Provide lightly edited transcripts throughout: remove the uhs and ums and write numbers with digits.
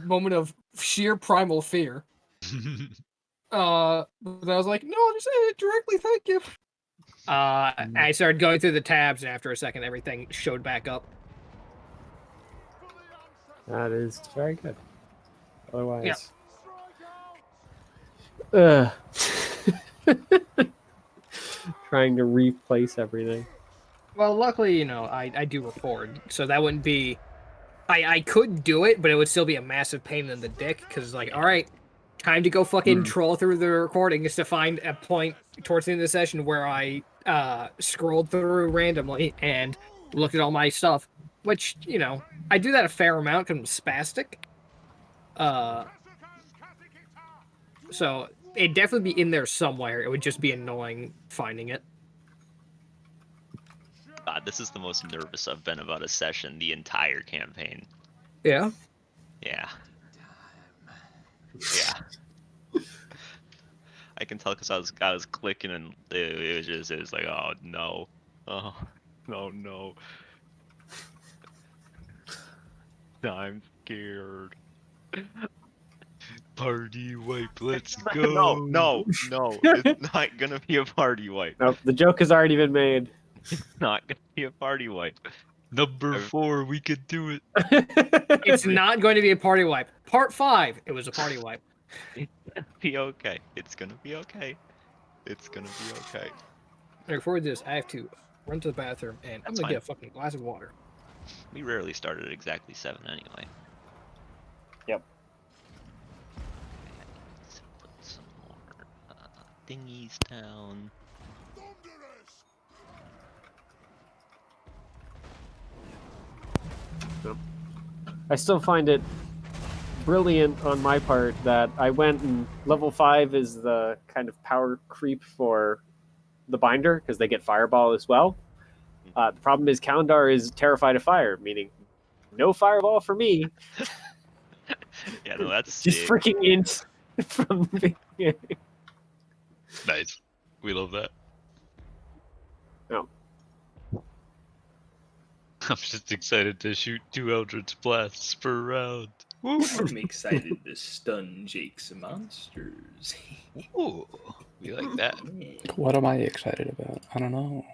moment of sheer primal fear. But I was like, no, just say it directly, thank you. I started going through the tabs, and after a second, everything showed back up. That is very good. Otherwise, trying to replace everything. Well, luckily, I do record, so that wouldn't be. I could do it, but it would still be a massive pain in the dick, because, like, alright, time to go fucking troll through the recordings to find a point towards the end of the session where I scrolled through randomly and looked at all my stuff, which, I do that a fair amount because I'm spastic. So it'd definitely be in there somewhere. It would just be annoying finding it. God, this is the most nervous I've been about a session the entire campaign. Yeah? Yeah. Yeah. I can tell because I was clicking and it was like, oh no. Oh no. I'm scared. Party wipe, let's go. No. It's not gonna be a party wipe. Nope, the joke has already been made. It's not gonna be a party wipe. Number 4, we could do it. It's not going to be a party wipe. Part 5, it was a party wipe. It's gonna be okay. It's gonna be okay. It's gonna be okay. Before we do this, I have to run to the bathroom, and I'm gonna get a fucking glass of water. We rarely start at exactly 7 anyway. Yep. Let's put some more thingies down. I still find it brilliant on my part that I went and level 5 is the kind of power creep for the binder because they get fireball as well. The problem is Kalendar is terrified of fire, meaning no fireball for me. Yeah, no, that's just sick. freaking int from the beginning. Nice. We love that. No. I'm just excited to shoot 2 Eldritch Blasts per round. Woo! I'm excited to stun Jake's monsters. Ooh, we like that. What am I excited about? I don't know.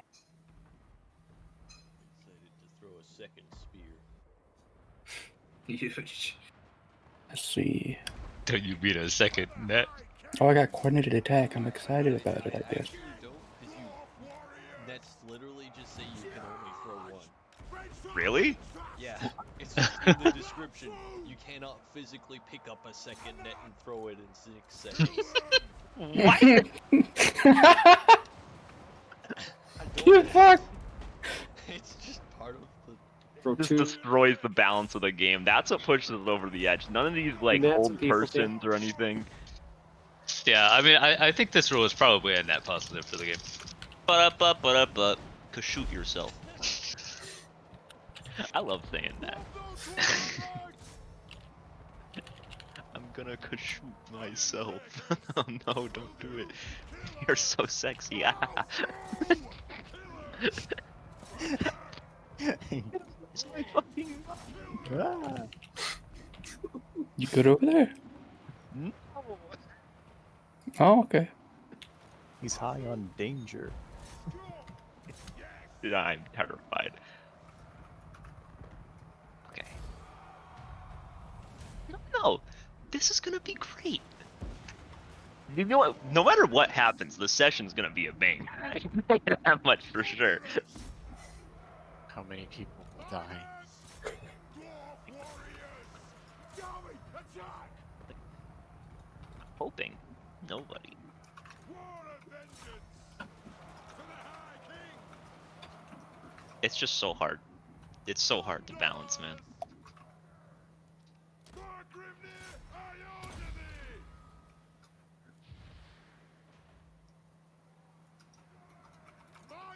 Excited to throw a second spear. Let's see. Don't you mean a second net? Oh, I got coordinated attack. I'm excited about it, I guess. Actually, you don't, because nets literally just say you can only throw one. Really? Yeah, it's just in the description. You cannot physically pick up a second net and throw it in 6 seconds. What? You fuck! It's just part of the... This destroys the balance of the game. That's what pushes it over the edge. None of these like Nets old people persons or anything. Yeah, I mean, I think this rule is probably a net positive for the game. But shoot yourself. I love saying that. I'm gonna shoot myself. Oh no, don't do it. You're so sexy. It's my fucking... You good over there? No. Oh, okay. He's high on danger. I'm terrified. Okay. No, this is gonna be great. You know what? No matter what happens, the session's gonna be a bang. I can tell you that much for sure. How many people will die? Hoping nobody. It's just so hard. It's so hard to balance, man.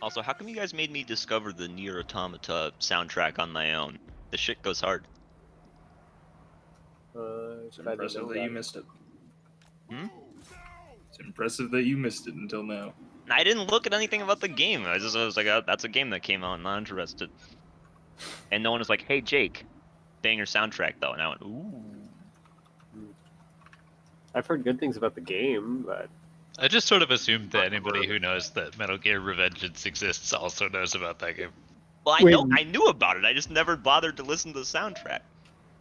Also, how come you guys made me discover the Nier Automata soundtrack on my own? The shit goes hard. It's impressive that you missed it. Hmm? It's impressive that you missed it until now. I didn't look at anything about the game. I was like, oh, that's a game that came out. I'm not interested. And no one was like, hey, Jake, banger soundtrack though. And I went, ooh. I've heard good things about the game, but I just sort of assumed that anybody who knows that Metal Gear Revengeance exists also knows about that game. Well, Wait. I knew about it. I just never bothered to listen to the soundtrack.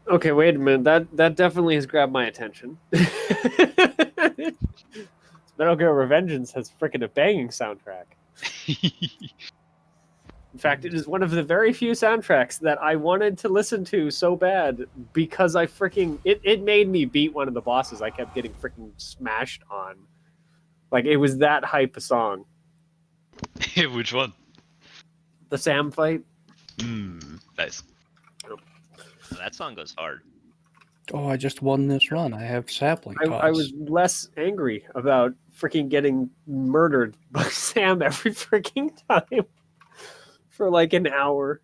okay, wait a minute. That definitely has grabbed my attention. Metal Gear Revengeance has freaking a banging soundtrack. In fact, it is one of the very few soundtracks that I wanted to listen to so bad because I freaking it made me beat one of the bosses I kept getting freaking smashed on. Like it was that hype a song. Which one? The Sam fight. Nice. That song goes hard. Oh, I just won this run. I have sapling costs. I was less angry about freaking getting murdered by Sam every freaking time for like an hour.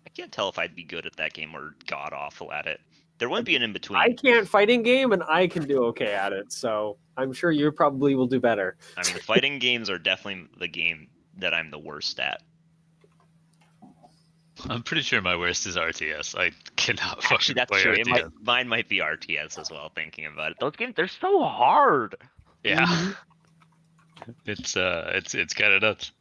I can't tell if I'd be good at that game or god awful at it. There wouldn't be an in between. I can't fighting game, and I can do okay at it. So I'm sure you probably will do better. I mean, fighting games are definitely the game that I'm the worst at. I'm pretty sure my worst is RTS. I cannot Actually, fucking that's play true. RTS. Mine might be RTS as well. Thinking about it, those games they're so hard. Yeah. It's kind of nuts.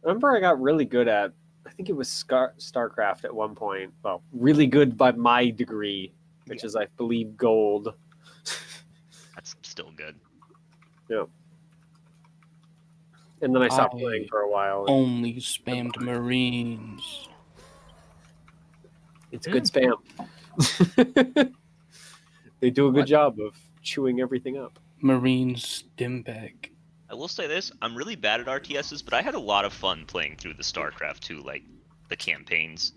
I remember I got really good at, I think it was StarCraft at one point. Well, really good by my degree, which is, I believe, gold. That's still good. Yeah. And then I stopped I playing for a while. Only spammed Marines. It's good spam. They do a good job of chewing everything up. Marines Stimbag. I will say this: I'm really bad at RTSs, but I had a lot of fun playing through the StarCraft 2, like the campaigns.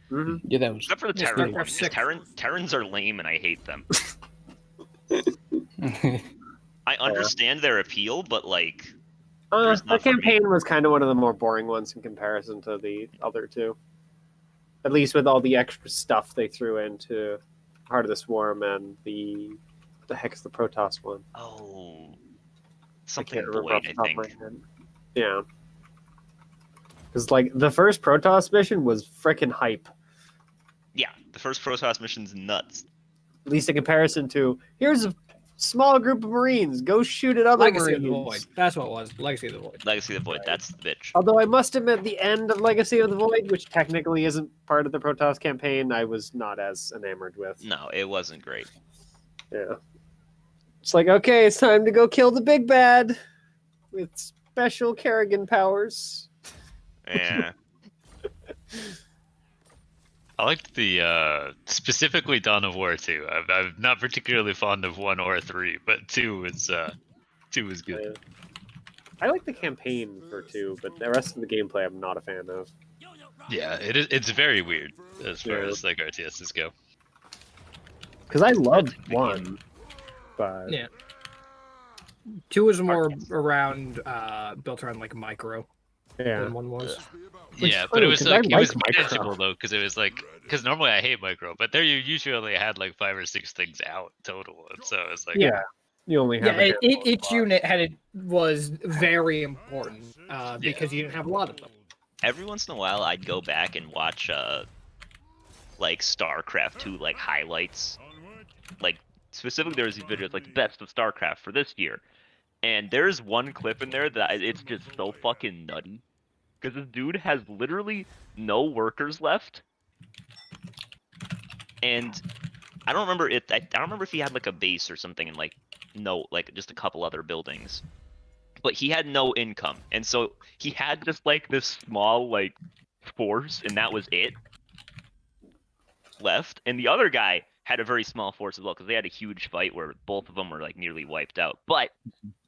Mm-hmm. Yeah, that was. Except for the Yeah, Terran StarCraft ones. 6. Terrans are lame, and I hate them. I understand their appeal, but like, there's The not for me. campaign was kind of one of the more boring ones in comparison to the other two. At least with all the extra stuff they threw into Heart of the Swarm and the heck is the Protoss one? Oh, I something can't remember off Void, the I top of my think. head. Yeah. Because like the first Protoss mission was freaking hype. Yeah, the first Protoss mission's nuts. At least in comparison to here's a small group of Marines, go shoot at other Legacy of the Marines. Void. That's what it was. Legacy of the Void. Legacy of the Void, that's the bitch. Although I must admit, the end of Legacy of the Void, which technically isn't part of the Protoss campaign, I was not as enamored with. No, it wasn't great. Yeah. It's like, okay, it's time to go kill the big bad with special Kerrigan powers. Yeah. I liked the specifically Dawn of War 2. I'm not particularly fond of 1 or 3, but 2 was good. Yeah. I like the campaign for 2, but the rest of the gameplay I'm not a fan of. Yeah, it's very weird as far Yeah. as like RTSs go. Because I loved the 1, but Yeah. 2 is more around built around like micro yeah. than 1 was. Which Yeah, is but it funny, was 'cause like I it was like micro. manageable though, because it was like normally I hate micro, but there you usually only had like 5 or 6 things out total, and so it's like Yeah. You only have Yeah, a handful of each spots. unit was very important because you didn't have a lot of them. Every once in a while, I'd go back and watch like StarCraft 2 like highlights. Like specifically, there was these videos like best of StarCraft for this year, and there's one clip in there that it's just so fucking nutty because this dude has literally no workers left, and I don't remember it. I don't remember if he had like a base or something, and like just a couple other buildings. But he had no income, and so he had just like this small like force, and that was it left. And the other guy had a very small force as well, because they had a huge fight where both of them were like nearly wiped out. But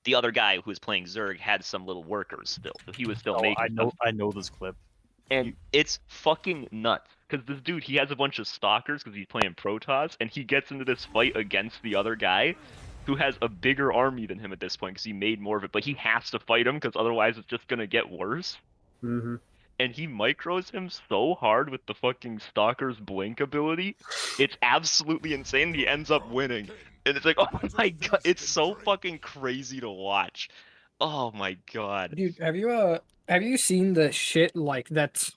the other guy who was playing Zerg had some little workers still, so he was still making stuff. I know this clip. And it's fucking nuts, because this dude, he has a bunch of stalkers because he's playing Protoss, and he gets into this fight against the other guy, who has a bigger army than him at this point because he made more of it, but he has to fight him because otherwise it's just gonna get worse. Mm-hmm. And he micros him so hard with the fucking Stalker's Blink ability, it's absolutely insane. He ends up winning, and it's like, oh my god, it's so fucking crazy to watch. Oh my god. Dude, have you seen the shit like that's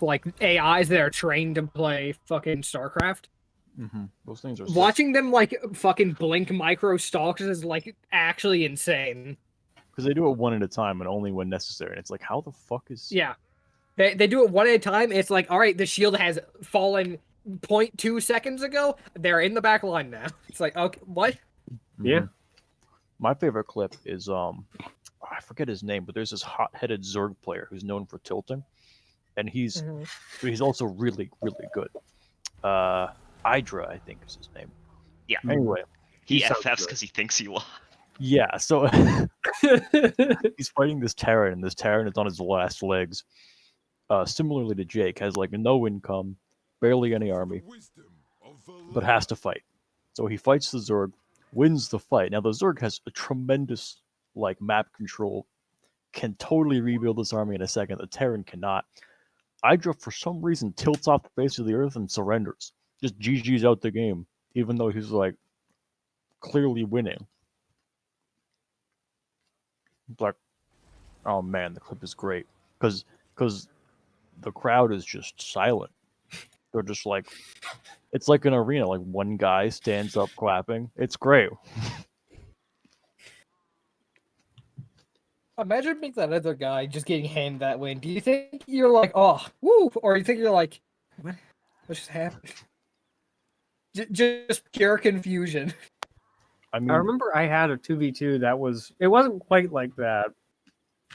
like AIs that are trained to play fucking StarCraft. Those things are Watching them like fucking blink micro stalks is like actually insane. because they do it one at a time and only when necessary. And it's like, how the fuck is? Yeah. They do it one at a time. It's like, all right, the shield has fallen 0.2 seconds ago. They're in the back line now. It's like, okay, what? Yeah. My favorite clip is I forget his name, but there's this hot-headed Zerg player who's known for tilting, and he's also really good. Idra, I think is his name. Yeah. Anyway, He sounds FFs good. because he thinks you are. Yeah, so he's fighting this Terran, and this Terran is on his last legs. Similarly to Jake, has like no income, barely any army, but has to fight. So he fights the Zerg, wins the fight. Now the Zerg has a tremendous like map control, can totally rebuild this army in a second. The Terran cannot. Hydra, for some reason, tilts off the face of the earth and surrenders. Just GG's out the game, even though he's like clearly winning. Like, oh man, the clip is great because the crowd is just silent. They're just like, it's like an arena. Like one guy stands up clapping. It's great. Imagine being that other guy just getting handed that win. Do you think you're like, oh, woo, or you think you're like, what just happened? Just pure confusion. I mean, I remember I had a 2v2 that it wasn't quite like that,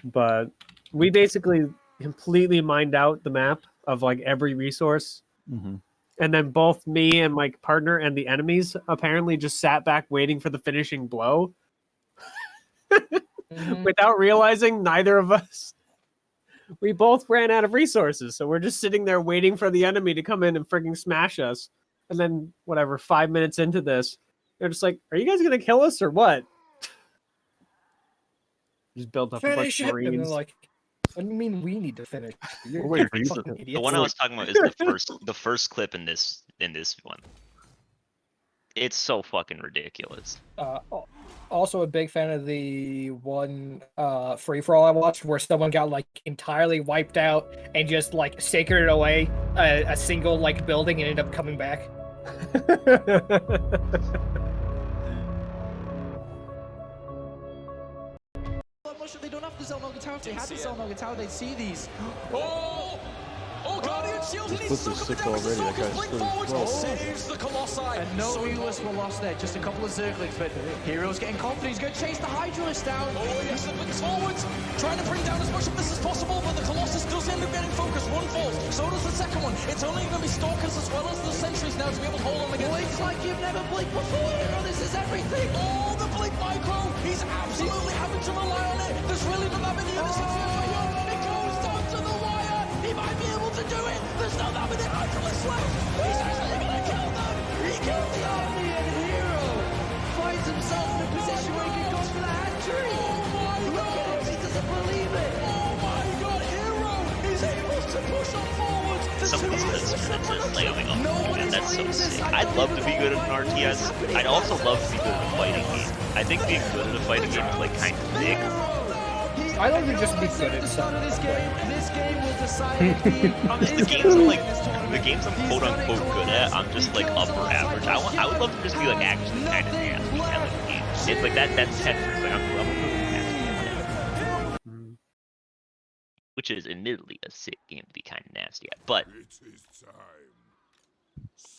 but we basically completely mined out the map of like every resource. And then both me and my partner and the enemies apparently just sat back waiting for the finishing blow. Without realizing neither of us, we both ran out of resources. So we're just sitting there waiting for the enemy to come in and frigging smash us. And then, whatever, 5 minutes into this, they're just like, are you guys going to kill us or what? Just built up a bunch Finish of it. And they're Marines. like, what do you mean we need to finish? You're waiting for you to fucking finish. The idiots. one I was talking about is the first clip in this one. It's so fucking ridiculous. Also a big fan of the one free for all I watched where someone got like entirely wiped out and just like sacred away a single like building and ended up coming back. They don't have to sell Nogan Tower. If they had to sell Nogan Tower, they'd see these. Oh! Oh, Guardian Shield, he needs to This come is down sick with the already. That Stalkers, guy's bring still forward, 12. saves the Colossi. And no Euless were lost there, just a couple of Zerglings, but Hero's getting confident, he's going to chase the Hydralisk down. Oh yes, it brings forwards, trying to bring down as much of this as possible, but the Colossus does end up getting focused. One falls, so does the second one. It's only going to be Stalkers as well as the Sentries now to be able to hold on again. Blink's like you've never blinked before, you know this is everything. Oh, the Blink Micro, he's absolutely having to rely on it. There's really not that many units. It goes down to the wire, he might be able to do it. There's not that many Hydralisks left. He's actually going to kill them. He killed the army and Hero finds himself in a position where he can go for the hat-trick. Look at him, he doesn't believe it. Oh my god, Hero is able to push on forwards. Some of these guys are just laying off, and that's so sick. I'd love to be good at an RTS. I'd also love to be good at a fighting game. I think being good at a fighting game is like kind of sick. I like to just be good at the something. start of this game will decide if The games I'm like, the games I'm quote unquote good at, I'm just like upper average. I would love to just be like actually kind of nasty at like games. It's like that's Tetris. Like I'm a nasty at it. Which is admittedly a sick game to be kind of nasty at, but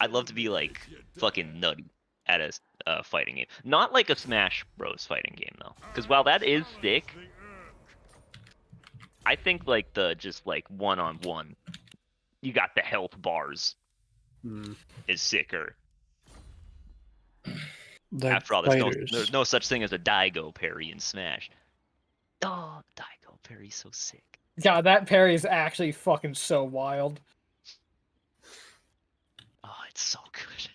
I'd love to be like fucking nutty at a fighting game. Not like a Smash Bros fighting game though, because while that is sick, I think like the just like one-on-one, you got the health bars is sicker. Like After all, fighters. there's no such thing as a Daigo parry in Smash. Oh, Daigo parry's so sick. God, that parry is actually fucking so wild. Oh, it's so good.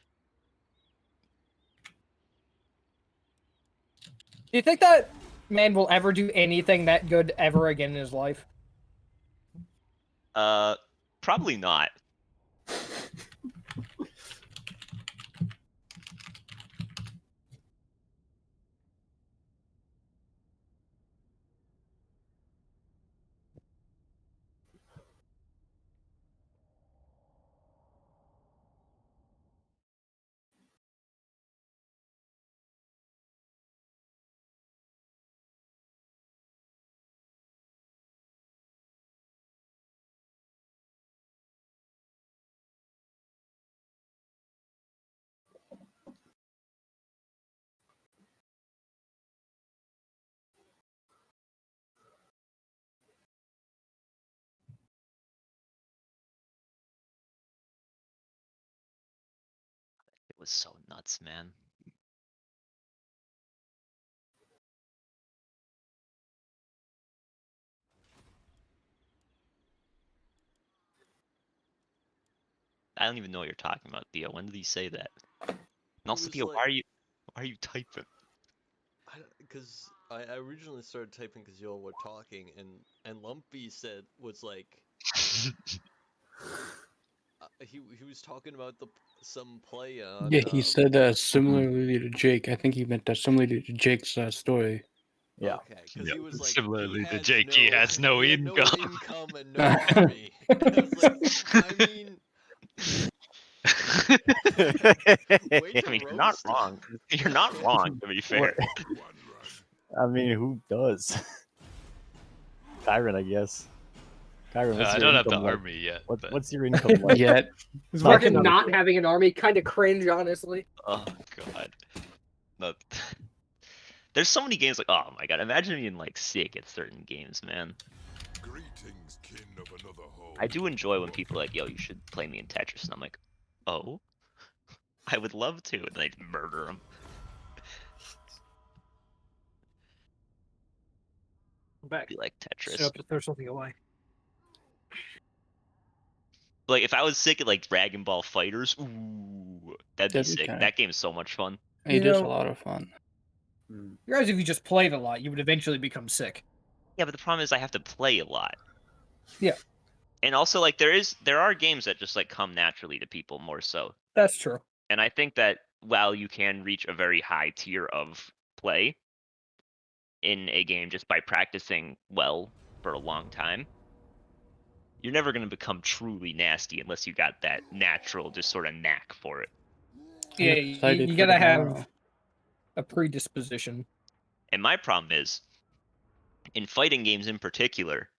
Do you think that man will ever do anything that good ever again in his life? Probably not. was so nuts, man. I don't even know what you're talking about, Theo. When did he say that? And also, was Theo, like- why are you typing? Because I originally started typing because y'all were talking, and Lumpy was like, he was talking about some play on. Yeah, he said similarly to Jake. I think he meant that similarly to Jake's story. Yeah. Okay, because Yeah, he was like, similarly to has Jake, he has no he had income. no income and no army. And I was like, I mean, way to I mean, you're not roast him. wrong. You're not wrong, to be fair. I mean, who does? Kyron, I guess. Kyron, what's I your don't have income the like? army yet. What's but- what's your income like? Yet. Is Not fucking yet. not having an army kind of cringe, honestly. Oh god. No. There's so many games like, oh my god, imagine being like sick at certain games, man. Greetings, kin of another home. I do enjoy when people are like, yo, you should play me in Tetris, and I'm like, oh, I would love to, and they murder them. I'm back. Be like Tetris. So I have to throw something away. Like if I was sick at like Dragon Ball Fighters, ooh, that'd be That'd be sick. kinda- That game's so much fun. It You is a know- lot of fun. Whereas if you just played a lot, you would eventually become sick. Yeah, but the problem is I have to play a lot. Yeah. And also like there are games that just like come naturally to people more so. That's true. And I think that while you can reach a very high tier of play in a game just by practicing well for a long time, you're never going to become truly nasty unless you got that natural just sort of knack for it. Yeah, I'm excited you for gotta have tomorrow. a predisposition. And my problem is, in fighting games in particular,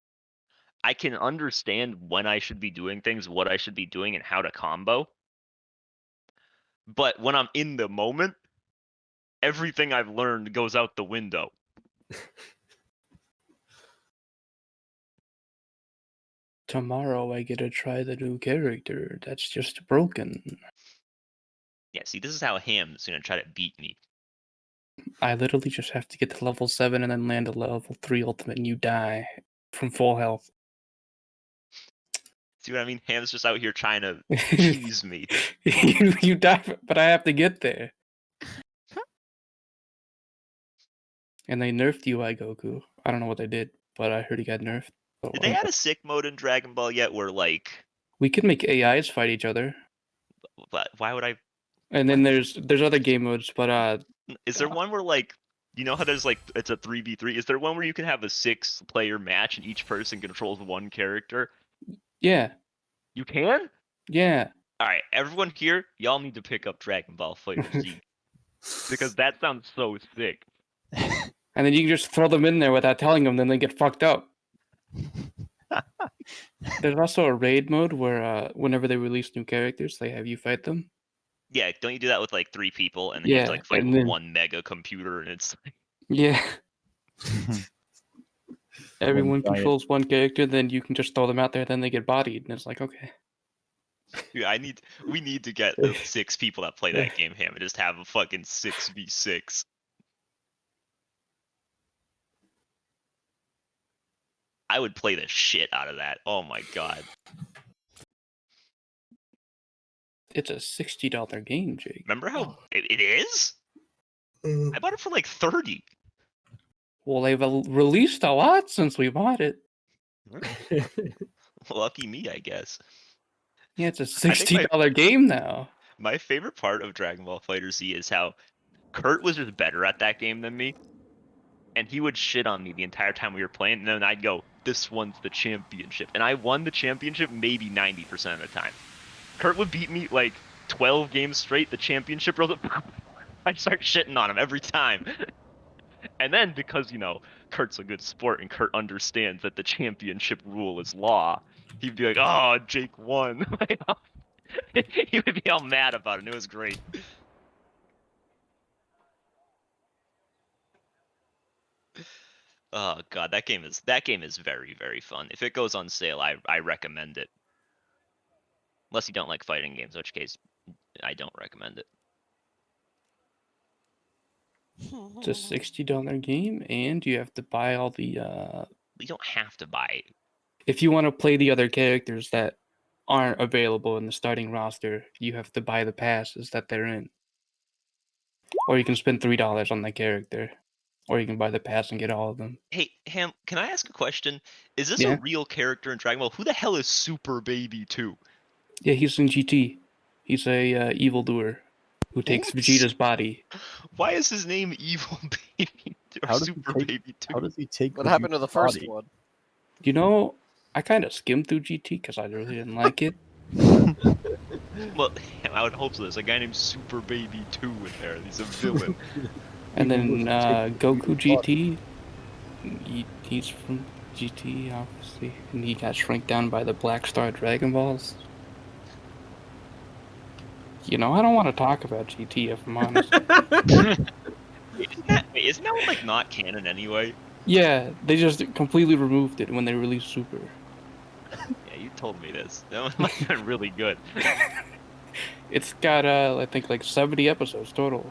I can understand when I should be doing things, what I should be doing, and how to combo. But when I'm in the moment, everything I've learned goes out the window. Tomorrow I get to try the new character that's just broken. Yeah, see, this is how Ham is going to try to beat me. I literally just have to get to level 7 and then land a level 3 ultimate and you die from full health. See what I mean? Ham's just out here trying to tease me. you die, but I have to get there. And they nerfed UI Goku. I don't know what they did, but I heard he got nerfed. So, Did they add a sick mode in Dragon Ball yet where, like, we could make AIs fight each other. why would I? And then there's other game modes, but Is there one where, like, you know how there's, like, it's a 3v3? Is there one where you can have a 6-player match and each person controls one character? yeah, You can? yeah. Alright, everyone here, y'all need to pick up Dragon Ball FighterZ. Because that sounds so sick. And then you can just throw them in there without telling them, then they get fucked up. There's also a raid mode where whenever they release new characters, they have you fight them. Yeah, don't you do that with, like, 3 people and then you have to, Yeah, like, fight and with then- one mega computer and it's like... Yeah. Everyone giant- controls one character, then you can just throw them out there, then they get bodied, and it's like, okay. Dude, we need to get the 6 people that play that game, Ham, and just have a fucking 6v6. I would play the shit out of that. Oh my god. It's a $60 game, Jake. Remember how it is? I bought it for like 30. Well, they've released a lot since we bought it. Lucky me, I guess. Yeah, it's a think $60 game now. My favorite part of Dragon Ball FighterZ is how Kurt was just better at that game than me. And he would shit on me the entire time we were playing, and then I'd go, this one's the championship. And I won the championship maybe 90% of the time. Kurt would beat me like 12 games straight, the championship rolls up, I'd start shitting on him every time. And then because, you know, Kurt's a good sport and Kurt understands that the championship rule is law, he'd be like, oh, Jake won. He would be all mad about it, and it was great. Oh god, that game is very, very fun. If it goes on sale, I recommend it. Unless you don't like fighting games, in which case I don't recommend it. It's a $60 game, and you have to buy all the. You don't have to buy it. If you want to play the other characters that aren't available in the starting roster, you have to buy the passes that they're in. Or you can spend $3 on the character, or you can buy the pass and get all of them. Hey, Ham, can I ask a question? Is this Yeah. a real character in Dragon Ball? Who the hell is Super Baby 2? Yeah, he's in GT. He's a evildoer who takes What? Vegeta's body. Why is his name Evil Baby or How does Super he take, Baby 2? How does he take? What happened to the Vegeta's first body? one? You know, I kind of skimmed through GT because I really didn't like it. Well, I would hope so. There's a guy named Super Baby 2 in there. He's a villain. And then Evil was Goku taking GT, he's from GT, obviously, and he got shrunk down by the Black Star Dragon Balls. You know, I don't want to talk about GT if I'm honest. Isn't that one, like, not canon anyway? Yeah, they just completely removed it when they released Super. Yeah, you told me this. That one might have been really good. It's got, I think, like 70 episodes total.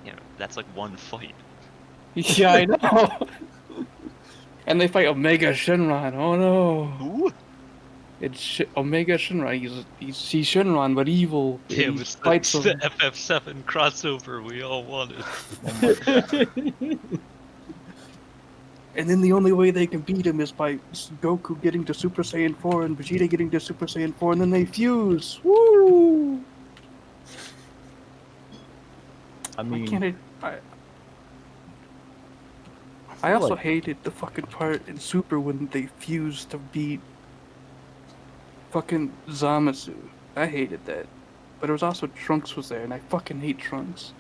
Yeah, that's like one fight. Yeah, I know. And they fight Omega Shenron. Oh no. Who? It's Omega Shenron. He's Shenron, but evil. Yeah, He it's fights the them. FF7 crossover we all wanted. And then the only way they can beat him is by Goku getting to Super Saiyan 4 and Vegeta getting to Super Saiyan 4, and then they fuse. Woo! I mean, I also hated the fucking part in Super when they fused to beat fucking Zamasu. I hated that. But it was also Trunks was there, and I fucking hate Trunks.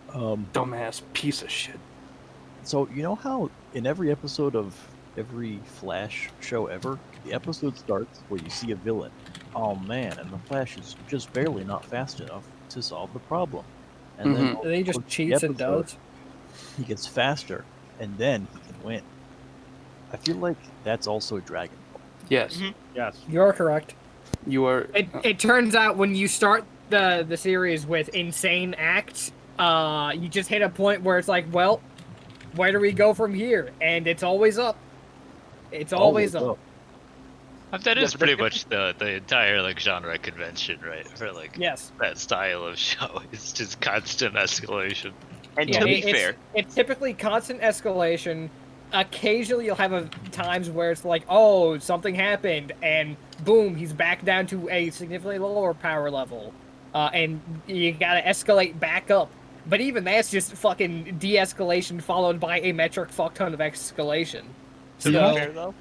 Dumbass piece of shit. So you know how in every episode of every Flash show ever, the episode starts where you see a villain. Oh man, and the Flash is just barely not fast enough to solve the problem. And then And then he just over the cheats and episode, does. He gets faster, and then he can win. I feel like that's also Dragon Ball. Yes. Yes. You're correct. You are. It turns out when you start the series with insane acts, you just hit a point where it's like, well, where do we go from here? And it's always up. It's always up. That is pretty much the entire like genre convention, right? For like Yes. that style of show. It's just constant escalation. And Yeah, to be fair, it's typically constant escalation. Occasionally, you'll have times where it's like, oh, something happened, and boom, he's back down to a significantly lower power level, and you gotta escalate back up. But even that's just fucking de-escalation followed by a metric fuck ton of escalation. to be So- fair though,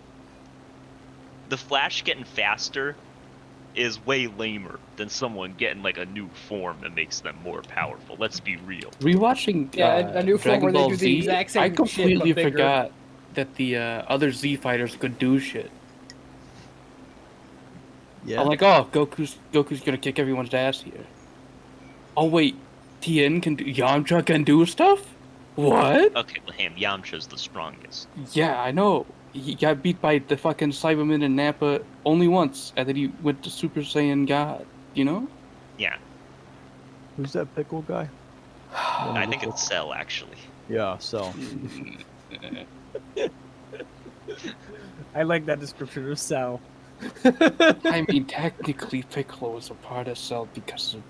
the Flash getting faster is way lamer than someone getting like a new form that makes them more powerful. Let's be real. Rewatching a new form Dragon where they Ball do the Z, exact same I shit, completely but bigger. forgot that the other Z fighters could do shit. Yeah. I'm like, oh, Goku's gonna kick everyone's ass here. Oh wait, Tien can do, Yamcha can do stuff? What? Okay, well, Yamcha's the strongest. Yeah, I know. He got beat by the fucking Cyberman and Nappa only once, and then he went to Super Saiyan God. You know? Yeah, Who's that pickle guy? I think it's Cell actually. Yeah, so I like that description of Cell. I mean, technically, Piccolo is a part of Cell because of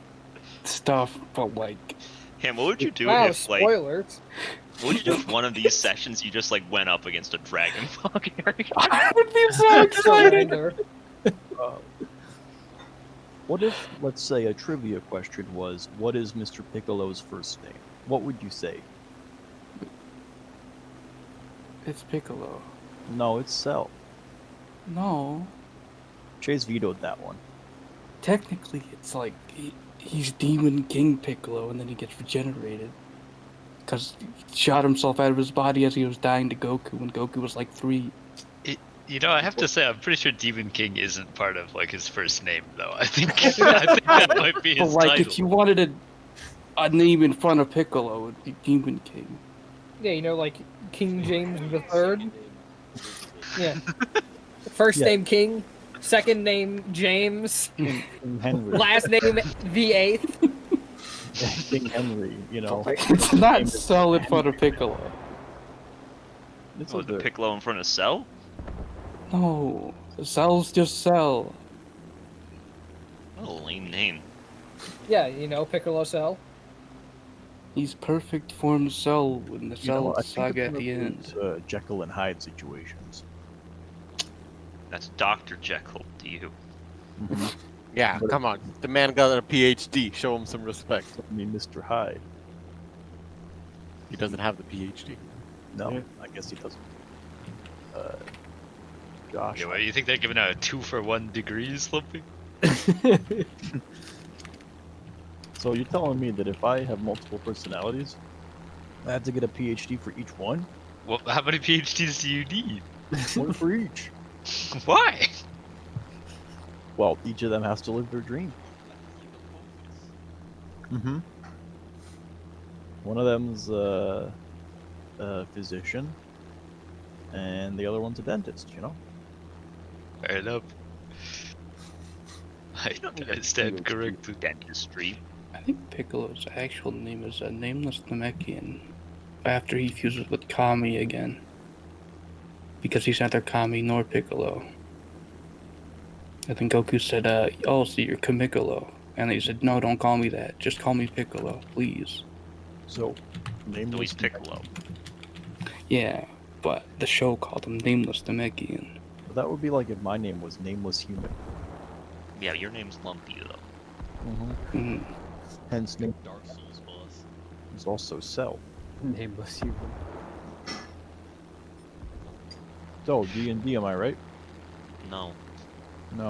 stuff, but like, Ham, what would you do Wow, if like spoilers. what would you do if one of these sessions you just like went up against a Dragon Ball character? I would be so excited. Surrender. what if, let's say, a trivia question was, what is Mr. Piccolo's first name? What would you say? It's Piccolo. No, it's Cell. No, Chase vetoed that one. technically, it's like he's Demon King Piccolo, and then he gets regenerated because he shot himself out of his body as he was dying to Goku when Goku was like 3. You know, I have to say, I'm pretty sure Demon King isn't part of like his first name, though. I think that might be But his like, title. if you wanted a name in front of Piccolo, it would be Demon King. Yeah, you know, like King James III. Yeah. First Yeah. name King, second name James, King Henry. last name the 8th. King Henry, you know. It's not Cell in front of Piccolo. It's Oh, like the Piccolo in front of Cell? No, Cell's just Cell. Oh, lame name. Yeah, you know, Piccolo Cell. He's perfect form Cell in the you know, Cell I think saga it's at one the of end. those, Jekyll and Hyde situations. That's Dr. Jekyll to you. Yeah, But- come on. The man got a PhD. Show him some respect. I mean, Mr. Hyde. He doesn't have the PhD. No, Yeah. I guess he doesn't. Gosh. Yeah, what, you think they're giving out a 2-for-1 degrees, Lumpy? So you're telling me that if I have multiple personalities, I have to get a PhD for each one? Well, how many PhDs do you need? One for each. Why? Well, each of them has to live their dream. Mm-hmm. One of them's a physician, and the other one's a dentist, you know? Fair enough. I stand corrected. Dentistry. I think Piccolo's actual name is a nameless Namekian. After he fuses with Kami again. Because he's neither Kami nor Piccolo. I think Goku said, oh, so you're Kamikolo. And he said, no, don't call me that. Just call me Piccolo, please. So, So nameless he's Piccolo. Yeah, but the show called him Nameless Namekian. That would be like if my name was Nameless Human. Yeah, your name's Lumpy, though. Mm-hmm. Mm. Hence, name Dark Souls boss. is also Cell. Nameless human. So, D&D, am I right? No, No.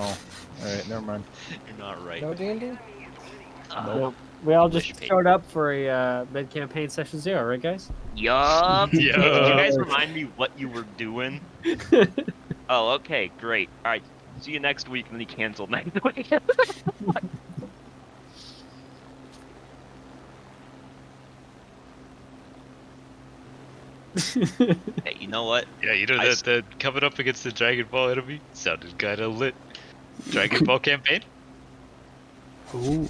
Alright, never mind. you're not right. No D&D? Nope. We all just Wish showed up for a mid campaign session 0, right, guys? Yup. Can you Yeah. guys remind me what you were doing? Oh, okay, great. All right, see you next week, and then he canceled next week. Hey, you know what? Yeah, you know I that coming up against the Dragon Ball enemy sounded kinda lit. Dragon Ball campaign? Ooh.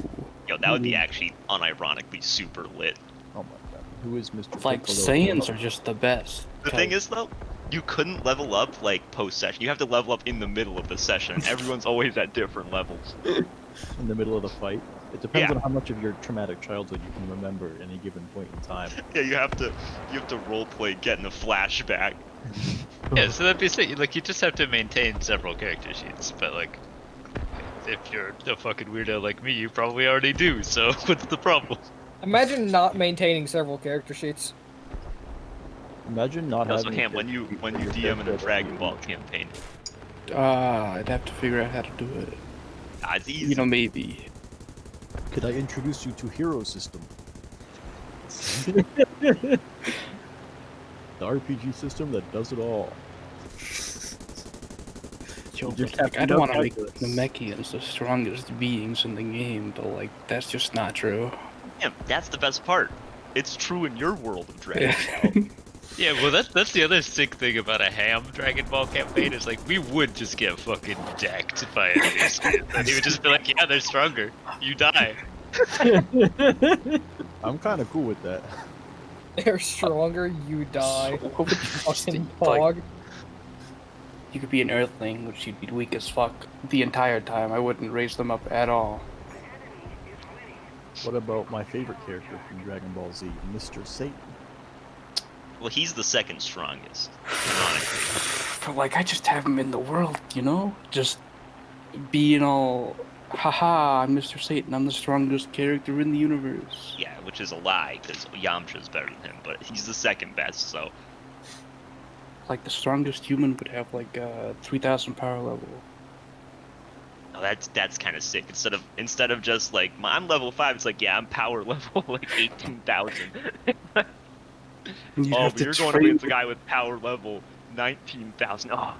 Yo, that would be actually unironically super lit. Oh my god. Who is Mr. Like, Piccolo? Saiyans are just the best. The thing is, though, you couldn't level up like post session. You have to level up in the middle of the session. Everyone's always at different levels. In the middle of the fight. It depends Yeah. on how much of your traumatic childhood you can remember at any given point in time. Yeah, you have to role play getting a flashback. Yeah, so that'd be sick. Like, you just have to maintain several character sheets, but like, if you're a fucking weirdo like me, you probably already do, so what's the problem? Imagine not maintaining several character sheets. Imagine not Also, having. Cam, when you DM in a Dragon Ball campaign, I'd have to figure out how to do it. it's easy. You know, maybe. Could I introduce you to Hero System? The RPG system that does it all. Yo, just but, have like, to I don't know want to make calculus. Namekians the strongest beings in the game, but like, that's just not true. Yeah, that's the best part. It's true in your world of Dragon Ball. Yeah, well, that's the other sick thing about a ham Dragon Ball campaign is like we would just get fucking decked by enemies, and he would just be like, "Yeah, they're stronger. You die." I'm kind of cool with that. They're stronger, you die. So, what would you just Fucking think, like, pog. you could be an Earthling, which you'd be weak as fuck the entire time. I wouldn't raise them up at all. What about my favorite character from Dragon Ball Z, Mr. Satan? Well, he's the second strongest, canonically. But like, I just have him in the world, you know? Just being all, haha, I'm Mr. Satan, I'm the strongest character in the universe. Yeah, which is a lie because Yamcha's better than him, but he's the second best. So Like, the strongest human would have like 3,000 power level. no, that's kind of sick. Instead of just like I'm level 5, it's like yeah, I'm power level like 18,000. And you'd Oh, have but to you're going train- against a guy with power level 19,000. Oh,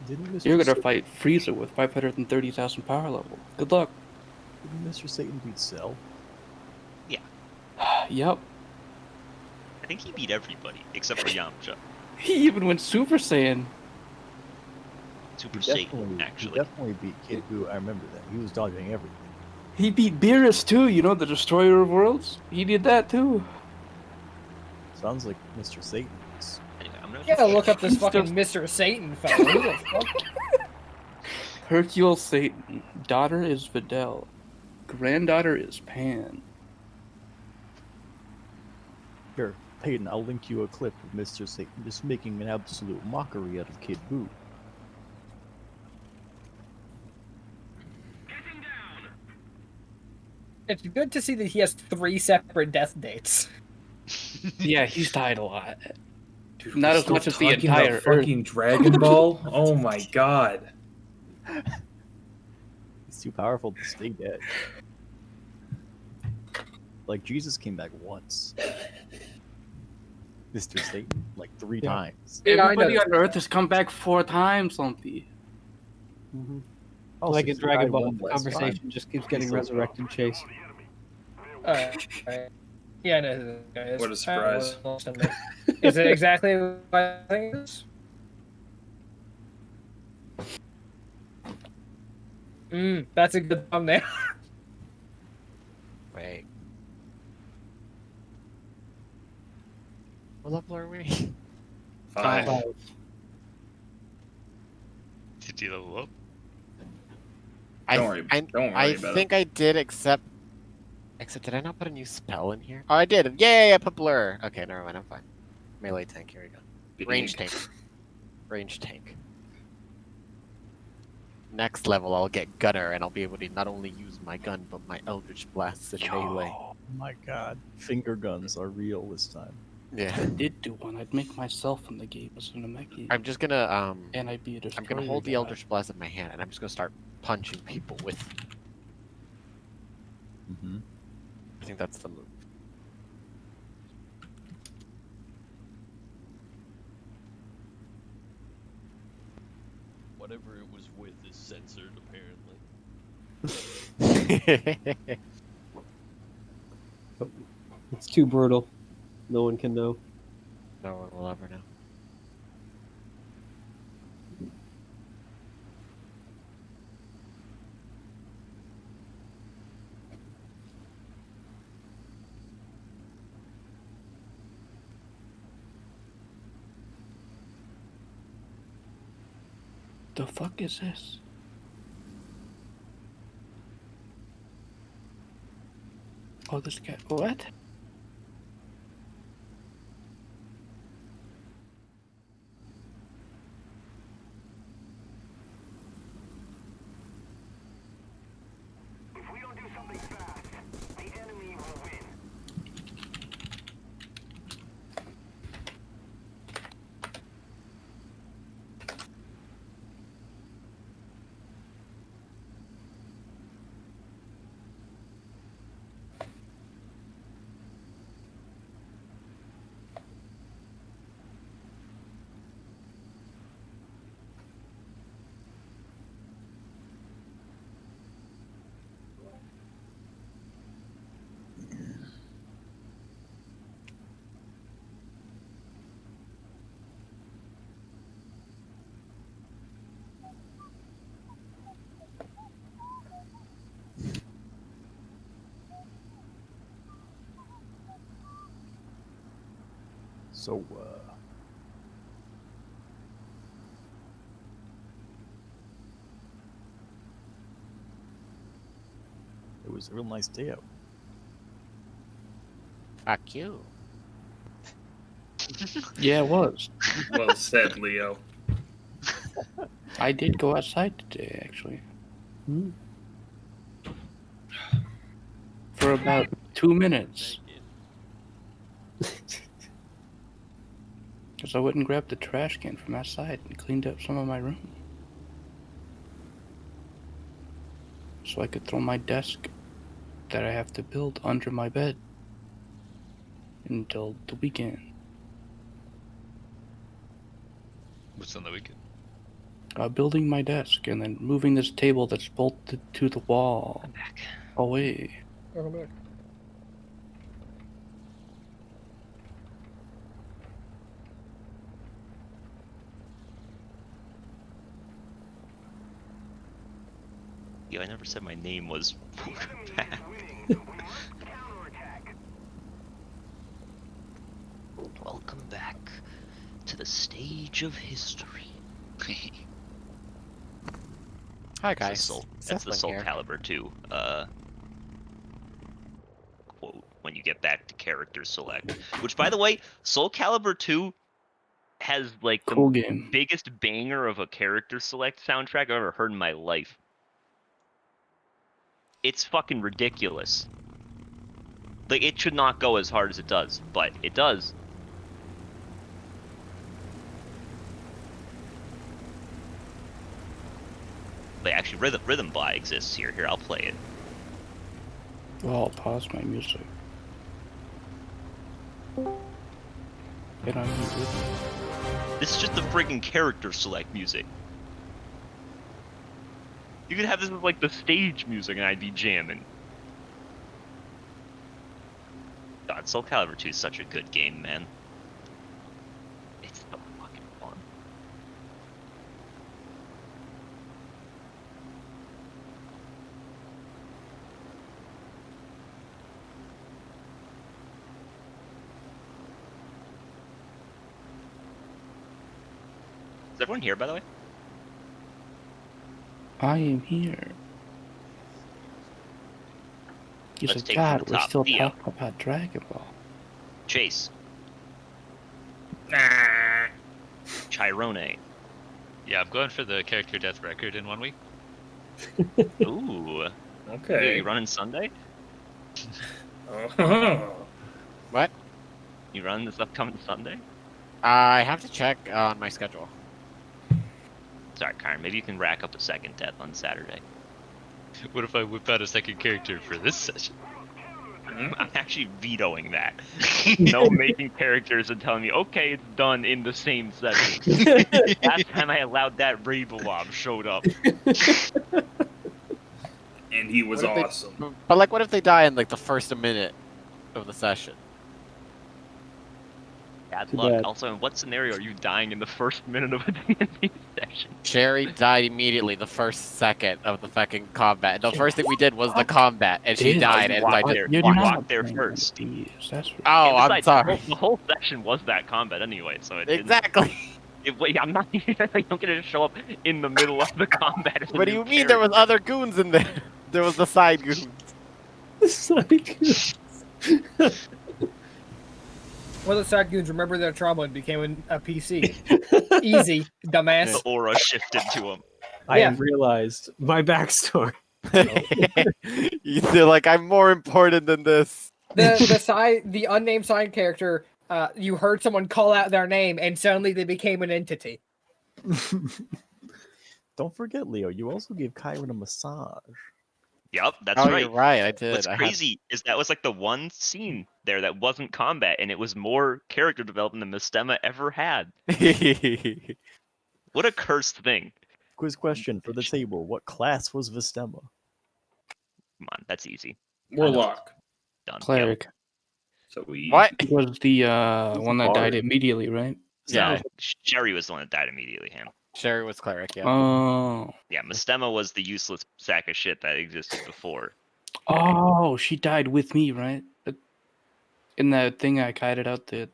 Didn't Mr. You're gonna Satan, fight Frieza with 530,000 power level. Good luck. Didn't Mr. Satan beat Cell? Yep. I think he beat everybody except for Yamcha. He even went Super Saiyan. Super He Satan, definitely, actually. He definitely beat Kid Buu. I remember that. He was dodging everything. He beat Beerus too, you know, the Destroyer of Worlds. He did that too. Sounds like Mr. Satan. Anyway, I'm gonna You gotta look up this He's fucking just- Mr. Satan fellow. Who the fuck? Hercule Satan. Daughter is Videl. Granddaughter is Pan. Here, Peyton, I'll link you a clip of Mr. Satan just making an absolute mockery out of Kid Buu. It's good to see that he has 3 separate death dates. Yeah, he's died a lot. Dude, Not we're as still much as the talking about entire Earth. fucking Dragon Ball. Oh my god. He's too powerful to stay dead. Like, Jesus came back once. Mr. Satan, like 3 times. Yeah, I Everybody know. on Earth has come back 4 times, Lumpy. Oh, Like so in he Dragon died Ball, one the last conversation time. just keeps getting so- resurrected, Chase. Alright. Yeah, I know who this guy is. What a surprise. Is it exactly what I think it is? That's a good thumbnail. Wait. What level are we? 5. Did you level up? Don't worry I about think I did, except did I not put a new spell in here? Oh, I did. Yay! I put blur. Okay, never mind. I'm fine. Melee tank. Here we go. Range tank. Range tank. Next level, I'll get gunner, and I'll be able to not only use my gun, but my eldritch blasts in melee. Oh my god. Finger guns are real this time. Yeah. I did do one. I'd make myself in the game as an Namekian. I'm just gonna And I'd be a I'm gonna Destroyer hold the guy. eldritch blast in my hand, and I'm just gonna start punching people with. Mm-hmm. I think that's the move. Whatever it was with is censored, apparently. It's too brutal. No one can know. No one will ever know. The fuck is this? Oh, this guy. What? So, it was a real nice day out. Fuck you. Yeah, it was. Well said, Leo. I did go outside today, actually. For about 2 minutes. Because I went and grabbed the trash can from outside and cleaned up some of my room. So I could throw my desk that I have to build under my bed until the weekend. What's on the weekend? Building my desk and then moving this table that's bolted to the wall away. Welcome back. you. I never said my name was welcome back. Welcome back to the stage of history. Hi That's the guys. That's the Zeppelin Soul here. Calibur 2 quote when you get back to character select. Which, by the way, Soul Calibur 2 has like the Cool game. biggest banger of a character select soundtrack I've ever heard in my life. It's fucking ridiculous. Like, it should not go as hard as it does, but it does. Like, actually, Rhythm Bot exists here. Here, I'll play it. Well, I'll pause my music. Get on music. This is just the friggin' character select music. You could have this as like the stage music and I'd be jamming. God, Soul Calibur 2 is such a good game, man. It's so fucking fun. Is everyone here, by the way? I am here. You Let's said, take it from God, the we're top. still Theo. talking about Dragon Ball. Chase. Chirone. Yeah, I'm going for the character death record in 1 week. Ooh. Okay. You running Sunday? Oh. What? You running this upcoming Sunday? I have to check on my schedule. Sorry, Kyron. Maybe you can rack up a second death on Saturday. What if I whip out a second character for this session? I'm actually vetoing that. No making characters and telling me, okay, it's done in the same session. Last time I allowed that, Ravelob showed up. And he was What if awesome. But like, what if they die in like the first minute of the session? Bad Too luck. bad. Also, in what scenario are you dying in the first minute of a D&D session? Sherry died immediately the first second of the fucking combat. The first thing we did was the combat, and she Dude, died. you And walked I there. did. You're You not walked there playing first. D&D, that's right. Oh, And I'm besides, sorry. The whole session was that combat anyway, so it didn't- Exactly. Wait, I'm not. You don't get to just show up in the middle of the combat. as a What do new you mean there was character. other goons in there? There was the side goons. Well, the side goons remember their trauma and became a PC. Easy, dumbass. The aura shifted to him. I Yeah. realized my backstory. They're like, I'm more important than this. The unnamed side character, you heard someone call out their name and suddenly they became an entity. Don't forget, Leo, you also gave Kyron a massage. Yep, that's Oh, right. you're right. I did. What's I had- crazy is that was like the one scene there that wasn't combat, and it was more character development than Mistema ever had. What a cursed thing. Quiz question for the table. What class was Vistema? Come on, that's easy. Warlock. Done. Cleric. So we. What? It was the one that died bard. immediately, right? Yeah. No, Sherry was the one that died immediately, Ham. Sherry was cleric. Yeah. Oh. Yeah, Mistema was the useless sack of shit that existed before. Oh, she died with me, right? In that thing I kited out the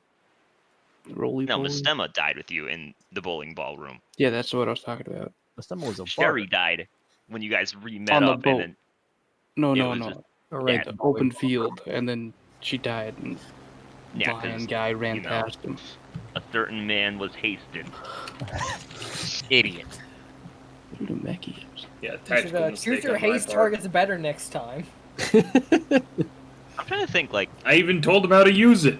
roly No, poly? Mistema died with you in the bowling ball room. Yeah, that's what I was talking about. Vistema was a Sherry bard. died when you guys re-met On the up, boat. and then No, It no, was no. just- Alright, Yeah, the Open bowling field, and then she died, and yeah, lion 'cause guy ran you know. past him. a certain man was hasted. Idiot. What do Mechie is? Yeah, You tactical should mistake choose your on my haste part. targets better next time. I'm trying to think, like, I even told him how to use it,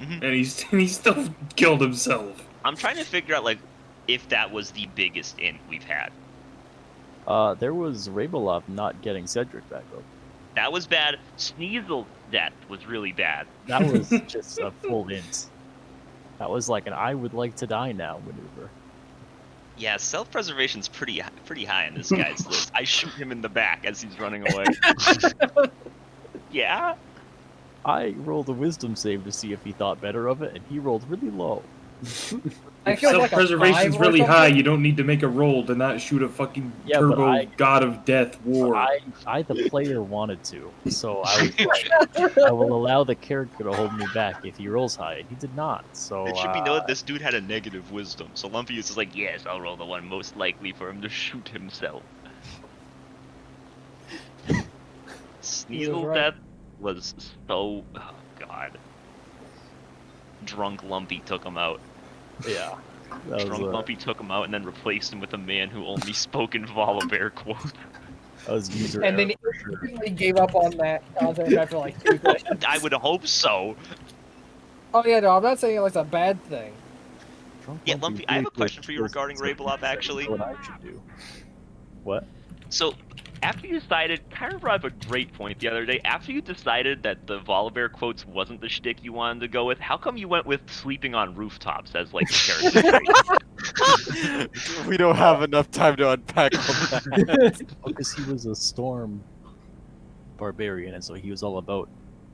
Mhm. and he still killed himself. I'm trying to figure out, like, if that was the biggest int we've had. There was Rabilov not getting Cedric back up. That was bad. Sneasel's death was really bad. That was just a full int. That was like an I would like to die now maneuver. Yeah, self-preservation's pretty high on this guy's list. I shoot him in the back as he's running away. Yeah? I rolled a wisdom save to see if he thought better of it, and he rolled really low. I If feel like a self-preservation's 5 or really high, something. you don't need to make a roll to not shoot a fucking Yeah, but turbo I- god of death war. I, the player, wanted to, so I was like, I will allow the character to hold me back if he rolls high, and he did not. So It should be noted this dude had a negative wisdom, so Lumpy is just like, yes, I'll roll the one most likely for him to shoot himself. Sneasel's right. death was so... oh god. Drunk Lumpy took him out. yeah, that Drunk was, Lumpy took him out and then replaced him with a man who only spoke in Volibear quotes. that was user And then error for sure. he gave up on that concept after like 2 sessions. I would hope so. Oh yeah, no, I'm not saying it was a bad thing. Drunk Yeah, Lumpy Lumpy, I have a really question for you feels regarding like Raybelov, actually. What I should do? What? So, after you decided, Kyra brought up a great point the other day. After you decided that the Volibear quotes wasn't the shtick you wanted to go with, how come you went with sleeping on rooftops as like the character trait? We don't have enough time to unpack all that. Because he was a storm barbarian, and so he was all about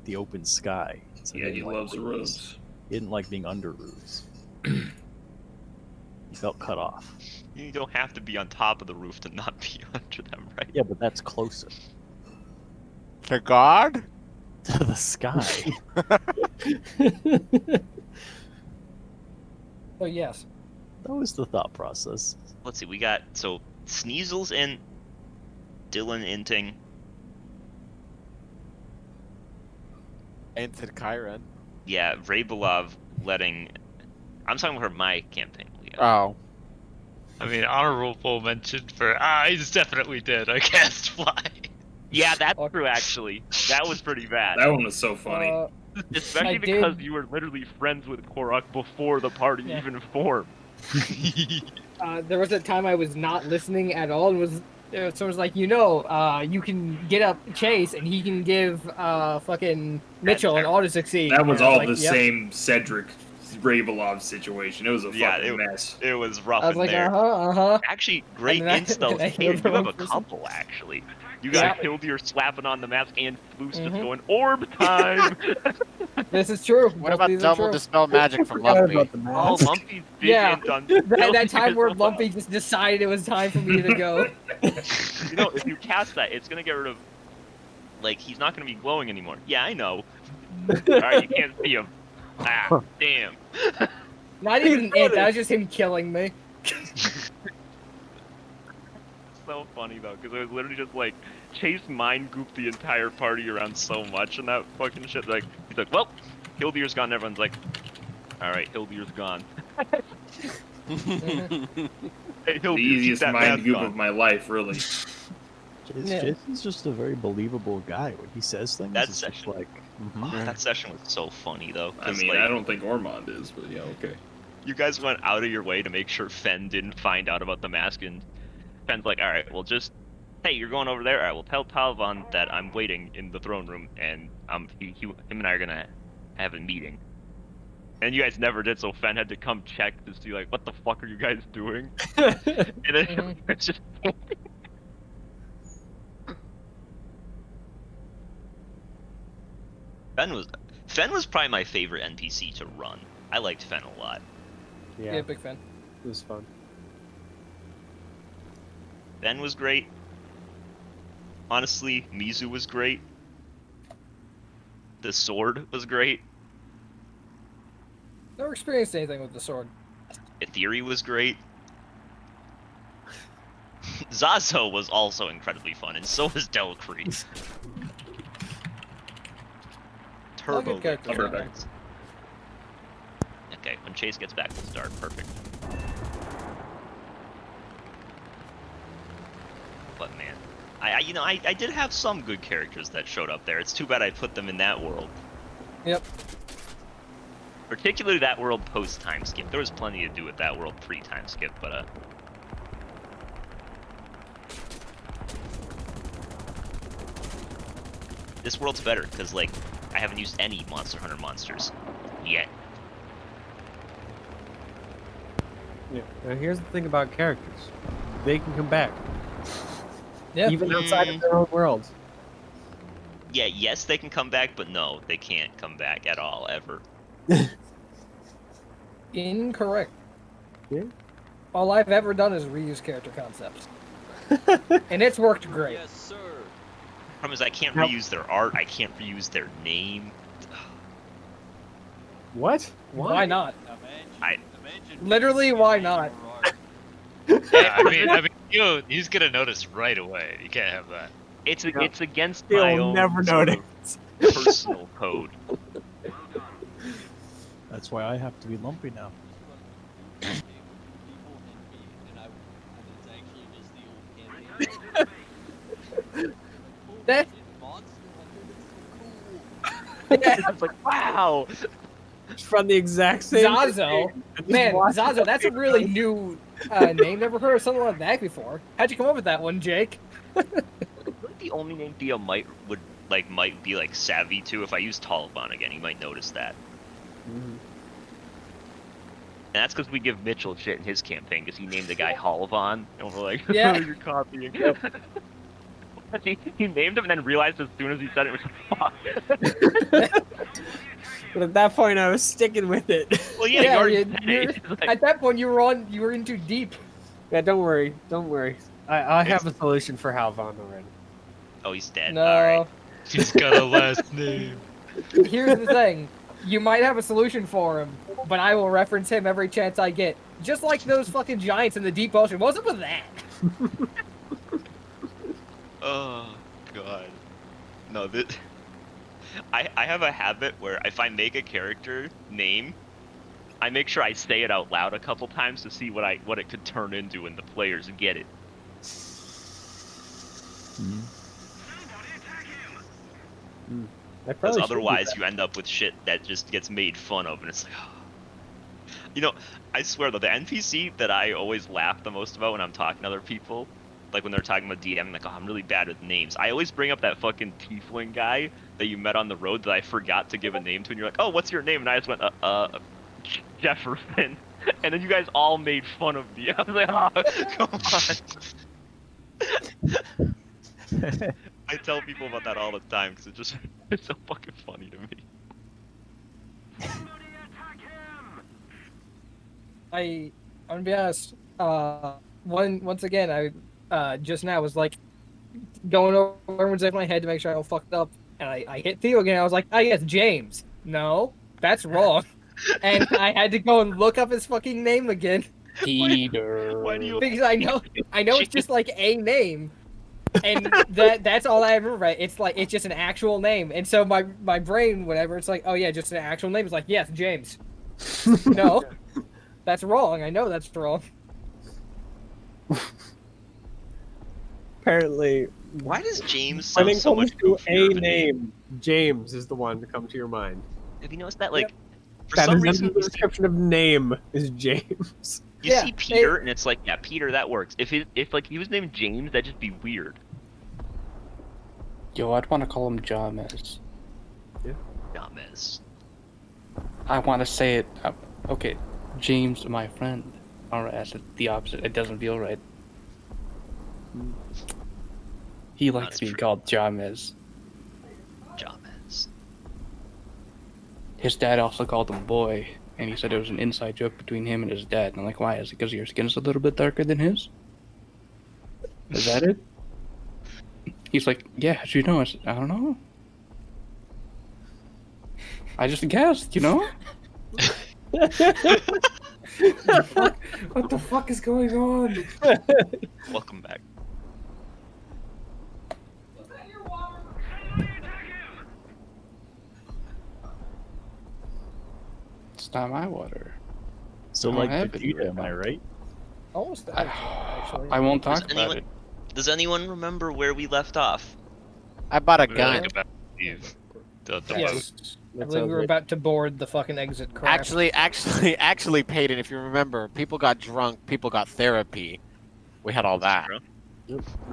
the open sky. So Yeah, he didn't like loves the roofs. roads. He didn't like being under roofs. He felt cut off. You don't have to be on top of the roof to not be under them, right? Yeah, but that's closer To God? to the sky. So yes. That was the thought process. Let's see, we got, so, Sneasels and Dylan Inting. Entered Chiron. Yeah, Raybelov letting... I'm talking about my campaign, Leo. Oh. I mean, honorable mention for he's definitely dead. I cast fly. Yeah, that's true, actually. That was pretty bad. That one was so funny. Especially I because did- you were literally friends with Korok before the party Yeah. even formed. There was a time I was not listening at all, and was someone's like, you can get up Chase, and he can give fucking Mitchell an auto succeed. That was And I all like, the yep. same Cedric Raybelov situation. It was a Yeah, fucking mess. It was rough I was in like, there. uh-huh. Actually, great And then I- instills. and I Hey, you healed the have a wrong person. couple, actually. You Yeah. got Killdeer slapping on the mask and Floos just Mhm. going, orb time! This is true. What Both about these are double true. dispel magic from Forgot Lumpy? about the Oh, mask. Lumpy's big Yeah. int on That time where Killdeer. Lumpy just decided it was time for me to go. You know, if you cast that, it's gonna get rid of... Like, he's not gonna be glowing anymore. Yeah, I know. Alright, you can't see him. Ah, damn. Not even it. That was just him killing me. So funny though, because it was literally just like Chase mind gooped the entire party around so much and that fucking shit. Like he's like, well, Hildeer's gone. Everyone's like, all right, Hildeer's gone. Hey, The Hildeer, keep easiest that mind mask goop on. of my life, really. Yeah. Jason's just a very believable guy. When he says things, That it's just session. like, Oh, that session was so funny though. I 'cause, mean, like, I don't think Ormond is, but yeah, okay. you guys went out of your way to make sure Fen didn't find out about the mask, and Fen's like, all right, well, just hey, you're going over there. All right, well, tell Talvan that I'm waiting in the throne room, and him and I are gonna have a meeting. And you guys never did, so Fen had to come check to see like, what the fuck are you guys doing? And then it's just. Fen was probably my favorite NPC to run. I liked Fen a lot. Yeah, big fan. It was fun. Fen was great. Honestly, Mizu was great. The sword was great. Never experienced anything with the sword. Ethery was great. Zazo was also incredibly fun, and so was Delcree. Turbo. good characters, Turbo. man. Okay, when Chase gets back, we'll start. Perfect. But man, I did have some good characters that showed up there. It's too bad I put them in that world. Yep. Particularly that world post time skip. There was plenty to do with that world pre time skip, but this world's better because like I haven't used any Monster Hunter monsters yet. Yeah. Now here's the thing about characters. They can come back. Yeah. Even outside of their own worlds. Yeah, yes, they can come back, but no, they can't come back at all ever. Incorrect. All I've ever done is reuse character concepts. And it's worked great. Yes, sir. Problem is I can't Nope. reuse their art. I can't reuse their name. What? Why not? I- Literally, why not? Yeah, I mean, he's gonna notice right away. You can't have that. It's against He'll my own never sort of notice. personal code. That's why I have to be lumpy now. That, I was like, wow. From the exact same. Zazo. Man, Zazo, that's a really new name. Never heard of something like that before. How'd you come up with that one, Jake? The only name Theo might be like savvy to. If I use Taliban again, he might notice that. Mhm. And that's because we give Mitchell shit in his campaign because he named the guy Halvan, and we're like, Yeah. you're copying. He named him and then realized as soon as he said it, fuck. But at that point, I was sticking with it. Well, yeah, you already said you're- it. It's like- at that point, you were in too deep. Yeah, don't worry. Don't worry. I have a solution for Halvan already. oh, he's dead. No. All right. He's got a last name. Here's the thing. You might have a solution for him, but I will reference him every chance I get. Just like those fucking giants in the deep ocean. What's up with that? Oh god. No, this. I have a habit where if I make a character name, I make sure I say it out loud a couple times to see what it could turn into when the players get it. I Because probably should do otherwise that. you end up with shit that just gets made fun of, and it's like, you know, I swear though, the NPC that I always laugh the most about when I'm talking to other people, like when they're talking about DM, like, oh, I'm really bad with names. I always bring up that fucking tiefling guy that you met on the road that I forgot to give a name to, and you're like, oh, what's your name? And I just went, Jefferson. And then you guys all made fun of me. I was like, oh, come on. I tell people about that all the time because it's so fucking funny to me. I'm gonna be honest. Once again, I just now was like going over everyone's in my head to make sure I don't fuck it up, and I hit Theo again. I was like, oh yes, James. No, that's wrong. And I had to go and look up his fucking name again Peter. Why do you? because I know it's just like a name, and that's all I remember. Right? It's like it's just an actual name, and so my brain, whenever it's like, oh yeah, just an actual name, it's like yes, James. No, that's wrong. I know that's wrong. Apparently, Why does James when sound it so comes much to goofier a of a name, James is the one to come to your mind. Have you noticed that? Like, for That some is reason, the description of name is James. you Yeah, see Peter, and it's like, yeah, Peter, that works. If like he was named James, that'd just be weird. Yo, I'd want to call him James. Dumbass. I want to say it. Okay, James, my friend. Or as the opposite. It doesn't feel right. He likes That's being true. called James. James. His dad also called him boy, and he said it was an inside joke between him and his dad. And I'm like, why? Is it because your skin's a little bit darker than his? Is that it? He's like, yeah, how'd you know? I said, I don't know. I just guessed, you know? What the fuck is going on? Welcome back. It's not my water. So I don't like have it Vegeta, right am I now. right? Almost actually. I won't Does talk about anyone- it. Does anyone remember where we left off? I bought a We're gun. like about to leave the boat. Yes. I That believe sounds we were right. about to board the fucking exit craft. Actually, Peyton, if you remember, people got drunk, people got therapy. We had all that. True.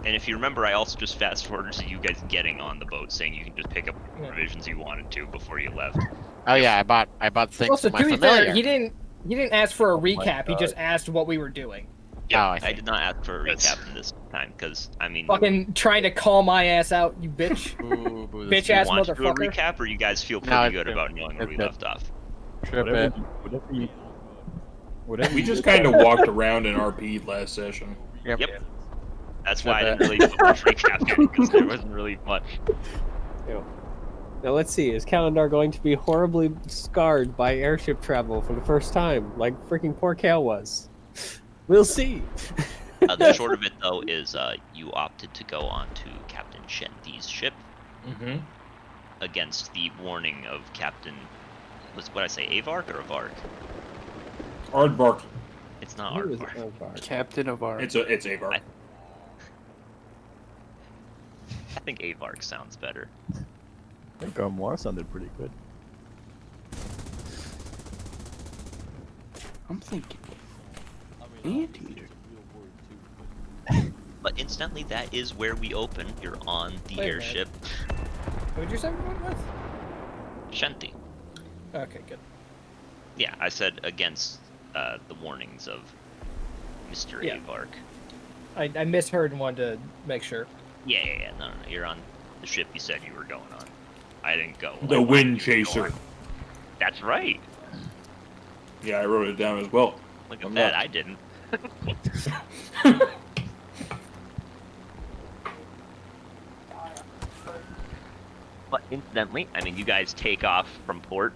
And if you remember, I also just fast forwarded to you guys getting on the boat, saying you can just pick up Yeah. provisions you wanted to before you left. Oh yeah, I bought things Also, for my to be familiar. fair, he didn't ask for a my recap. He God. just asked what we were doing. Yeah, Oh, I I see. did not ask for a That's- recap this time because I mean, Fucking trying to call my ass out, you bitch. Boo, boo, Bitch do you ass want to do a motherfucker. recap, or you guys feel No, pretty it's good good. about knowing where It's we good. left off? Trip Whatever, it. whatever you. Whatever. We just kind of walked around and RP'd last session. Yep. That's why I didn't really put much recap in, because there wasn't really much. Now let's see, is Kalendar going to be horribly scarred by airship travel for the first time, like freaking poor Kale was? We'll see. The short of it, though, is you opted to go on to Captain Shendi's ship Mm-hmm. against the warning of Captain... What I say, Avark or Avark? Aardvark. It's not Who is Aardvark. Aardvark? Captain of our. It's Avark. I think Avark sounds better. I think Armoire sounded pretty good. I'm thinking. I mean, Anteater. it's a real word too, But incidentally, that is where we open. You're on the Wait a airship. Who'd you say we went with? Shanti. Okay, good. Yeah, I said against the warnings of Mr. Yeah. Avark. I misheard and wanted to make sure. Yeah. No. You're on the ship you said you were going on. I didn't go. The like, Wind why did you go Chaser. on? That's right. Yeah, I wrote it down as well. Look at I'm that. not- I didn't. But incidentally, I mean, you guys take off from port,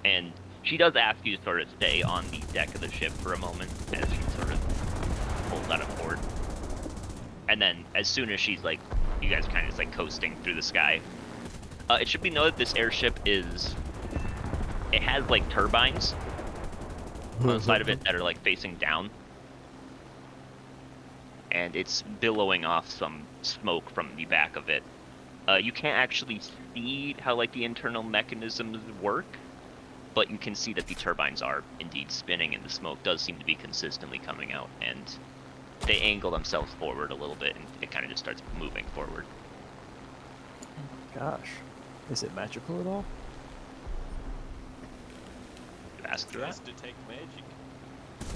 and she does ask you to sort of stay on the deck of the ship for a moment as she sort of pulls out of port. And then, as soon as she's like, you guys kind of just like coasting through the sky. It should be noted this airship is, it has like turbines on the side of it that are like facing down. And it's billowing off some smoke from the back of it. You can't actually see how like the internal mechanisms work, but you can see that the turbines are indeed spinning and the smoke does seem to be consistently coming out, and they angle themselves forward a little bit and it kind of just starts moving forward. Gosh, is it magical at all? Ask her that. Just detect magic.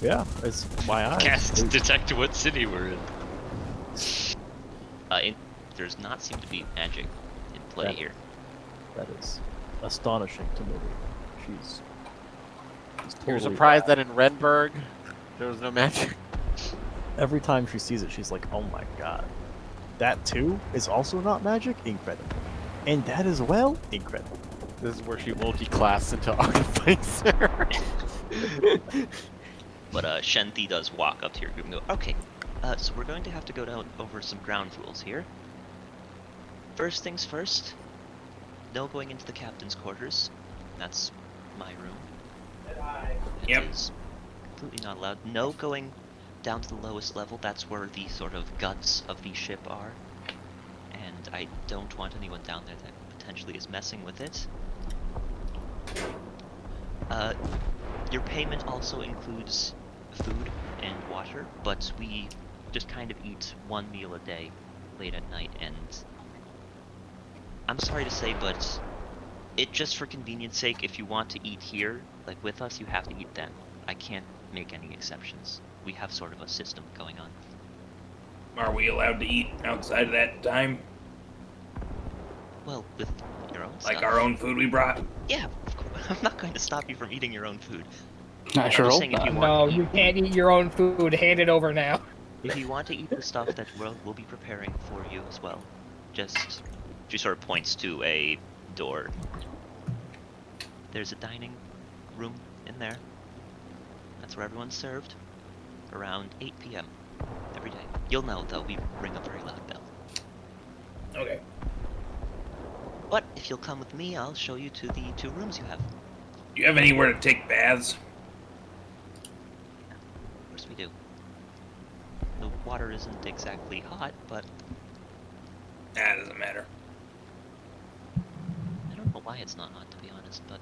Yeah, it's my eyes. Cast detect what city we're in. There's not seem to be magic in play Yeah. here. That is astonishing to me. She's You're totally- surprised that in Renberg there was no magic? Every time she sees it, she's like, "Oh my god, that too is also not magic? Incredible!" And that as well, incredible. This is where she multi-class into Artificer. But Shenthi does walk up to your group and go, okay, so we're going to have to go down over some ground rules here. First things first, no going into the captain's quarters. That's my room. Yep. It is completely not allowed. No going down to the lowest level. That's where the sort of guts of the ship are. And I don't want anyone down there that potentially is messing with it. Your payment also includes food and water, but we just kind of eat one meal a day late at night, and I'm sorry to say, but it just for convenience sake, if you want to eat here, like with us, you have to eat then. I can't make any exceptions. We have sort of a system going on. Are we allowed to eat outside of that time? Well, with your own Like stuff. our own food we brought? Yeah, of course. I'm not going to stop you from eating your own food. I I'm sure just hope saying if not. you want No, to you eat, can't eat your own food. Hand it over now. if you want to eat the stuff that we'll be preparing for you as well, just she sort of points to a door. There's a dining room in there. That's where everyone's served around 8 p.m. every day. You'll know though, we ring a very loud bell. Okay. But if you'll come with me, I'll show you to the 2 rooms you have. Do you have anywhere to take baths? Of course we do. The water isn't exactly hot, but That doesn't matter. I don't know why it's not hot, to be honest, but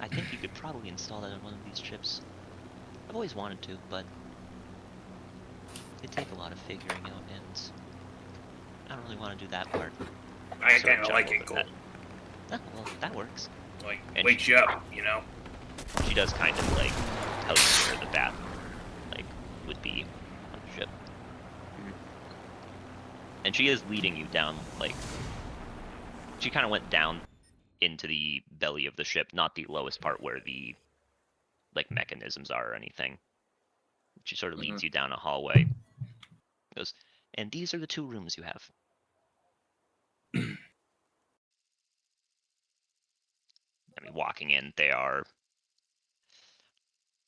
I think you could probably install that on one of these ships. I've always wanted to, but it'd take a lot of figuring out, and I don't really want to do that part. I Sort kind of like juggle it with cold. that. Oh, well, that works. Like, And wakes you up, you know? She does kind of, like, tell you where the bathroom, like, would be on the ship. And she is leading you down, like, she kind of went down into the belly of the ship, not the lowest part where the like mechanisms are or anything. She sort of leads you down a hallway. Goes, and these are the 2 rooms you have. I mean, walking in, they are.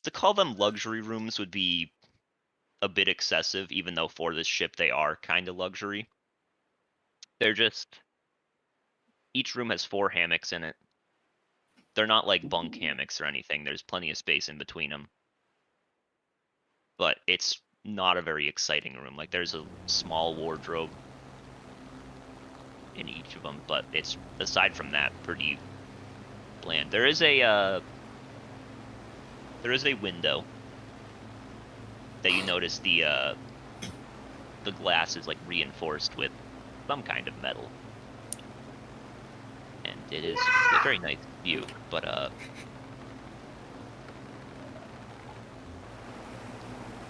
To call them luxury rooms would be a bit excessive, even though for this ship they are kind of luxury. They're just. Each room has 4 hammocks in it. They're not like bunk hammocks or anything. There's plenty of space in between them. But it's not a very exciting room. Like, there's a small wardrobe in each of them, but it's, aside from that, pretty bland. There is a window that you notice the glass is like reinforced with some kind of metal. And it is a very nice view, but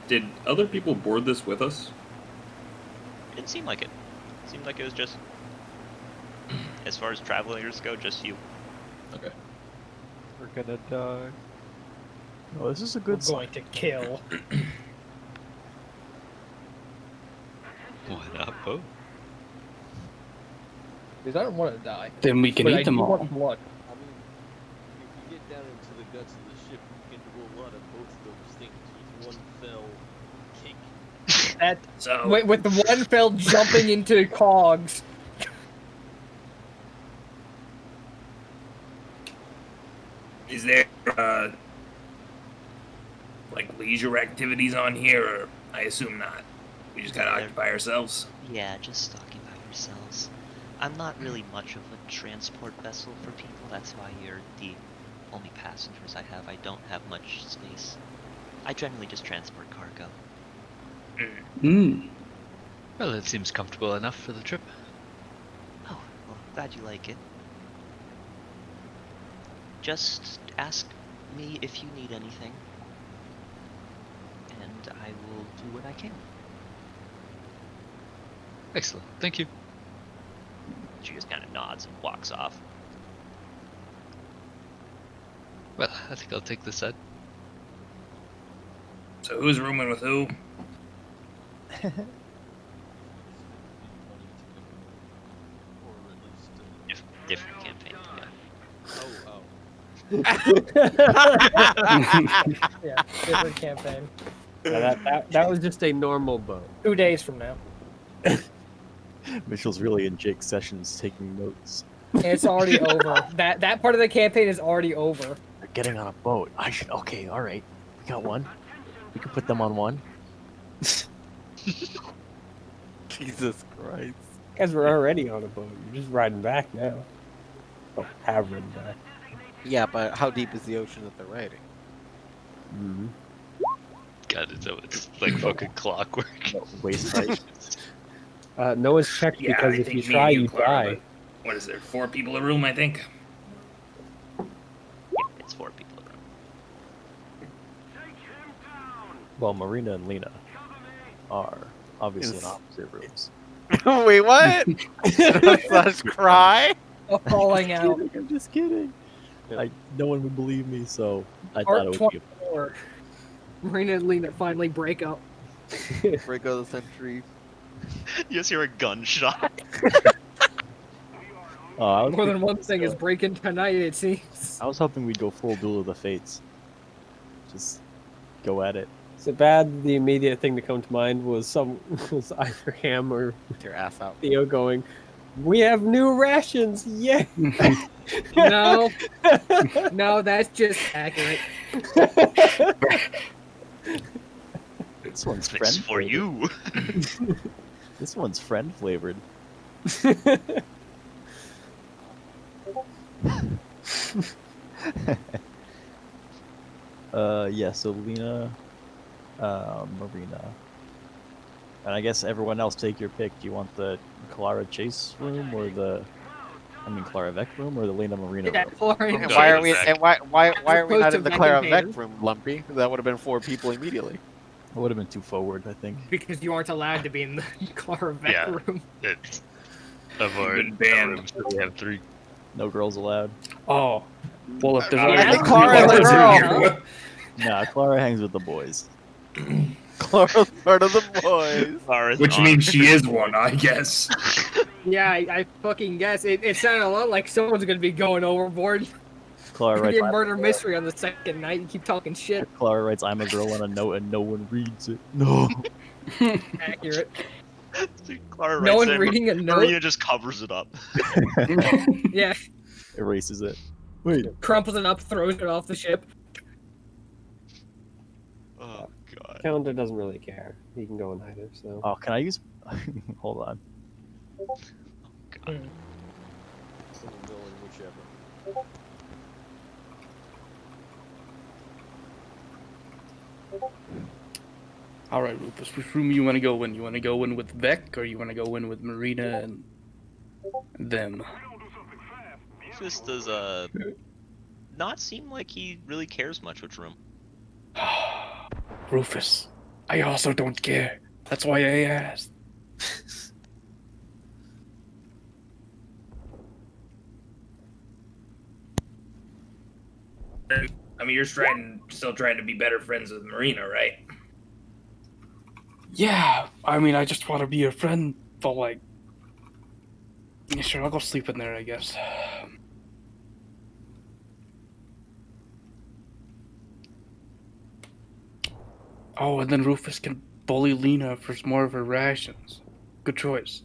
Did other people board this with us? it didn't seem like it. It seemed like it was just, as far as travelers go, just you. Okay. We're gonna die. Oh, this is a We're good sign. going to kill. Why not both? Because I don't want to die. Then we can But I eat them do all. want blood. I mean, if you get down into the guts of the ship, you can do a lot of both of those things with one fell kick. That So with the one fell jumping into cogs. is there like leisure activities on here, or I assume not? We just gotta occupy ourselves. Yeah, just occupy yourselves. I'm not really much of a transport vessel for people. That's why you're the only passengers I have. I don't have much space. I generally just transport cargo. Mm. Well, it seems comfortable enough for the trip. Oh, well, glad you like it. Just ask me if you need anything, and I will do what I can. Excellent. Thank you. She just kind of nods and walks off. Well, I think I'll take this side. So who's rooming with who? Different campaign, yeah. Yeah, different campaign. That was just a normal boat. 2 days from now. Mitchell's really in Jake's sessions taking notes. And it's already over. That part of the campaign is already over. They're getting on a boat. I should. Okay, all right. We got one. We can put them on one. Jesus Christ. Guys, we're already on a boat. You're just riding back now. Oh, have ridden back. Yeah, but how deep is the ocean that they're riding? Mm-hmm. God, it's like fucking clockwork. Waist height. Noah's checked Yeah, because I if think you me try, and you Clara, die. but what is there? 4 people a room, I think. Yeah, it's 4 people around. Well, Marina and Lena are obviously in opposite rooms. Wait, what? Slash cry? Falling out. I'm just kidding. No one would believe me, so I Part thought it would be. 24. Marina and Lena finally break up. Break of the century. You just hear a gunshot. I was More than thinking one this, thing is breaking tonight, it seems. I was hoping we'd go full Duel of the Fates. Just go at it. So bad. The immediate thing to come to mind was either Ham or Your ass out. Theo going, "We have new rations, yay!" No, no, that's just accurate. This one's It's friend for flavored. you. This one's friend flavored. Yeah, so Lena, Marina, and I guess everyone else take your pick. Do you want the Clara Chase room or Clara Vec room or the Lena Marina Yeah, room? Florian. And why are we? And why are we opposed not to in the Vec Clara and Vec Hayden. room, Lumpy? That would have been 4 people immediately. I would have been too forward, I think. Because you aren't allowed to be in the Clara Vec Yeah. room. It's of our Been banned. rooms that we have 3. No girls allowed. Oh, well, if there's I only think one Clara is a girl- girl. Nah, Clara hangs with the boys. Clara's part of the boys. Clara's Which on means it. she is one, I guess. Yeah, I fucking guess. It sounded a lot like someone's gonna be going overboard. Clara Could writes, be a murder mystery on the second night. You keep talking shit. Clara writes, I'm a girl on a note and no one reads it. No. Accurate. Clara No writes one it, reading a note? Marina just covers it up. Yeah, Erases it. Wait. crumples it up, throws it off the ship. Oh god. Calendar doesn't really care. He can go in either. So. Oh, can I use... Hold on. So we'll go in whichever. All right, Rufus, which room you want to go in? You want to go in with Vec, or you want to go in with Marina and them? This does not seem like he really cares much which room. Rufus, I also don't care. That's why I asked. I mean, you're still trying to be better friends with Marina, right? Yeah, I mean, I just want to be your friend, but like, yeah, sure, I'll go sleep in there, I guess. Oh, and then Rufus can bully Lena for more of her rations. Good choice.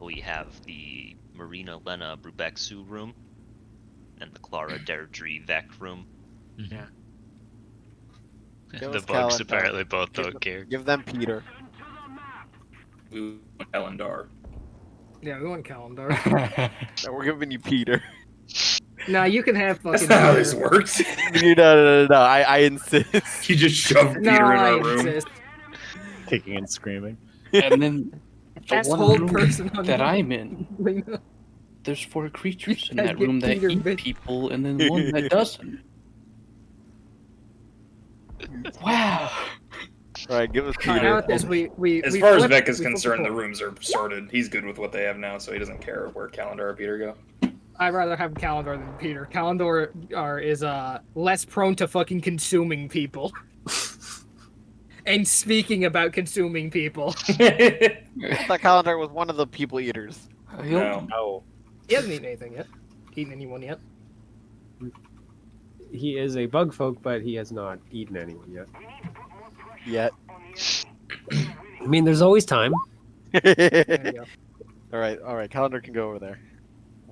We have the Marina Lena Brubexu room and the Clara Deirdre Vec room. Yeah. Give The us bugs Calendar. apparently both don't care. Give them Peter. We want Elendar. Yeah, we want calendar. No, we're giving you Peter. Nah, you can have fucking. That's not how Peter. this works. No. I insist. You just shoved No, Peter in I our room. insist. Kicking and screaming. And then the one Asshole room person on that the- I'm in, there's 4 creatures in gotta that get room that Peter, eat bitch. people, and then one that doesn't. Wow. Alright, give us Now Peter. with this, we As we far as flip- Vec is we flip concerned, the coin. rooms are sorted. He's good with what they have now, so he doesn't care where Calendar or Peter go. I'd rather have Calendar than Peter. Calendar is less prone to fucking consuming people. And speaking about consuming people, I thought Calendar was one of the people eaters. No. No. he hasn't eaten anything yet. Eaten anyone yet? He is a bug folk, but he has not eaten anyone yet. Yet. I mean, there's always time. There you go. Alright, Calendar can go over there.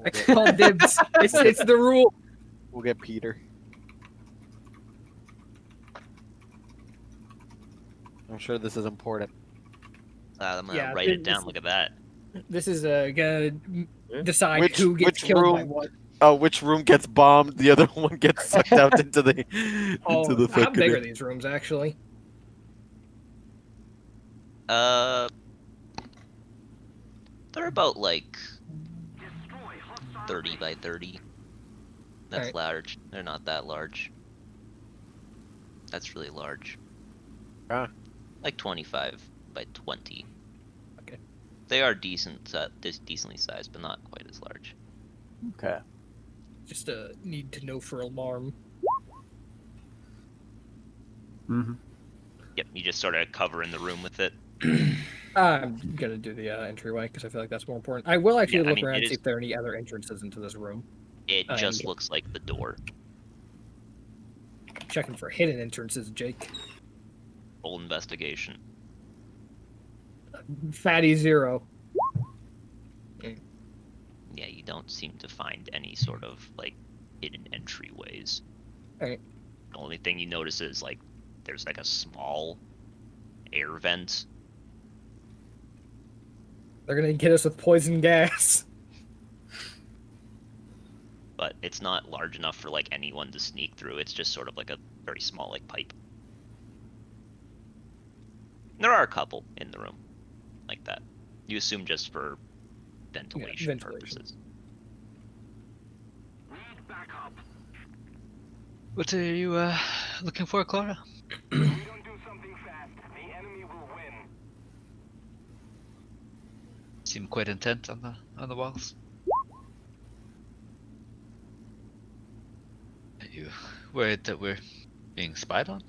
I call dibs. It's the rule. We'll get Peter. I'm sure this is important. I'm gonna Yeah, write it this- down. Look at that. This is gonna decide Which- who gets which killed by room- what. Oh, which room gets bombed? The other one gets sucked out into the Oh, into the how fucking. big are these rooms actually? They're about like 30 by 30. That's Alright. large. They're not that large. That's really large. Ah. Like 25 by 20. Okay. They are decently sized, but not quite as large. Okay. Just need to know for alarm. Mm-hmm. Yep, you just sort of cover in the room with it. I'm gonna do the entryway because I feel like that's more important. I will actually Yeah, I look mean, around it and see is- if there are any other entrances into this room. It I just am- looks like the door. Checking for hidden entrances, Jake. Full investigation. Fatty 0. Yeah, you don't seem to find any sort of like hidden entryways. Alright. The only thing you notice is like there's like a small air vent. They're gonna get us with poison gas. But it's not large enough for like anyone to sneak through. It's just sort of like a very small like pipe. There are a couple in the room like that. You assume just for ventilation, ventilation. purposes. What are you looking for, Clara? seem quite intent on the walls. Are you worried that we're being spied on?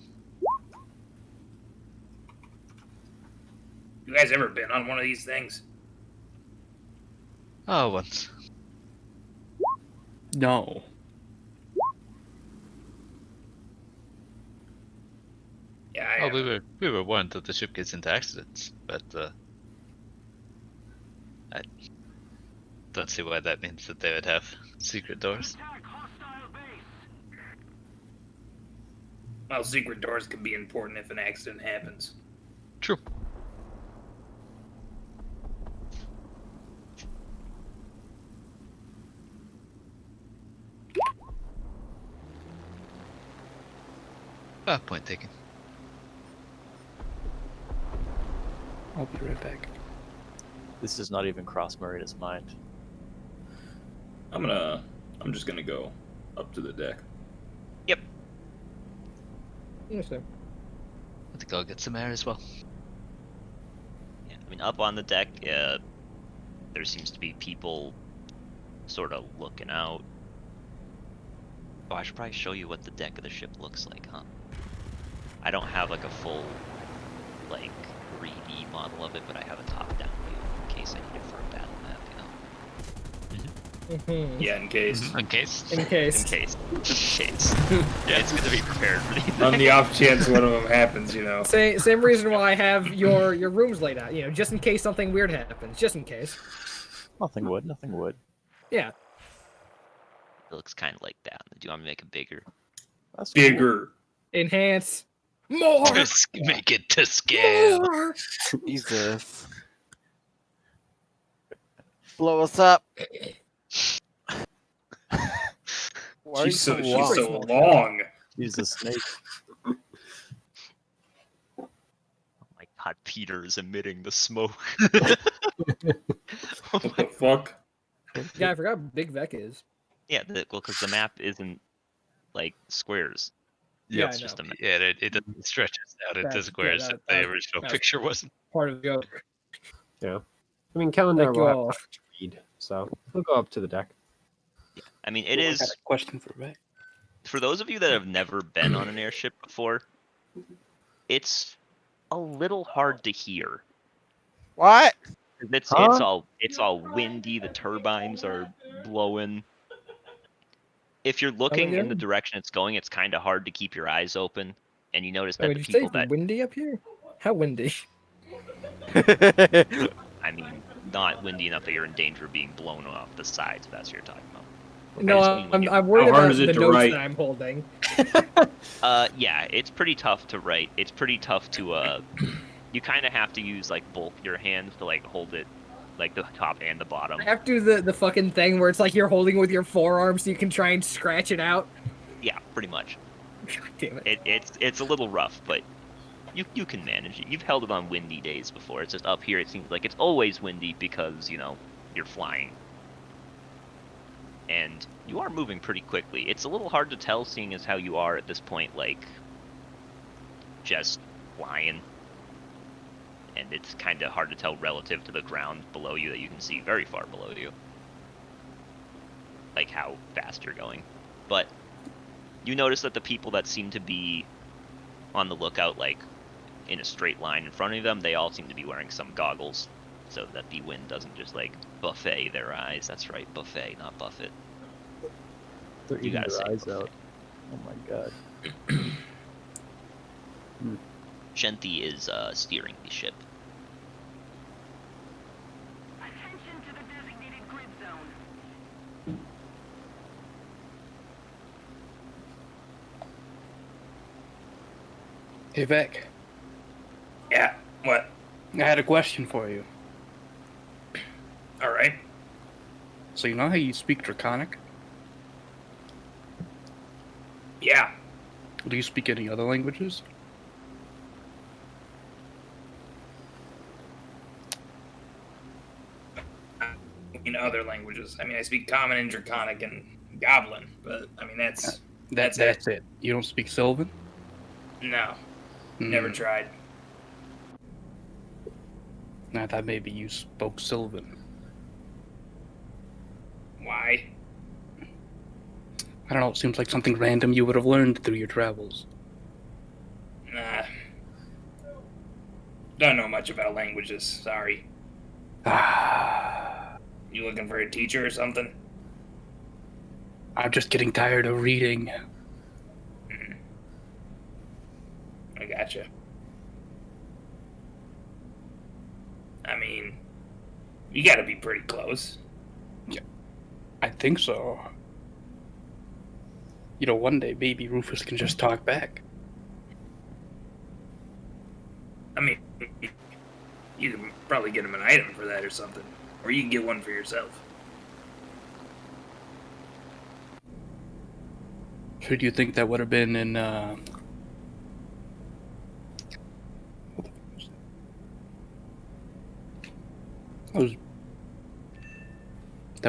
You guys ever been on one of these things? Oh, once. No. Yeah, Oh, we were warned that the ship gets into accidents, but I don't see why that means that they would have secret doors. Well, secret doors can be important if an accident happens. True. Ah, point taken. I'll be right back. This does not even cross Marina's mind. I'm just gonna go up to the deck. Yep. Understand. I think I'll get some air as well. Yeah, I mean, up on the deck, there seems to be people sort of looking out. Oh, I should probably show you what the deck of the ship looks like, huh? I don't have like a full, like, 3D model of it, but I have a top-down view in case I need it for a battle map, you know? Yeah, in case. In case. In case. In case. In case. Yeah, it's good to be prepared for these On the things. off chance one of them happens, you know. Same reason why I have your rooms laid out. You know, just in case something weird happens. Just in case. Nothing would. Nothing would. Yeah. It looks kind of like that. Do you want me to make it bigger? That's cool. Bigger. Enhance. More. Just make it to scale. More. Jesus. Blow us up. Why are you She's so long? long. He's a snake. Oh my god, Peter is emitting the smoke. What the fuck? Yeah, I forgot Big Vec is. Yeah, well, because the map isn't like squares. Yeah, It's I just know. a map. Yeah, it stretches out into That- squares yeah, that that- the original that's- picture wasn't. Part of the joke. Yeah. I mean, Kellendar Like will have y'all. time to read, so we'll go up to the deck. I mean, it I is got a question for Ray. for those of you that have never been on an airship before. It's a little hard to hear. What? It's all windy. The turbines are blowing. If you're looking in the again? direction it's going, it's kind of hard to keep your eyes open, and you notice Oh, that did the you say people it's that windy up here? How windy? I mean, not windy enough that you're in danger of being blown off the sides. If that's what you're talking about. No, just mean when you- I'm worried How hard about is it the to notes write? that I'm holding. Yeah, it's pretty tough to write. It's pretty tough to you kind of have to use like both your hands to like hold it, like the top and the bottom. I have to do the fucking thing where it's like you're holding with your forearm so you can try and scratch it out. Yeah, pretty much. God damn it. It's a little rough, but you can manage it. You've held it on windy days before. It's just up here. It seems like it's always windy because you know you're flying, and you are moving pretty quickly. It's a little hard to tell, seeing as how you are at this point, like just flying, and it's kind of hard to tell relative to the ground below you that you can see very far below you, like how fast you're going. But you notice that the people that seem to be on the lookout, like in a straight line in front of them, they all seem to be wearing some goggles so that the wind doesn't just like buffet their eyes. That's right, buffet, not buffet. They're You eating gotta their say eyes buffet. out. Oh my god. Shenthi is steering the ship. Attention to the designated grid zone. Hey, Vec. Yeah. What? I had a question for you. All right. So you know how you speak Draconic? Yeah. Do you speak any other languages? In other languages. I mean, I speak Common and Draconic and Goblin, but I mean that's That's it. You don't speak Sylvan? no. Never Hmm. tried. I thought maybe you spoke Sylvan. Why? I don't know, it seems like something random you would have learned through your travels. Nah. Don't know much about languages, sorry. You looking for a teacher or something? I'm just getting tired of reading. I gotcha. I mean, you gotta be pretty close. Yeah, I think so. You know, one day baby Rufus can just talk back. I mean, you can probably get him an item for that or something. Or you can get one for yourself. Who do you think that would have been in, that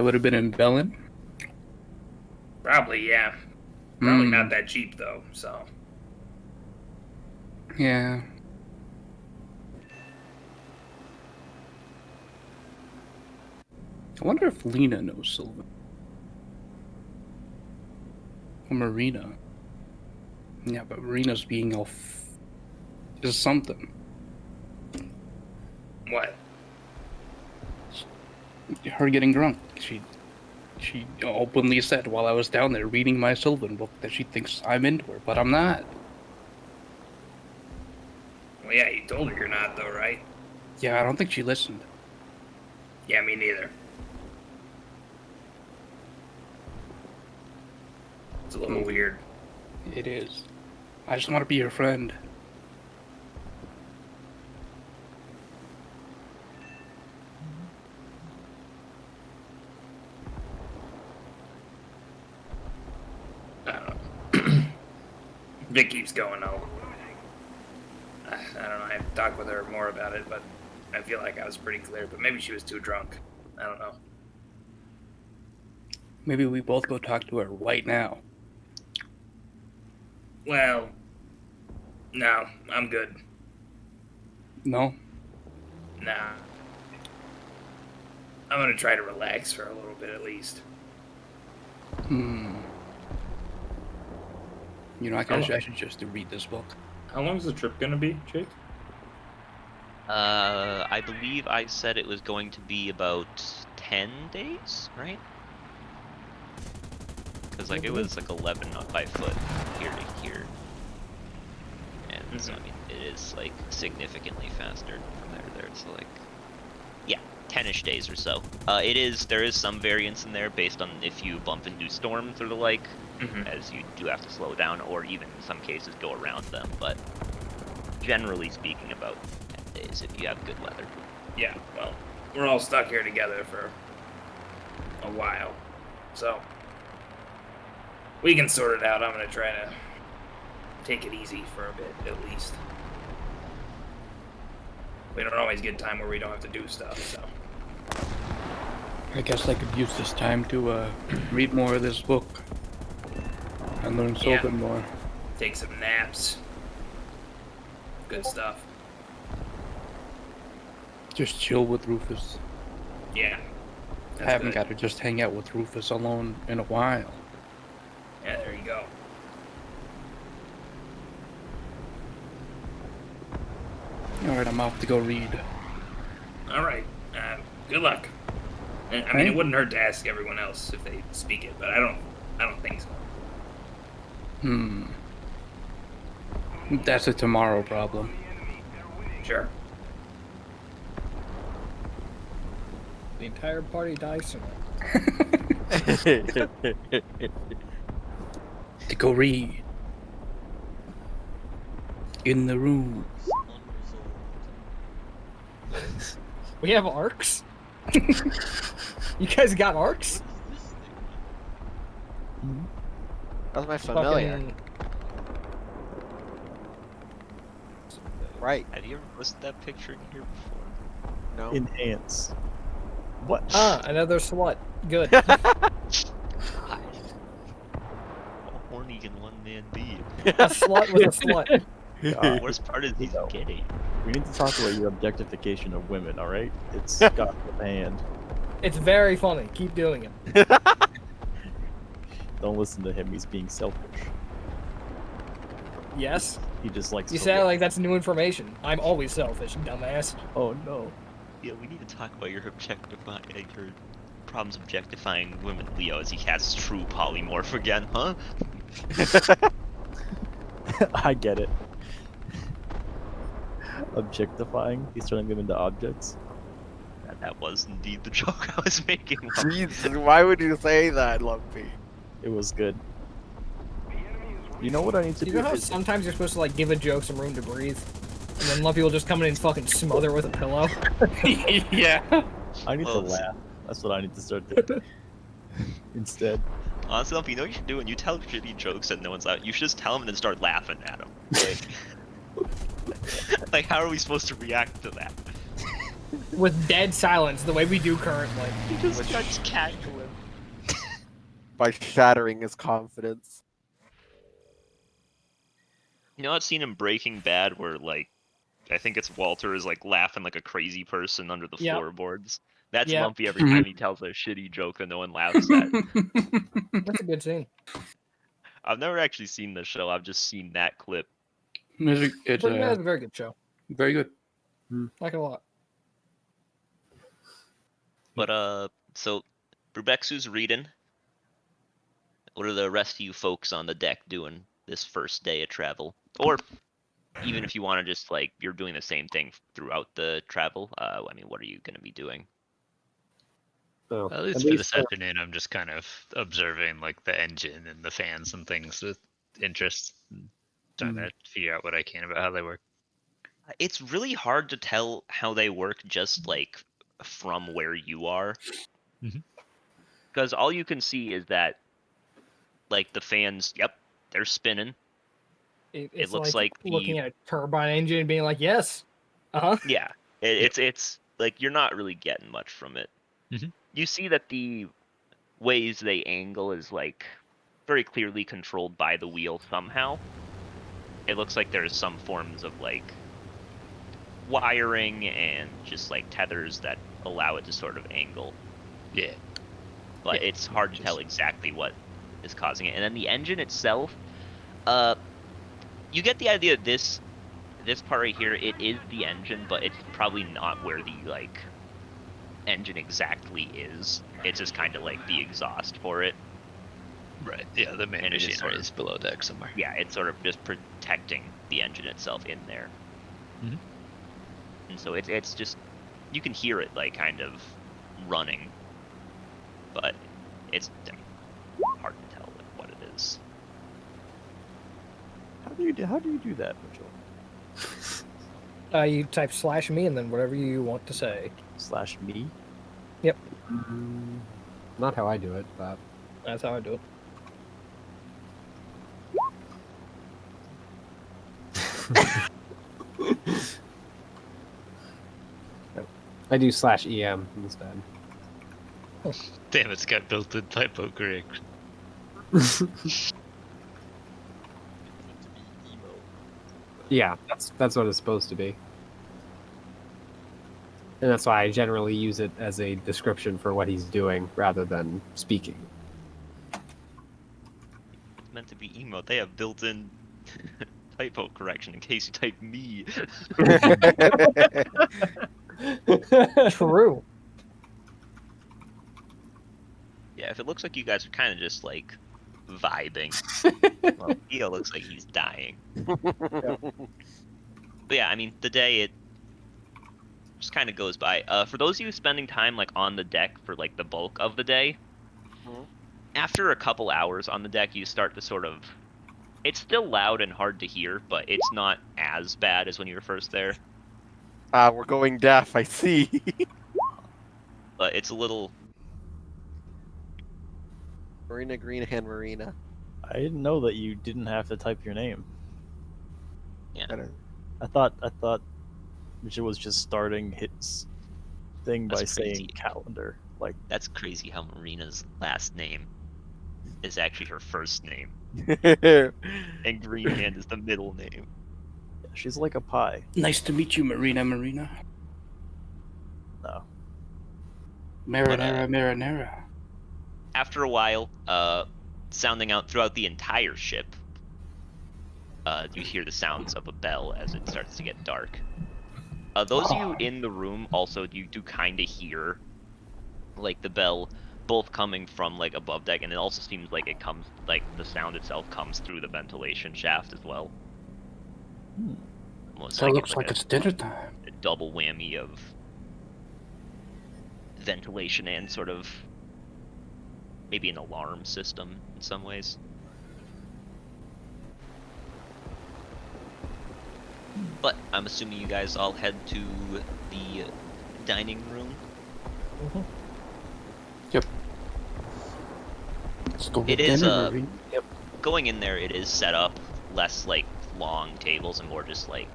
would have been in Bellin? Probably, yeah. Probably not that cheap, though, so. Yeah. I wonder if Lena knows Sylvan. Or Marina. Yeah, but Marina's being all is something. What? Her getting drunk. She openly said while I was down there reading my Sylvan book that she thinks I'm into her, but I'm not. Well, yeah, you told her you're not, though, right? Yeah, I don't think she listened. Yeah, me neither. It's a little weird. It is. I just want to be your friend. Vic keeps going, though. I don't know, I have to talk with her more about it, but I feel like I was pretty clear, but maybe she was too drunk. I don't know. Maybe we both go talk to her right now. Well, no, I'm good. No? Nah. I'm gonna try to relax for a little bit at least. You know, I should just read this book. How long is the trip gonna be, Jake? I believe I said it was going to be about 10 days, right? Because like it was like 11 by foot here to here, and so I mean it is like significantly faster from there to there. So like, yeah, 10ish days or so. There is some variance in there based on if you bump into storms or the like, as you do have to slow down, or even in some cases go around them. But generally speaking, about 10 days if you have good weather. Yeah, well, we're all stuck here together for a while, so we can sort it out. I'm gonna try to take it easy for a bit, at least. We don't always get time where we don't have to do stuff, so. I guess I could use this time to read more of this book and learn Sylvan more. Take some naps. Good stuff. Just chill with Rufus. Yeah. I haven't got to just hang out with Rufus alone in a while. Yeah, there you go. Alright, I'm off to go read. Alright. Good luck. I mean, it wouldn't hurt to ask everyone else if they speak it, but I don't think so. That's a tomorrow problem. Sure. The entire party dies tonight. To go read. In the room. We have arcs? You guys got arcs? That was my familiar. Right. Have you ever posted that picture in here before? No. Enhance. What? Ah, another slut. Good. God. How horny can one man be? A slut with a slut. The worst part is he's getting. We need to talk about your objectification of women, alright? It's got in hand. It's very funny. Keep doing it. Don't listen to him. He's being selfish. Yes. He just likes. You to sound win. like that's new information. I'm always selfish, dumbass. Oh no. Yeah, we need to talk about your your problems objectifying women, Leo, as he has true polymorph again, huh? I get it. Objectifying. He's turning them into objects. That was indeed the joke I was making. Jesus, why would you say that, Lumpy? It was good. You know what I need to You do? know how sometimes you're supposed to like give a joke some room to breathe, and then Lumpy will just come in and fucking smother with a pillow. Yeah. I need to Well, laugh. That's what I need to start doing. Instead. Honestly, you know what you should do when you tell shitty jokes and no one's out? You should just tell them and then start laughing at them. Like how are we supposed to react to that? With dead silence, the way we do currently. You just starts cackling. By shattering his confidence. You know that scene in Breaking Bad where, like, I think it's Walter is, like, laughing like a crazy person under the Yep. floorboards? That's Yep. Lumpy every time he tells a shitty joke that no one laughs at. That's a good scene. I've never actually seen the show, I've just seen that clip. It's Breaking Bad is a very good show. very good. Like it a lot. But, so, Brubexu's reading. What are the rest of you folks on the deck doing this first day of travel? Or, even if you want to just, like, you're doing the same thing throughout the travel, I mean, what are you going to be doing? Oh, At least for this afternoon, I'm just kind of observing like the engine and the fans and things with interest, and trying to figure out what I can about how they work. It's really hard to tell how they work just, like, from where you are. Because all you can see is that, like, the fans, yep, they're spinning. It's looks like looking at a turbine engine and being like, yes. Yeah, it's like you're not really getting much from it. You see that the ways they angle is like very clearly controlled by the wheel somehow. It looks like there's some forms of like wiring and just like tethers that allow it to sort of angle. Yeah. But it's hard to tell exactly what is causing it. And then the engine itself, you get the idea that this part right here, it is the engine, but it's probably not where the like engine exactly is. It's just kind of like the exhaust for it. Right. Yeah, the main And it is machinery sort of- is below deck somewhere. Yeah, it's sort of just protecting the engine itself in there. And so it's just, you can hear it like kind of running, but it's hard to tell what it is. How do you do that, Mitchell? You type /me and then whatever you want to say. /me? Yep. Not how I do it, but That's how I do it. I do /em instead. Damn, it's got built-in typo correction. Yeah, that's what it's supposed to be. And that's why I generally use it as a description for what he's doing rather than speaking. It's meant to be emote. They have built-in typo correction in case you type me. True. Yeah, if it looks like you guys are kind of just like vibing, well, Theo looks like he's dying. But yeah, I mean, the day it just kind of goes by. For those of you spending time like on the deck for like the bulk of the day, after a couple hours on the deck, you start to sort of. It's still loud and hard to hear, but it's not as bad as when you were first there. We're going deaf, I see. But it's a little. Marina Greenhand Marina. I didn't know that you didn't have to type your name. Yeah. I thought Mitchell was just starting his thing by That's saying crazy. calendar. Like That's crazy how Marina's last name is actually her first name. And Greenhand is the middle name. she's like a pie. Nice to meet you, Marina. No. Marinara. After a while, sounding out throughout the entire ship, you hear the sounds of a bell as it starts to get dark. Those of you in the room also, you do kind of hear like the bell both coming from like above deck, and it also seems like it comes, like the sound itself comes through the ventilation shaft as well. Almost So it looks like it's dinner time. A double whammy of ventilation and sort of maybe an alarm system in some ways. But I'm assuming you guys all head to the dining room. Yep. Let's go It get is dinner, Marie. Yep. going in there. It is set up less like long tables and more just like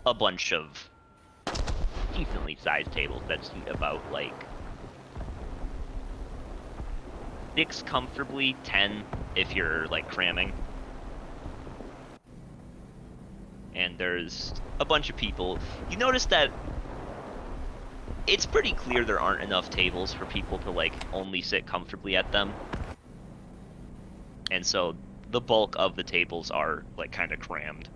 a bunch of decently sized tables that seat about like 6 comfortably, 10 if you're like cramming. And there's a bunch of people. You notice that it's pretty clear there aren't enough tables for people to like only sit comfortably at them. And so the bulk of the tables are like kind of crammed.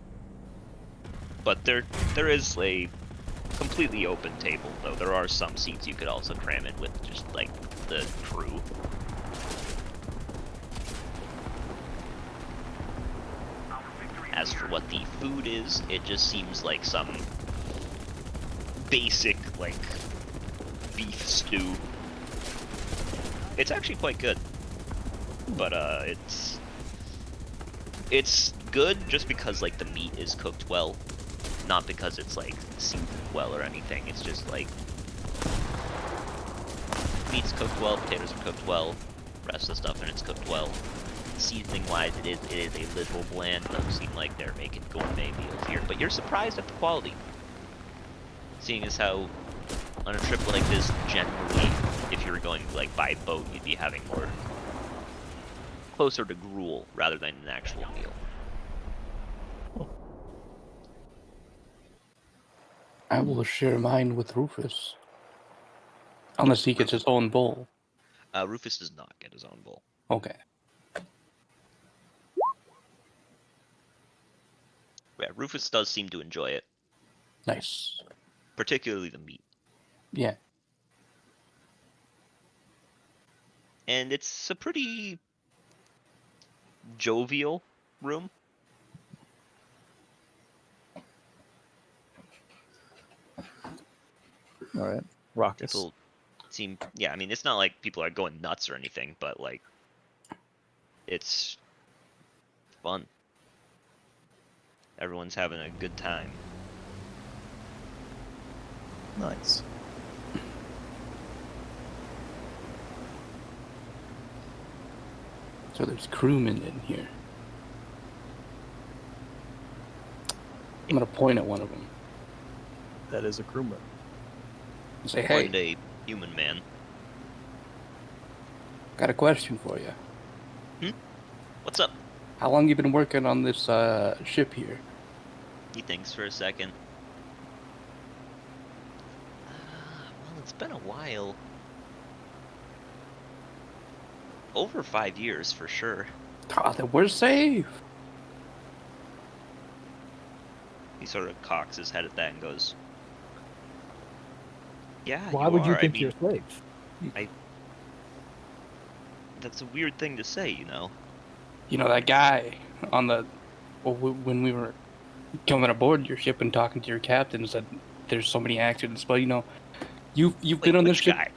But there is a completely open table though. There are some seats you could also cram in with just like the crew. As for what the food is, it just seems like some basic, like, beef stew. It's actually quite good. But, it's good just because, like, the meat is cooked well. Not because it's, like, seasoned well or anything. It's just, like, meat's cooked well, potatoes are cooked well, rest of the stuff in it's cooked well. Seasoning wise, it is a little bland. Doesn't seem like they're making gourmet meals here, but you're surprised at the quality. Seeing as how on a trip like this, generally, if you were going like by boat, you'd be having more closer to gruel rather than an actual meal. I will share mine with Rufus. Unless he gets his own bowl. Rufus does not get his own bowl. Okay. Yeah, Rufus does seem to enjoy it. Nice. Particularly the meat. Yeah. And it's a pretty jovial room. All right, raucous. People seem, yeah, I mean, it's not like people are going nuts or anything, but like, it's fun. Everyone's having a good time. Nice. So there's crewmen in here. I'm gonna point at one of them. That is a crewman. And say, hey, And a human man. got a question for you. What's up? How long you been working on this ship here? He thinks for a second. Well, it's been a while. Over 5 years for sure. Ah, then we're safe. He sort of cocks his head at that and goes, "Yeah, Why would you are. think I mean, you're safe? That's a weird thing to say, you know." You know that guy on the when we were coming aboard your ship and talking to your captain said there's so many accidents, but you know, you've been on this ship. Guy?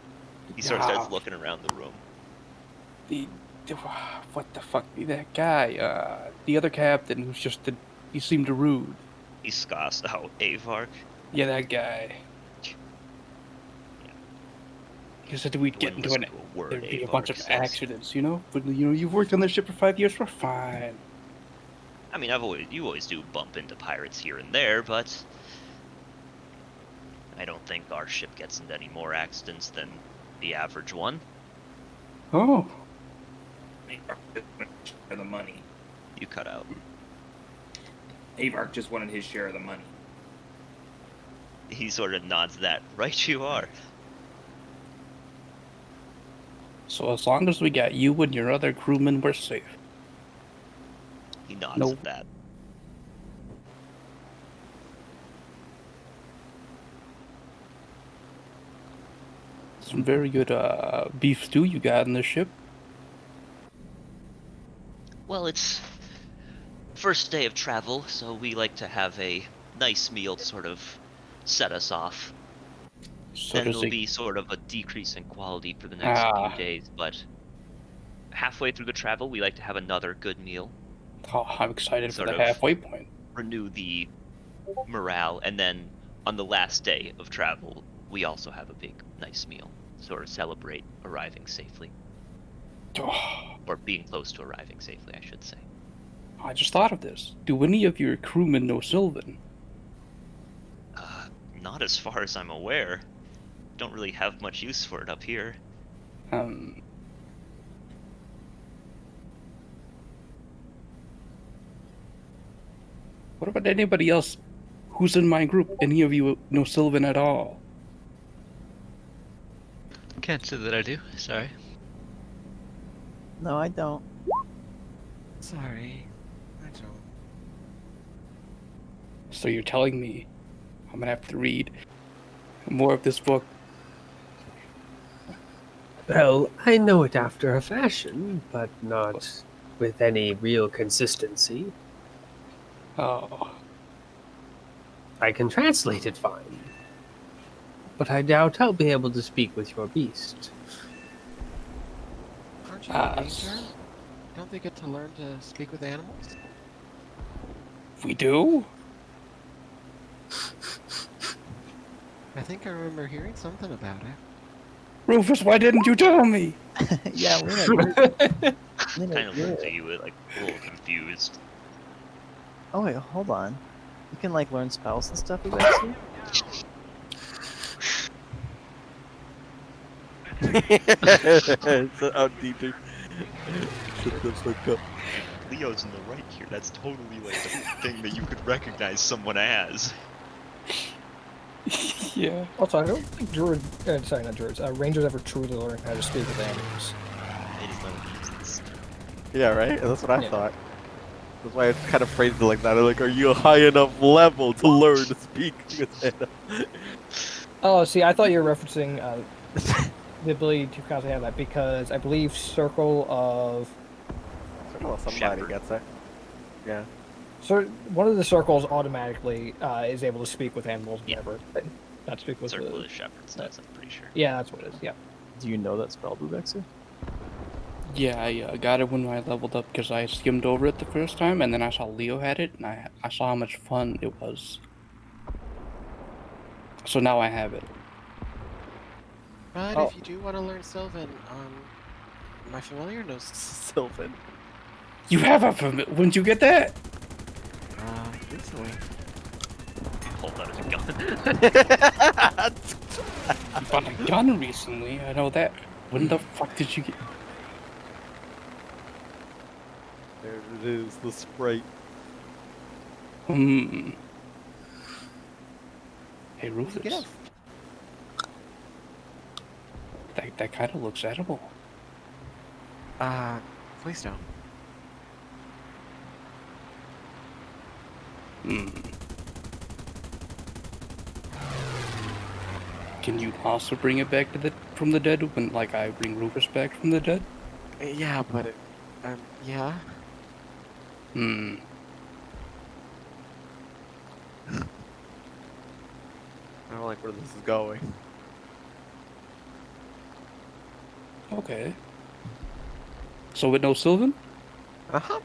He sort of starts looking around the room. What the fuck? That guy, the other captain who's just he seemed rude. He scoffs out. Avark. Yeah, that guy. He said we'd get into there'd be a bunch of accidents, you know. But you know, you've worked on this ship for 5 years. We're fine. I mean, you always do bump into pirates here and there, but I don't think our ship gets into any more accidents than the average one. Oh. For the money. You cut out. Avark just wanted his share of the money. He sort of nods that. Right, you are. So as long as we got you and your other crewmen, we're safe. He nods No. at that. Some very good beef stew you got in this ship. Well, it's first day of travel, so we like to have a nice meal to sort of set us off. So Then does there'll it- be sort of a decrease in quality for the next few days, but halfway through the travel, we like to have another good meal. Oh, I'm excited for Sort the of halfway point. Renew the morale, and then on the last day of travel, we also have a big, nice meal. Sort of celebrate arriving safely. Or being close to arriving safely, I should say. I just thought of this. Do any of your crewmen know Sylvan? Not as far as I'm aware. Don't really have much use for it up here. What about anybody else who's in my group? Any of you know Sylvan at all? Can't say that I do. Sorry. No, I don't. Sorry, I don't. So you're telling me I'm gonna have to read more of this book? Well, I know it after a fashion, but not with any real consistency. Oh. I can translate it fine, but I doubt I'll be able to speak with your beast. Aren't you a ranger? Don't they get to learn to speak with animals? We do? I think I remember hearing something about it. Rufus, why didn't you tell me? Yeah, we Kind of looks at you like a little confused. Oh wait, hold on. You can like learn spells and stuff with Bexy? So outdeeping. Shut the fuck up. Leo's in the right here. That's totally like the thing that you could recognize someone as. Yeah. Also, I don't think sorry, not druids. Rangers ever truly learn how to speak with animals. They just learn useless. Yeah, right? That's what I Yeah. thought. That's why I kind of phrased it like that. I'm like, are you a high enough level to learn to speak with animals? Oh, see, I thought you were referencing the ability to constantly have that because I believe Circle of Somebody gets it. Yeah. So one of the circles automatically is able to speak with animals whenever, but not speak with Circle the of the Shepherds does, I'm pretty sure. Yeah, that's what it is. Yeah. Do you know that spell, Bubexy? Yeah, I got it when I leveled up because I skimmed over it the first time, and then I saw Leo had it, and I saw how much fun it was. So now I have it. But Oh. if you do want to learn Sylvan, my familiar knows Sylvan. You have a when'd you get that? Recently. Pulled out his gun. You bought a gun recently, I know that. When the fuck did you get... There it is, the Sprite. Hmm. Hey, Rufus. gift. That kind of looks edible. Please don't. Hmm. Can you also bring it back to from the dead when, like, I bring Rufus back from the dead? Yeah, but yeah. Hmm. I don't like where this is going. Okay. So with no Sylvan? Uh-huh.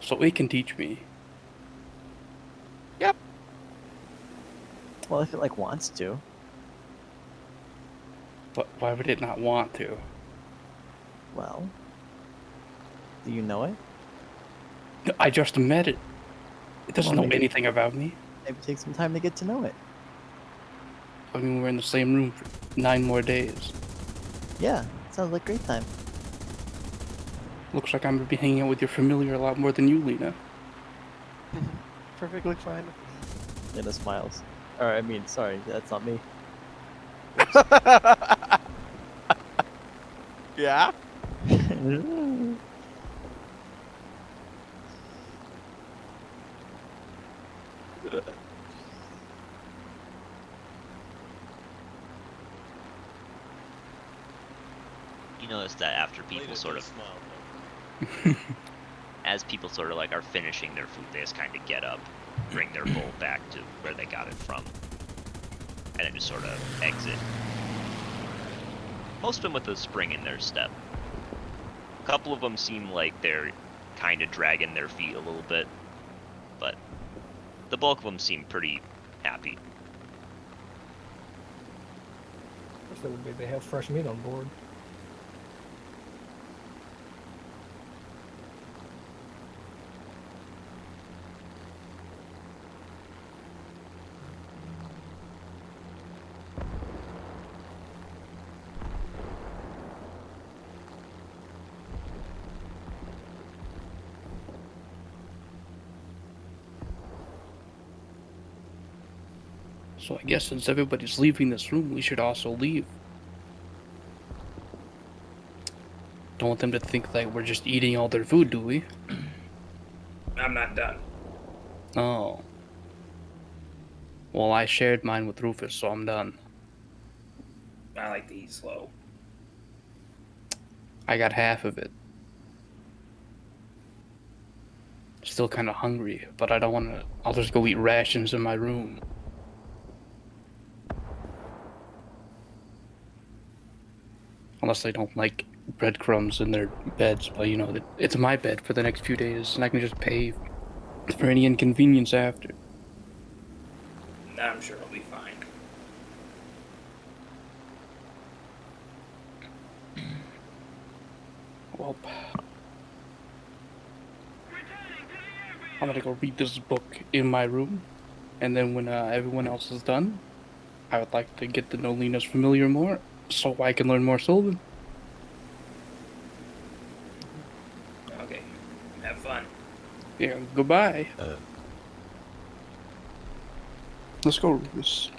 So it can teach me. Yep. Well, if it like wants to. But why would it not want to? Well, do you know it? I just met it. It doesn't Well, know maybe- anything about me. Maybe take some time to get to know it. I mean, we're in the same room for 9 more days. Yeah, sounds like a great time. Looks like I'm gonna be hanging out with your familiar a lot more than you, Lena. Perfectly fine. Lena smiles. Or I mean, sorry, that's not me. Yeah? You notice that after people Later, sort don't of, smile, as people sort of like are finishing their food, they just kind of get up, bring their bowl back to where they got it from, and then just sort of exit. Most of them with a spring in their step. A couple of them seem like they're kind of dragging their feet a little bit, but the bulk of them seem pretty happy. Of course, that would be. They have fresh meat on board. So I guess since everybody's leaving this room, we should also leave. Don't want them to think like we're just eating all their food, do we? I'm not done. Oh. Well, I shared mine with Rufus, so I'm done. I like to eat slow. I got half of it. Still kind of hungry, but I don't want to. I'll just go eat rations in my room. Unless they don't like breadcrumbs in their beds, but you know, it's my bed for the next few days, and I can just pay for any inconvenience after. I'm sure it'll be fine. Well, I'm gonna go read this book in my room, and then when everyone else is done, I would like to get to know Lena's familiar more, so I can learn more Sylvan. Okay. Have fun. Yeah, goodbye. Let's go, Rufus.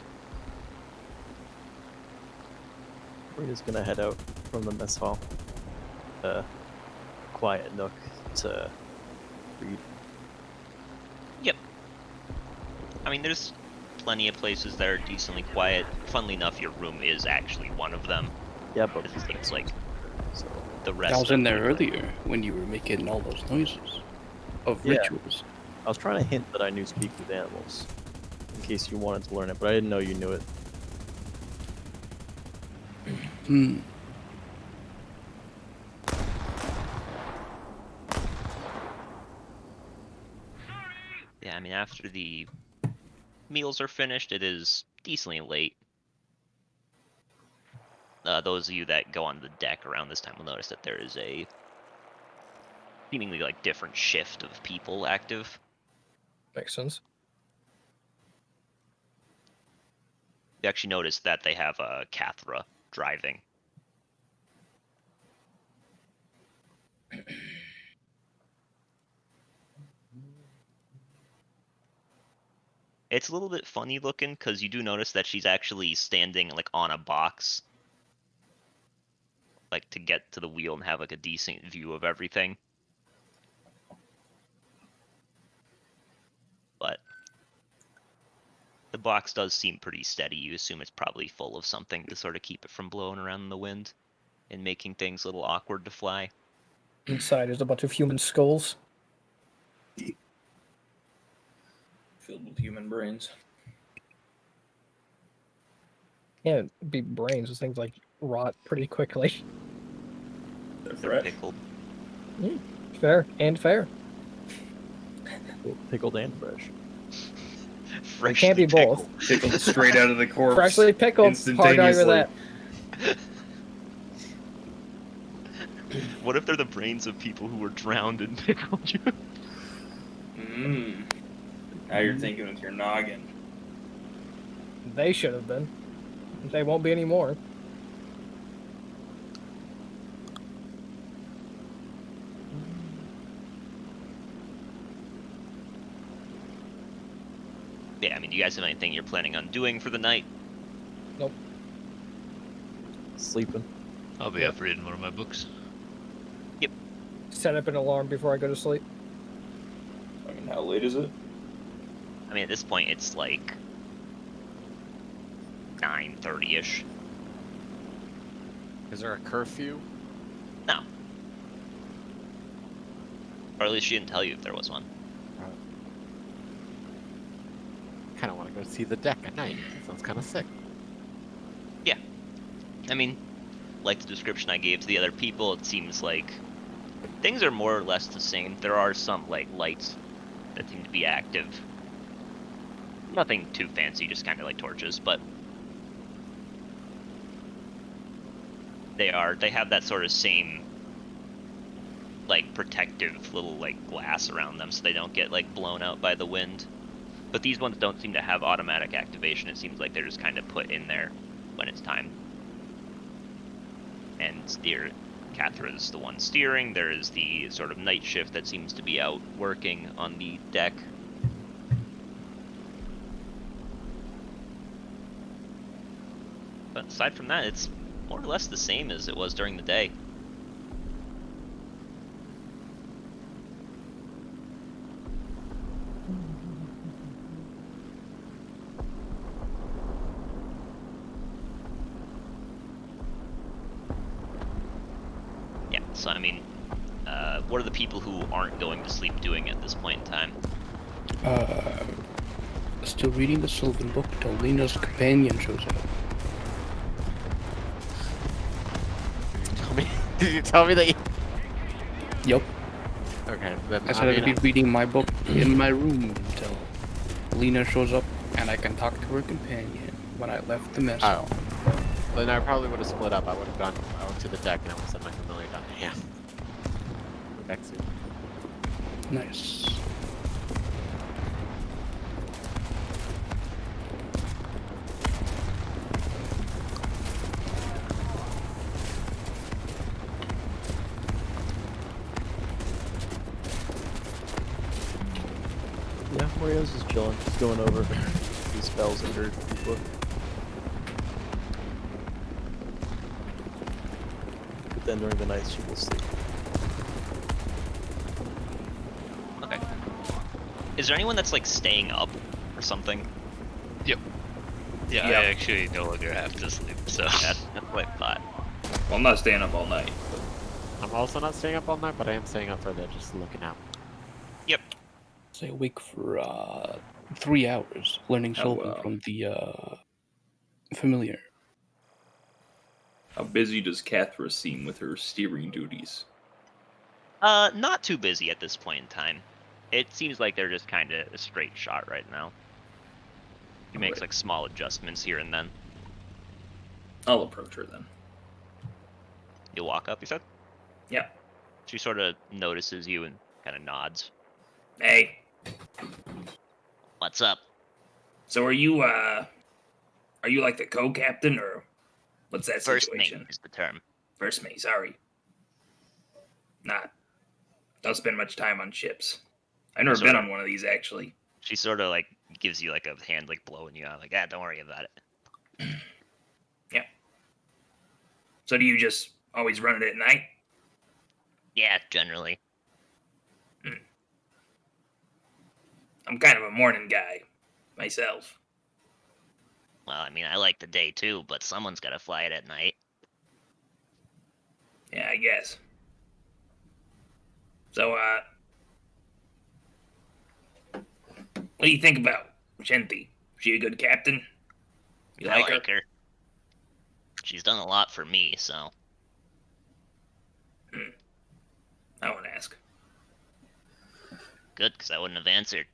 We're just gonna head out from the mess hall. Quiet nook to read. Yep. I mean, there's plenty of places that are decently quiet. Funnily enough, your room is actually one of them. Yeah, but It seems like so the rest. I was in of there them- earlier when you were making all those noises of Yeah. rituals. I was trying to hint that I knew speak with animals, in case you wanted to learn it, but I didn't know you knew it. Hmm. Yeah, I mean, after the meals are finished, it is decently late. Those of you that go on the deck around this time will notice that there is a seemingly like different shift of people active. Makes sense. You actually notice that they have Cathra driving. It's a little bit funny looking because you do notice that she's actually standing like on a box, like to get to the wheel and have like a decent view of everything. But the box does seem pretty steady. You assume it's probably full of something to sort of keep it from blowing around in the wind and making things a little awkward to fly. Inside is a bunch of human skulls. Filled with human brains. Yeah, it'd be brains. Those things like rot pretty quickly. They're They're fresh. pickled. Fair and fair. Pickled and fresh. It can't be both. Pickled straight out of the corpse. Freshly pickled. Hard to argue with that. What if they're the brains of people who were drowned and pickled you? Mmm. Now you're thinking with your noggin. They should have been. They won't be anymore. Yeah, I mean, do you guys have anything you're planning on doing for the night? Nope. Sleeping. I'll be up reading one of my books. Set up an alarm before I go to sleep. I mean, how late is it? I mean, at this point, it's like 9:30ish. Is there a curfew? No. Or at least she didn't tell you if there was one. Kind of want to go see the deck at night. That sounds kind of sick. Yeah. I mean, like the description I gave to the other people, it seems like things are more or less the same. There are some, like, lights that seem to be active. Nothing too fancy, just kind of like torches, but they have that sort of same, like, protective little, like, glass around them so they don't get, like, blown out by the wind. But these ones don't seem to have automatic activation. It seems like they're just kind of put in there when it's time. And Cathra's the one steering. There is the sort of night shift that seems to be out working on the deck. But aside from that, it's more or less the same as it was during the day. Yeah, so I mean, what are the people who aren't going to sleep doing at this point in time? Still reading the Sylvan book till Lena's companion shows up. Did you tell me that you... Yup. Okay, then I said I'd be reading my book in my room until Lena shows up and I can talk to her companion when I left the mess hall. Then I probably would have split up. I would have gone out to the deck and I would have said my familiar down. Yeah. Go back soon. Nice. Yeah, Mario's just chilling, just going over these spells in her book. But then during the night she will sleep. Okay. Is there anyone that's, like, staying up or something? Yep. Yeah, Yeah. I actually no longer have to sleep, so. That's what I thought. Well, I'm not staying up all night. I'm also not staying up all night, but I am staying up for that, just looking out. Yep. Stay awake for 3 hours, learning Oh, Sylvan wow. from the familiar. How busy does Cathra seem with her steering duties? Not too busy at this point in time. It seems like they're just kind of a straight shot right now. She makes, Right. like, small adjustments here and then. I'll approach her then. You walk up, you said? Yeah. She sort of notices you and kind of nods. Hey, What's up? so are you like the co-captain or what's that First situation? mate is the term. First mate, sorry. Don't spend much time on ships. I've never been on one of these actually. She sort of, like, gives you, like, a hand, like, blowing you out. Like, don't worry about it. Yeah. So do you just always run it at night? Yeah, generally. I'm kind of a morning guy myself. Well, I mean, I like the day too, but someone's got to fly it at night. Yeah, I guess. So, what do you think about Shinti? She a good captain? You I like her? her. She's done a lot for me, so. I won't ask. Good, because I wouldn't have answered.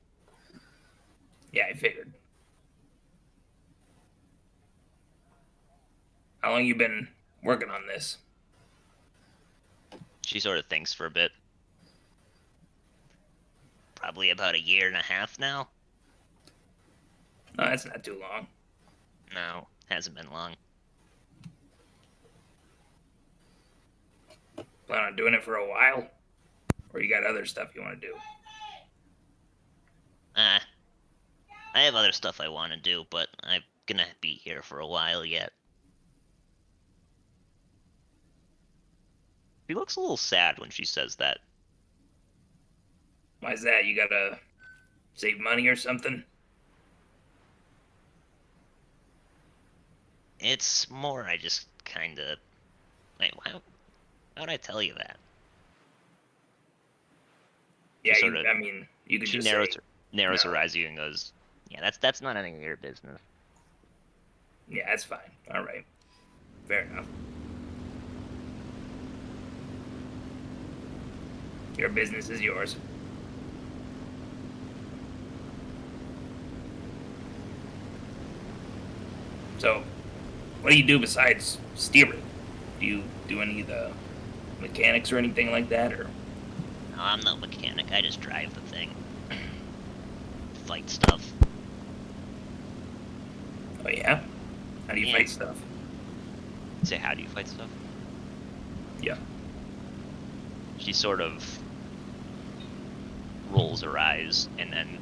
Yeah, I figured. How long you been working on this? She sort of thinks for a bit. Probably about 1.5 years now. No, that's not too long. No, hasn't been long. Plan on doing it for a while? Or you got other stuff you want to do? I have other stuff I want to do, but I'm gonna be here for a while yet. She looks a little sad when she says that. Why's that? You gotta save money or something? It's more I just kinda... Wait, why would I tell you that? Yeah, She you, sorta- I mean, you could She just narrows no. her eyes at you and goes, yeah, that's not any of your business. Yeah, that's fine. All right. Fair enough. Your business is yours. So, what do you do besides steering? Do you do any of the mechanics or anything like that, or? No, I'm no mechanic. I just drive the thing. Fight stuff. Oh yeah? How do you fight stuff? Say, how do you fight stuff? Yeah. She sort of rolls her eyes and then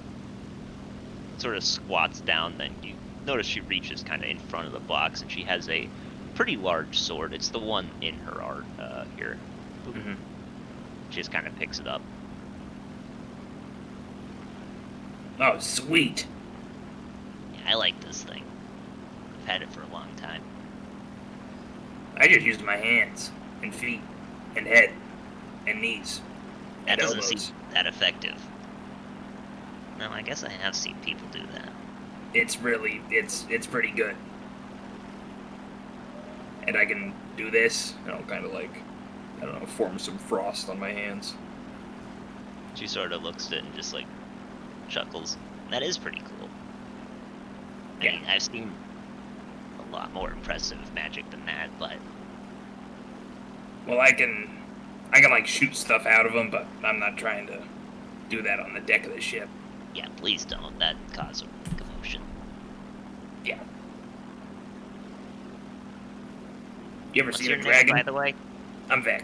sort of squats down. Then you notice she reaches kind of in front of the box and she has a pretty large sword. It's the one in her art here. Mm-hmm. She just kind of picks it up. Oh, sweet. Yeah, I like this thing. I've had it for a long time. I just used my hands and feet and head and knees. That and doesn't elbows. seem that effective. No, I guess I have seen people do that. It's really, it's pretty good. And I can do this. I'll kind of like, I don't know, form some frost on my hands. She sort of looks at it and just like chuckles. That is pretty cool. I mean, I've seen a lot more impressive magic than that, but Well, I can like shoot stuff out of them, but I'm not trying to do that on the deck of the ship. yeah, please don't. That cause a commotion. Yeah. You ever What's seen your a name, dragon? by the way? I'm Vec.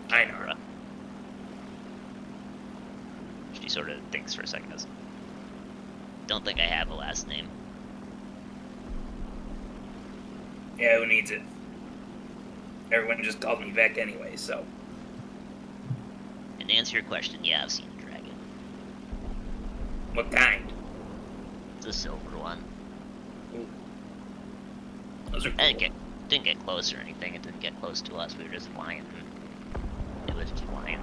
I know. She sort of thinks for a second. Goes, don't think I have a last name. Yeah, who needs it? Everyone just calls me Vec anyway, so. And to answer your question, yeah, I've seen a dragon. What kind? It's a silver one. Those are cool. I didn't get close or anything. It didn't get close to us. We were just flying. It was just flying.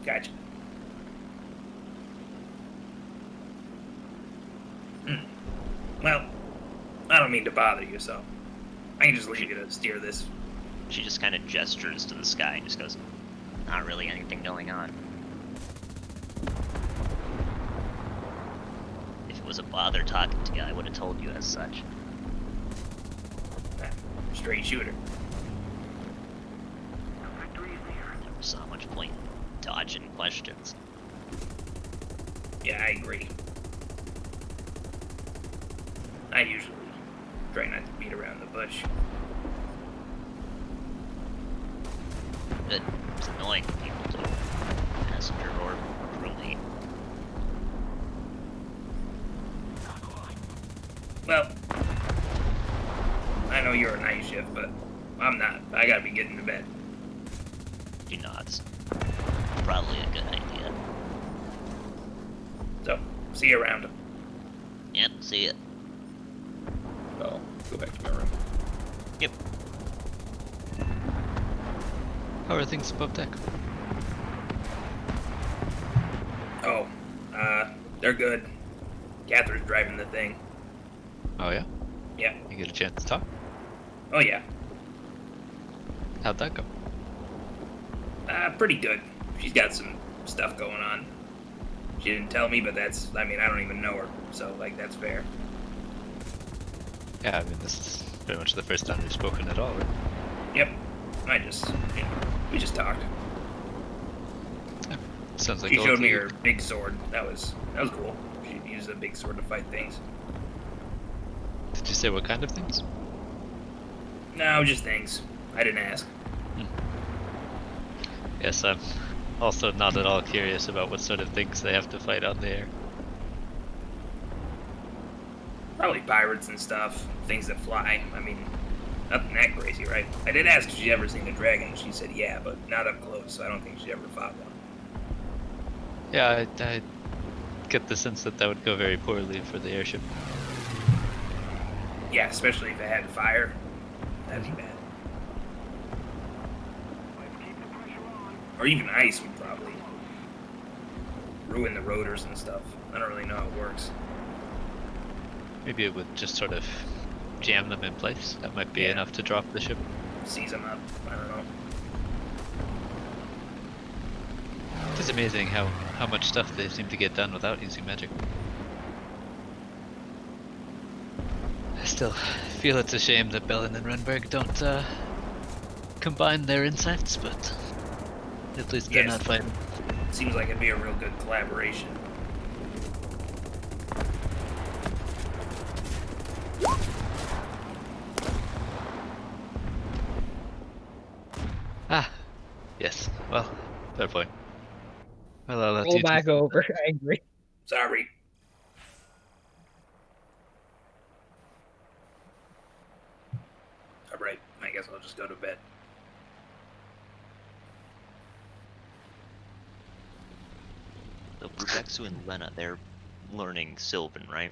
Gotcha. Well, I don't mean to bother you, so I can just leave you to steer this. She just kind of gestures to the sky and just goes, not really anything going on. If it was a bother talking to you, I would have told you as such. Straight shooter. Never saw much point in dodging questions. Yeah, I agree. I usually try not to beat around the bush. It's annoying when people do. Passenger or crewmate. Well, I know you're a night shift, but I'm not. I gotta be getting to bed. She nods. Probably a good idea. So, see you around. Yep, see ya. I'll go back to my room. Yep. How are things above deck? Oh, they're good. Catherine's driving the thing. Oh yeah? Yeah. You get a chance to talk? Oh yeah. How'd that go? Pretty good. She's got some stuff going on. She didn't tell me, but that's, I mean, I don't even know her, so, like, that's fair. Yeah, I mean, this is pretty much the first time we've spoken at all, right? Yep. I just, you know, we just talked. Sounds like She all showed me clear. her big sword. That was cool. She used a big sword to fight things. Did you say what kind of things? No, just things. I didn't ask. Yes, I'm also not at all curious about what sort of things they have to fight out there. Probably pirates and stuff. Things that fly. I mean, Nothing that crazy, right? I did ask if she'd ever seen a dragon, and she said yeah, but not up close, so I don't think she ever fought one. Yeah, I get the sense that that would go very poorly for the airship. Yeah, especially if it had fire. That'd be bad. Or even ice would probably ruin the rotors and stuff. I don't really know how it works. Maybe it would just sort of jam them in place. That might be enough to drop the ship. Seize them up. I don't know. It's amazing how much stuff they seem to get done without using magic. I still feel it's a shame that Bellin and Renberg don't combine their insights, but at least they're not fighting. Seems like it'd be a real good collaboration. Ah, yes. Well, fair point. Well, I'll let Roll you back over, angry. Sorry. Alright, I guess I'll just go to bed. So Rubexu and Lena, they're learning Sylvan, right?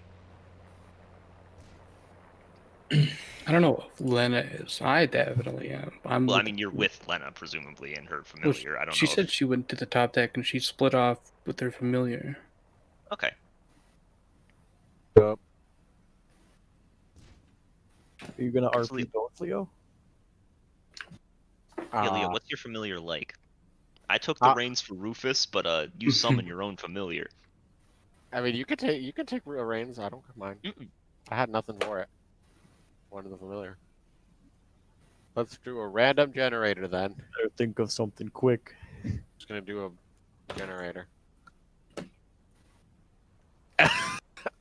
I don't know if Lena is. I definitely am. Well, I mean, you're with Lena, presumably, and her Well, familiar. I don't she know. said she went to the top deck and she split off with her familiar. Okay. Yep. Are you gonna RP both, Leo? Yeah, Leo, what's your familiar like? I took the reins for Rufus, but you summon your own familiar. I mean, you could take real reins. I don't mind. I had nothing for it. One of the familiar. Let's do a random generator then. Better think of something quick. Just gonna do a generator.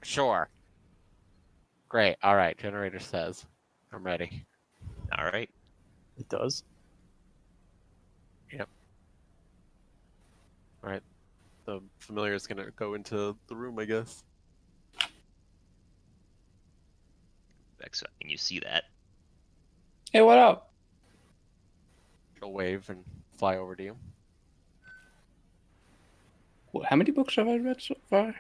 Sure. Great. All right. Generator says, "I'm ready." All right. It does. Yep. All right. The familiar is gonna go into the room, I guess. And you see that. Hey, what up? She'll wave and fly over to you. Well, how many books have I read so far?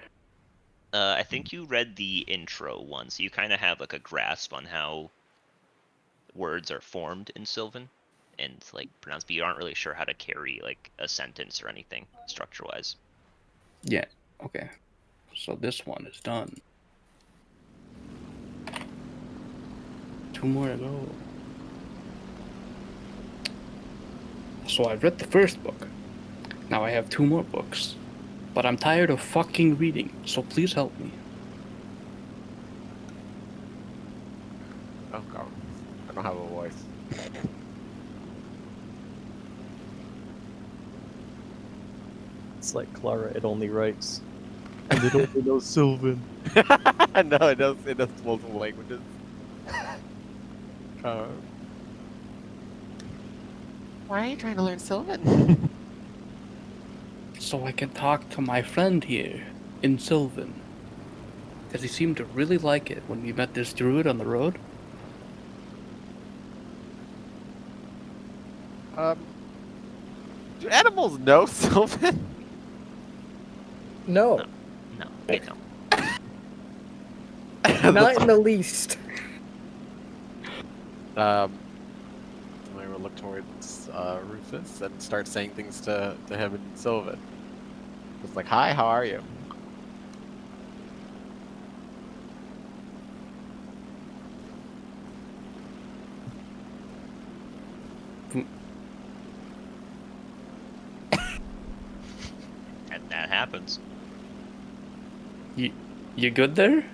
I think you read the intro one, so you kind of have like a grasp on how words are formed in Sylvan and like pronounced, but you aren't really sure how to carry like a sentence or anything structure-wise. Yeah. Okay. So this one is done. 2 more to go. So I read the first book. Now I have 2 more books. But I'm tired of fucking reading, so please help me. Oh god. I don't have a voice. It's like Clara, it only writes. And it only knows Sylvan. No, it does multiple languages. Why are you trying to learn Sylvan? So I can talk to my friend here in Sylvan. Because he seemed to really like it when we met this druid on the road. Do animals know Sylvan? No. No, they don't. Not in the least. I will look towards Rufus and start saying things to him in Sylvan. It's like, "Hi, how are you?" And that happens. You good there?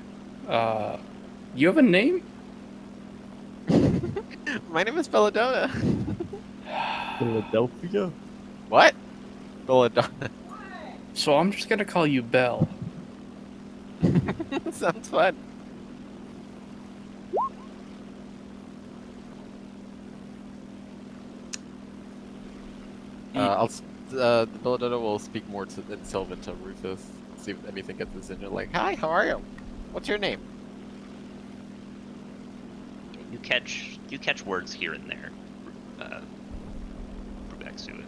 You have a name? My name is Belladonna. Philadelphia? What? Belladonna. So I'm just gonna call you Belle. Sounds fun. The Belladonna will speak more in Sylvan to Rufus. See if anything gets this in. You're like, "Hi, how are you? What's your name?" You catch words here and there, Rubexu,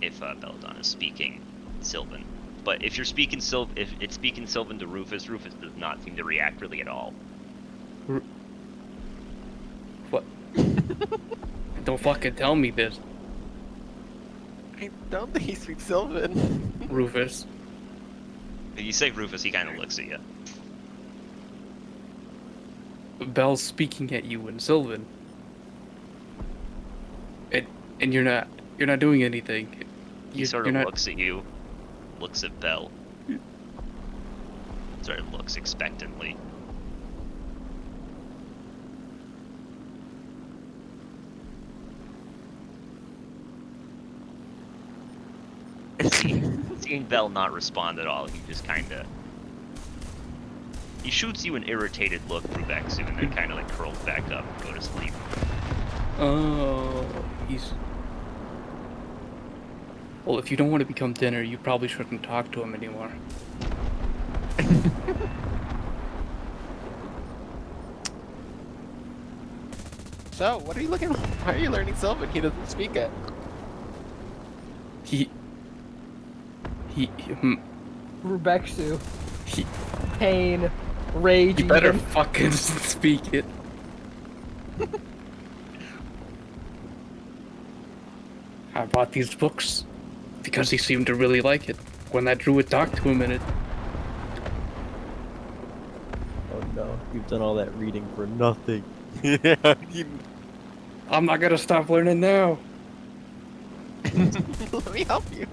if Belladonna is speaking Sylvan. But if you're speaking if it's speaking Sylvan to Rufus, Rufus does not seem to react really at all. What? Don't fucking tell me this, I don't think he speaks Sylvan. Rufus. If you say Rufus, he kind of looks at you. Belle's speaking at you in Sylvan. And you're not doing anything. He sort of looks at you, looks at Belle. Sort of looks expectantly. Seeing Belle not respond at all, he just kinda... He shoots you an irritated look, Rubexu, and then kinda like curls back up and go to sleep. Oh, he's... Well, if you don't want to become dinner, you probably shouldn't talk to him anymore. So, what are you looking? Why are you learning Sylvan? He doesn't speak it. Rubexu. Pain. Rage. You better fucking speak it. I bought these books because he seemed to really like it. When that druid talked to him in it. Oh no, you've done all that reading for nothing. Yeah, I'm not gonna stop learning now. Let me help you.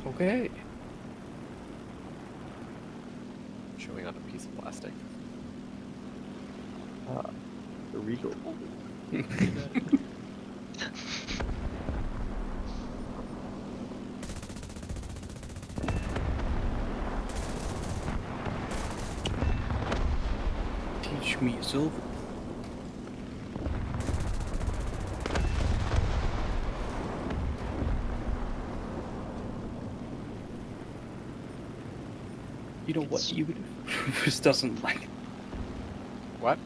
Okay. Chewing on a piece of plastic. The regal. Teach me Sylvan. You know what? Even if Rufus doesn't like it. What?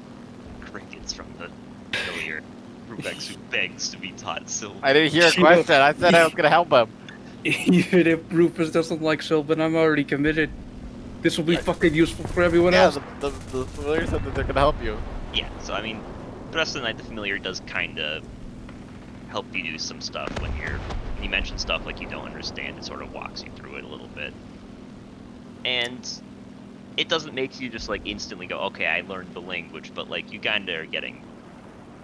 Crickets from the familiar. Rubexu begs to be taught Sylvan. I didn't hear a question. I said I was gonna help him. Even if Rufus doesn't like Sylvan, I'm already committed. This will be fucking useful for everyone else. The familiar said that they're gonna help you. Yeah, so I mean, the rest of the night the familiar does kinda help you do some stuff when you mention stuff like you don't understand. It sort of walks you through it a little bit. And it doesn't make you just like instantly go, okay, I learned the language, but like you kinda are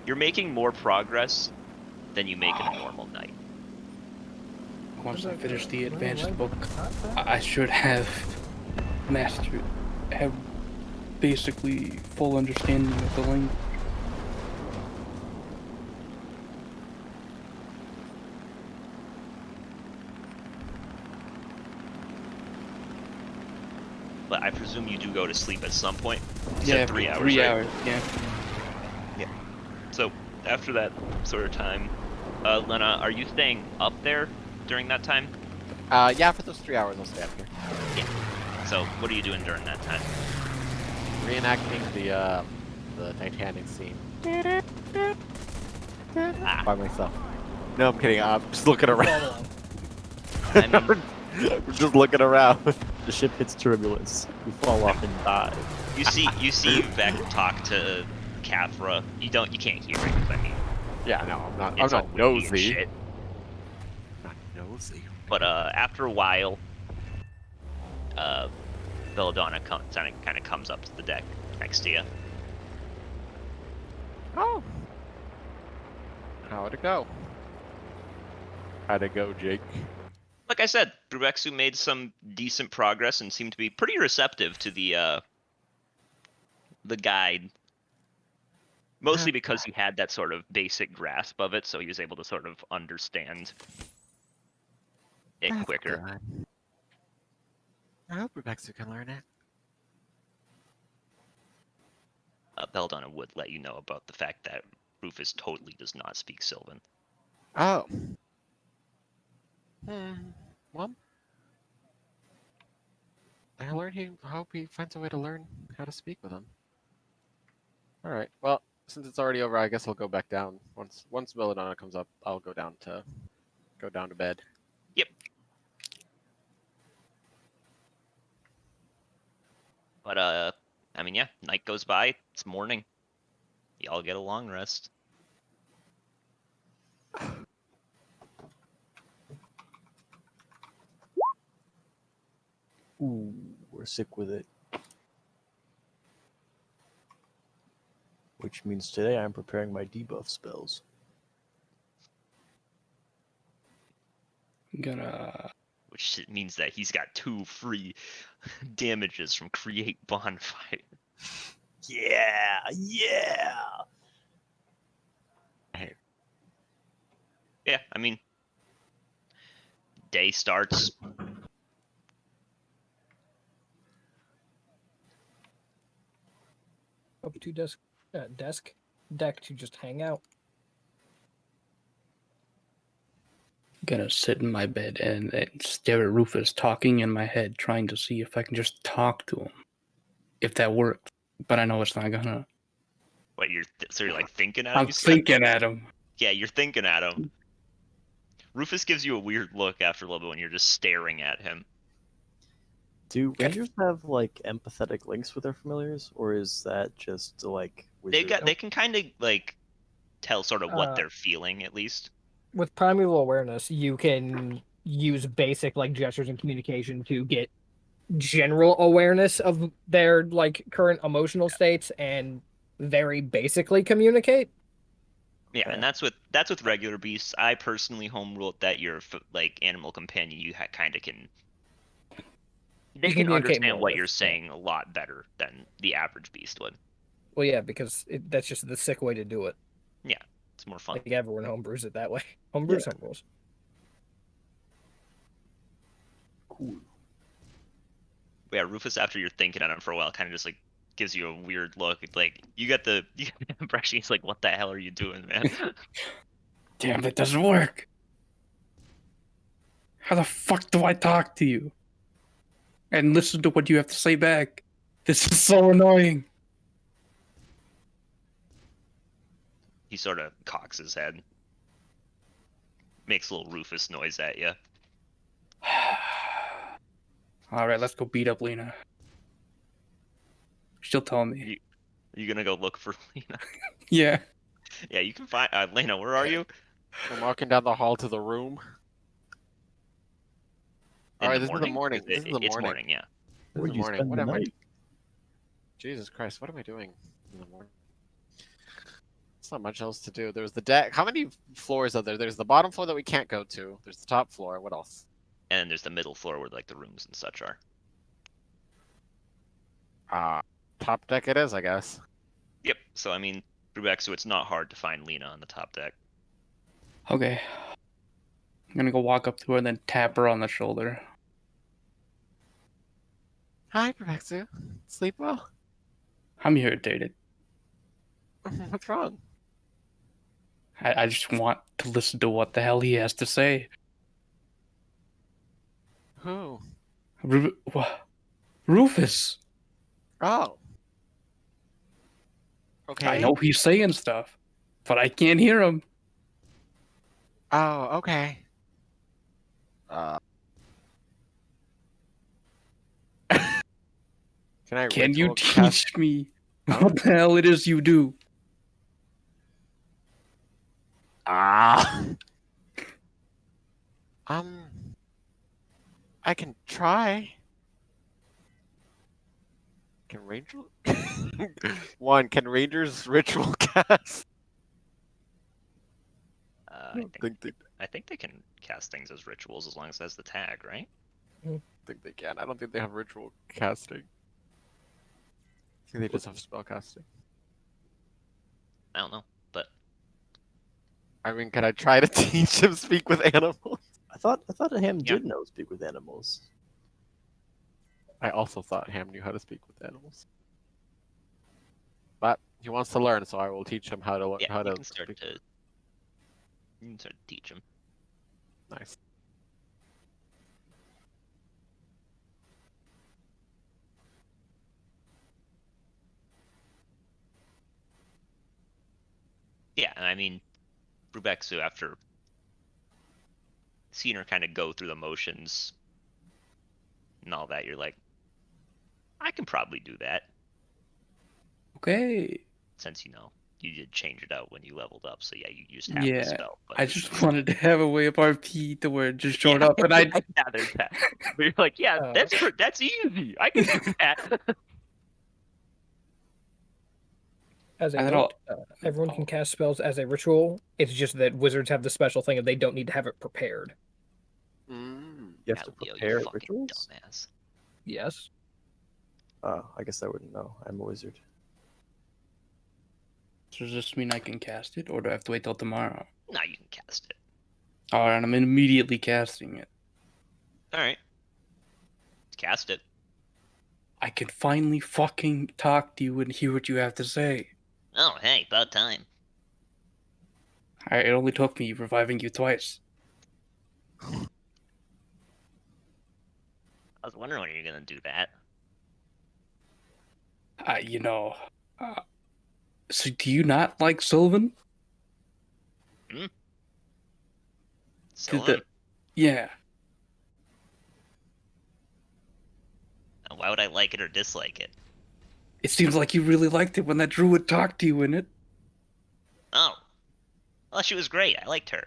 you're making more progress than you make in a normal night. Once I finish the advanced book, I should have basically full understanding of the language. But I presume you do go to sleep at some point. You Yeah, said 3 hours. 3 right? hours. Yeah. Yeah. So after that sort of time, Lena, are you staying up there during that time? Yeah, for those 3 hours I'll stay up here. Yeah. So what are you doing during that time? Reenacting the Titanic scene. By myself. No, I'm kidding. I'm just looking around. I mean, We're just looking around. The ship hits turbulence. We fall off and die. you see Vec talk to Cathra. You can't hear it. 'Cause I mean, Yeah, no, I'm it's all not windy and nosy. shit. Not nosy. But after a while, Belladonna kind of comes up to the deck next to you. Oh. How'd it go? How'd it go, Jake? Like I said, Rubexu made some decent progress and seemed to be pretty receptive to the guide. Mostly because he had that sort of basic grasp of it, so he was able to sort of understand it That's quicker. good. I hope Rebecca can learn it. Belladonna would let you know about the fact that Rufus totally does not speak Sylvan. Oh. Well, I hope he finds a way to learn how to speak with him. All right. Well, since it's already over, I guess I'll go back down. Once Belladonna comes up, I'll go down to bed. Yep. But I mean, yeah, night goes by. It's morning. Y'all get a long rest. Ooh, we're sick with it. Which means today I'm preparing my debuff spells. I'm gonna. Which means that he's got 2 free damages from Create Bonfire. Yeah, yeah. Yeah, I mean, day starts. Up to deck to just hang out. Gonna sit in my bed and stare at Rufus talking in my head, trying to see if I can just talk to him. If that works. But I know it's not gonna. What, so you're like thinking at him? I'm thinking at him. Yeah, you're thinking at him. Rufus gives you a weird look after a little bit when you're just staring at him. Do rangers have like empathetic links with their familiars, or is that just like They can kind of like tell sort of what they're feeling at least. With primeval awareness, you can use basic like gestures and communication to get general awareness of their like current emotional states and very basically communicate. Yeah, and that's with regular beasts. I personally home ruled that your like animal companion, you kind of can. They can understand what you're saying a lot better than the average beast would. Well, yeah, because that's just the sick way to do it. Yeah, it's more fun. Like everyone homebrews it that way. Homebrews, homebrews. Cool. But yeah, Rufus, after you're thinking at him for a while, kind of just like gives you a weird look. Like you get the impression he's like, "What the hell are you doing, man?" Damn, that doesn't work. How the fuck do I talk to you? And listen to what you have to say back. This is so annoying. He sort of cocks his head. Makes a little Rufus noise at you. Alright, let's go beat up Lena. She'll tell me. Are you gonna go look for Lena? Yeah. Yeah, you can find Lena. Where are you? I'm walking down the hall to the room. Alright, this is the morning. It's morning, yeah. This is the morning. What am I? Jesus Christ, what am I doing in the morning? There's not much else to do. There's the deck. How many floors are there? There's the bottom floor that we can't go to. There's the top floor. What else? And then there's the middle floor where like the rooms and such are. Top deck it is, I guess. Yep. So I mean, so it's not hard to find Lena on the top deck. Okay. I'm gonna go walk up to her and then tap her on the shoulder. Hi, Prevexu. Sleep well? I'm irritated. What's wrong? I just want to listen to what the hell he has to say. Who? Rufus. Oh. Okay. I know he's saying stuff, but I can't hear him. Oh, okay. Can you teach me what the hell it is you do? I can try. Can Ranger? Can Rangers ritual cast? I think they can cast things as rituals as long as it has the tag, right? I think they can. I don't think they have ritual casting. I think they just have spell casting. I don't know, but I mean, can I try to teach him speak with animals? I thought Ham did know speak with animals. I also thought Ham knew how to speak with animals. But he wants to learn, so I will teach him how to learn. Yeah, you can start to teach him. Nice. Yeah, and I mean, Brubexu, after seeing her kind of go through the motions and all that, you're like, I can probably do that. Okay. Since, you did change it out when you leveled up, so yeah, you used half the Yeah, spell. But I just wanted to have a way of RP to where it just showed up, and I gathered that. But you're like, yeah, that's easy. I can do that. As a And then note, everyone can cast spells as a ritual. It's just that wizards have the special thing of they don't need to have it prepared. You have to Leo, prepare you fucking rituals? dumbass. Yes. Oh, I guess I wouldn't know. I'm a wizard. So does this mean I can cast it, or do I have to wait till tomorrow? No, you can cast it. Alright, I'm immediately casting it. Alright. Cast it. I can finally fucking talk to you and hear what you have to say. Oh, hey, about time. Alright, it only took me reviving you twice. I was wondering when you were gonna do that. So do you not like Sylvan? Sylvan? Yeah. Why would I like it or dislike it? It seems like you really liked it when that druid talked to you in it. Oh. Well, she was great. I liked her.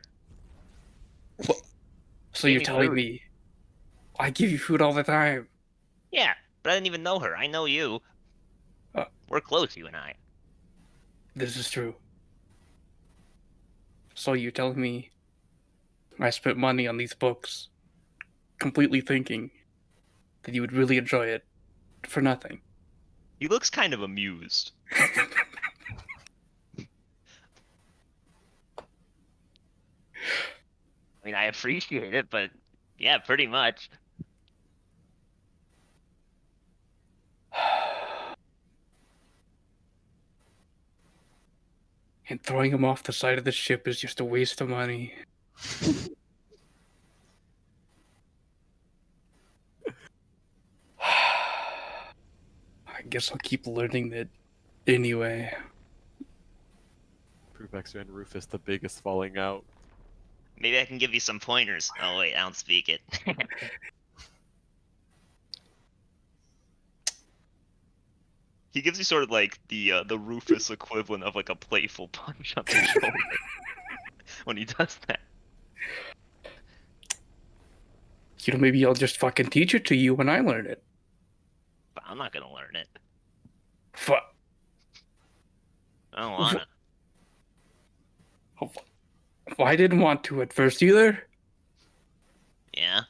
So Gave you're me telling food. me I give you food all the time? Yeah, but I didn't even know her. I know you. We're close, you and I. This is true. So you're telling me I spent money on these books, completely thinking that you would really enjoy it for nothing. He looks kind of amused. I mean, I appreciate it, but yeah, pretty much. And throwing him off the side of the ship is just a waste of money. I guess I'll keep learning that anyway. Brubexu and Rufus, the biggest falling out. Maybe I can give you some pointers. Oh wait, I don't speak it. He gives you sort of like the Rufus equivalent of like a playful punch on the shoulder when he does that. Maybe I'll just fucking teach it to you when I learn it. But I'm not gonna learn it. Fuck. I don't wanna. Well, I didn't want to at first either, Yeah,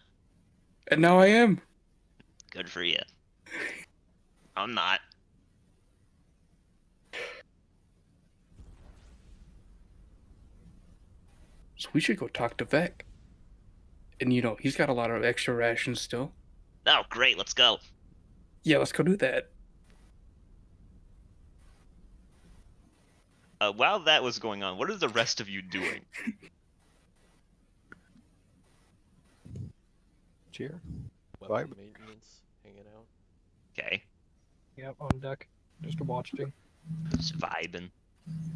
and now I am. good for you. I'm not. So we should go talk to Vec. And he's got a lot of extra rations still. Oh, great, let's go. Yeah, let's go do that. While that was going on, what are the rest of you doing? Cheer. Weapon maintenance, hanging out. Okay, Yep, on deck. Just watching. just vibing.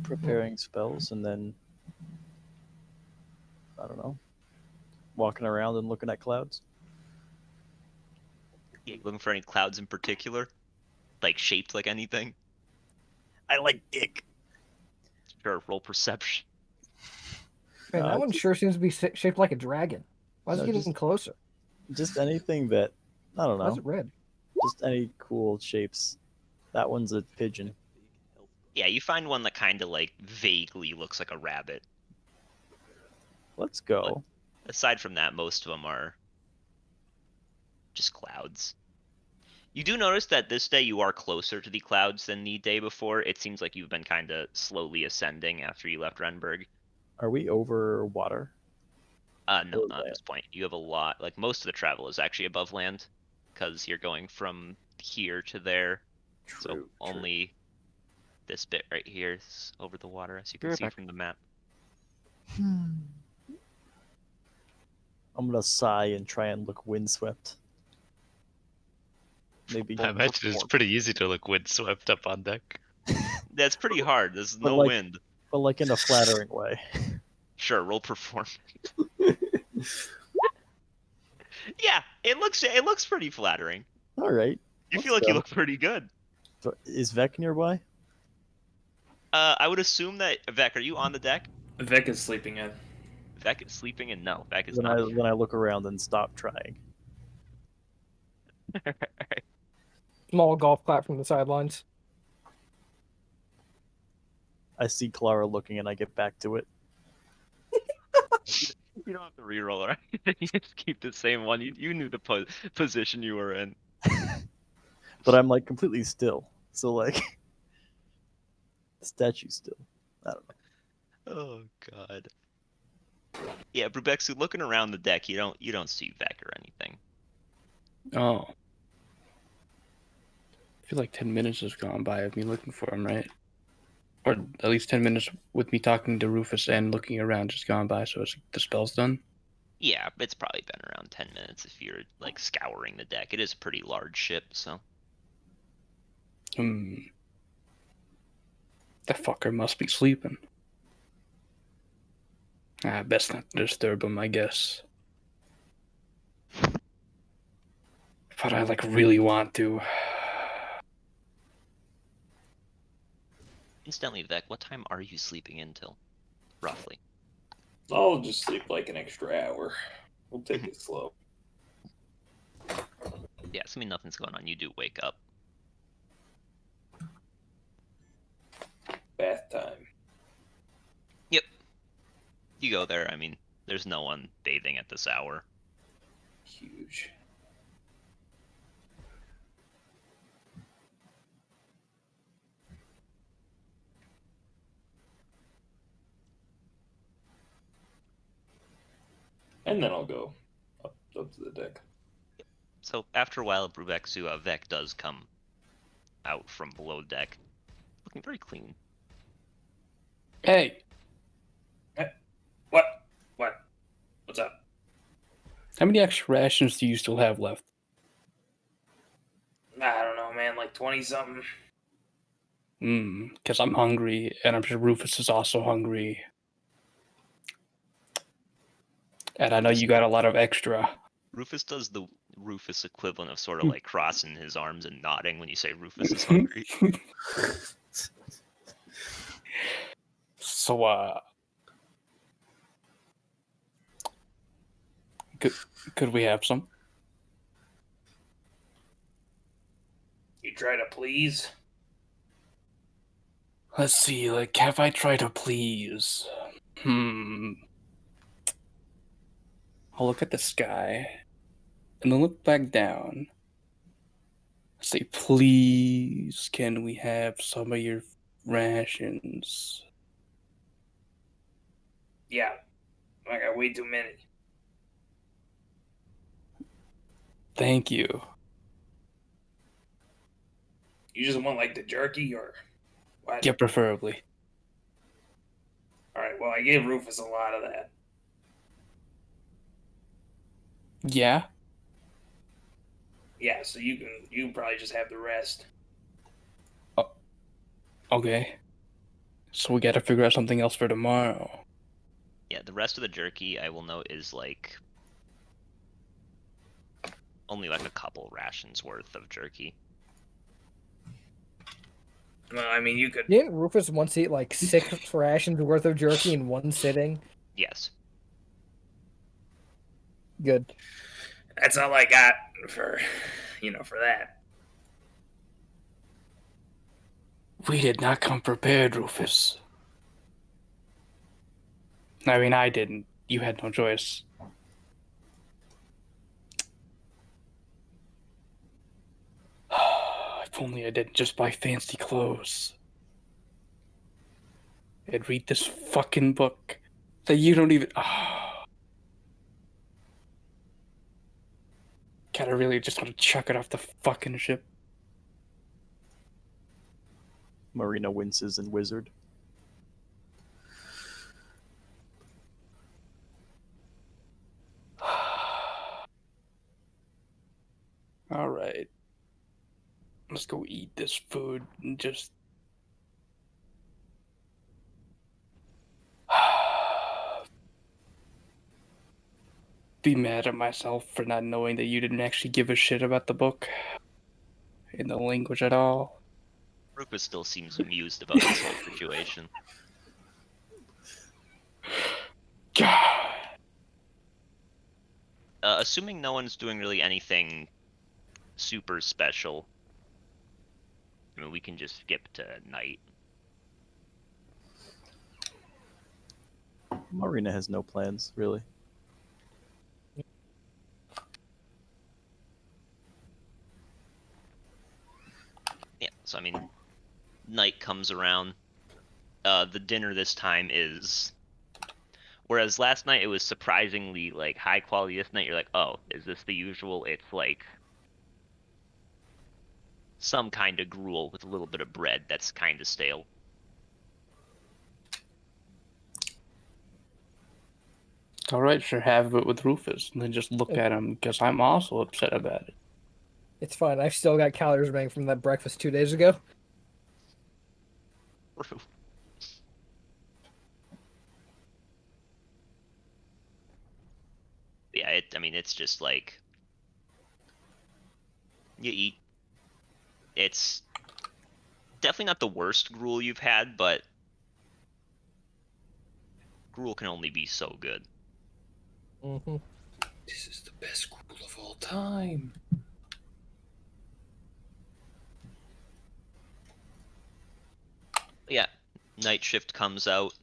Preparing spells and then, I don't know, walking around and looking at clouds. Yeah, looking for any clouds in particular? Like shaped like anything? I like dick. Sure, roll perception. Man, that one sure seems to be shaped like a dragon. Why is No, it getting closer? Just anything that, I don't Why is know, it red? just any cool shapes. That one's a pigeon. Yeah, you find one that kind of like vaguely looks like a rabbit. Let's go. Aside from that, most of them are just clouds. You do notice that this day you are closer to the clouds than the day before. It seems like you've been kind of slowly ascending after you left Renberg. Are we over water? No, not at this point. You have a lot, like most of the travel is actually above land, because you're going from here to there. So only this bit right here is over the water, as you can see from the map. I'm gonna sigh and try and look windswept. Maybe. I imagine it's pretty easy to look windswept up on deck. That's pretty hard. There's But, no like, wind. but like in a flattering way. Sure, roll performance. Yeah, it looks pretty flattering. All right. You let's feel like you go. look pretty good. So, is Vec nearby? I would assume that Vec, are you on the deck? Vec is sleeping in. Vec is sleeping in. No, Vec is Then not. then I look around and stop trying. Small golf clap from the sidelines. I see Clara looking and I get back to it. You don't have to reroll or anything. You just keep the same one. You knew the position you were in. But I'm like completely still. So like statue still. I don't know. Oh god. Yeah, Brubexu, looking around the deck, you don't see Vec or anything. Oh. I feel like 10 minutes has gone by of me looking for him, right? Or at least 10 minutes with me talking to Rufus and looking around just gone by, so it's, the spell's done? Yeah, it's probably been around 10 minutes if you're like scouring the deck. It is a pretty large ship, so. That fucker must be sleeping. Best not to disturb him, I guess. But I like really want to. Incidentally, Vec, what time are you sleeping until? Roughly. I'll just sleep like an extra hour. We'll take it slow. Yeah, assuming nothing's going on, you do wake up. Bath time. Yep. You go there. I mean, there's no one bathing at this hour. Huge. And then I'll go up to the deck. So after a while, Brubexu, Vec does come out from below deck, looking very clean. Hey! What? What's up? How many extra rations do you still have left? I don't know, man. Like 20 something. Because I'm hungry, and I'm sure Rufus is also hungry. And I know you got a lot of extra. Rufus does the Rufus equivalent of sort of like crossing his arms and nodding when you say Rufus is hungry. So, could we have some? You try to please? Let's see, like, have I tried to please? I'll look at the sky, and then look back down. Say, please, can we have some of your rations? Yeah. I got way too many. Thank you. You just want like the jerky or what? Yeah, preferably. Alright, well I gave Rufus a lot of that. Yeah? Yeah, so you can probably just have the rest. Okay. So we gotta figure out something else for tomorrow. Yeah, the rest of the jerky, I will note, is like only like a couple rations worth of jerky. Well, I mean, you could. Didn't Rufus once eat like 6 rations worth of jerky in one sitting? Yes. Good. That's all I got for that. We did not come prepared, Rufus. I mean, I didn't. You had no choice. If only I didn't just buy fancy clothes. And read this fucking book that you don't even... Gotta really just want to chuck it off the fucking ship. Marina winces and wizard. Alright. Let's go eat this food and just... be mad at myself for not knowing that you didn't actually give a shit about the book in the language at all. Rufus still seems amused about this whole situation. Assuming no one's doing really anything super special, I mean, we can just skip to night. Marina has no plans, really. Yeah, so I mean, night comes around. The dinner this time is, whereas last night it was surprisingly like high quality. This night you're like, oh, is this the usual? It's like some kind of gruel with a little bit of bread that's kind of stale. Alright, sure, have it with Rufus, and then just look at him, because I'm also upset about it. It's fine. I've still got calories remaining from that breakfast 2 days ago. Yeah, I mean, it's just like you eat. It's definitely not the worst gruel you've had, but gruel can only be so good. Mm-hmm. This is the best gruel of all time. Yeah, night shift comes out.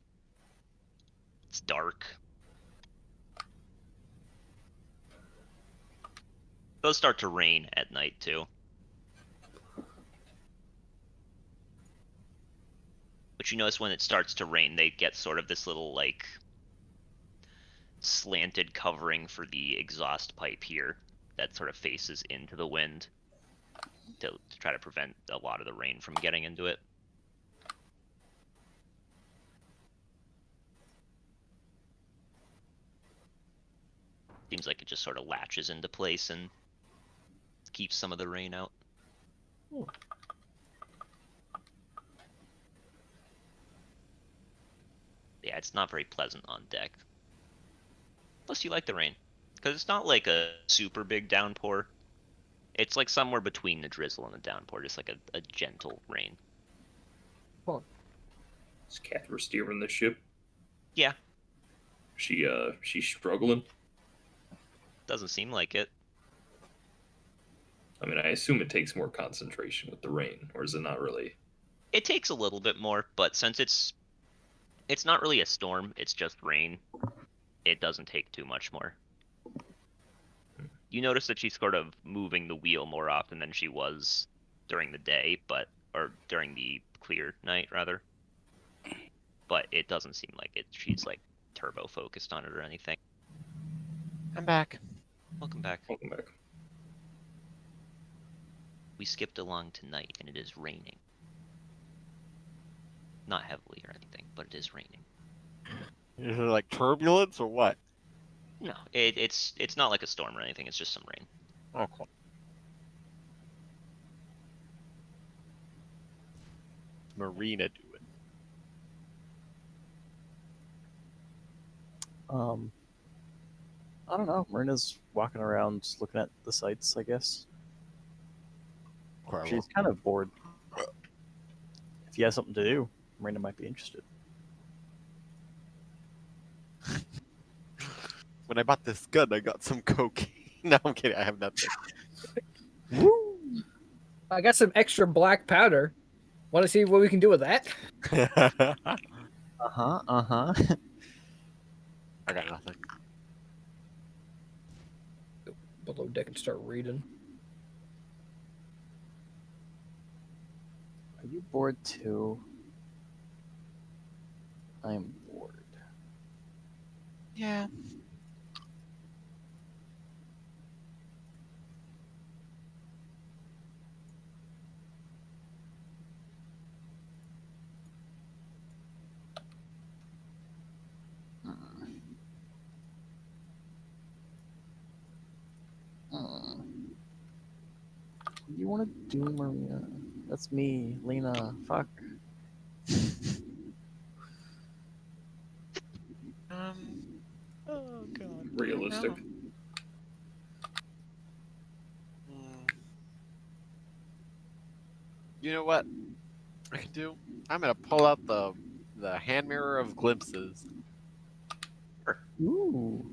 It's dark. It does start to rain at night too. But you notice when it starts to rain, they get sort of this little like slanted covering for the exhaust pipe here that sort of faces into the wind to try to prevent a lot of the rain from getting into it. Seems like it just sort of latches into place and keeps some of the rain out. Yeah, it's not very pleasant on deck. Plus, you like the rain. Because it's not like a super big downpour. It's like somewhere between the drizzle and the downpour, just like a gentle rain. Is Catherine steering the ship? Yeah. She's struggling? Doesn't seem like it. I mean, I assume it takes more concentration with the rain, or is it not really? It takes a little bit more, but since it's not really a storm, it's just rain, it doesn't take too much more. You notice that she's sort of moving the wheel more often than she was during the day, or during the clear night, rather. But it doesn't seem like she's like turbo focused on it or anything. I'm back. Welcome back. Welcome back. We skipped along tonight, and it is raining. Not heavily or anything, but it is raining. Is it like turbulence or what? No, it's not like a storm or anything. It's just some rain. Oh, cool. Marina doing? I don't know. Marina's walking around just looking at the sights, I guess. She's kind of bored. If you have something to do, Marina might be interested. When I bought this gun, I got some cocaine. No, I'm kidding. I have nothing. I got some extra black powder. Want to see what we can do with that? Uh-huh. I got nothing. Go below deck and start reading. Are you bored too? I am bored. Yeah. What do you want to do, Marina? That's me, Lena. Fuck. Oh god. Realistic. You know what I can do? I'm gonna pull out the hand mirror of glimpses. Ooh.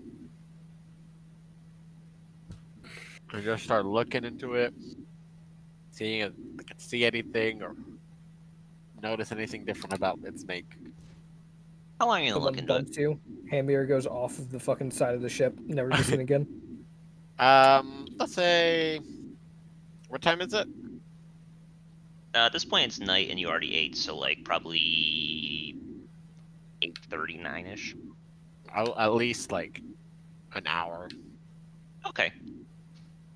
And just start looking into it, seeing if I can see anything or notice anything different about its make. How long are you gonna Someone look into it? dumps you. Hand mirror goes off of the fucking side of the ship. Never to be seen again. Let's say, what time is it? At this point, it's night, and you already ate, so like probably 8:39ish. At least like an hour. Okay.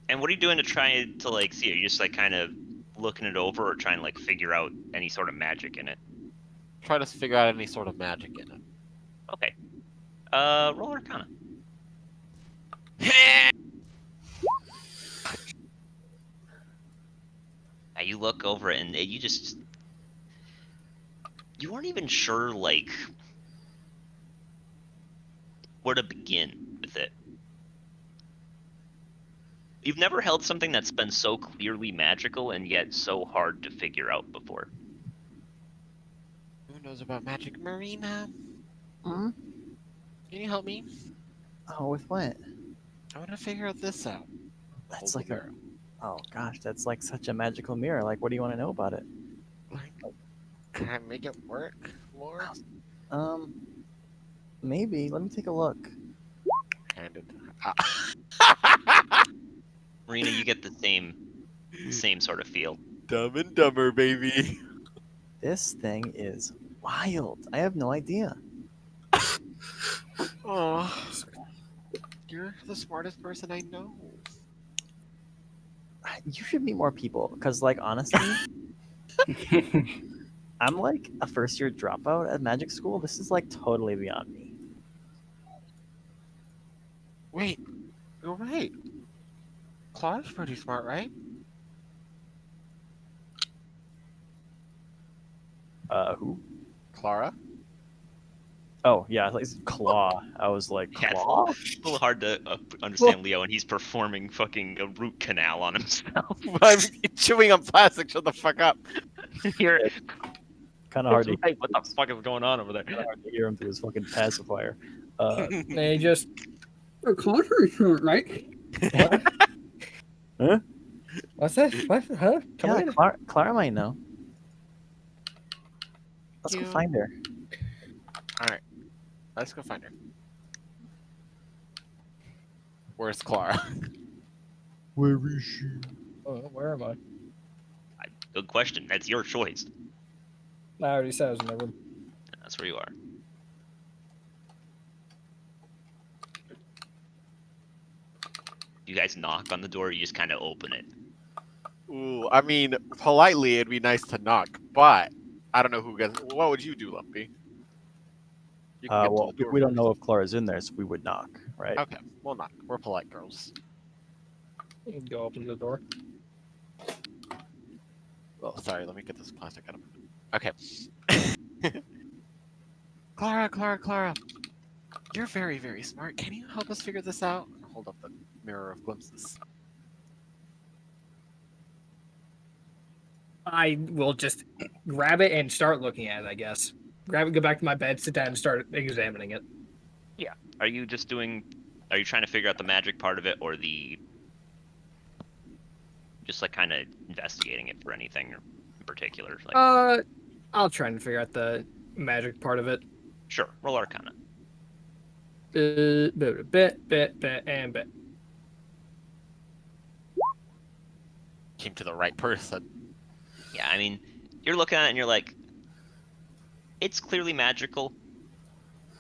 And what are you doing to try to like see? Are you just like kind of looking it over, or trying to like figure out any sort of magic in it? Try to figure out any sort of magic in it. Okay. Roll Arcana. Now you look over it, and you just you weren't even sure like where to begin with it. You've never held something that's been so clearly magical and yet so hard to figure out before. Who knows about magic, Marina? Hmm? Can you help me? Oh, with what? I want to figure out this out. That's Hold like a. Oh gosh, that's like such a magical mirror. Like, what do you want to know about it? Can I make it work, Lord? Maybe. Let me take a look. Handed. Marina, you get the same sort of feel. Dumb and Dumber, baby. This thing is wild. I have no idea. Oh, you're the smartest person I know. You should meet more people, because, like, honestly, I'm like a first-year dropout at magic school. This is like totally beyond me. Wait, you're right. Claude's pretty smart, right? Who? Clara? Oh, yeah, like Claw. I was like, Yeah, Claw? it's a little hard to understand Leo, and he's performing fucking a root canal on himself. I'm chewing on plastic. Shut the fuck up. You're Kind of hard to like, what the fuck is going on over there? kinda hard to hear him through his fucking pacifier. They just. A contrary short, right? What? Huh? What's that? What? Huh? Come Yeah, in. Clara might know. Let's go find her. Alright. Let's go find her. Where's Clara? Where is she? Oh, where am I? Good question. That's your choice. I already said I was in my room. That's where you are. You guys knock on the door, or you just kind of open it. Ooh, I mean, politely it'd be nice to knock, but I don't know who gets. What would you do, Lumpy? You can get to Well, the door we don't first. know if Clara's in there, so we would knock, right? Okay, we'll knock. We're polite girls. You can go open the door. Oh, sorry. Let me get this plastic out of it. Okay. Clara. You're very, very smart. Can you help us figure this out? Hold up the mirror of glimpses. I will just grab it and start looking at it, I guess. Grab it, go back to my bed, sit down, and start examining it. Yeah. Are you just doing? Are you trying to figure out the magic part of it, or the just like kind of investigating it for anything in particular? Like, I'll try and figure out the magic part of it. sure. Roll Arcana. Bit, and bit. Came to the right person. Yeah, I mean, you're looking at it and you're like, it's clearly magical.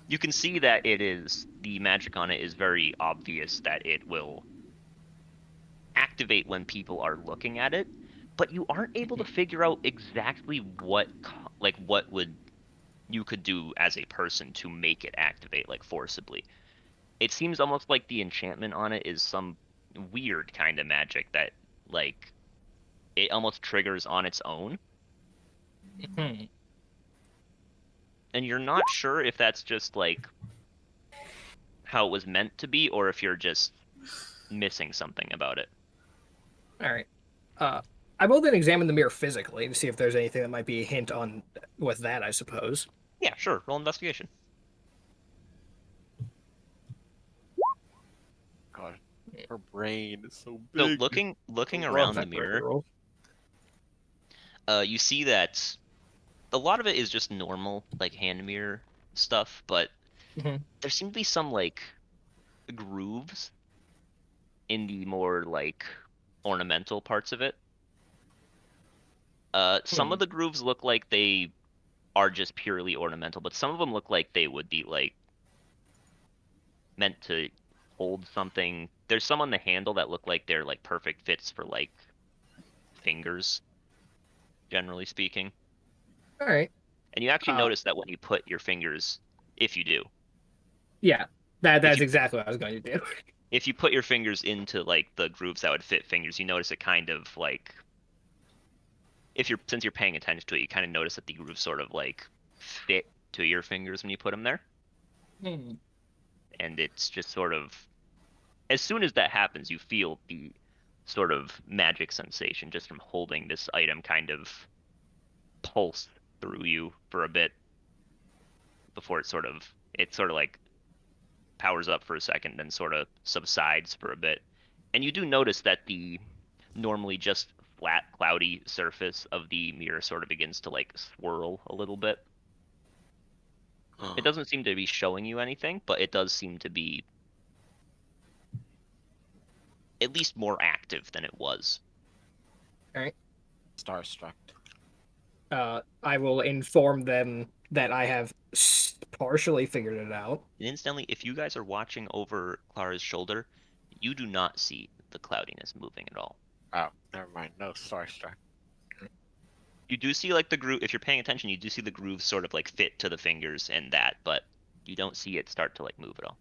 You can see that it is, the magic on it is very obvious that it will activate when people are looking at it, but you aren't able to figure out exactly what would you could do as a person to make it activate like forcibly. It seems almost like the enchantment on it is some weird kind of magic that like it almost triggers on its own. And you're not sure if that's just like how it was meant to be, or if you're just missing something about it. All right. I will then examine the mirror physically to see if there's anything that might be a hint on with that, I suppose. Yeah, sure. Roll investigation. God, her brain is so So big. looking Love around the that mirror, you see that a lot of it is just normal, like hand mirror stuff, but there seem to be some like grooves in the more like ornamental parts of it. Some of the grooves look like they are just purely ornamental, but some of them look like they would be like meant to hold something. There's some on the handle that look like they're like perfect fits for like fingers, generally speaking. All right. And you actually notice that when you put your fingers, if you do, Yeah, that's exactly what I was going to do. if you put your fingers into like the grooves that would fit fingers, you notice it kind of like, since you're paying attention to it, you kind of notice that the grooves sort of like fit to your fingers when you put them there. And it's just sort of, as soon as that happens, you feel the sort of magic sensation just from holding this item kind of pulse through you for a bit before it sort of like powers up for a second, then sort of subsides for a bit. And you do notice that the normally just flat, cloudy surface of the mirror sort of begins to like swirl a little bit. It doesn't seem to be showing you anything, but it does seem to be at least more active than it was. All right. Starstruck. I will inform them that I have partially figured it out. And instantly, if you guys are watching over Clara's shoulder, you do not see the cloudiness moving at all. Oh, never mind. No, starstruck. You do see like the groove. If you're paying attention, you do see the grooves sort of like fit to the fingers and that, but you don't see it start to like move at all.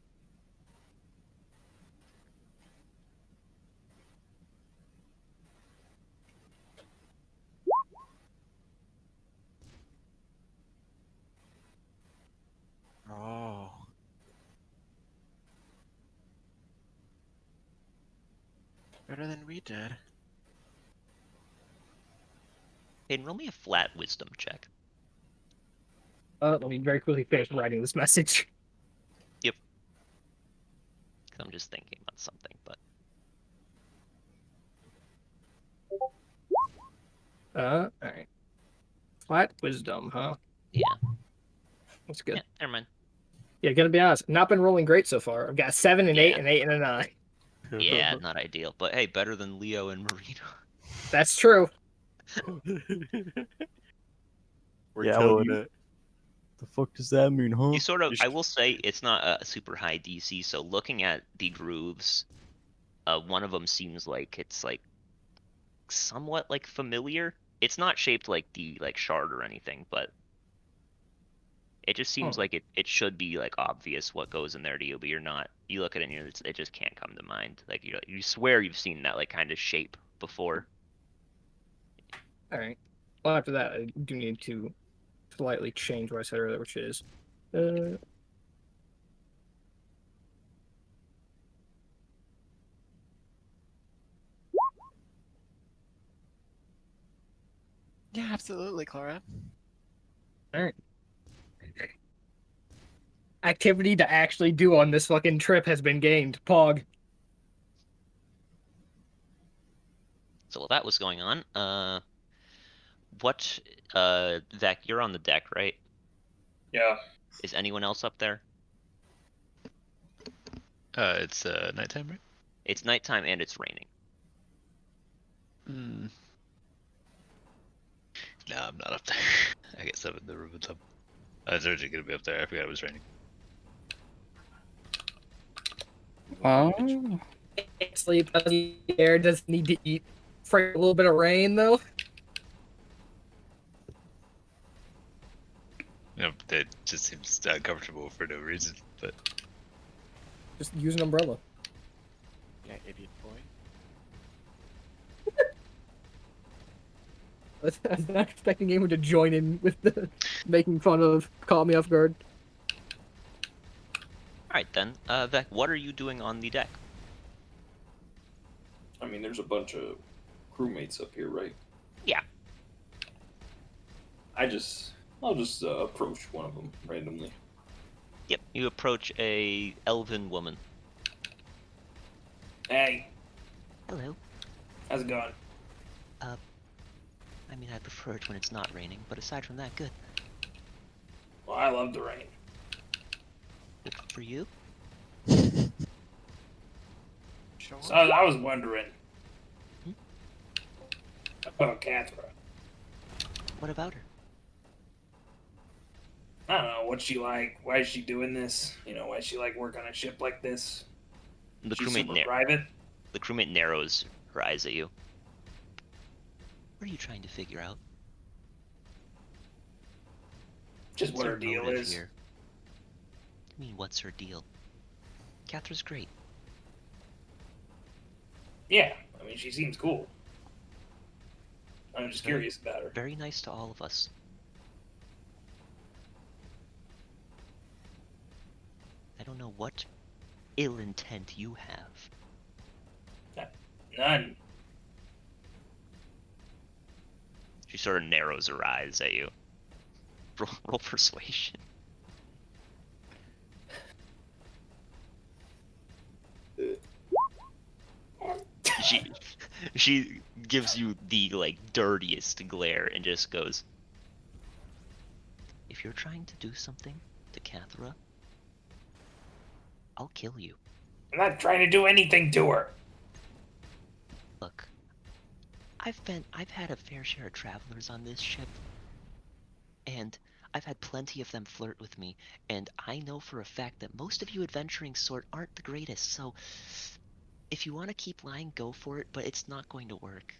Oh. Better than we did. Hayden, roll me a flat wisdom check. Let me very quickly finish writing this message. Yep. 'Cause I'm just thinking about something, but All right. Flat wisdom, huh? yeah. That's good. Yeah, never mind. Yeah, gonna be honest, not been rolling great so far. I've got 7 and 8 and 8 and a 9. Yeah, not ideal, but hey, better than Leo and Marino. That's true. We're Yeah, killing well, it. The fuck does that mean, huh? You sort of, I will say, it's not a super high DC. So looking at the grooves, one of them seems like it's like somewhat like familiar. It's not shaped like the like shard or anything, but it just seems like it should be like obvious what goes in there to you, but you're not. You look at it and it just can't come to mind. Like you swear you've seen that like kind of shape before. All right. Well, after that, I do need to slightly change what I said earlier, which is, Yeah, absolutely, Clara. all right. Activity to actually do on this fucking trip has been gained. Pog. So while that was going on, Zach, you're on the deck, right? Yeah. Is anyone else up there? It's nighttime, right? It's nighttime and it's raining. No, I'm not up there. I guess I'm in the room with them. I was originally gonna be up there. I forgot it was raining. Sleep, air doesn't need to eat for a little bit of rain, though. You know, it just seems uncomfortable for no reason. But Just use an umbrella. Yeah, idiot boy. I was not expecting anyone to join in with the making fun of Caught Me Off Guard. Alright then, Vec, what are you doing on the deck? I mean, there's a bunch of crewmates up here, right? Yeah. I'll just approach one of them randomly. Yep. You approach a elven woman. Hey, Hello. how's it going? I mean, I prefer it when it's not raining, but aside from that, good. Well, I love the rain. Good for you. Sure. So I was wondering about Cathra. What about her? I don't know, what's she like? Why is she doing this? You know, why is she like work on a ship like this? The She's crewmate super private. The crewmate narrows her eyes at you. What are you trying to figure out? Just What's what her her deal motive is. here? I mean, what's her deal? Cathra's great. Yeah, I mean, she seems cool. I'm just Very- curious about her. Very nice to all of us. I don't know what ill intent you have. None. She sort of narrows her eyes at you. Roll persuasion. She gives you the like dirtiest glare and just goes, if you're trying to do something to Cathra, I'll kill you. I'm not trying to do anything to her. Look, I've had a fair share of travelers on this ship, and I've had plenty of them flirt with me, and I know for a fact that most of you adventuring sort aren't the greatest, so if you want to keep lying, go for it, but it's not going to work.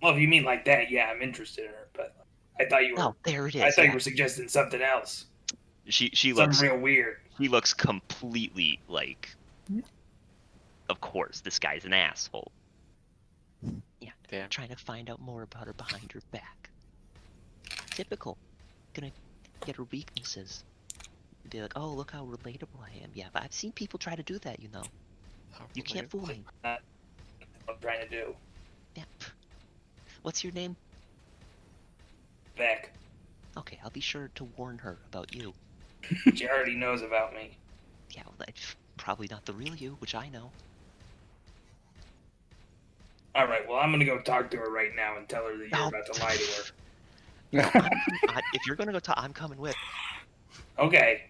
Well, if you mean like that, yeah, I'm interested in her, but I thought you were. Oh, there it is. I thought yeah. you were suggesting something else. She Something looks real weird. He looks completely like, of course, this guy's an asshole. Yeah, Damn. trying to find out more about her behind her back. Typical. Gonna get her weaknesses. Be like, oh, look how relatable I am. Yeah, but I've seen people try to do that, you know. You can't fool me. What I'm trying to do. Yeah. What's your name? Beck. Okay, I'll be sure to warn her about you. She already knows about me. Yeah, well, that's probably not the real you, which I know. All right, well, I'm gonna go talk to her right now and tell her that you're Oh. about to lie to her. If you're gonna go talk, I'm coming with. Okay.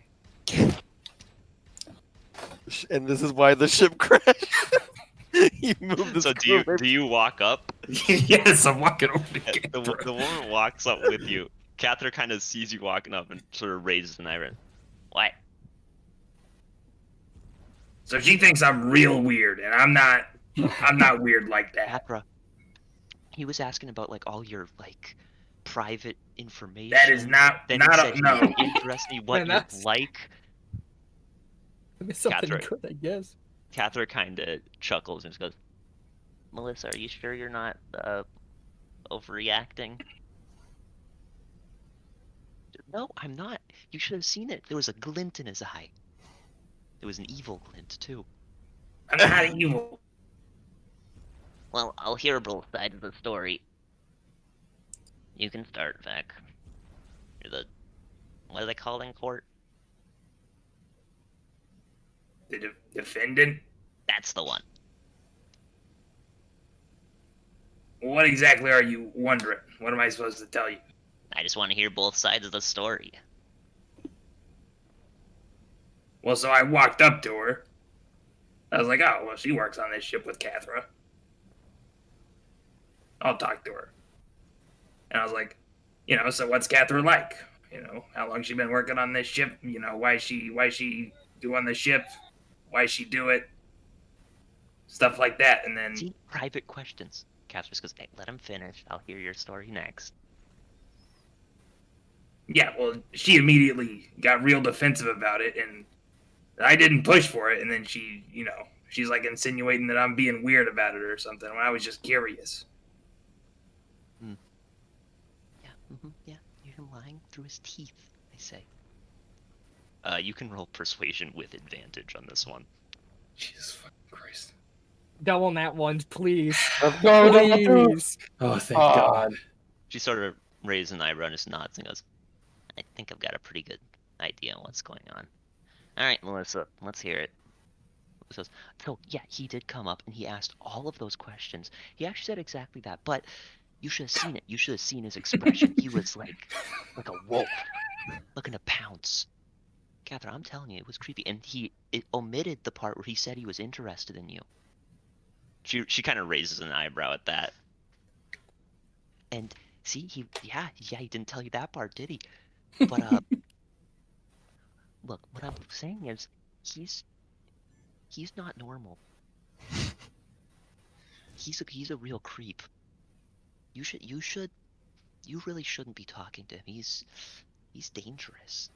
And this is why the ship crashed. You moved the So screw. do you walk up? Yes, I'm walking over to The woman walks up with you. Catherine kind of sees you walking up and sort of raises an eyebrow. What? So she thinks I'm real weird, and I'm not. I'm not weird like that. Capra. He was asking about like all your like private information. That is not Then not he said a, no. he was interested in what Man, you that's- like. It's something Catherine. good, I guess. Catherine kind of chuckles and just goes, "Melissa, are you sure you're not overreacting?" No, I'm not. You should have seen it. There was a glint in his eye. It was an evil glint too. I'm not evil. Well, I'll hear both sides of the story. You can start, Vec. You're the... What are they called in court? The defendant. That's the one. What exactly are you wondering? What am I supposed to tell you? I just want to hear both sides of the story. Well, so I walked up to her. I was like, oh, well, she works on this ship with Cathra. I'll talk to her. And I was like, you know, so what's Cathra like? You know, how long she been working on this ship? You know, why she do on the ship? Why she do it? Stuff like that. And then See, private questions. Catherine just goes, hey, let him finish. I'll hear your story next. yeah, well, she immediately got real defensive about it, and I didn't push for it. And then she, you know, she's like insinuating that I'm being weird about it or something when I was just curious. Yeah, yeah. You hear him lying through his teeth, I say. You can roll persuasion with advantage on this one. Jesus fucking Christ. Double nat ones, please. go, Please. Oh, thank Ah. God. She sort of raises an eyebrow and just nods and goes, I think I've got a pretty good idea on what's going on. Alright, Melissa, let's hear it. Says, so yeah, he did come up and he asked all of those questions. He actually said exactly that, but you should have seen it. You should have seen his expression. He was like a wolf, looking to pounce. Catherine, I'm telling you, it was creepy. And it omitted the part where he said he was interested in you. She kind of raises an eyebrow at that. And see, he didn't tell you that part, did he? But look, what I'm saying is, he's not normal. He's a real creep. You really shouldn't be talking to him. He's dangerous.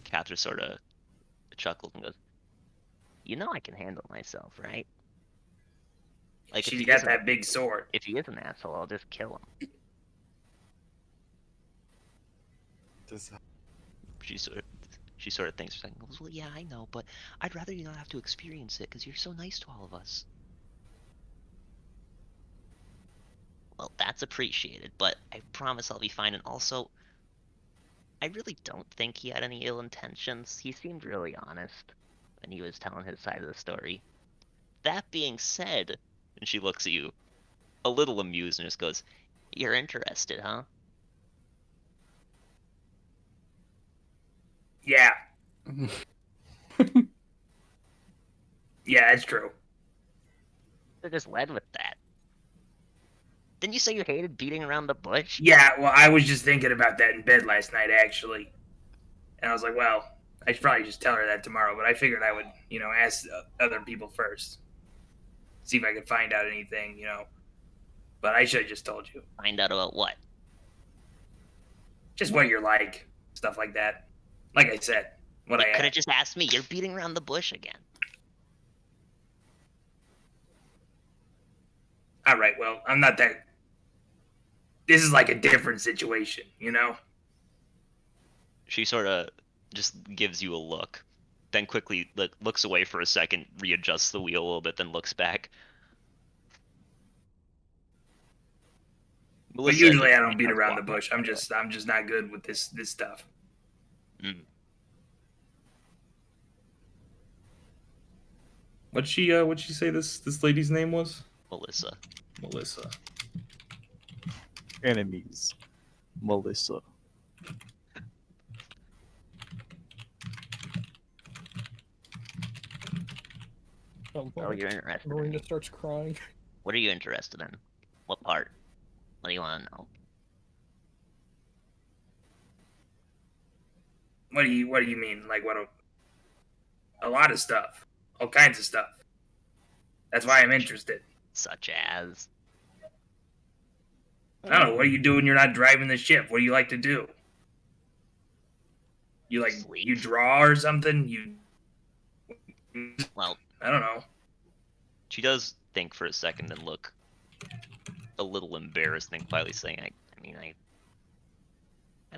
Catherine sort of chuckles and goes, "You know I can handle myself, right? Like She's got that big sword. If he is an asshole, I'll just kill him." She sort of thinks for a second, goes, well, yeah, I know, but I'd rather you not have to experience it because you're so nice to all of us. Well, that's appreciated, but I promise I'll be fine. And also, I really don't think he had any ill intentions. He seemed really honest when he was telling his side of the story. That being said, and she looks at you a little amused and just goes, "You're interested, huh?" Yeah. Yeah, that's true. They just led with that. Didn't you say you hated beating around the bush? Yeah, well, I was just thinking about that in bed last night, actually. And I was like, well, I should probably just tell her that tomorrow, but I figured I would, ask other people first. See if I could find out anything, But I should have just told you. Find out about what? Just what you're like. Stuff like that. Like I said, what You I could have just asked me. You're beating around the bush again. All right, well, I'm not that... This is like a different situation, She sort of just gives you a look, then quickly looks away for a second, readjusts the wheel a little bit, then looks back. But Melissa, usually I don't beat around the bush. I'm just not good with this stuff. What'd she say this lady's name was? Melissa. Melissa. Enemies. Melissa. Oh, you're interested. Marina starts crying. What are you interested in? What part? What do you want to know? What do you mean? Like what? A lot of stuff. All kinds of stuff. That's why I'm interested. Such as? I don't know. What do you do when you're not driving the ship? What do you like to do? You you draw or something? Well, I don't know. She does think for a second and look a little embarrassed and quietly saying, I'd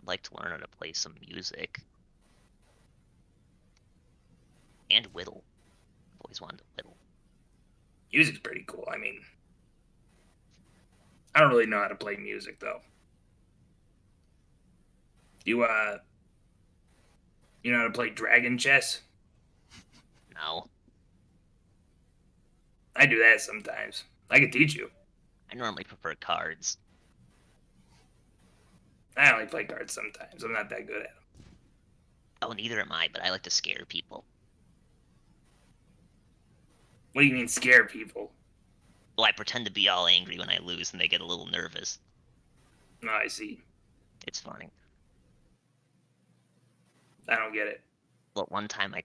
like to learn how to play some music. And whittle. I've always wanted to whittle. Music's pretty cool. I don't really know how to play music though. You know how to play dragon chess? No. I do that sometimes. I can teach you. I normally prefer cards. I only play cards sometimes. I'm not that good at them. Oh, neither am I, but I like to scare people. What do you mean scare people? Well, I pretend to be all angry when I lose and they get a little nervous. No, I see. It's funny. I don't get it. Well, one time I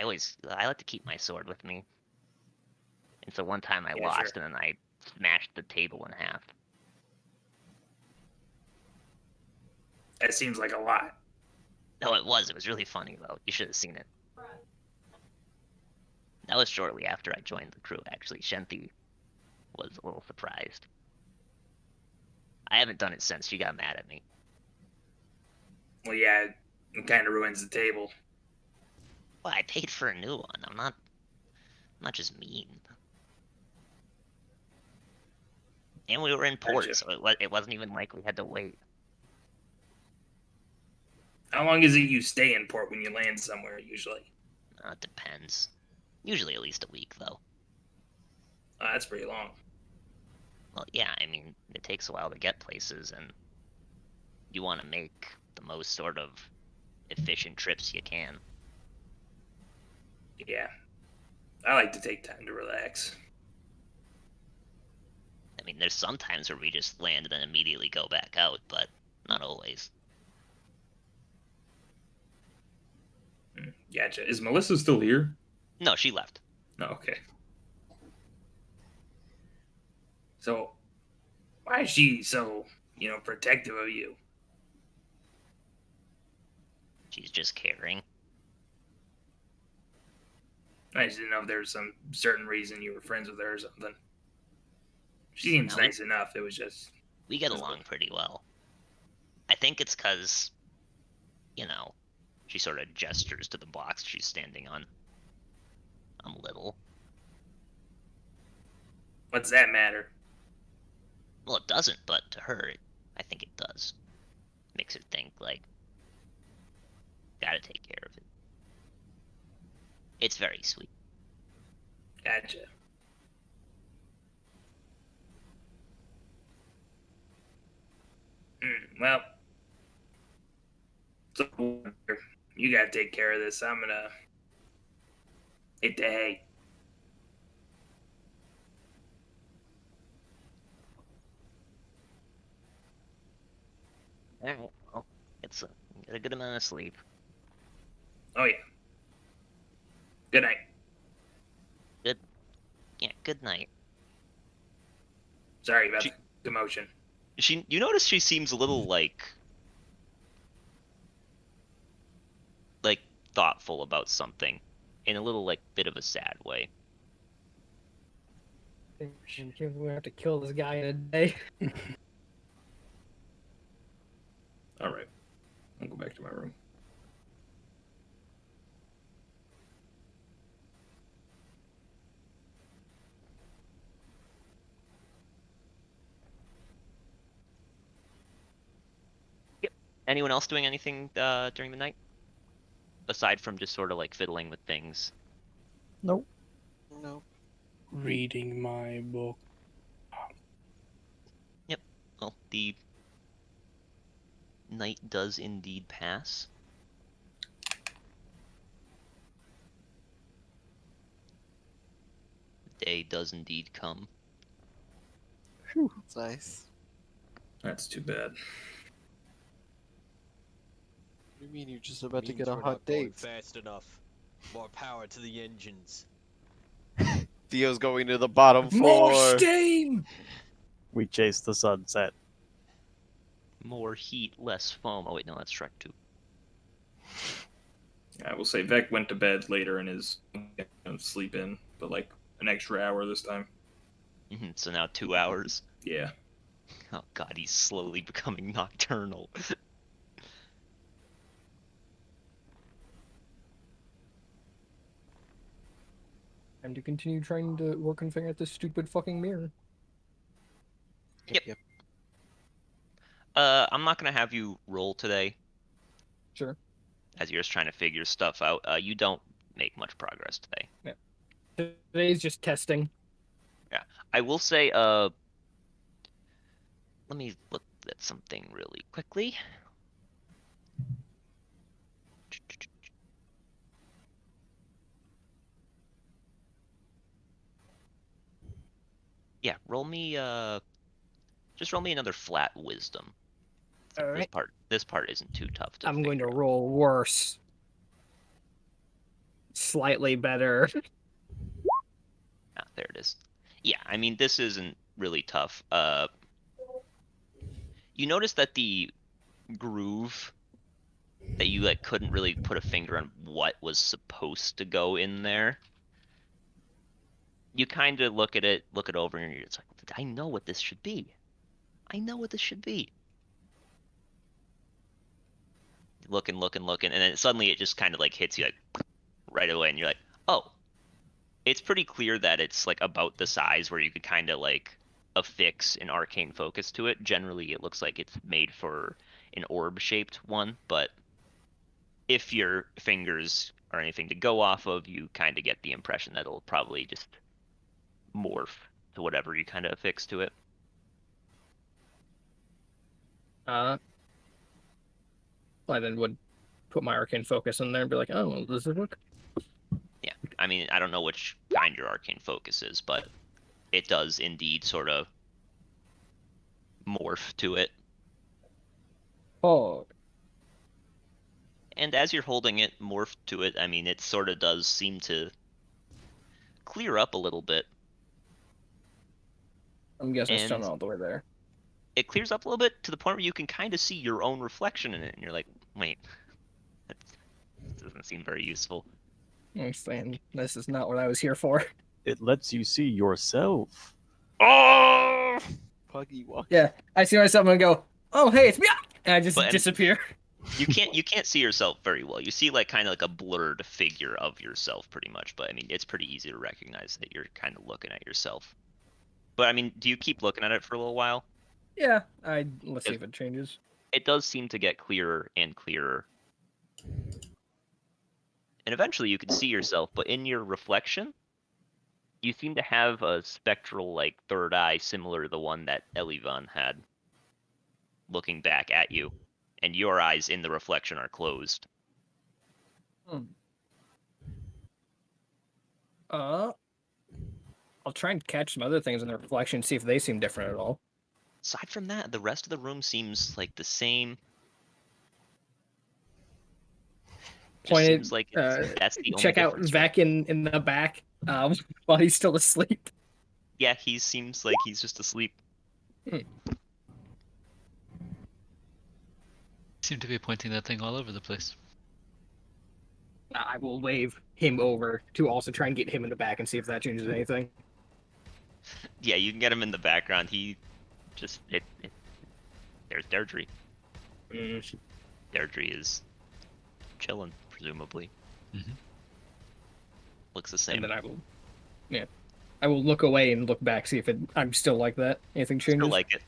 like to keep my sword with me. And so one time I lost, and then I smashed the table in half. That seems like a lot. No, it was. It was really funny, though. You should have seen it. That was shortly after I joined the crew, actually. Shenthi was a little surprised. I haven't done it since. She got mad at me. Well, yeah, it kind of ruins the table. Well, I paid for a new one. I'm not I'm not just mean. And we were in port, Gotcha. so it wasn't even like we had to wait. How long is it you stay in port when you land somewhere, usually? It depends. Usually at least a week, though. That's pretty long. Well, yeah, I mean, it takes a while to get places, and you want to make the most sort of efficient trips you can. Yeah. I like to take time to relax. I mean, there's some times where we just land and then immediately go back out, but not always. Gotcha. Is Melissa still here? No, she left. No, okay. So, why is she so, protective of you? She's just caring. I just didn't know if there was some certain reason you were friends with her or something. She seems No, nice enough. It was just... We get along pretty well. I think it's because, she sort of gestures to the blocks she's standing on. I'm little. What's that matter? Well, it doesn't, but to her, I think it does. Makes her think, gotta take care of it. It's very sweet. Gotcha. Well, so you gotta take care of this. I'm gonna hit the hay. Alright, well, get a good amount of sleep. Oh, yeah. Good night. Good night. Sorry about the commotion. You notice she seems a little, thoughtful about something. In a little, bit of a sad way. I think we have to kill this guy in a day. Alright. I'll go back to my room. Anyone else doing anything during the night? Aside from just sort of fiddling with things. Nope. No. Reading my book. Yep. Well, the night does indeed pass. The day does indeed come. Whew, that's nice. That's too bad. What do you mean you're just about to Means get a we're hot not going date? fast enough. More power to the engines. Theo's going to the bottom More floor. steam! We chase the sunset. More heat, less foam. Oh wait, no, that's Shrek 2. I will say Vec went to bed later in his sleep in, but an extra hour this time. So now 2 hours. Yeah. Oh god, he's slowly becoming nocturnal. Time to continue trying to work and figure out this stupid fucking mirror. Yep. I'm not gonna have you roll today. Sure. As you're just trying to figure stuff out. You don't make much progress today. Yeah. Today's just testing. Yeah. I will say, let me look at something really quickly. Yeah, just roll me another flat wisdom. All right. This part isn't too tough to I'm going to roll worse. Slightly better. Ah, there it is. Yeah, I mean, this isn't really tough. You notice that the groove that you couldn't really put a finger on what was supposed to go in there. You kind of look it over, and you're just like, I know what this should be. I know what this should be. Looking, and then suddenly it just kind of hits you right away, and you're like, oh, it's pretty clear that it's like about the size where you could kind of like affix an arcane focus to it. Generally, it looks like it's made for an orb-shaped one, but if your fingers are anything to go off of, you kind of get the impression that it'll probably just morph to whatever you kind of affix to it. I then would put my arcane focus in there and be like, oh, well, does it work? Yeah, I mean, I don't know which kind your arcane focus is, but it does indeed sort of morph to it. Oh. And as you're holding it, morph to it, I mean, it sort of does seem to clear up a little bit. I'm guessing it's And- still not all the way there. It clears up a little bit to the point where you can kind of see your own reflection in it, and you're like, wait, that doesn't seem very useful. I'm saying this is not what I was here for. It lets you see yourself. Oh! Puggy walk. Yeah, I see myself and go, oh, hey, it's me, and I just But- disappear. You can't see yourself very well. You see like kind of like a blurred figure of yourself pretty much, but I mean, it's pretty easy to recognize that you're kind of looking at yourself. But I mean, do you keep looking at it for a little while? Yeah, let's see if it changes. It does seem to get clearer and clearer. And eventually you can see yourself, but in your reflection, you seem to have a spectral like third eye similar to the one that Elivan had looking back at you. And your eyes in the reflection are closed. I'll try and catch some other things in the reflection, see if they seem different at all. Aside from that, the rest of the room seems like the same. Just Pointed, seems like that's the only check out difference, Vec in the back while he's still asleep. Yeah, he seems like he's just asleep. Seem to be pointing that thing all over the place. I will wave him over to also try and get him in the back and see if that changes anything. Yeah, you can get him in the background. He just there's Deirdre. Deirdre is chilling, presumably. Looks the same. And then I will look away and look back, see if I'm still like that. Anything changes? Still like it.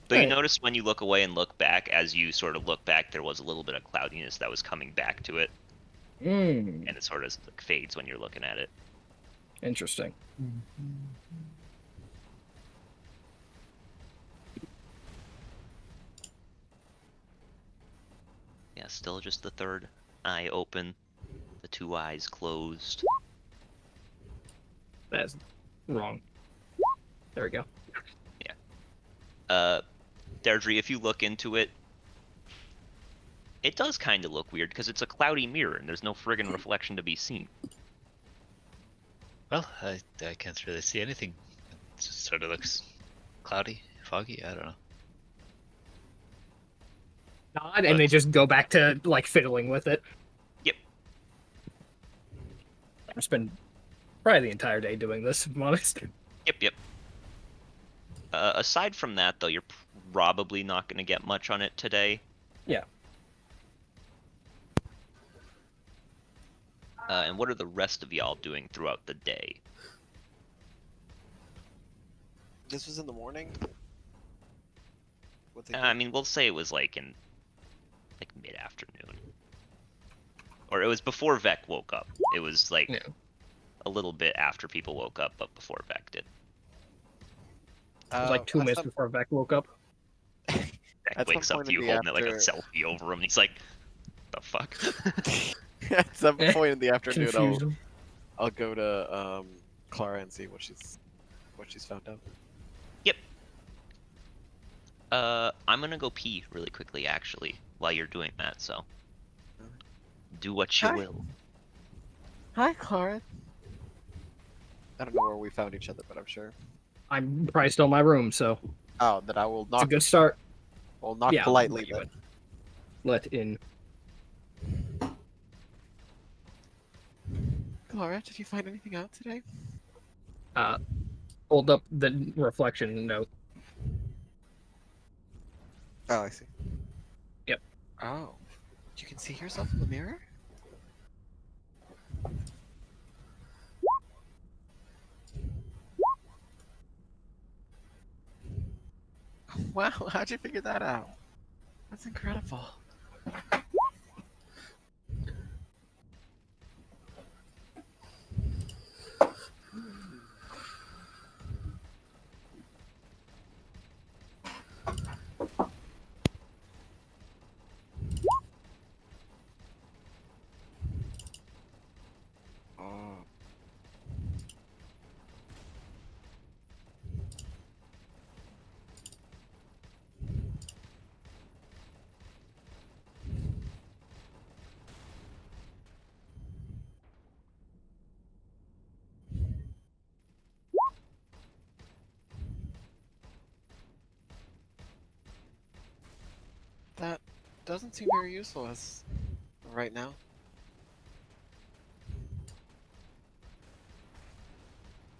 But Alright. you notice when you look away and look back, as you sort of look back, there was a little bit of cloudiness that was coming back to it, and it sort of like fades when you're looking at it. Interesting. Yeah, still just the third eye open, the two eyes closed. That's wrong. There we go. Deirdre, if you look into it, it does kind of look weird because it's a cloudy mirror and there's no friggin' reflection to be seen. Well, I can't really see anything. It just sort of looks cloudy, foggy. I don't know. Nod, and they just go back to like fiddling with it. Yep. I've spent probably the entire day doing this, if I'm honest. Yep. Aside from that, though, you're probably not going to get much on it today. Yeah. And what are the rest of y'all doing throughout the day? This was in the morning? I mean, we'll say it was like in like mid-afternoon. Or it was before Vec woke up. It was like a little bit after people woke up, but before Vec did. It was like 2 minutes before Vec woke up. Vec wakes up to you holding like a selfie over him, and he's like, the fuck? At some point in the afternoon, Confusion. I'll go to Clara and see what she's found out. Yep. I'm gonna go pee really quickly, actually, while you're doing that. So, do what you Hi. will. Hi, Clara. I don't know where we found each other, but I'm sure. I'm probably still in my room, so Oh, then I will it's a knock. good start. I'll knock Yeah, I'll politely. let you Then. Let in. Clara, did you find anything out today? Hold up the reflection note. Oh, I see. Yep. Oh, you can see yourself in the mirror. Wow, how'd you figure that out? That's incredible. Oh. That doesn't seem very useful as right now.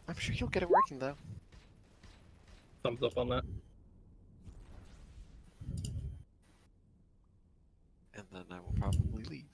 I'm sure you'll get it working though. Thumbs up on that. And then I will probably leave.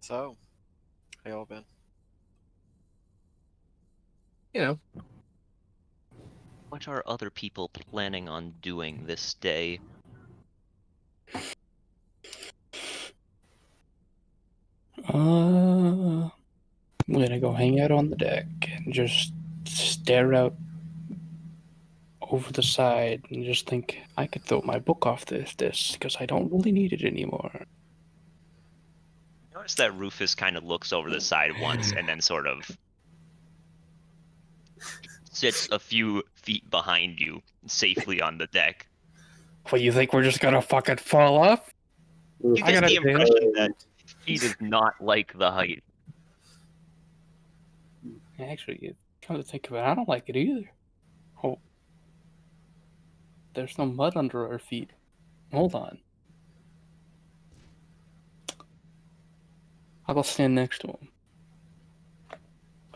So, how y'all been? You know. What are other people planning on doing this day? I'm gonna go hang out on the deck and just stare out over the side and just think I could throw my book off this because I don't really need it anymore. Notice that Rufus kind of looks over the side once and then sort of sits a few feet behind you, safely on the deck. What, you think we're just gonna fucking fall off? You get the impression that he does not like the height. Actually, come to think of it, I don't like it either. Oh, there's no mud under our feet. Hold on. I'll go stand next to him.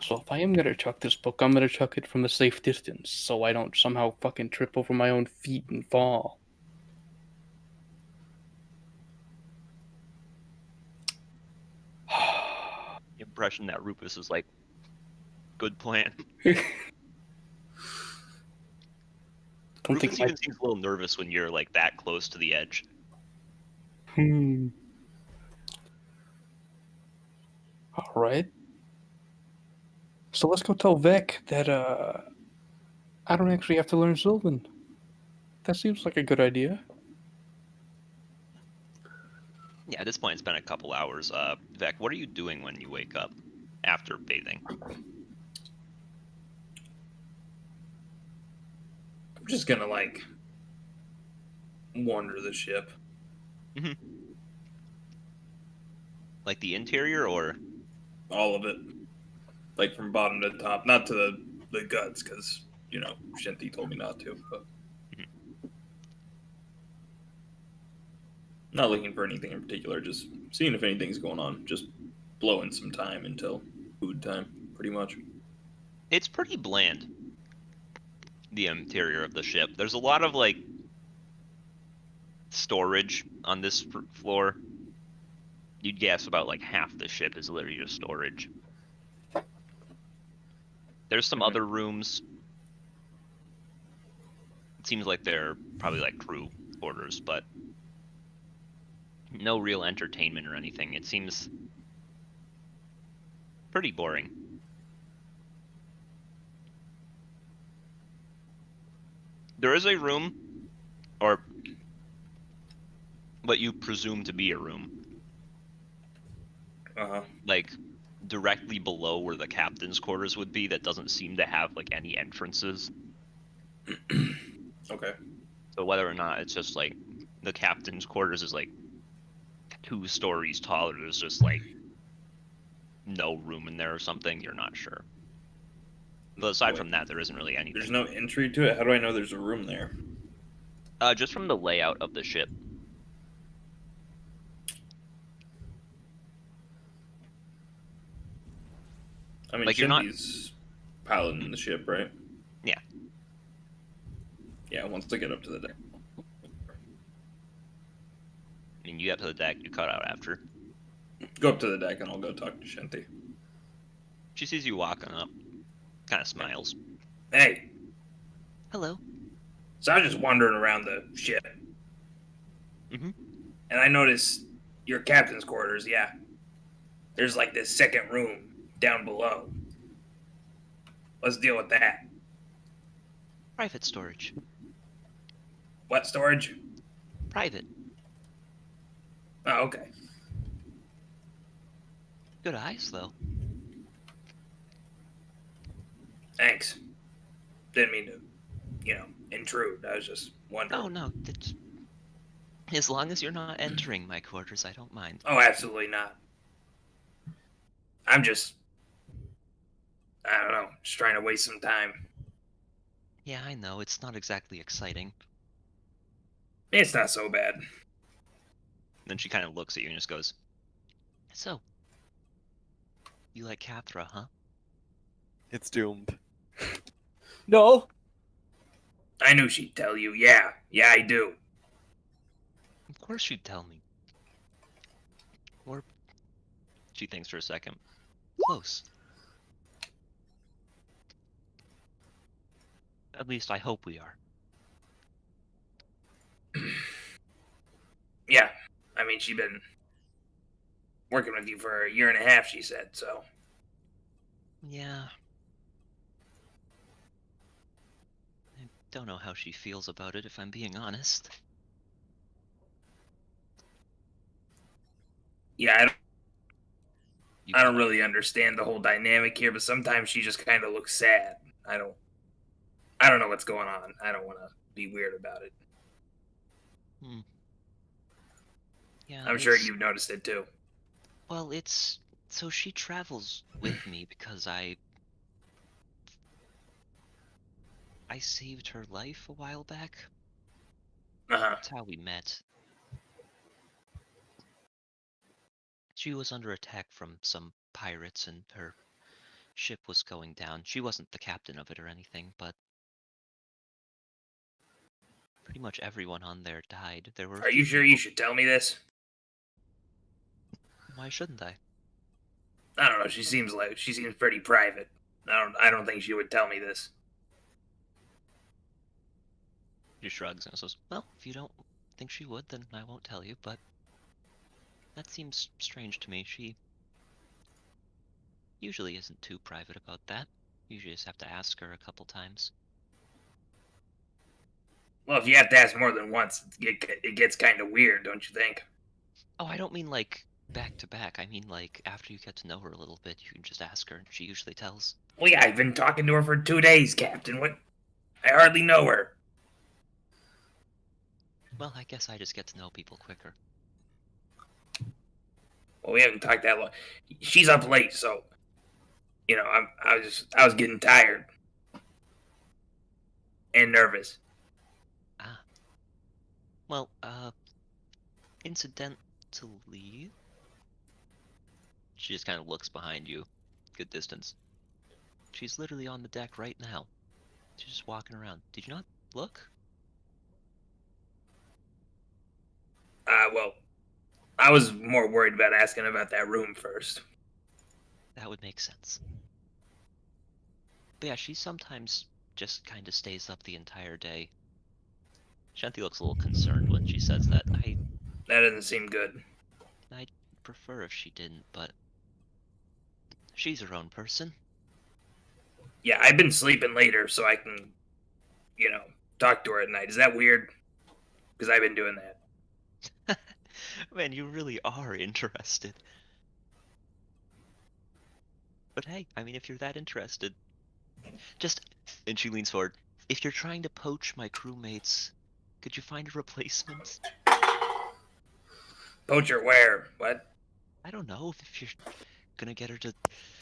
So if I am gonna chuck this book, I'm gonna chuck it from a safe distance, so I don't somehow fucking trip over my own feet and fall. Impression that Rufus is like, good plan. Rufus even seems a little nervous when you're like that close to the edge. Alright. So let's go tell Vec that I don't actually have to learn Sylvan. That seems like a good idea. Yeah, at this point it's been a couple hours. Vec, what are you doing when you wake up after bathing? I'm just gonna like wander the ship. Mm-hmm. Like the interior or all of it, like from bottom to top, not to the guts, because you know Shinty told me not to. But not looking for anything in particular, just seeing if anything's going on, just blowing some time until food time, pretty much. It's pretty bland, the interior of the ship. There's a lot of like storage on this floor. You'd guess about like half the ship is literally just storage. There's some other rooms. It seems like they're probably like crew quarters, but no real entertainment or anything. It seems pretty boring. There is a room, or what you presume to be a room. Uh huh. Like directly below where the captain's quarters would be, that doesn't seem to have like any entrances. Okay. So whether or not it's just like the captain's quarters is like 2 stories tall, or there's just like no room in there or something, you're not sure. But aside from that, there isn't really anything. There's no entry to it. How do I know there's a room there? Just from the layout of the ship. I mean, Like, you're not- Shindy's piloting the ship, right? Yeah. Yeah, once they get up to the deck. I mean, you get to the deck, you cut out after. Go up to the deck and I'll go talk to Shinty. She sees you walking up, kind of smiles. Hey. Hello. So I was just wandering around the ship. Mm-hmm. And I noticed your captain's quarters, yeah. There's like this second room down below. Let's deal with that. Private storage. What storage? Private. Oh, okay. Good eyes, though. Thanks. Didn't mean to, intrude. I was just wondering. Oh, no. As long as you're not entering my quarters, I don't mind. Oh, absolutely not. I'm just, I don't know, just trying to waste some time. Yeah, I know. It's not exactly exciting. It's not so bad. Then she kind of looks at you and just goes, "So, you like Cathra, huh?" It's doomed. No. I knew she'd tell you. Yeah, I do. Of course you'd tell me. We're... She thinks for a second. Close. At least I hope we are. Yeah, I mean, she's been working with you for 1.5 years, she said, so. Yeah. I don't know how she feels about it, if I'm being honest. Yeah, I don't really understand the whole dynamic here, but sometimes she just kind of looks sad. I don't know what's going on. I don't want to be weird about it. Yeah, I'm sure it's- you've noticed it too. Well, it's... So she travels with me because I saved her life a while back. Uh-huh. That's how we met. She was under attack from some pirates and her ship was going down. She wasn't the captain of it or anything, but pretty much everyone on there died. There were. Are you sure you should tell me this? Why shouldn't I? I don't know. She seems pretty private. I don't think she would tell me this. She shrugs and says, "Well, if you don't think she would, then I won't tell you, but that seems strange to me. She usually isn't too private about that. Usually just have to ask her a couple times." Well, if you have to ask more than once, it gets kind of weird, don't you think? Oh, I don't mean like back to back. I mean like after you get to know her a little bit, you can just ask her and she usually tells. Well, yeah, I've been talking to her for 2 days, Captain. What? I hardly know her. Well, I guess I just get to know people quicker. Well, we haven't talked that long. She's up late, so I was getting tired and nervous. Well, incidentally, she just kind of looks behind you, good distance. She's literally on the deck right now. She's just walking around. Did you not look? Well, I was more worried about asking about that room first. That would make sense. But yeah, she sometimes just kind of stays up the entire day. Shanti looks a little concerned when she says that. That doesn't seem good. I'd prefer if she didn't, but she's her own person. Yeah, I've been sleeping later so I can, talk to her at night. Is that weird? Because I've been doing that. Man, you really are interested. But hey, I mean, if you're that interested, just, and she leans forward, if you're trying to poach my crewmates, could you find a replacement? Poacher where? What? I don't know if you're gonna get her to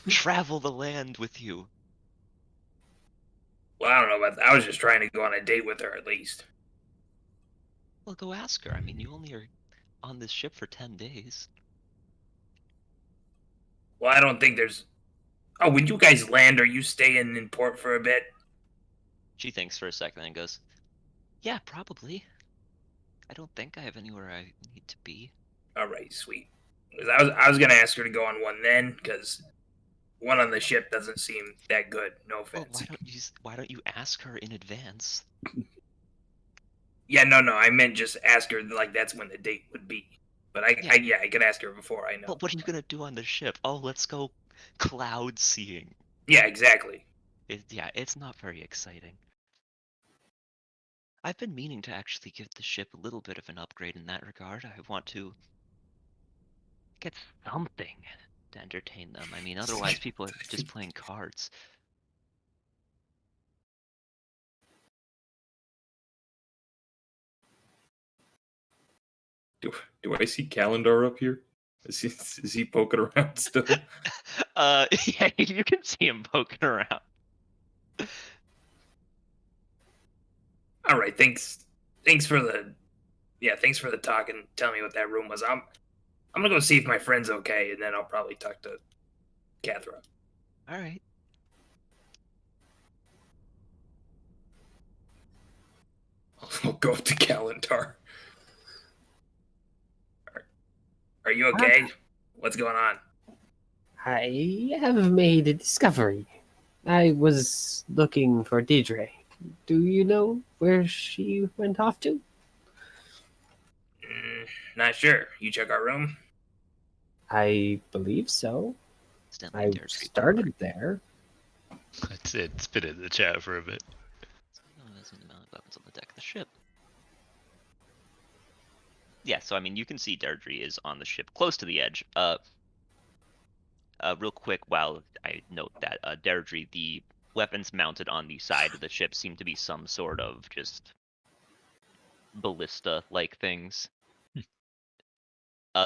travel the land with you. Well, I don't know about that. I was just trying to go on a date with her at least. Well, go ask her. I mean, you only are on this ship for 10 days. Well, I don't think there's. Oh, when you guys land, are you staying in port for a bit? She thinks for a second and goes, yeah, probably. I don't think I have anywhere I need to be. All right, sweet. 'Cause I was gonna ask her to go on one then, because one on the ship doesn't seem that good. No Well, offense. why don't you ask her in advance? Yeah, no, I meant just ask her like that's when the date would be. But I could ask her before I know. But what are you gonna do on the ship? Oh, let's go cloud seeing. Yeah, exactly. It's not very exciting. I've been meaning to actually give the ship a little bit of an upgrade in that regard. I want to get something to entertain them. I mean, otherwise people are just playing cards. Do I see Calendar up here? Is he poking around still? Yeah, you can see him poking around. All right, thanks for the talk and tell me what that room was. I'm gonna go see if my friend's okay, and then I'll probably talk to Cathra. All right. I'll go up to Calendar. Are you okay? What's going on? I have made a discovery. I was looking for Deidre. Do you know where she went off to? Not sure. You check our room? I believe so. I started there. It's been in the chat for a bit. Weapons on the deck of the ship. Yeah, so I mean, you can see Deirdre is on the ship, close to the edge. Real quick, while I note that Deirdre, the weapons mounted on the side of the ship seem to be some sort of just ballista-like things.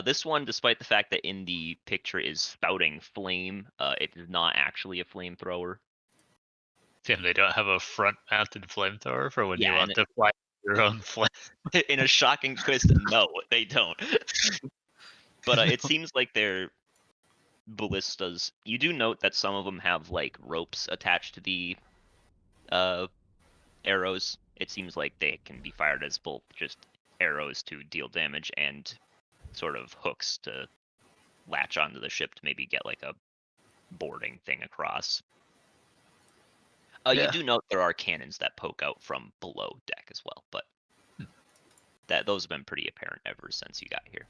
This one, despite the fact that in the picture is spouting flame, it is not actually a flamethrower. Damn, they don't have a front-mounted flamethrower for when you Yeah, want to fly your own flame. In a shocking twist, no, they don't. But it seems like they're ballistas. You do note that some of them have like ropes attached to the arrows. It seems like they can be fired as both just arrows to deal damage and sort of hooks to latch onto the ship to maybe get like a boarding thing across. You do note there are cannons that poke out from below deck as well, but those have been pretty apparent ever since you got here.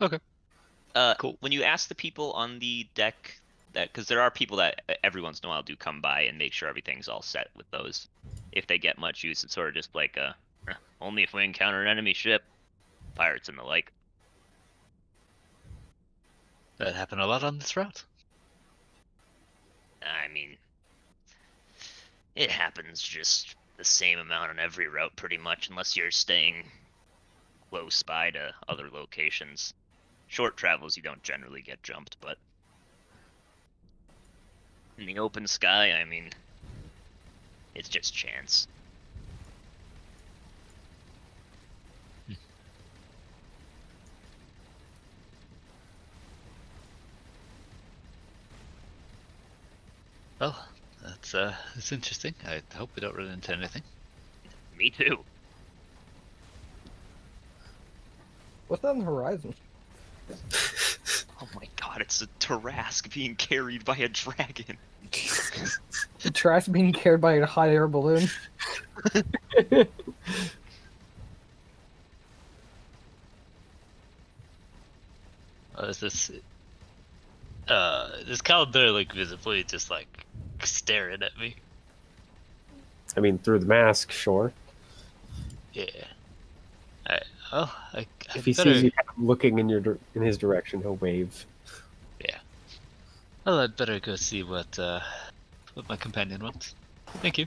Okay. Cool. When you ask the people on the deck, because there are people that every once in a while do come by and make sure everything's all set with those. If they get much use, it's sort of just like only if we encounter an enemy ship, pirates and the like. That happened a lot on this route. I mean, it happens just the same amount on every route pretty much, unless you're staying close by to other locations. Short travels, you don't generally get jumped, but in the open sky, I mean, it's just chance. Well, that's interesting. I hope we don't run into anything. Me too. What's on the horizon? Oh my god, it's a Tarrasque being carried by a dragon. The trash being carried by a hot air balloon. Is this calendar like visibly just like staring at me? I mean, through the mask, sure. Yeah. Well, I If he better... sees you kind of looking in in his direction, he'll wave. Yeah. Well, I'd better go see what my companion wants. Thank you.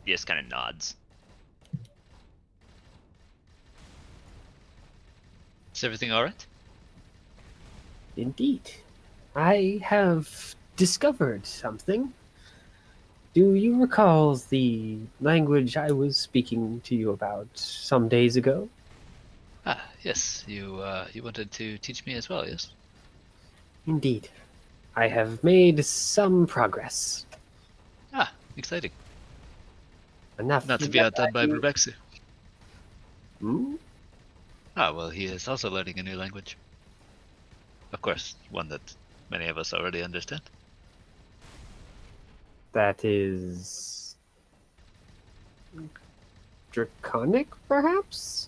He just kind of nods. Is everything alright? Indeed. I have discovered something. Do you recall the language I was speaking to you about some days ago? Ah, yes. You wanted to teach me as well, yes? Indeed. I have made some progress. Ah, exciting. Enough. Not to be outdone by Brubexu. Hmm? Ah, well, he is also learning a new language. Of course, one that many of us already understand. That is... Draconic, perhaps?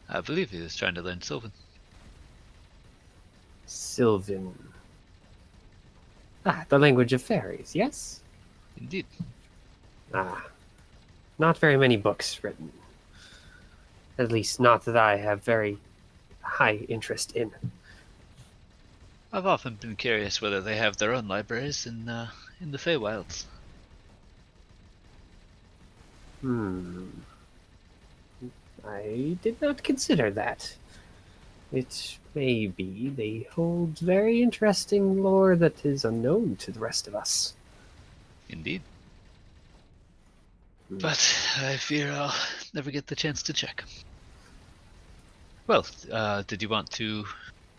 I believe he was trying to learn Sylvan. Sylvan. Ah, the language of fairies, yes? Indeed. Ah. Not very many books written. At least not that I have very high interest in. I've often been curious whether they have their own libraries in the Feywilds. I did not consider that. It may be they hold very interesting lore that is unknown to the rest of us. Indeed. But I fear I'll never get the chance to check. Well, did you want to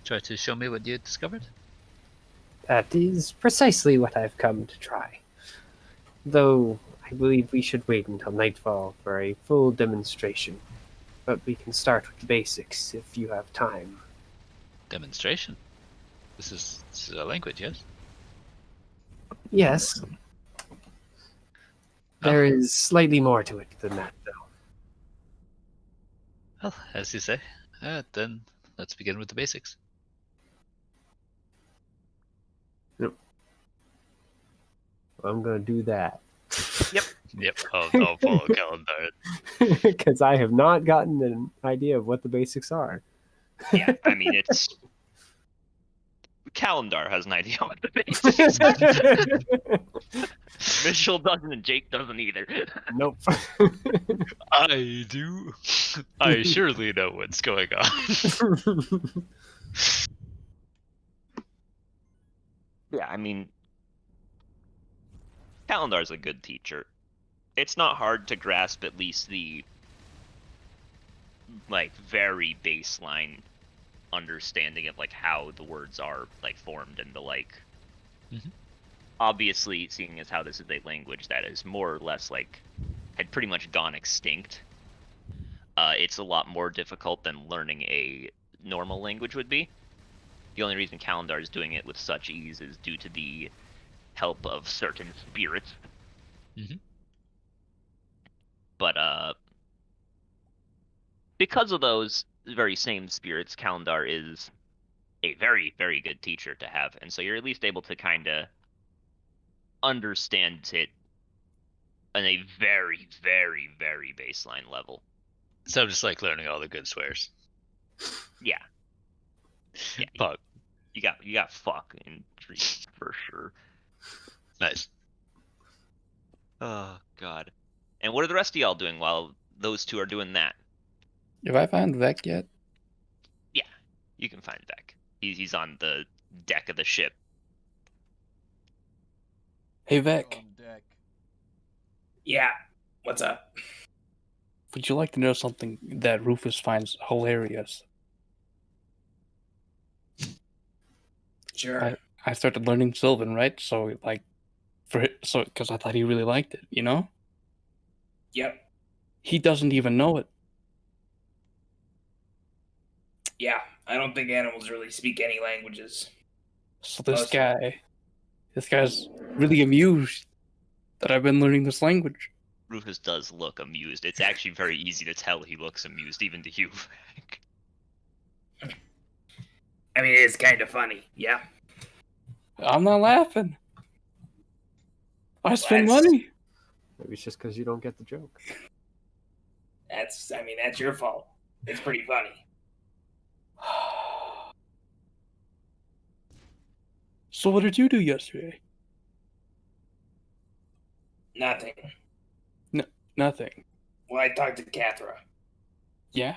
try to show me what you had discovered? That is precisely what I've come to try. Though I believe we should wait until nightfall for a full demonstration. But we can start with the basics if you have time. Demonstration? This is a language, yes? Yes. There is slightly more to it than that, though. Well, as you say. Then let's begin with the basics. Yep. I'm gonna do that. Yep, I'll follow calendar. Because I have not gotten an idea of what the basics are. Yeah, I mean, it's... Calendar has an idea what the basics is. Mitchell doesn't and Jake doesn't either. Nope. I do. I surely know what's going on. Yeah, I mean, Kalendar's a good teacher. It's not hard to grasp at least the, like, very baseline understanding of, like, how the words are, like, formed and the like. Obviously, seeing as how this is a language that is more or less, like, had pretty much gone extinct, it's a lot more difficult than learning a normal language would be. The only reason Kalendar is doing it with such ease is due to the help of certain spirits. But because of those very same spirits, Kalendar is a very, very good teacher to have, and so you're at least able to kind of understand it on a very, very, very baseline level. So just like learning all the good swears. Yeah. Yeah. Fuck. You got fuck in trees for sure. Nice. Oh god. And what are the rest of y'all doing while those two are doing that? Have I found Vec yet? Yeah, you can find Vec. He's on the deck of the ship. Hey Vec, Yeah. What's up? would you like to know something that Rufus finds hilarious? Sure. I started learning Sylvan, right? So like, because I thought he really liked it, you know? Yep. He doesn't even know it. Yeah. I don't think animals really speak any languages. So this guy's really amused that I've been learning this language. Rufus does look amused. It's actually very easy to tell he looks amused, even to you. I mean, it's kind of funny. Yeah. I'm not laughing. I spend money. Maybe it's just because you don't get the joke. That's your fault. It's pretty funny. So what did you do yesterday? Nothing. Nothing. Well, I talked to Cathra. Yeah?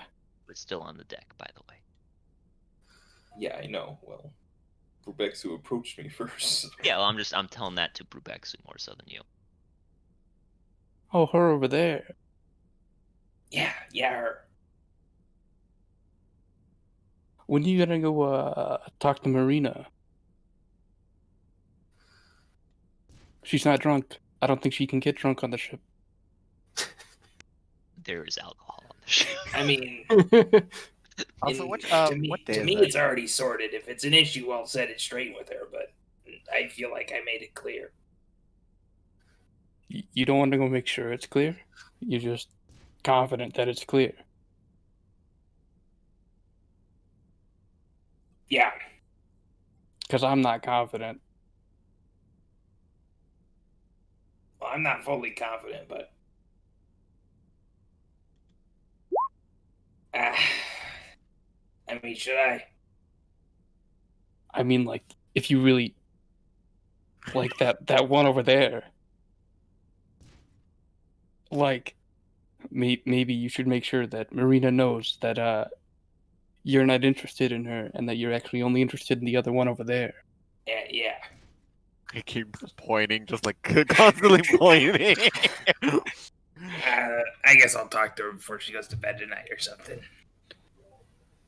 It's still on the deck, by the way. Yeah, I know. Well, Brubexu approached me first. Yeah, well, I'm telling that to Brubexu more so than you. Oh, her over there. Yeah, her. When are you gonna go talk to Marina? She's not drunk. I don't think she can get drunk on the ship. There is alcohol on the ship. I mean, Also, what day to is me, it? it's already sorted. If it's an issue, I'll set it straight with her. But I feel like I made it clear. You don't want to go make sure it's clear? You're just confident that it's clear. Yeah. Because I'm not confident. Well, I'm not fully confident, but I mean, should I? I mean, like, if you really like that one over there, like, maybe you should make sure that Marina knows that you're not interested in her and that you're actually only interested in the other one over there. Yeah. He keeps pointing, just like constantly pointing. I guess I'll talk to her before she goes to bed tonight or something.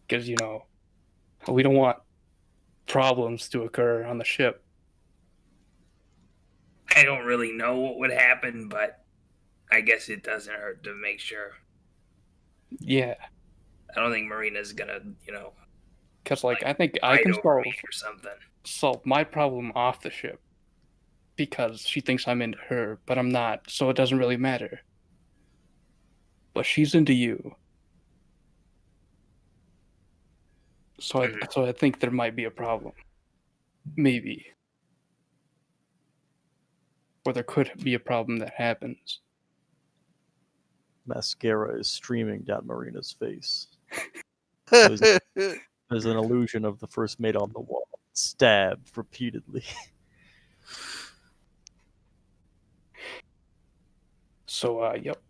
Because, we don't want problems to occur on the ship. I don't really know what would happen, but I guess it doesn't hurt to make sure. Yeah. I don't think Marina's gonna, Because, I think I can over me or something. solve my problem off the ship. Because she thinks I'm into her, but I'm not, so it doesn't really matter. But she's into you. So I think there might be a problem. Maybe. Or there could be a problem that happens. Mascara is streaming down Marina's face. There's an illusion of the first mate on the wall, stabbed repeatedly. So, yep.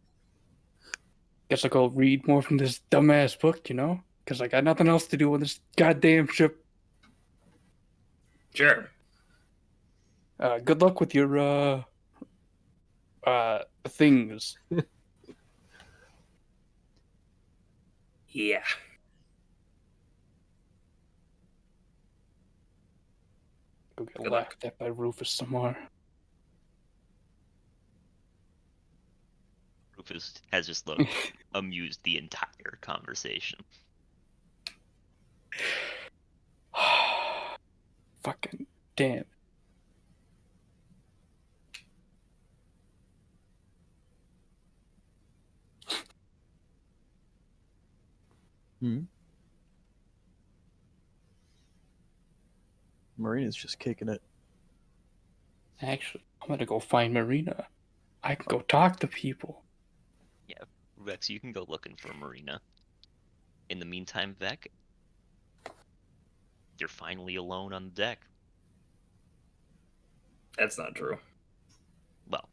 Guess I'll go read more from this dumbass book, Because I got nothing else to do on this goddamn ship. Sure. Good luck with your, things. Yeah. Go get laughed at by Rufus some more. Rufus has just looked amused the entire conversation. Fucking damn. Marina's just kicking it. Actually, I'm gonna go find Marina. I can go talk to people. Yeah, Rex, you can go looking for Marina. In the meantime, Vec, you're finally alone on the deck. That's not true. Well,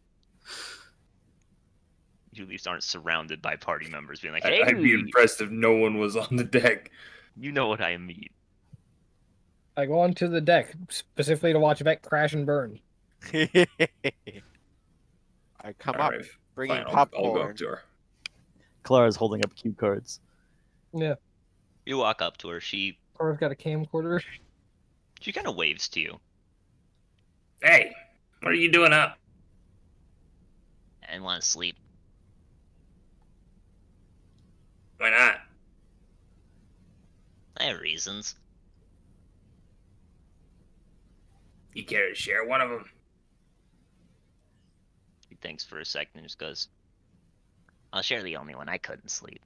you at least aren't surrounded by party members being like, I'd be impressed if no one was on the deck. You know what I mean. I go onto the deck specifically to watch Vec crash and burn. I come All up right, bringing fine, I'll popcorn. go up to her. Clara's holding up cue cards. Yeah. You walk up to her. She Cora's got a camcorder. kind of waves to you. Hey, what are you doing up? I want to sleep. Why not? I have reasons. You care to share one of them? She thinks for a second and just goes, I'll share the only one. I couldn't sleep.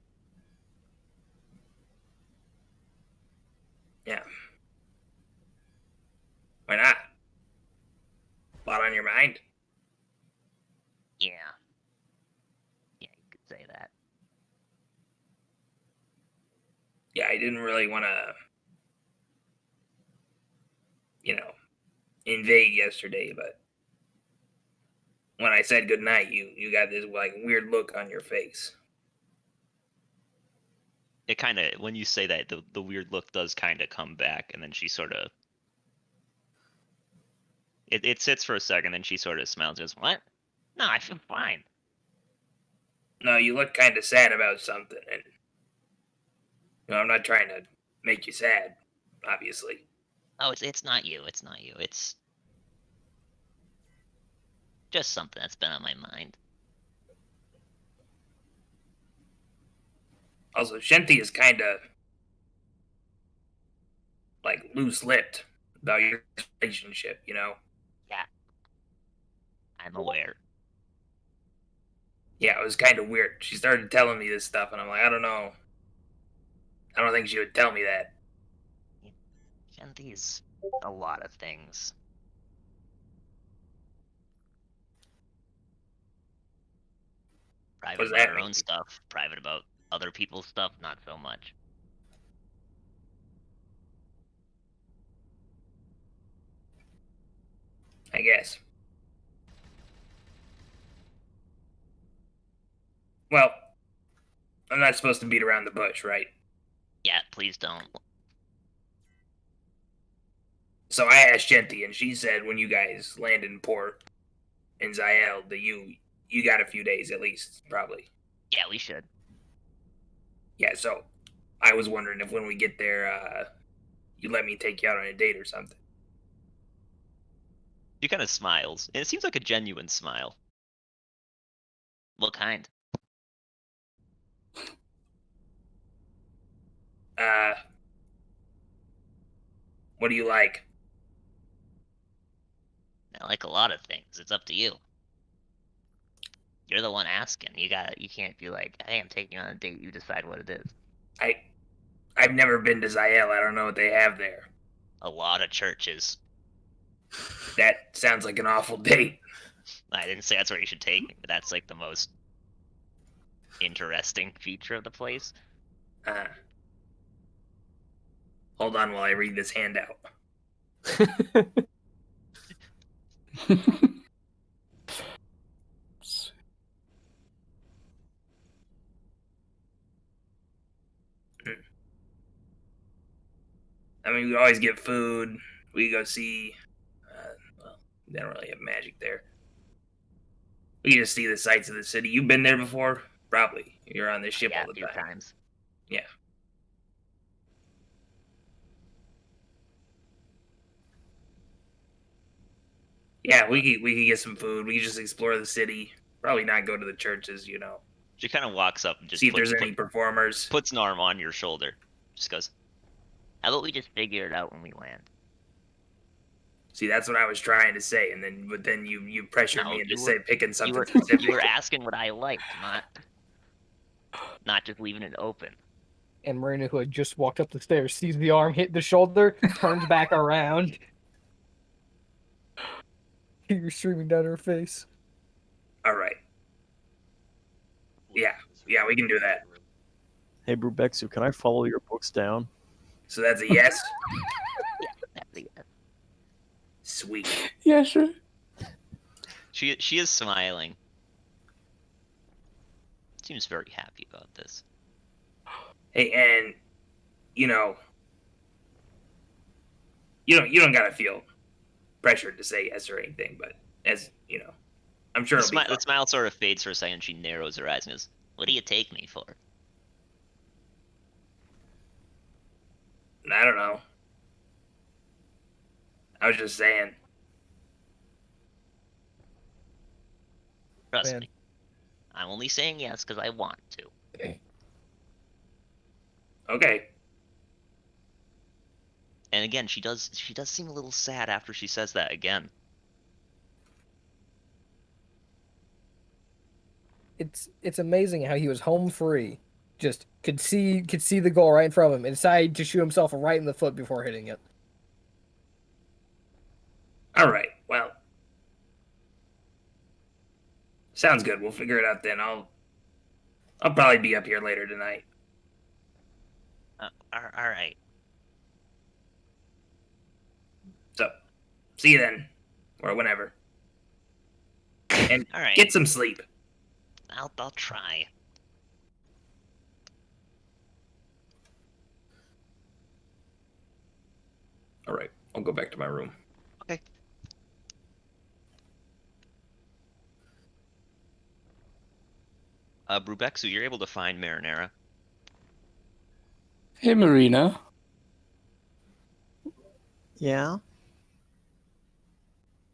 Yeah. Why not? A lot on your mind? Yeah. Yeah, you could say that. I didn't really want to, invade yesterday, but when I said goodnight, you got this like weird look on your face. It kind of, when you say that, the weird look does kind of come back, and then she sort of, it sits for a second, and she sort of smiles and goes, "What? No, I feel fine." No, you look kind of sad about something, and I'm not trying to make you sad, obviously. Oh, it's not you. It's not you. It's just something that's been on my mind. Also, Shinty is kind of like loose-lipped about your relationship, Yeah. I'm aware. Yeah, it was kind of weird. She started telling me this stuff, and I'm like, I don't know. I don't think she would tell me that. Shanti's a lot of things. Private does about that her mean? own stuff. Private about other people's stuff, not so much. I guess. Well, I'm not supposed to beat around the bush, right? Yeah, please don't. So I asked Shinty, and she said when you guys land in port in Zael, that you got a few days at least, probably. Yeah, we should. Yeah, so I was wondering if when we get there, you let me take you out on a date or something. She kind of smiles, and it seems like a genuine smile. What kind? What do you like? I like a lot of things. It's up to you. You're the one asking. You can't be like, hey, I'm taking you on a date. You decide what it is. I've never been to Zael. I don't know what they have there. A lot of churches. That sounds like an awful date. I didn't say that's where you should take me, but that's like the most interesting feature of the place. Hold on while I read this handout. I mean, we always get food. We go see. Well, they don't really have magic there. We just see the sights of the city. You've been there before? Probably. You're on this ship all the A few time. times. Yeah. Yeah, we could get some food. We could just explore the city. Probably not go to the churches, She kind of walks up and just see if there's any performers. Puts an arm on your shoulder. Just goes, how about we just figure it out when we land? See, that's what I was trying to say, but then you pressured me into picking something You specific. were asking what I liked, not just leaving it open. And Marina, who had just walked up the stairs, sees the arm hit the shoulder, turns back around. You're streaming down her face. All right. Yeah, we can do that. Hey, Brubexu, can I follow your books down? So that's a yes? That's a yes. Sweet. Yeah, sure. She is smiling. Seems very happy about this. Hey, and you don't gotta feel pressured to say yes or anything, but as I'm sure The smile sort of fades for a second. She narrows her eyes and goes, "What do you take me for?" I don't know. I was just saying. Trust me. I'm only saying yes because I want to. Okay. And again, she does seem a little sad after she says that again. It's amazing how he was home free, just could see the goal right in front of him, and decided to shoot himself right in the foot before hitting it. All right. Well, sounds good. We'll figure it out then. I'll probably be up here later tonight. All All right. So, see you then, or whenever. And All right. get some sleep. I'll try. All right, I'll go back to my room. Okay. Brubeck, so you're able to find Marinara. Hey, Marina. Yeah.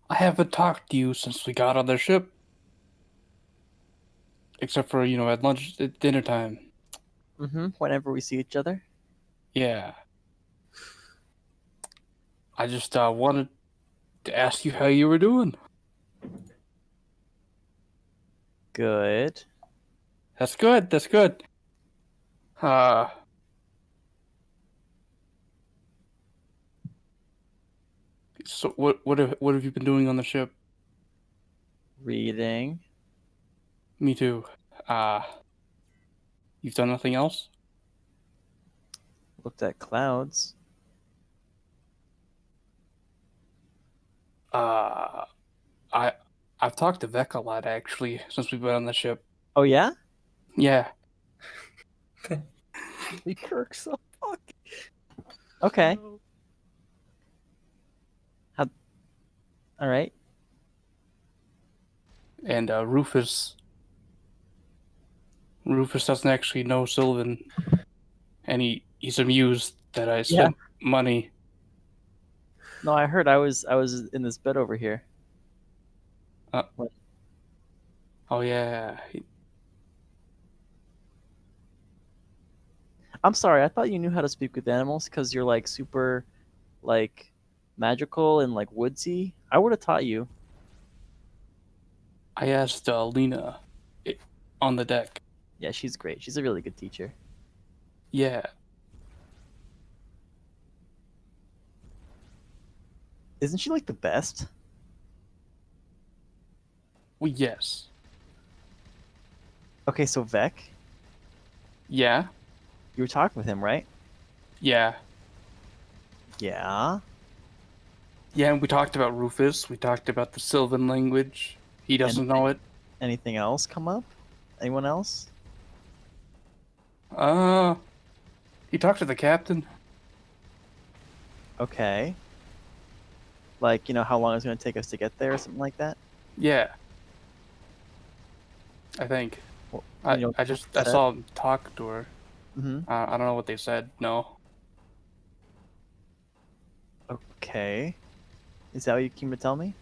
I haven't talked to you since we got on the ship. Except for, at lunch, at dinner time. Mm-hmm. Whenever we see each other. Yeah. I just wanted to ask you how you were doing. Good. That's good. That's good. So what have you been doing on the ship? Reading. Me too. You've done nothing else? Looked at clouds. I've talked to Vec a lot actually since we've been on the ship. Oh yeah? Yeah. Kirk, so fuck. Okay. All right. And Rufus doesn't actually know Sylvan, and he's amused that I spent money. No, I heard. I was in this bed over here. Oh yeah. I'm sorry. I thought you knew how to speak with animals because you're like super, like, magical and like woodsy. I would have taught you. I asked Lena on the deck. Yeah, she's great. She's a really good teacher. Yeah. Isn't she like the best? Well, yes. Okay, so Vec, Yeah. you were talking with him, right? Yeah. Yeah. Yeah, and we talked about Rufus. We talked about the Sylvan language. He doesn't know it. Anything else come up? Anyone else? He talked to the captain. Okay. Like, how long it's going to take us to get there or something like that? Yeah. I think. Well, I said? saw him talk to her. Mm-hmm. I don't know what they said. No. Okay. Is that what you came to tell me?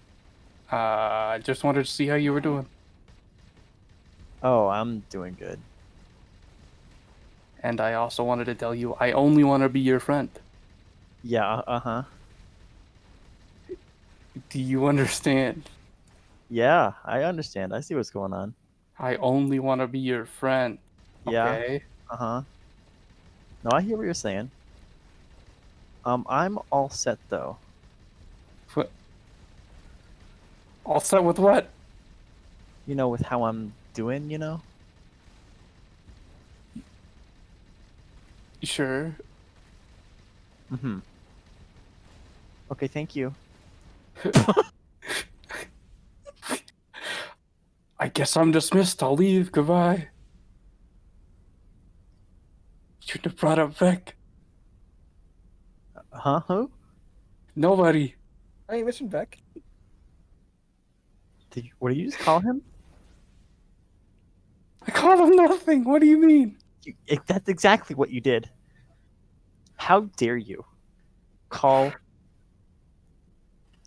I just wanted to see how you were doing. Oh, I'm doing good. And I also wanted to tell you I only want to be your friend. Yeah, uh-huh. Do you understand? Yeah, I understand. I see what's going on. I only want to be your friend. Yeah. Okay? Uh-huh. No, I hear what you're saying. I'm all set, though. What? All set with what? With how I'm doing, Sure. Mm-hmm. Okay, thank you. I guess I'm dismissed. I'll leave. Goodbye. You shouldn't have brought up Vec. Huh? Who? Nobody. I ain't mentioned Vec. What did you just call him? I called him nothing. What do you mean? That's exactly what you did. How dare you call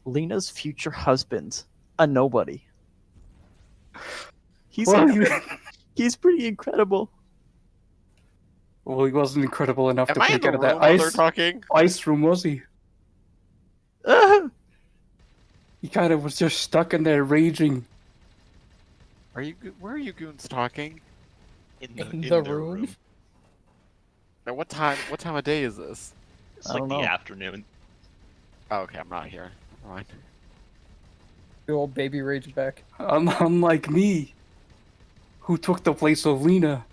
Lena's future husband a nobody? He's pretty incredible. Well, he wasn't incredible enough Am to I in break the out of room that while they're talking? ice room, was he? He kind of was just stuck in there raging. Where are you goons talking? In the room? Now, what time of day is this? It's like the afternoon. Oh, okay, I'm not here. Never mind. The old baby rage back. Unlike me, who took the place of Lena.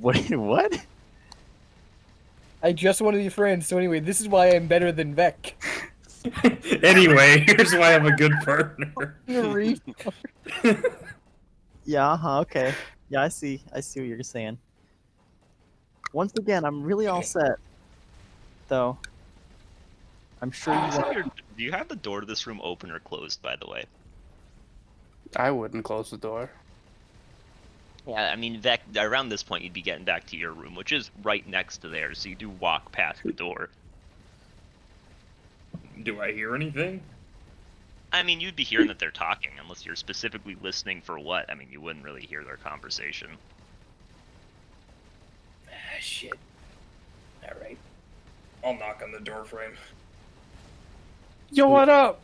What? I just want to be friends. So anyway, this is why I'm better than Vec. Anyway, here's why I'm a good partner. Yeah, okay. Yeah, I see what you're saying. Once again, I'm really all set, though. I'm sure you want... Do you have the door to this room open or closed, by the way? I wouldn't close the door. Yeah, I mean, Vec, around this point, you'd be getting back to your room, which is right next to theirs, so you do walk past the door. Do I hear anything? I mean, you'd be hearing that they're talking, unless you're specifically listening for what. I mean, you wouldn't really hear their conversation. Ah, shit. Alright. I'll knock on the door frame. Yo, what up?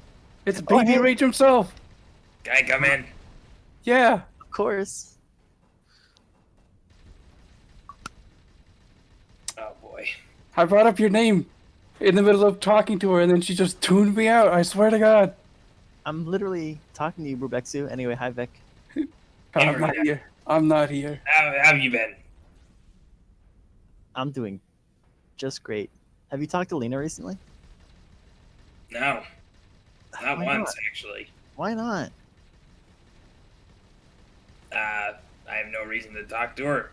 It's Baby Rage himself. Can I come in? Yeah. Of course. Oh boy. I brought up your name in the middle of talking to her, and then she just tuned me out. I swear to God. I'm literally talking to you, Brubexu. Anyway, hi, Vic. I'm not here. I'm not here. How have you been? I'm doing just great. Have you talked to Lena recently? No. Not Why once, not? actually. Why not? I have no reason to talk to her.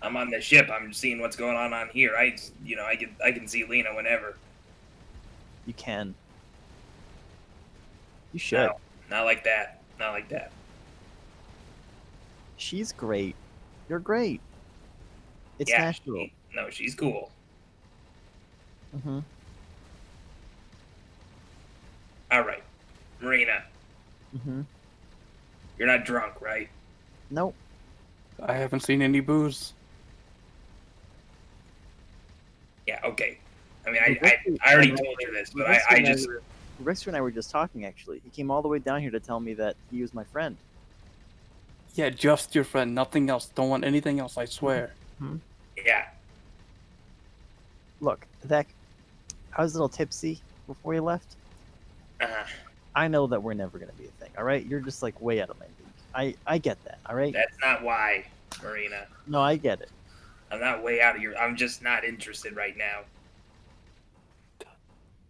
I'm on the ship. I'm seeing what's going on here. I can see Lena whenever. You can. You should. No, not like that. Not like that. She's great. You're great. It's Yeah, natural. No, she's cool. Mm-hmm. All right, Marina. Mm-hmm. You're not drunk, right? Nope. I haven't seen any booze. Yeah. Okay. I mean, I already told you this, but I just. Rexter and I were just talking, actually. He came all the way down here to tell me that he was my friend. Yeah, just your friend. Nothing else. Don't want anything else, I swear. Mm-hmm. Yeah. Look, Vec, I was a little tipsy before you left. I know that we're never going to be a thing, all right? You're just, like, way out of my league. I get that, all right? That's not why, Marina. No, I get it. I'm not way out of your. I'm just not interested right now.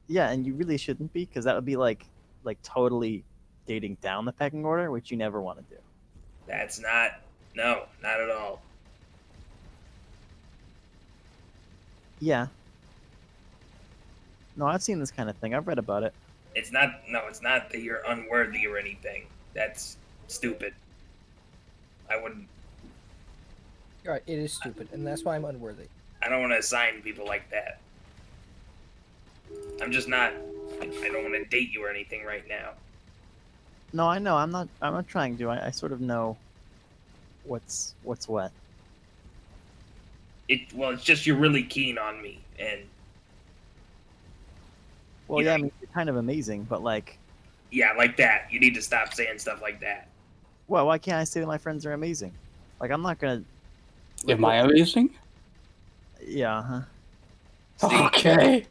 Yeah, and you really shouldn't be, because that would be, like totally dating down the pecking order, which you never want to do. That's not. No, not at all. Yeah. No, I've seen this kind of thing. I've read about it. It's not. No, it's not that you're unworthy or anything. That's stupid. I wouldn't. You're right, it is stupid, and that's why I'm unworthy. I don't want to assign people like that. I'm just not. I don't want to date you or anything right now. No, I know. I'm not trying to. I sort of know what's what. It's just you're really keen on me, and Well, yeah, I mean, you're kind of amazing, but like, yeah, like that. You need to stop saying stuff like that. well, why can't I say that my friends are amazing? Like, I'm not gonna. Am I amazing? Yeah. Huh. Okay.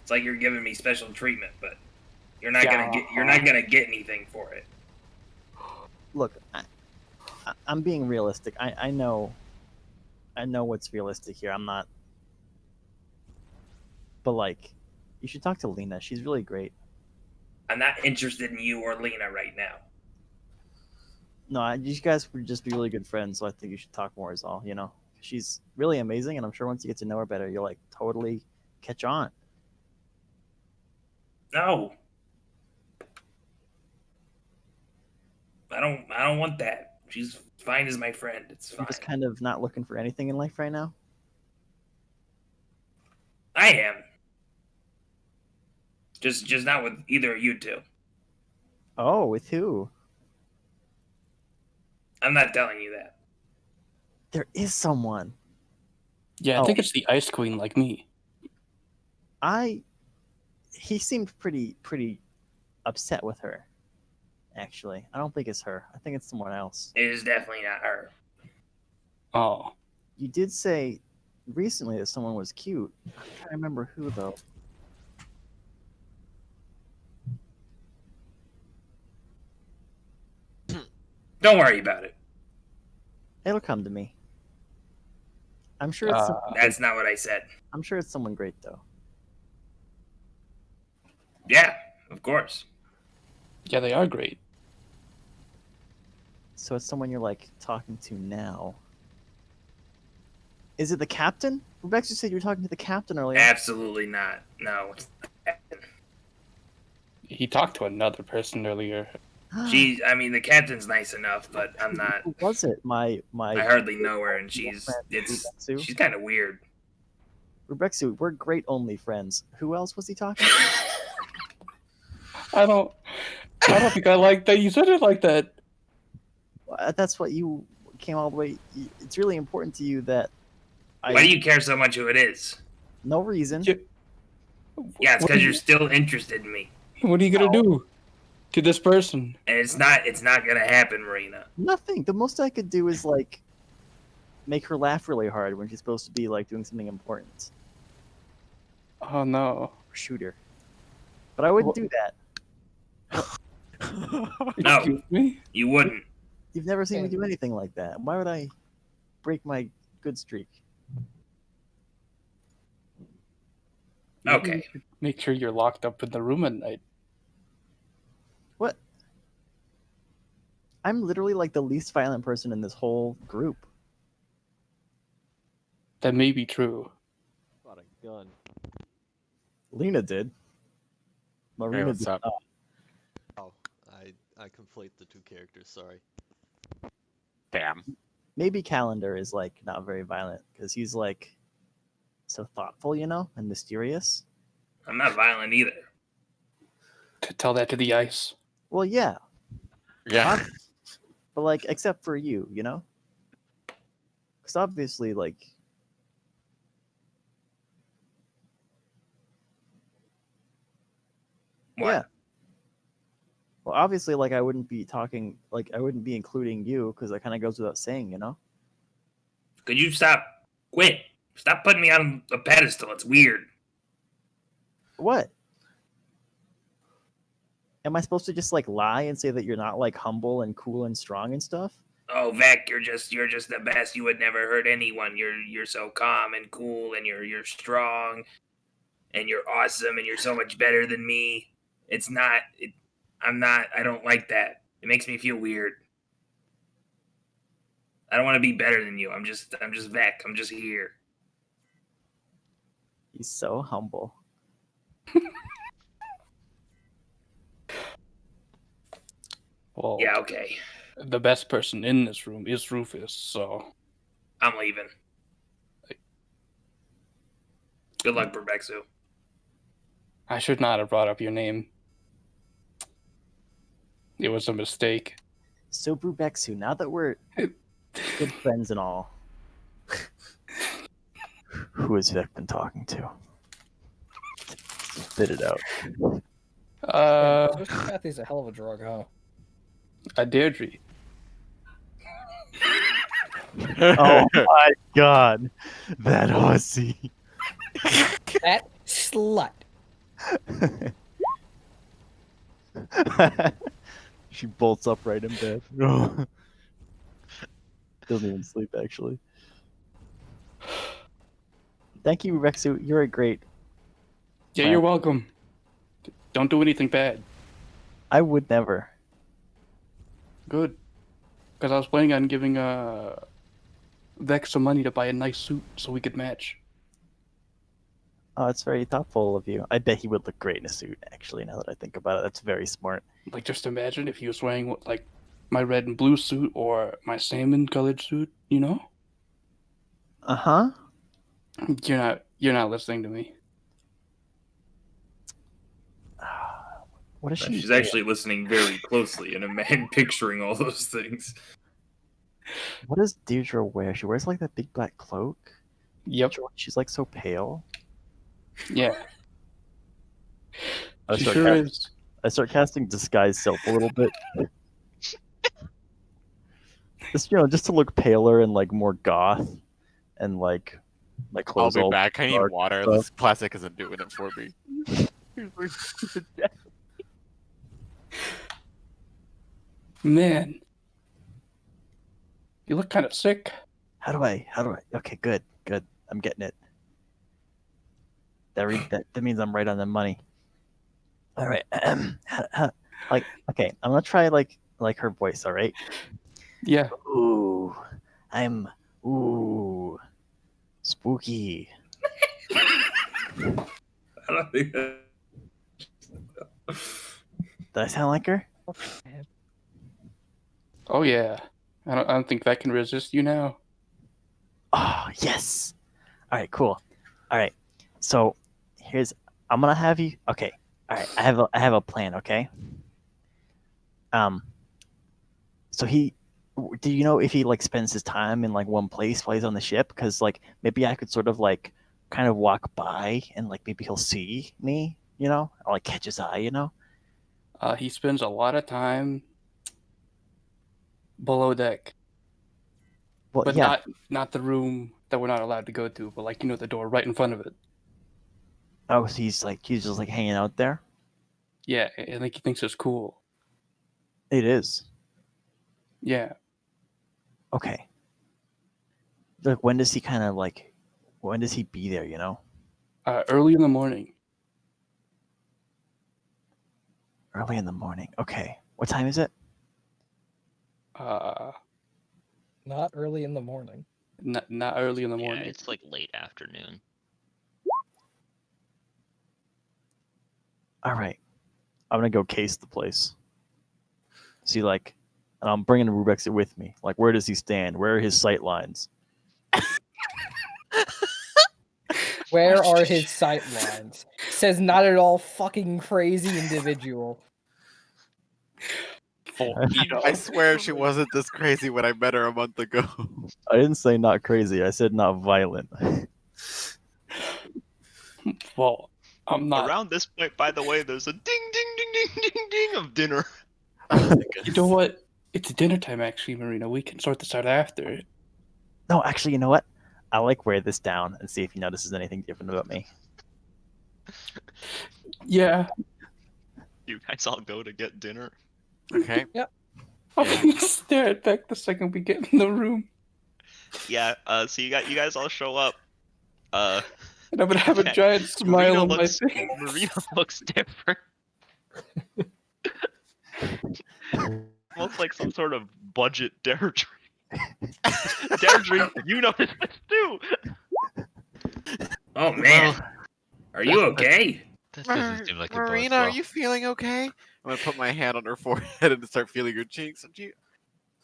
It's like you're giving me special treatment, but you're not gonna get anything for it. Look, I'm being realistic. I know what's realistic here. I'm not. But like, you should talk to Lena. She's really great. I'm not interested in you or Lena right now. No, you guys would just be really good friends, so I think you should talk more is all, you know? She's really amazing, and I'm sure once you get to know her better, you'll, like, totally catch on. No. I don't want that. She's fine as my friend. It's fine. You're just kind of not looking for anything in life right now? I am. Just not with either of you two. Oh, with who? I'm not telling you that. There is someone. Yeah, I think it's the Ice Queen like me. He seemed pretty upset with her, actually. I don't think it's her. I think it's someone else. It is definitely not her. Oh. You did say recently that someone was cute. I'm trying to remember who, though. Don't worry about it. It'll come to me. I'm sure it's. That's not what I said. I'm sure it's someone great though. Yeah, of course. Yeah, they are great. So it's someone you're like talking to now. Is it the captain? Rebecca said you were talking to the captain earlier. Absolutely not. No. He talked to another person earlier. I mean, the captain's nice enough, but I'm not. Who was it? My. I hardly know her, and she's kind of weird. Rebexu, we're great only friends. Who else was he talking to? I don't think I like that. You said it like that. That's what you came all the way. It's really important to you that. Why do you care so much who it is? No reason. Yeah, it's because you're still interested in me. What are you gonna do to this person? And it's not gonna happen, Marina. Nothing. The most I could do is like make her laugh really hard when she's supposed to be like doing something important. Oh no. Or shoot her. But I wouldn't do that. No, Excuse me? you wouldn't. You've never seen me do anything like that. Why would I break my good streak? Okay. Make sure you're locked up in the room at night. What? I'm literally like the least violent person in this whole group. That may be true. Bought a gun. Lena did. Marina what's did up? not. Oh, I conflate the two characters. Sorry. Damn. Maybe Calendar is like not very violent because he's like so thoughtful, you know, and mysterious. I'm not violent either. To tell that to the ice. Well, yeah, Yeah. but like except for you, you know, because obviously, like, What? yeah. Well, obviously, like I wouldn't be talking, like I wouldn't be including you because that kind of goes without saying, you know. Could you stop? Quit. Stop putting me on a pedestal. It's weird. What? Am I supposed to just like lie and say that you're not like humble and cool and strong and stuff? Oh, Vec, you're just the best. You would never hurt anyone. You're so calm and cool, and you're strong, and you're awesome, and you're so much better than me. It's not. I'm not. I don't like that. It makes me feel weird. I don't want to be better than you. I'm just Vec. I'm just here. He's so humble. Well, Yeah. Okay. the best person in this room is Rufus, so I'm leaving. Good luck, Berbexu. I should not have brought up your name. It was a mistake. So Brubexu, now that we're good friends and all, who has Vic been talking to? Spit it out. Kathy's a hell of a drug, huh? A Deirdre. Oh my god, that Aussie. That slut. She bolts upright in bed. Doesn't even sleep, actually. Thank you, Rexu. You're a great. Yeah, friend. you're welcome. Don't do anything bad. I would never. Good. Because I was planning on giving Vex some money to buy a nice suit so we could match. Oh, it's very thoughtful of you. I bet he would look great in a suit, actually, now that I think about it. That's very smart. Like, just imagine if he was wearing, like, my red and blue suit or my salmon-colored suit, you know? Uh-huh. You're not listening to me. What is she? She's actually listening very closely and picturing all those things. What does Deirdre wear? She wears like that big black cloak. Yep. She's like so pale. Yeah. I start casting disguise self a little bit. Just to look paler and like more goth, and like my clothes. I'll be all back. I need dark water. stuff. This plastic isn't doing it for me. Man. You look kind of sick. How do I? Okay, good. good. I'm getting it. That means I'm right on the money. All right. Like, okay, I'm gonna try like her voice. All right. Yeah. Ooh, spooky. I don't think that. Did I sound like her? Oh yeah. I don't think that can resist you now. Oh yes. All right, cool. All right. So I'm gonna have you. Okay. All right. I have a plan. Okay. So do you know if he like spends his time in like one place while he's on the ship? Because like maybe I could sort of like kind of walk by and like maybe he'll see me. Or like catch his eye. He spends a lot of time below deck. Well, But yeah. not the room that we're not allowed to go to, but like the door right in front of it. Oh, so he's just like hanging out there. Yeah, I think he thinks it's cool. It is. Yeah. Okay. Like when does he be there? Early in the morning. Early in the morning. Okay. What time is it? Not early in the morning. Not early in the Yeah, morning. it's like late afternoon. All right. I'm gonna go case the place. See, like, and I'm bringing Rubex with me. Like, where does he stand? Where are his sight lines? Where are his sight lines? Says not at all fucking crazy individual. I swear she wasn't this crazy when I met her a month ago. I didn't say not crazy. I said not violent. Well, I'm not. Around this point, by the way, there's a ding, ding, ding, ding, ding, ding of dinner. You know what? It's dinner time, actually, Marina. We can sort this out after. No, actually, you know what? I'll like wear this down and see if he notices anything different about me. Yeah. You guys all go to get dinner. Okay. Yep. I'll stare at Beck the second we get in the room. Yeah. So you guys all show up. And I'm gonna have a giant smile on my face. Marina looks different. Almost like some sort of budget dare drink. Dare drink, you noticed this too. Oh man, are you okay? That doesn't seem like Marina, are you feeling okay? I'm gonna put my hand on her forehead and start feeling her cheeks.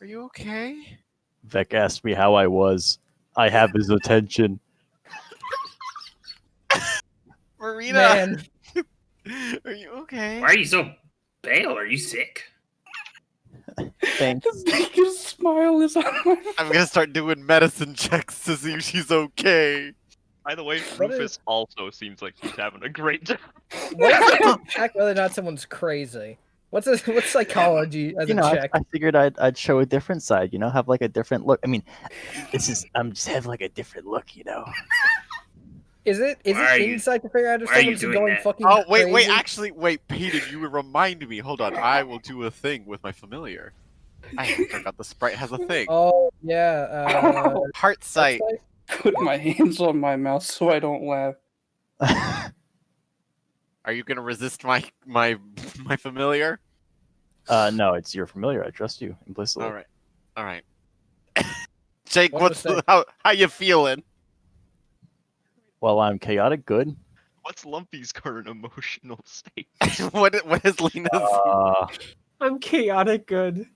Are you okay? Vec asked me how I was. I have his attention. Marina, Man. are you okay? Why are you so pale? Are you sick? Thanks. His biggest smile is on my face. I'm gonna start doing medicine checks to see if she's okay. By the way, Rufus also seems like he's having a great time. What is it to check whether or not someone's crazy? What's psychology as a check? I figured I'd show a different side. Have like a different look. I mean, I'm just have like a different look. Is it insight to figure out if why are you someone's doing going that? fucking Oh wait, crazy? actually, Peter, you remind me. Hold on, I will do a thing with my familiar. I forgot the sprite has a thing. Oh yeah. Heart sight. Put my hands on my mouth so I don't laugh. Are you gonna resist my familiar? No, it's your familiar. I trust you implicitly. All right. Jake, how you feeling? Well, I'm chaotic good. What's Lumpy's current emotional state? what is Lena's? I'm chaotic good.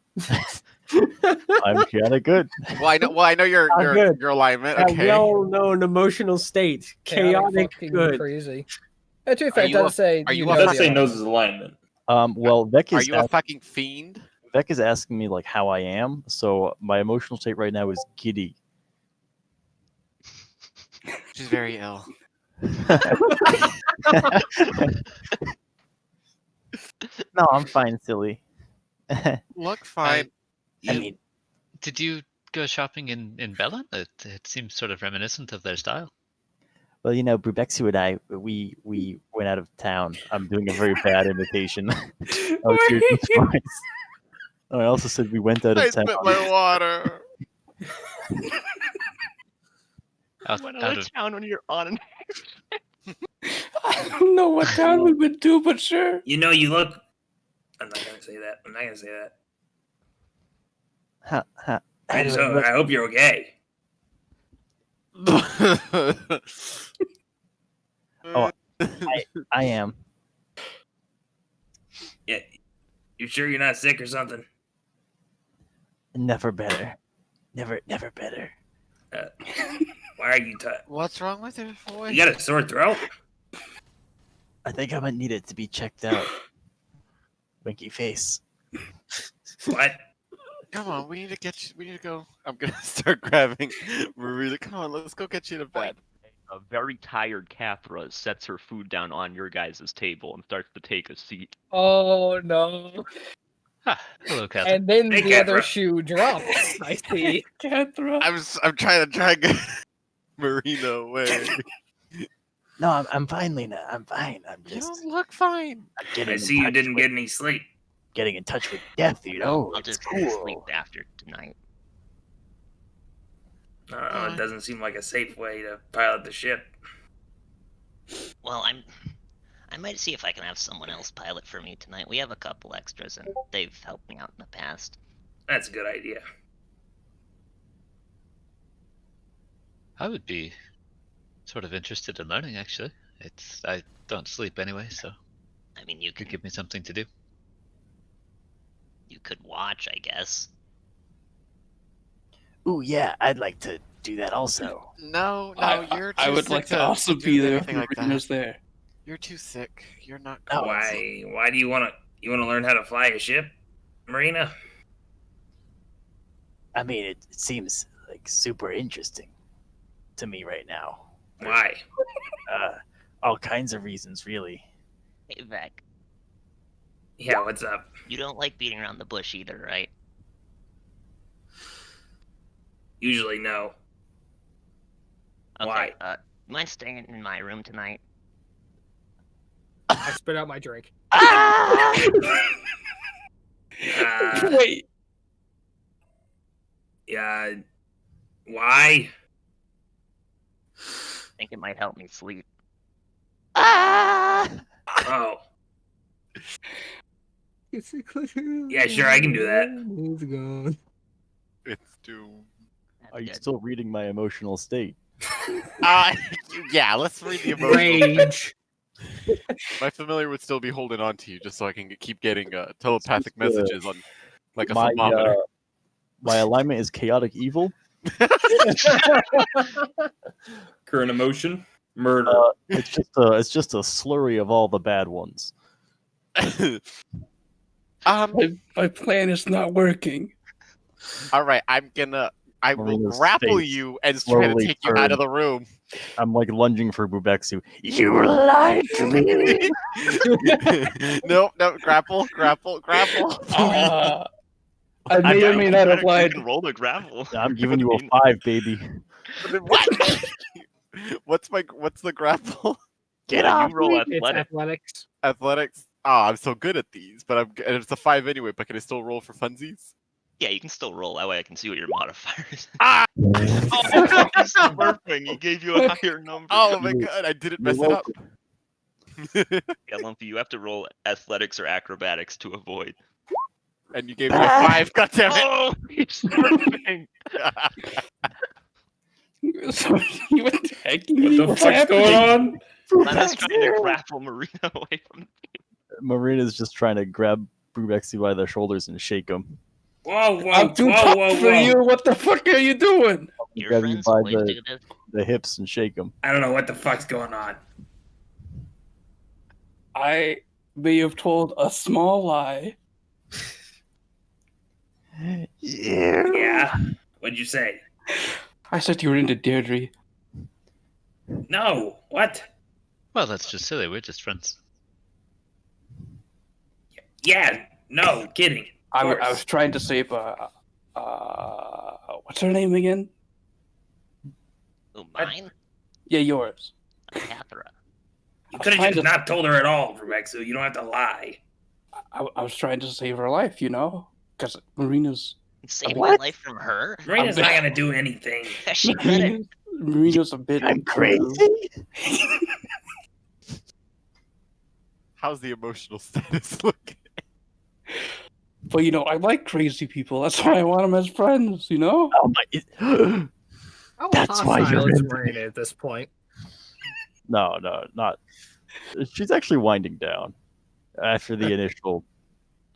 I'm chaotic good. Well, I know your good. your alignment. A Okay. well-known emotional state. Chaotic fucking good. crazy. To be fair, Are it you a- does say. are you know a the Does say other. knows his alignment. Well, Vec Are is you a fucking fiend? Vec is asking me like how I am. So my emotional state right now is giddy. She's very ill. No, I'm fine, silly. Look fine. I mean, Did you go shopping in Bellin? It seems sort of reminiscent of their style. well, Brubexu and I, we went out of town. I'm doing a very bad imitation. of Susan's voice. I also said we went out I of town. spit my water. What other town when you're on an I don't know what town we would do, but sure. You know, you look. I'm not gonna say that. I'm not gonna say that. I hope you're okay. Oh, I am. Yeah, you sure you're not sick or something? Never better. Never better. Why are you? What's wrong with your voice? You got a sore throat? I think I might need it to be checked out. Winky face. What? Come on, we need to get you. We need to go. I'm gonna start grabbing Marina. Come on, let's go get you to bed. A very tired Cathra sets her food down on your guys' table and starts to take a seat. Oh no. Hello, Catherine. And then Hey, the other Cathra. shoe drops. I see. Cathra. I'm trying to drag Marina away. No, I'm fine, Lena. I'm fine. I'm You just don't look fine. I see you didn't get any sleep. getting in touch with death, you know. I'll It's just cool. sleep after tonight. I don't know. It doesn't seem like a safe way to pilot the ship. Well, I might see if I can have someone else pilot for me tonight. We have a couple extras, and they've helped me out in the past. That's a good idea. I would be sort of interested in learning, actually. I don't sleep anyway, so I mean, you could give me something to do. You could watch, I guess. Ooh, yeah, I'd like to do that also. No, you're too I would sick like to also do be there anything if like that. Marina's there. You're too sick. You're not. Oh, Why do you want to learn how to fly a ship, Marina? I mean, it seems like super interesting to me right now. Why? All kinds of reasons, really. Hey, Vec. Yeah, what's up? You don't like beating around the bush either, right? Usually no. Okay, you mind staying in my room tonight? I spit out my drink. Wait. Yeah. Why? I think it might help me sleep. Oh. Yeah, sure, I can do that. It's gone. It's doom. Are you still reading my emotional state? Yeah, let's read the emotional. Rage. My familiar would still be holding on to you just so I can keep getting telepathic Just, messages on like a my, thermometer. My alignment is chaotic evil. Current emotion, murder. It's just a slurry of all the bad ones. My plan is not working. All right, I will Marina's grapple face you and try to slowly take you out of turns. the room. I'm like lunging for Bubexu. You lied to me. No, grapple. I may or may not have You lied. can roll the grapple. I'm giving you a 5, baby. What? What's the grapple? Get You off roll me. It's athletics. athletics. Athletics. Oh, I'm so good at these, but and it's a 5 anyway. But can I still roll for funsies? Yeah, you can still roll. That way I can see what your modifier is. Ah! Oh, he's smurfing. He gave you a higher number. Oh my god, I didn't mess it up. Yeah, Lumpy, you have to roll athletics or acrobatics to avoid. And you gave me a 5. God damn it! Oh, he's smurfing. So you attacking What me? the What's fuck's happening? going on? Lena's trying to grapple Marina away from Marina's just trying to grab Bubexu by the shoulders and shake him. Whoa, whoa, I'm too whoa, tough whoa, for whoa. you. What the fuck are you doing? Your Grab you friends by always do this. the hips and shake him. I don't know what the fuck's going on. I may have told a small lie. Yeah. What'd you say? I said you were into Deirdre. No. What? Well, that's just silly. We're just friends. Yeah. No. Kidding. I Of was course. trying to save what's her name again? Oh, mine? Yeah, yours. Cathra. You could have just not told her at all, Rebecca. You don't have to lie. I was trying to save her life, you know, because Marina's Save my life from her? Marina's not gonna do anything. She couldn't. Marina's a bit. I'm crazy. How's the emotional status looking? But you know, I like crazy people. That's why I want them as friends. You know. Oh my! How That's why hostile you're is in. Marina at this point? No, not. She's actually winding down after the initial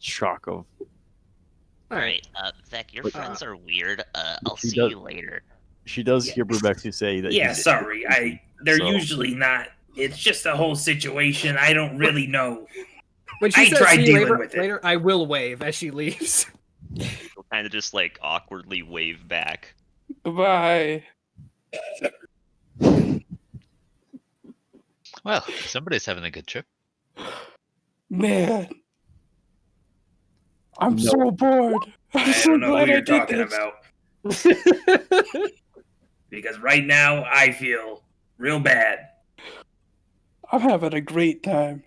shock of. Alright, Vec, your But- friends are weird. I'll She see does- you later. She does hear Brubexu say that. Yeah, he's- sorry. They're so- usually not. It's just a whole situation. I don't really know. When she I says tried see you dealing later, with it. later, I will wave as she leaves. She'll kind of just like awkwardly wave back. Bye. Well, somebody's having a good trip. Man, I'm No. so bored. I'm I so don't know glad who I you're did talking this. about. Because right now I feel real bad. I'm having a great time.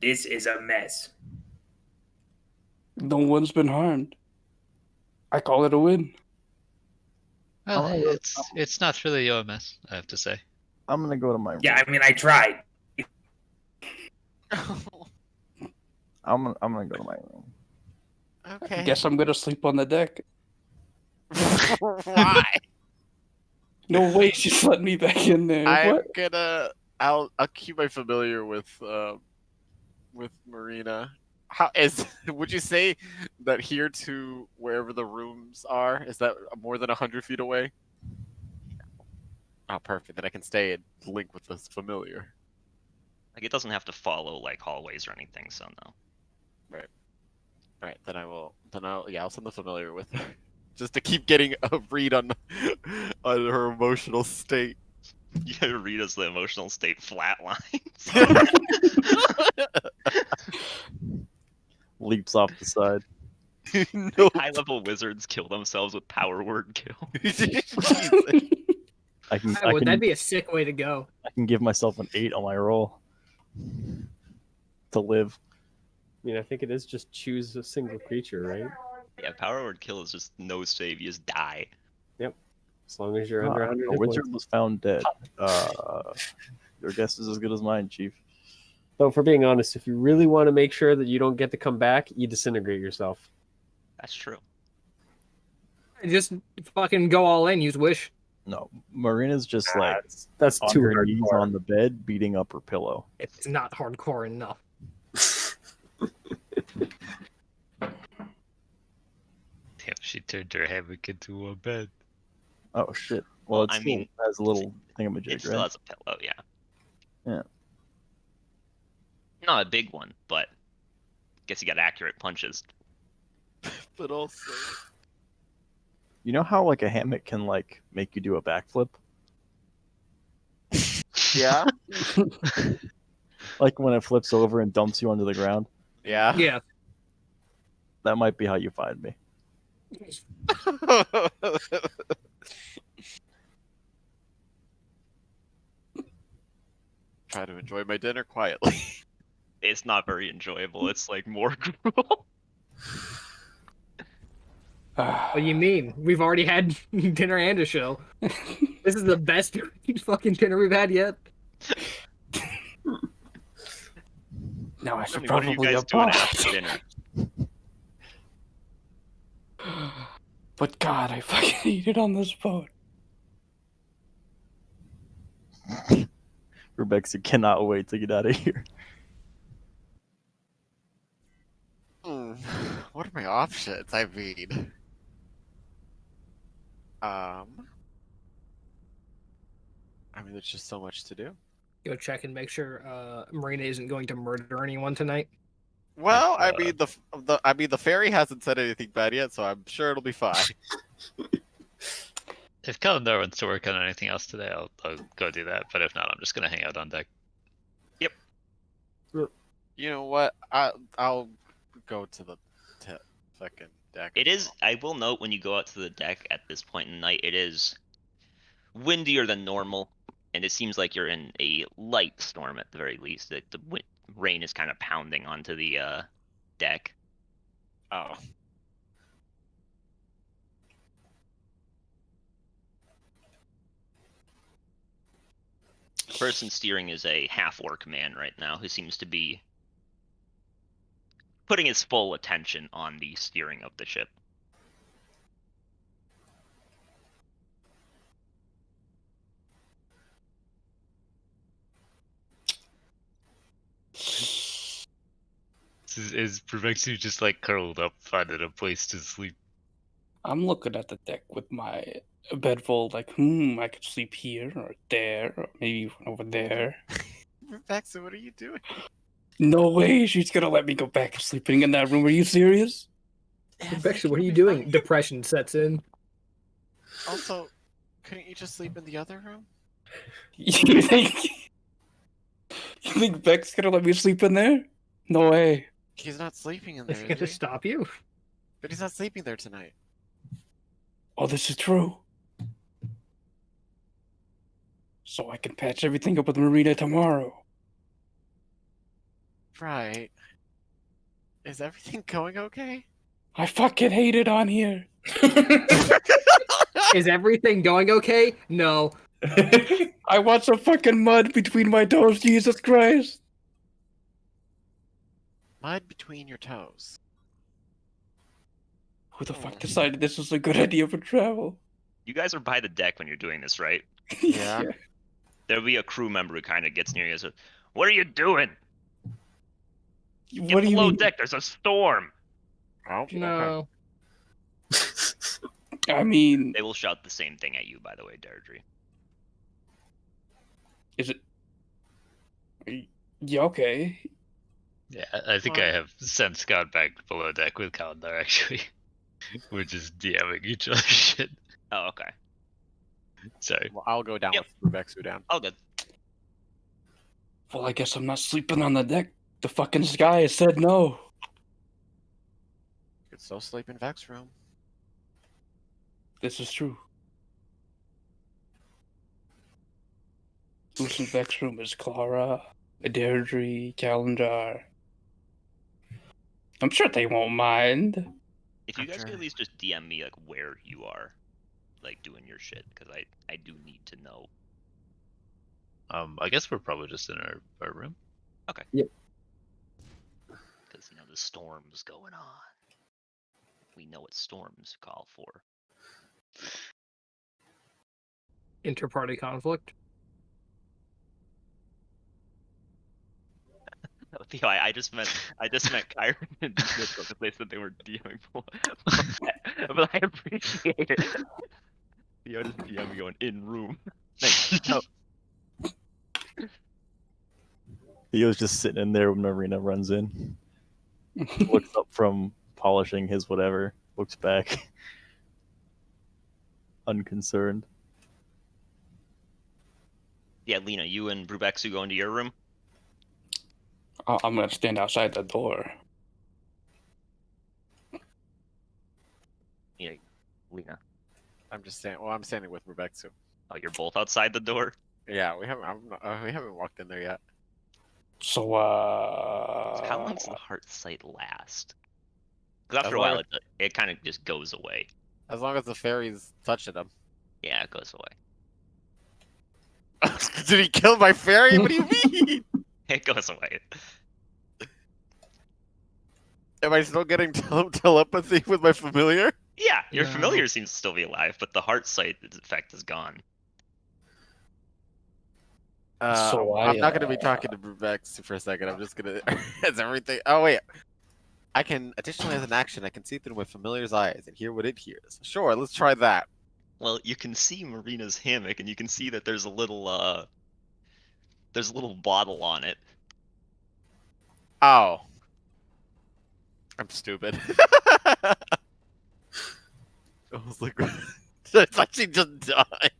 This is a mess. No one's been harmed. I call it a win. Well, it's not really your mess, I have to say. I'm gonna go to my room. Yeah, I mean, I tried. I'm gonna go to my room. Okay. Guess I'm gonna sleep on the deck. Why? No way she's letting me back in there. I'm What? gonna. I'll keep my familiar with Marina. How is? Would you say that here to wherever the rooms are is that more than 100 feet away? Oh, perfect. Then I can stay and link with this familiar. Like it doesn't have to follow like hallways or anything, so no. Right. All right. Then I will. Yeah, I'll send the familiar with her, just to keep getting a read on her emotional state. You gotta read as the emotional state flatlines. Leaps off the side. No. High level wizards kill themselves with power word kill. I can. Would that be a sick way to go? I can give myself an 8 on my roll to live. I mean, I think it is just choose a single creature, right? Yeah, power word kill is just no save, you just die. Yep. As long as you're under 100 a hit wizard points. was found dead. Your guess is as good as mine, Chief. Though, for being honest, if you really want to make sure that you don't get to come back, you disintegrate yourself. That's true. Just fucking go all in. Use wish. No, Marina's just like that's on too her knees hardcore. on the bed, beating up her pillow. It's not hardcore enough. Damn, she turned her hammock into a bed. Oh shit! Well, it's I still mean, has a little It thingamajig, still right? has a pillow, yeah. Yeah. Not a big one, but guess you got accurate punches. But also, You know how like a hammock can like make you do a backflip? yeah, Like when it flips over and dumps you onto the ground? yeah. Yeah. That might be how you find me. Try to enjoy my dinner quietly. It's not very enjoyable. It's like more cruel. What do you mean? We've already had dinner and a show. This is the best fucking dinner we've had yet. Now I I should mean, what are you probably guys doing apart. after dinner? But God, I fucking hate it on this boat. Rebecca cannot wait to get out of here. What are my options? I mean, there's just so much to do. Go check and make sure Marina isn't going to murder anyone tonight. Well, I mean the fairy hasn't said anything bad yet, so I'm sure it'll be fine. If Kalimdar wants to work on anything else today, I'll go do that. But if not, I'm just gonna hang out on deck. You know what? I'll go to the fucking deck. It is. I will note when you go out to the deck at this point in the night, it is windier than normal, and it seems like you're in a light storm at the very least. The rain is kind of pounding onto the deck. Oh. person steering is a half-orc man right now who seems to be putting his full attention on the steering of the ship. Is Prevexu just like curled up, finding a place to sleep? I'm looking at the deck with my bedfold, like, I could sleep here or there, or maybe even over there. Rebecca, what are you doing? No way, she's gonna let me go back to sleeping in that room. Are you serious? Rebecca, what are you doing? Depression sets in. Also, couldn't you just sleep in the other room? You think Beck's gonna let me sleep in there? No way. He's not sleeping in Is there. he gonna stop you? But he's not sleeping there tonight. Oh, this is true. So I can patch everything up with Marina tomorrow. Right. Is everything going okay? I fucking hate it on here. Is everything going okay? No. I want some fucking mud between my toes, Jesus Christ. Mud between your toes. Who the fuck decided this was a good idea for travel? You guys are by the deck when you're doing this, right? Yeah. There'll be a crew member who kind of gets near you and says, "What are you doing? What Get do you below mean? deck, there's a storm!" Oh, No. I mean, They will shout the same thing at you, by the way, Deirdre. is it? Yeah, okay. Yeah, I think I have since gone back below deck with Kalendar, actually. We're just DMing each other shit. Oh, okay. Sorry. Well, I'll go down with Rebecca down. Oh, good. Well, I guess I'm not sleeping on the deck. The fucking sky has said no. You could still sleep in Vex's room. This is true. Who's in Vex's room is Clara, Deirdre, Calendar. I'm sure they won't mind. If you guys could at least just DM me like where you are, like doing your shit, because I do need to know. I guess we're probably just in our room. Okay. Yep. Because the storm's going on. We know what storms call for. Inter-party conflict. Theo, I just meant Kyron and Disco because they said they were DMing for but I appreciate it. Theo just DMing going in room. Thanks. No. Theo's just sitting in there when Marina runs in. Looks up from polishing his whatever. Looks back. Unconcerned. Yeah, Lena, you and Brubexu go into your room? I'm gonna stand outside the door. Yeah, Lena. I'm just saying. Well, I'm standing with Rebecca. Oh, you're both outside the door? Yeah, we haven't walked in there yet. So, How long does the heart sight last? Because after As a long while, it kind of just goes away. As long as the fairy's touching him. Yeah, it goes away. Did he kill my fairy? What do you mean? It goes away. Am I still getting telepathy with my familiar? Yeah, your familiar seems to still be alive, but the heart sight effect is gone. I'm not gonna be talking to Brubex for a second. I'm just gonna. Is everything? Oh wait. I can additionally, as an action, I can see through my familiar's eyes and hear what it hears. Sure, let's try that. Well, you can see Marina's hammock, and you can see that there's a little bottle on it. Oh. I'm stupid. I was like, I thought she just died.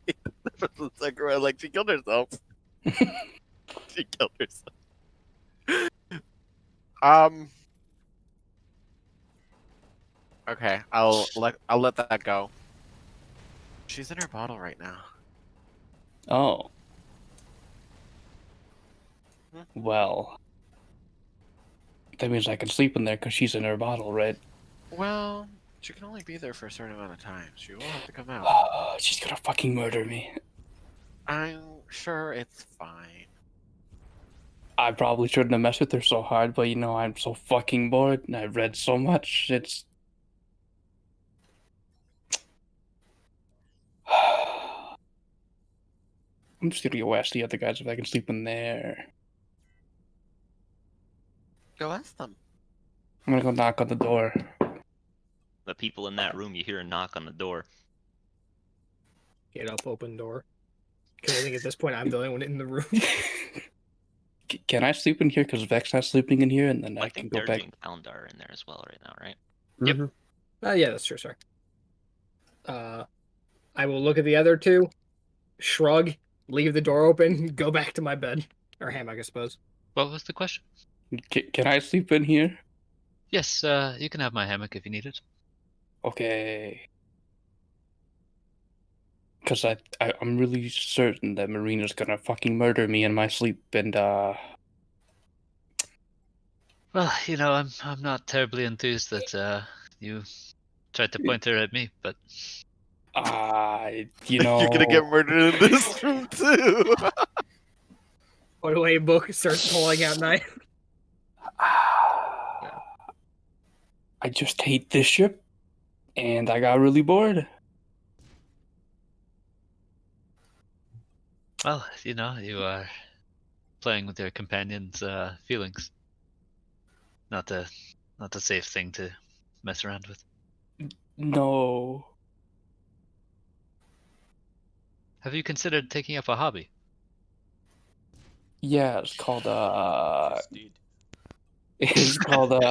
It's like she killed herself. She killed herself. Okay, I'll let that go. She's in her bottle right now. Oh. Well. That means I can sleep in there because she's in her bottle, right? Well, she can only be there for a certain amount of time. She will have to come out. She's gonna fucking murder me. Sure, it's fine. I probably shouldn't have messed with her so hard, but you know, I'm so fucking bored and I've read so much. It's. I'm just gonna go ask the other guys if I can sleep in there. Go ask them. I'm gonna go knock on the door. The people in that room, you hear a knock on the door. Get up, open door. Because I think at this point I'm the only one in the room. Can I sleep in here? Because Vec's not sleeping in here, and then I can think go Derby back. and Calendar are in there as well right now, right? Yep. Yeah, that's true. Sorry. I will look at the other two, shrug, leave the door open, go back to my bed or hammock, I suppose. What was the question? Can I sleep in here? Yes, you can have my hammock if you need it. Okay. Because I'm really certain that Marina's gonna fucking murder me in my sleep, and Well, you know, I'm not terribly enthused that you tried to point her at me, but you know, You're gonna get murdered in this room too. Put away a book, starts pulling out knife. I just hate this ship, and I got really bored. well, you know, you are playing with your companion's feelings. Not a safe thing to mess around with. No. Have you considered taking up a hobby? Yeah, it's called it's called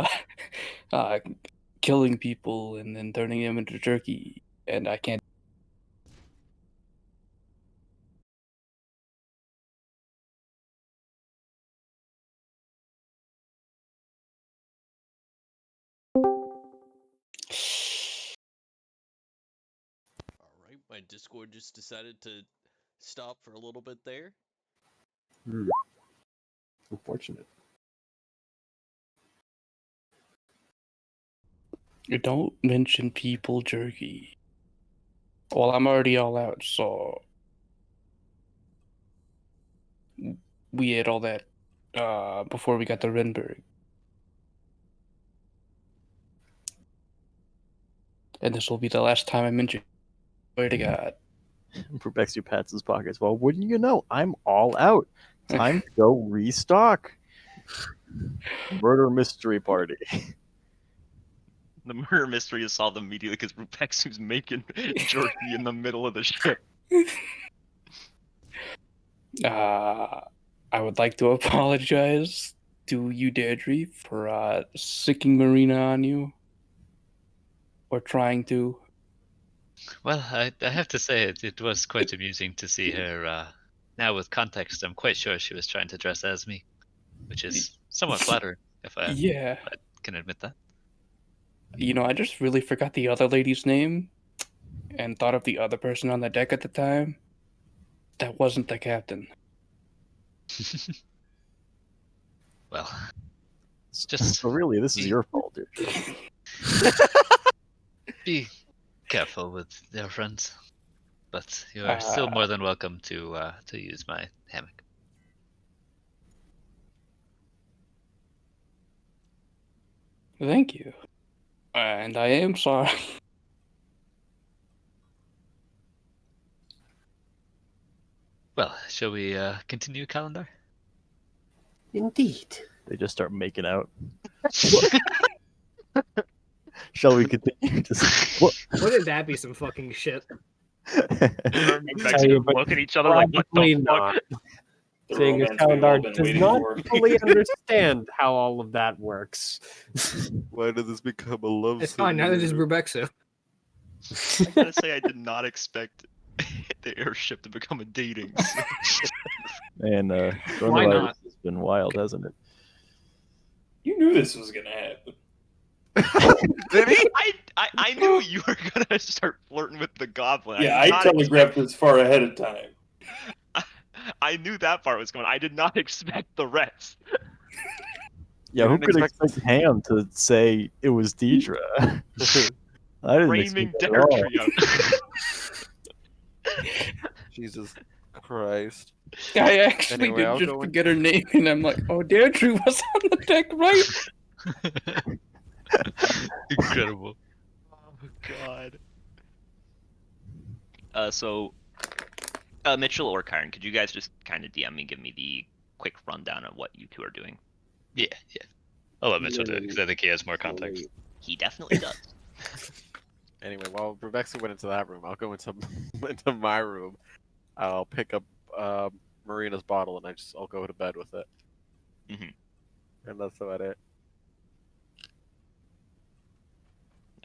killing people and then turning them into jerky, and I can't. Alright, my Discord just decided to stop for a little bit there. Unfortunate. Don't mention people jerky. Well, I'm already all out, so we ate all that before we got to Renberg. And this will be the last time I mention. Swear to God. Protects your pats his pockets. Well, wouldn't you know? I'm all out. Time to go restock. Murder mystery party. The murder mystery is solved immediately because Rupexu's making jerky in the middle of the ship. I would like to apologize to you, Deirdre, for sicking Marina on you. Or trying to. Well, I have to say it was quite amusing to see her. Now with context, I'm quite sure she was trying to dress as me, which is somewhat flattering, if I can admit that. You know, I just really forgot the other lady's name and thought of the other person on the deck at the time. That wasn't the captain. Well, just so really, this is your fault, dude. Be careful with your friends, but you are still more than welcome to use my hammock. Thank you. And I am sorry. Well, shall we continue, Calendar? Indeed. They just start making out. Shall we continue to Wouldn't that be some fucking shit? Look at each other like, what the fuck? Seeing as Calendar does not fully understand how all of that works. Why did this become a love It's fine, neither does Brubexu. I gotta say, I did not expect the airship to become a dating. And Why not? Has been wild, hasn't it? You knew this was gonna happen. Did he? I knew you were gonna start flirting with the goblin. Yeah, I telegraphed this far ahead of time. I knew that part was coming. I did not expect the rest. Yeah, who could expect Ham to say it was Deidre? I didn't Framing expect that at all. Deidre. Jesus Christ. I actually Anyway, I'll did go just in- forget her name, and I'm like, oh, Deirdre was on the deck, right? Incredible. Oh God. So, Mitchell or Karn, could you guys just kind of DM me, give me the quick rundown of what you two are doing? Yeah. I'll let Mitchell do it because I think he has more context. He definitely does. Anyway, while Rebecca went into that room, I'll go into into my room. I'll pick up Marina's bottle and I'll go to bed with it. And that's about it.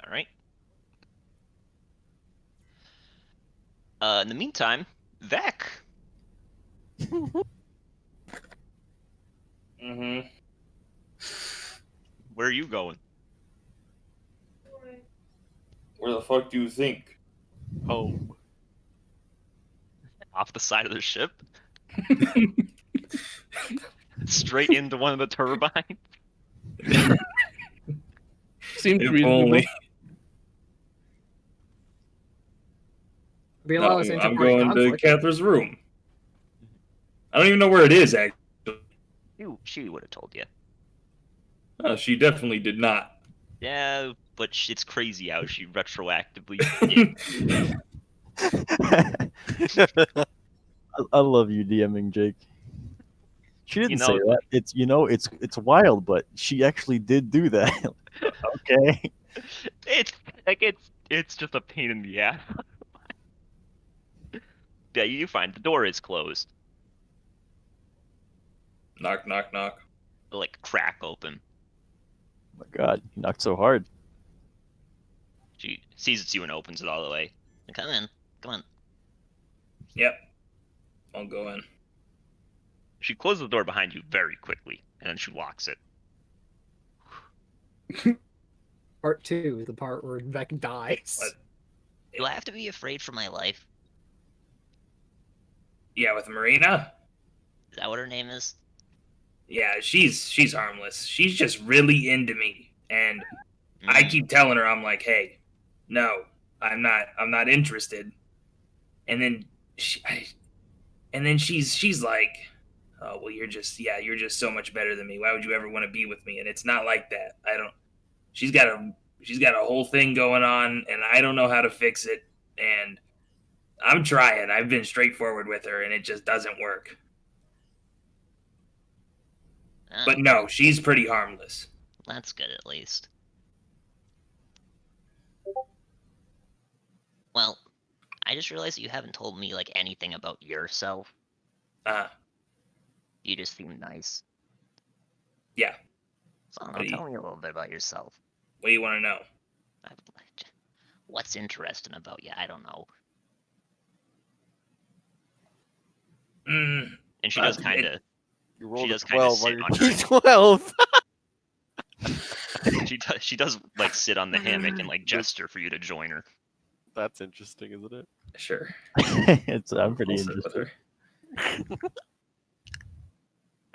All right. In the meantime, Vec. Where are you going? Where the fuck do you think? Home. Off the side of the ship? Straight into one of the turbines? Seems If reasonable. only. Be a No, lot of I'm interparty going to conflict. Catherine's room. I don't even know where it is, actually. She would have told you. She definitely did not. Yeah, but it's crazy how she retroactively. I love you DMing Jake. She didn't know- say that. It's wild, but she actually did do that. Okay. It's just a pain in the ass. Yeah, you find the door is closed. Knock, knock, knock. Like crack open. Oh my God, you knocked so hard. She sees it's you and opens it all the way. Come in. Come on. Yep. I'll go in. She closes the door behind you very quickly, and then she locks it. Part 2, the part where Vec dies. Do I have to be afraid for my life? Yeah, with Marina. Is that what her name is? Yeah, she's harmless. She's just really into me, and I keep telling her, I'm like, hey, no, I'm not interested. And then she's like, oh well, you're just so much better than me. Why would you ever want to be with me? And it's not like that. I don't. She's got a whole thing going on, and I don't know how to fix it. And I'm trying. I've been straightforward with her, and it just doesn't work. But no, she's pretty harmless. That's good, at least. Well, I just realized that you haven't told me, like, anything about yourself. You just seem nice. Yeah. So, I don't know, tell me a little bit about yourself. What do you want to know? What's interesting about you? I don't know. And she does kind of. You rolled She a does kind of 12 on sit your on your. D12. She does like sit on the hammock and like gesture for you to join her. That's interesting, isn't it? Sure. I'm pretty I'll sit interested. with her.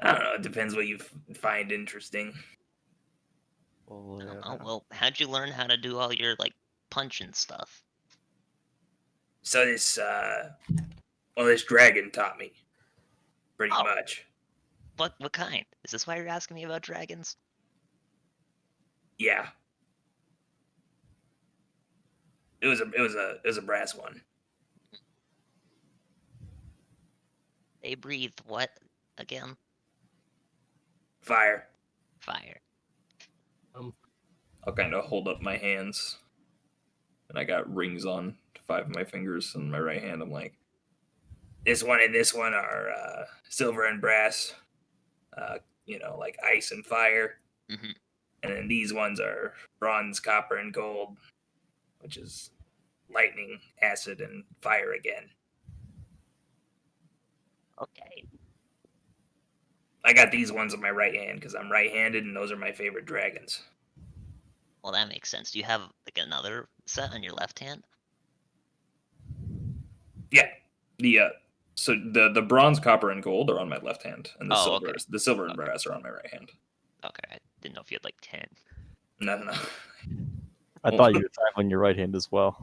I don't know. It depends what you find interesting. Oh, well, how'd you learn how to do all your, like, punching stuff? So this dragon taught me, pretty much. What kind? Is this why you're asking me about dragons? Yeah. It was a brass one. They breathe what again? Fire. Fire. I'll kind of hold up my hands, and I got rings on 5 of my fingers and my right hand. I'm like, This one and this one are silver and brass. Like ice and fire. Mm-hmm. And then these ones are bronze, copper, and gold, which is lightning, acid, and fire again. Okay. I got these ones on my right hand because I'm right-handed, and those are my favorite dragons. Well, that makes sense. Do you have, like, another set on your left hand? Yeah. so the bronze, copper, and gold are on my left hand, and Oh, the silver and brass are on my right hand. Okay, I didn't know if you had like 10. No. I thought you were tackling your right hand as well.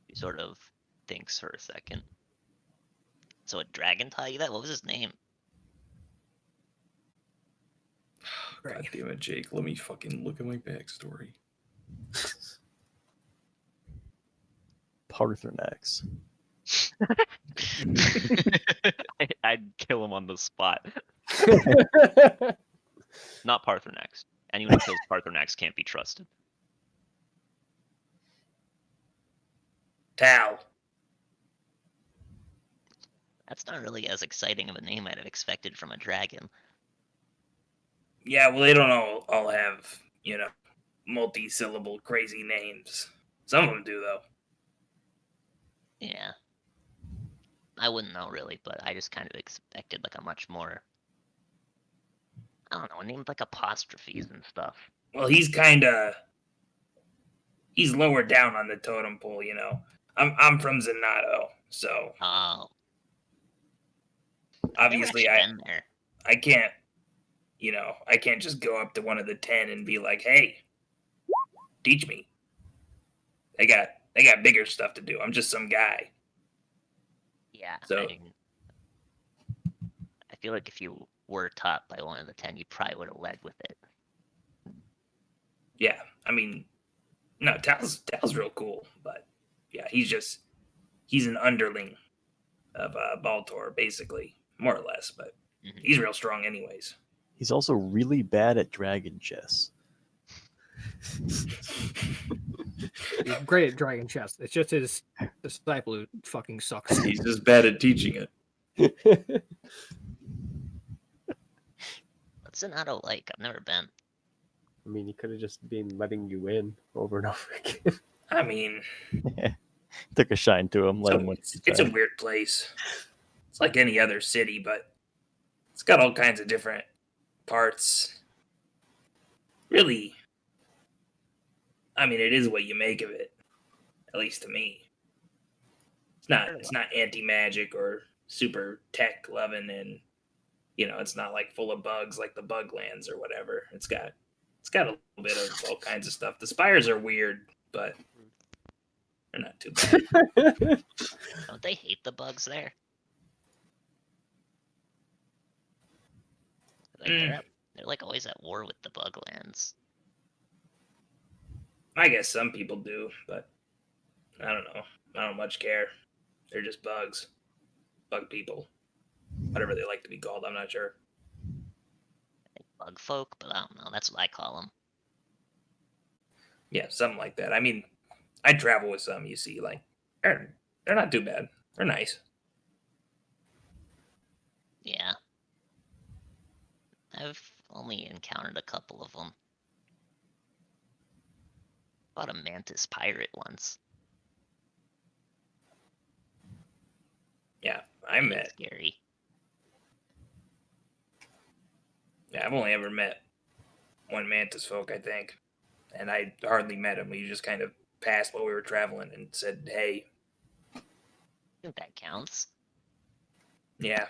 He sort of thinks for a second. So a dragon taught you that? What was his name? God damn it, Jake. Let me fucking look at my backstory. Parthenax. I'd kill him on the spot. Not Parthenax. Anyone who kills Parthenax can't be trusted. Tal. That's not really as exciting of a name I'd have expected from a dragon. Yeah, well, they don't all have, multi-syllable crazy names. Some of them do, though. Yeah. I wouldn't know really, but I just kind of expected like a much more, I don't know, a name with like apostrophes and stuff. Well, he's lower down on the totem pole, I'm from Zenato, so obviously I can't, I can't just go up to one of the 10 and be like, hey, teach me. They got bigger stuff to do. I'm just some guy. Yeah. So I feel like if you were taught by one of the 10, you probably would have led with it. yeah, I mean, no, Tal's real cool, but yeah, he's an underling of Baltor, basically, more or less, but he's real strong anyways. He's also really bad at dragon chess. He's great at dragon chess. It's just his disciple who fucking sucks. He's just bad at teaching it. What's Zenato like? I've never been. I mean, he could have just been letting you in over and over again. I mean, Took a shine to him. Let him win. it's a weird place. It's like any other city, but it's got all kinds of different parts. Really, I mean, it is what you make of it. At least to me, it's not anti-magic or super tech loving, and it's not like full of bugs like the Buglands or whatever. It's got a little bit of all kinds of stuff. The spires are weird, but they're not too bad. Don't they hate the bugs there? Like they're like always at war with the Buglands. I guess some people do, but I don't know. I don't much care. They're just bugs. Bug people. Whatever they like to be called, I'm not sure. Bug folk, but I don't know. That's what I call them. Yeah, something like that. I mean, I travel with some, you see, like, they're not too bad. They're nice. Yeah. I've only encountered a couple of them. Fought a mantis pirate once. Yeah, I met. Scary. Yeah, I've only ever met one mantis folk, I think. And I hardly met him. We just kind of passed while we were traveling and said, hey. I think that counts. Yeah.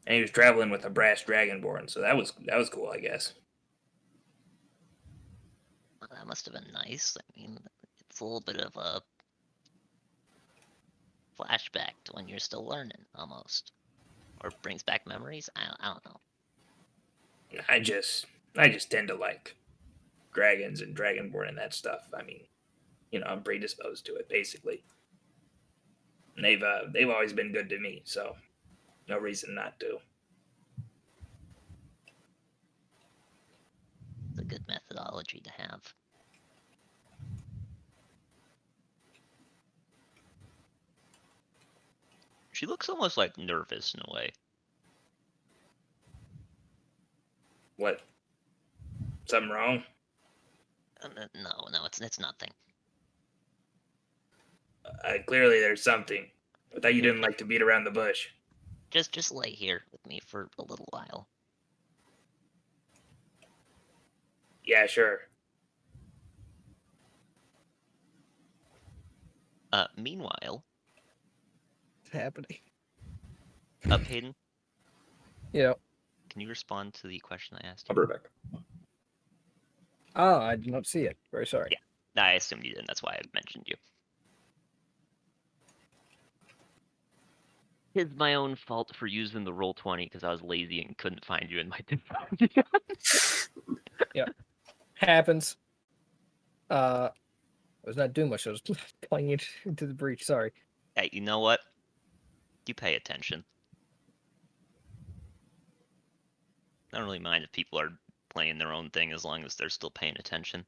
And he was traveling with a brass dragonborn, so that was cool, I guess. Well, that must have been nice. I mean, it's a little bit of a flashback to when you're still learning, almost, or brings back memories. I don't know. I just tend to like dragons and dragonborn and that stuff. I mean, I'm predisposed to it basically. And they've always been good to me, so no reason not to. It's a good methodology to have. She looks almost like nervous in a way. What? Something wrong? No, it's nothing. Clearly there's something. I thought you didn't like to beat around the bush. Just lay here with me for a little while. Yeah, sure. Meanwhile, What's happening? Hayden. Yeah. Can you respond to the question I asked? I'll be right back. Oh, I did not see it. Very sorry. Yeah, I assumed you didn't. That's why I mentioned you. It's my own fault for using the Roll20 because I was lazy and couldn't find you in my Discord. Yeah, happens. I was not doing much. I was playing it into the breach. Sorry. Hey, you know what? You pay attention. I don't really mind if people are playing their own thing as long as they're still paying attention.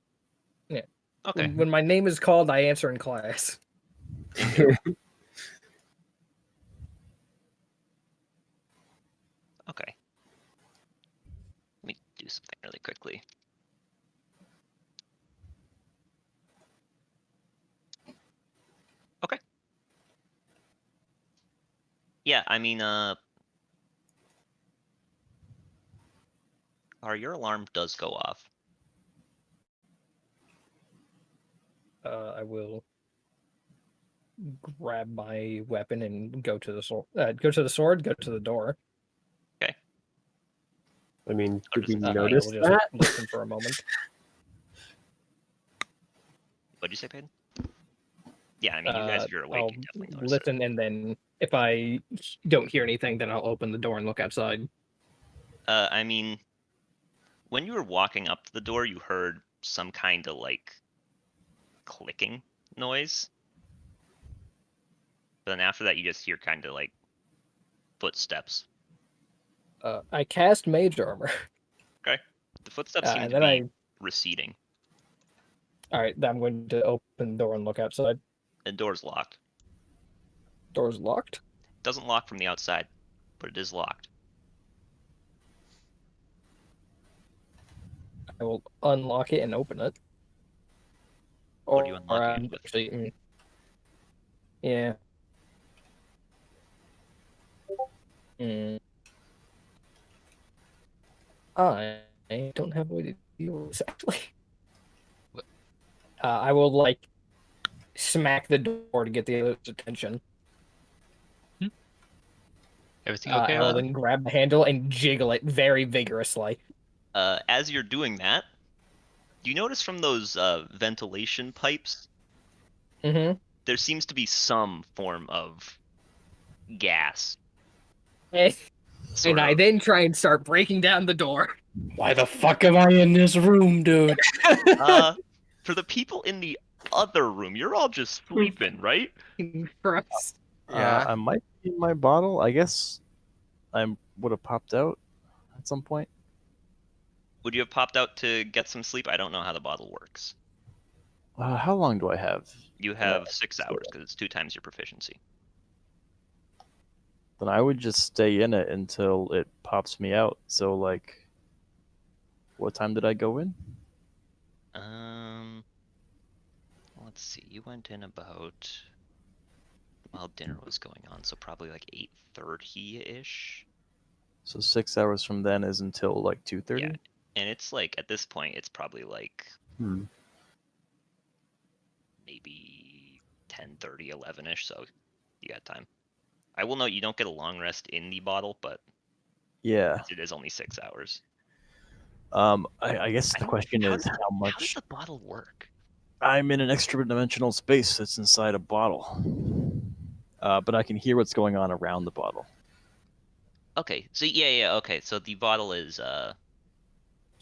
Yeah. Okay. When my name is called, I answer in class. Okay. Let me do something really quickly. Okay. Yeah, I mean, your alarm does go off. I will grab my weapon and go to the sword. Go to the sword. Go to the door. Okay. I mean, did we I notice will just that? listen for a moment. What'd you say, Peyton? Yeah, I mean, you guys, if you're awake, I'll you definitely notice listen, and then if I don't hear anything, then I'll open the door and look outside. I mean, when you were walking up to the door, you heard some kind of like clicking noise. But then after that, you just hear kind of like footsteps. I cast Mage Armor. Okay. The footsteps seem and to then be receding. All right, then I'm going to open the door and look outside. The door's locked. Door's locked? It doesn't lock from the outside, but it is locked. I will unlock it and open it. What do you unlock it with? Actually, yeah. I don't have a way to deal with this, actually. I will, like, smack the door to get the other's attention. Everything okay? I will then grab the handle and jiggle it very vigorously. As you're doing that, you notice from those ventilation pipes, there seems to be some form of gas. And I then try and start breaking down the door. Why the fuck am I in this room, dude? For the people in the other room, you're all just sleeping, right? For us. I might be in my bottle. I guess I would have popped out at some point. Would you have popped out to get some sleep? I don't know how the bottle works. How long do I have? You have 6 hours because it's 2 times your proficiency. Then I would just stay in it until it pops me out. So, like, what time did I go in? Let's see. You went in about while dinner was going on, so probably like 8:30-ish. So 6 hours from then is until like 2:30. Yeah, and it's like at this point, it's probably like maybe 10:30, 11-ish. So you got time. I will note you don't get a long rest in the bottle, but Yeah. it is only 6 hours. I guess the question is how much. How does the bottle work? I'm in an extra dimensional space that's inside a bottle, but I can hear what's going on around the bottle. Okay, so yeah, okay. So the bottle is So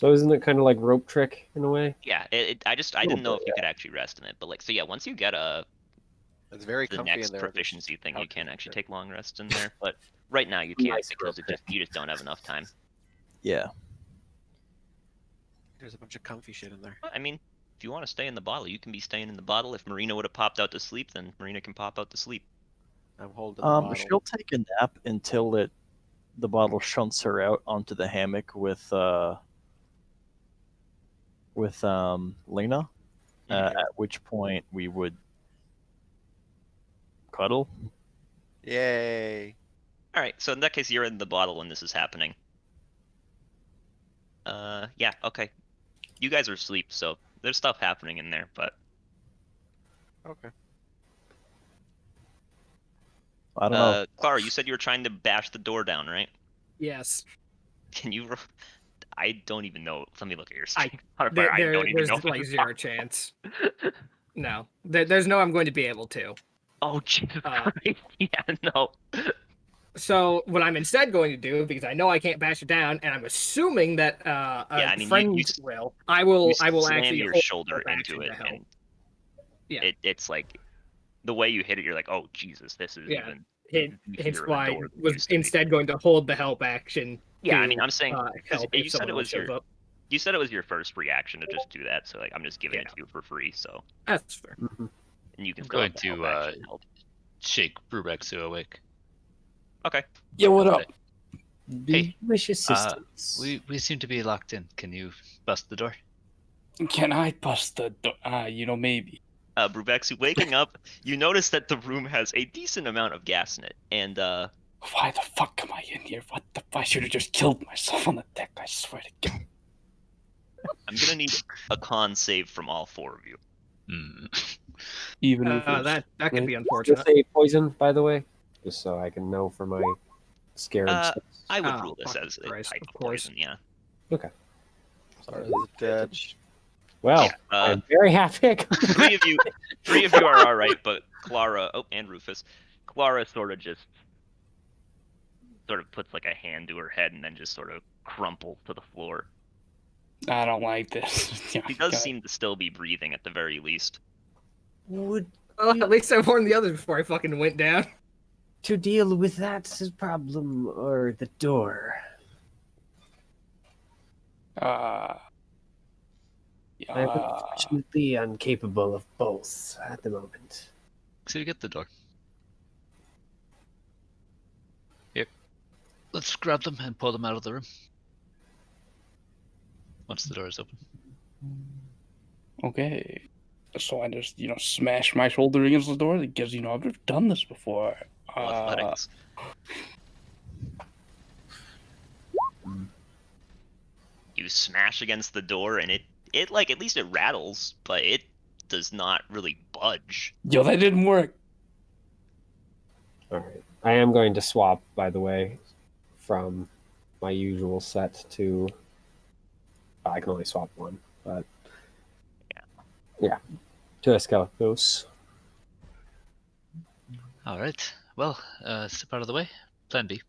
isn't it kind of like Rope Trick in a way? yeah. I didn't know if you could actually rest in it, but like so yeah. Once you get it's very the comfy next in there. proficiency thing, you can actually take long rests in there. But right now you can't because you just don't have enough time. Yeah. There's a bunch of comfy shit in there. I mean, if you want to stay in the bottle, you can be staying in the bottle. If Marina would have popped out to sleep, then Marina can pop out to sleep. I'm holding the bottle. She'll take a nap until the bottle shunts her out onto the hammock with Lena. At which point we would cuddle. Yay! All right, so in that case, you're in the bottle when this is happening. Yeah, okay. You guys are asleep, so there's stuff happening in there, but okay. I don't know. Clara, you said you were trying to bash the door down, right? Yes. Can you? I don't even know. Let me look at your I screen. I don't even there's know. like zero chance. No, there's no I'm going to be able to. Oh Jesus Christ! Yeah, no. So what I'm instead going to do, because I know I can't bash it down, and I'm assuming that I mean, friend you will, I will slam actually your hold shoulder help into action it, to help. and it's like the way you hit it, you're like, oh Jesus, this is even. Hence beefier of a why I door than it was used to be. instead going to hold the help action. Yeah, I to, mean, I'm saying because help you if said someone it else was shows your up. you said it was your first reaction to just do that, so like I'm just giving it to you for free, so That's fair. and you can I'm still going have the help to action help. shake Brubexu awake. Okay. Yeah, what up? Hey, wish assistance. we seem to be locked in. Can you bust the door? Can I bust the door? Maybe. Brubexu, waking up, you notice that the room has a decent amount of gas in it, and Why the fuck am I in here? What the? I should have just killed myself on the deck. I swear to God. I'm gonna need a con save from all four of you. Even that could be Does unfortunate. it say poison, by the way? Just so I can know for my scared. I would Oh, rule this fucking as a Christ, type of of course. poison, yeah. Okay. Sorry, is it dead? Well, Yeah, I'm very happy. three of you are all right, but Clara, and Rufus, Clara sort of puts like a hand to her head and then just sort of crumples to the floor. I don't like this. She does seem to still be breathing at the very least. Would At least I warned the others before I fucking went down. to deal with that problem or the door? I'm unfortunately incapable of both at the moment. So you get the door. Here. Let's grab them and pull them out of the room. Once the door is open. Okay. So I just, smash my shoulder against the door because, I've never done this before. Athletics. You smash against the door and it like at least it rattles, but it does not really budge. Yo, that didn't work. All right. I am going to swap, by the way, from my usual set to. I can only swap one, but yeah, to Escalicos. All right. Well, step out of the way. Plan B.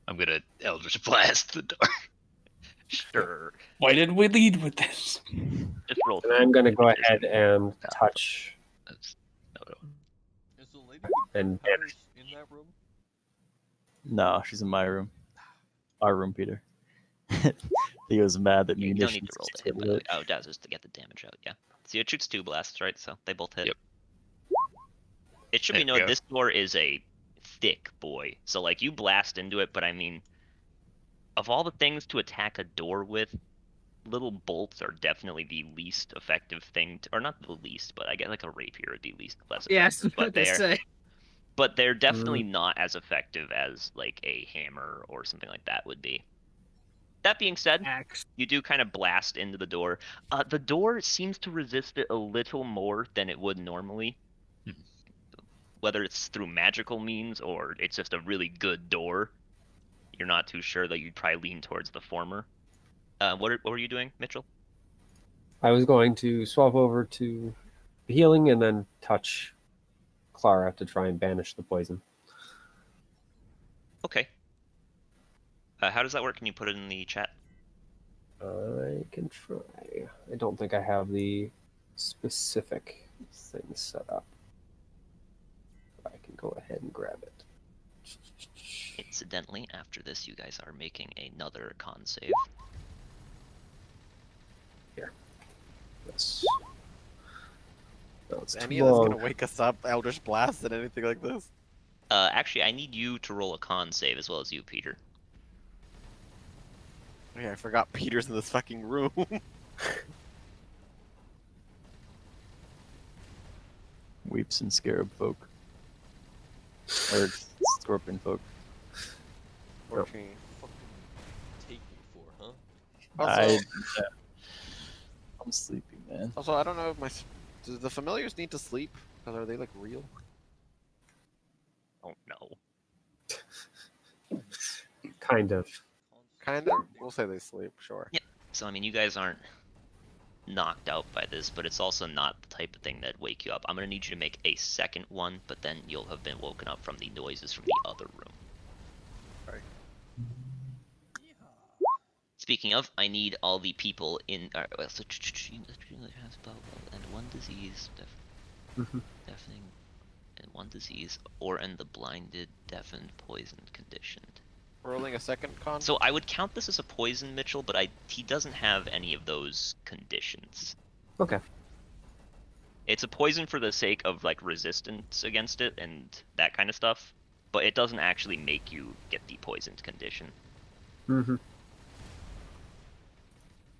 I'm gonna Eldritch Blast the door. Sure. Why didn't we lead with this? Just roll. And I'm going to go ahead and touch. Is the lady And powers in that room? No, she's in my room. Our room, Peter. He was mad that You don't need munitions. to roll to hit, by the way. Oh, that's just to get the damage out, yeah. So it shoots 2 blasts, right? So they both hit. Yep. It should be noted this door is a thick boy. So like you blast into it, but I mean, of all the things to attack a door with, little bolts are definitely the least effective thing, or not the least, but I get like a rapier would be least less effective. Yes, but what they say. But they're definitely not as effective as like a hammer or something like that would be. That being said, you do kind of blast into the door. The door seems to resist it a little more than it would normally. Whether it's through magical means or it's just a really good door, you're not too sure, that you'd probably lean towards the former. What were you doing, Mitchell? I was going to swap over to healing and then touch Clara to try and banish the poison. Okay. How does that work? Can you put it in the chat? I can try. I don't think I have the specific thing set up. I can go ahead and grab it. Incidentally, after this, you guys are making another con save. Here. Yes. No, Is any of this gonna wake us up, Eldritch Blast, and anything like this? Actually, I need you to roll a con save as well as you, Peter. Yeah, I forgot Peter's in this fucking room. Weeps and scarab folk. Or scorpion folk. What can you fucking take me for, huh? I'm sleepy, man. Also, I don't know if do the familiars need to sleep? Because are they like real? Oh no. Kind of. Kind of. We'll say they sleep. Sure. Yeah. So I mean, you guys aren't knocked out by this, but it's also not the type of thing that wake you up. I'm gonna need you to make a second one, but then you'll have been woken up from the noises from the other room. Speaking of, I need all the people in. And one disease, deafening, and one disease, or in the blinded, deafened, poisoned, conditioned. Rolling a second con. So I would count this as a poison, Mitchell, but he doesn't have any of those conditions. Okay. It's a poison for the sake of like resistance against it and that kind of stuff, but it doesn't actually make you get the poisoned condition. Mm-hmm.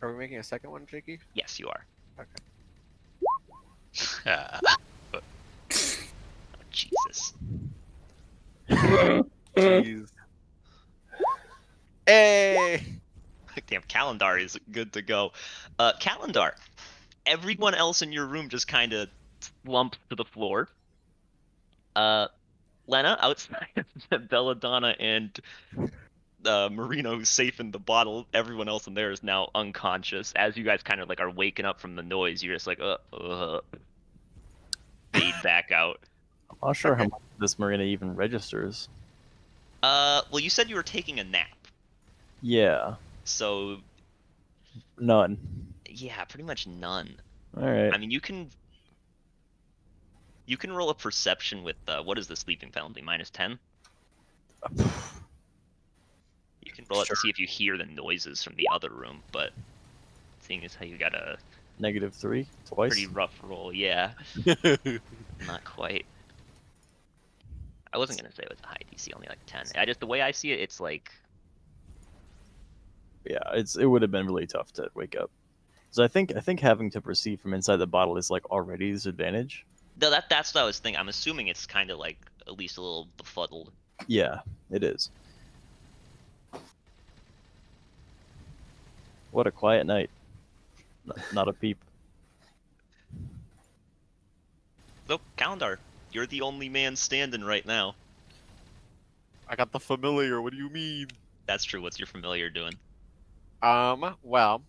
Are we making a second one, Jakey? Yes, you are. Okay. Oh, Jesus. Jeez. Hey! Damn, Calendar is good to go. Calendar, everyone else in your room just kind of slumped to the floor. Lena, outside of Belladonna and Marino, who's safe in the bottle, everyone else in there is now unconscious. As you guys kind of like are waking up from the noise, you're just like, fade back out. I'm not sure how much this Marina even registers. Well, you said you were taking a nap. Yeah. So. None. Yeah, pretty much none. All right. I mean, you can roll a perception with what is the sleeping penalty? -10. You can roll it to see if you hear the noises from the other room, but seeing as how you got a -3 twice. pretty rough roll, yeah. Not quite. I wasn't gonna say it was a high DC, only like 10. The way I see it, it's like. Yeah, it would have been really tough to wake up. So I think having to perceive from inside the bottle is like already a disadvantage. No, that's what I was thinking. I'm assuming it's kind of like at least a little befuddled. Yeah, it is. What a quiet night. Not a peep. So, Calendar, you're the only man standing right now. I got the familiar. What do you mean? That's true. What's your familiar doing? Well,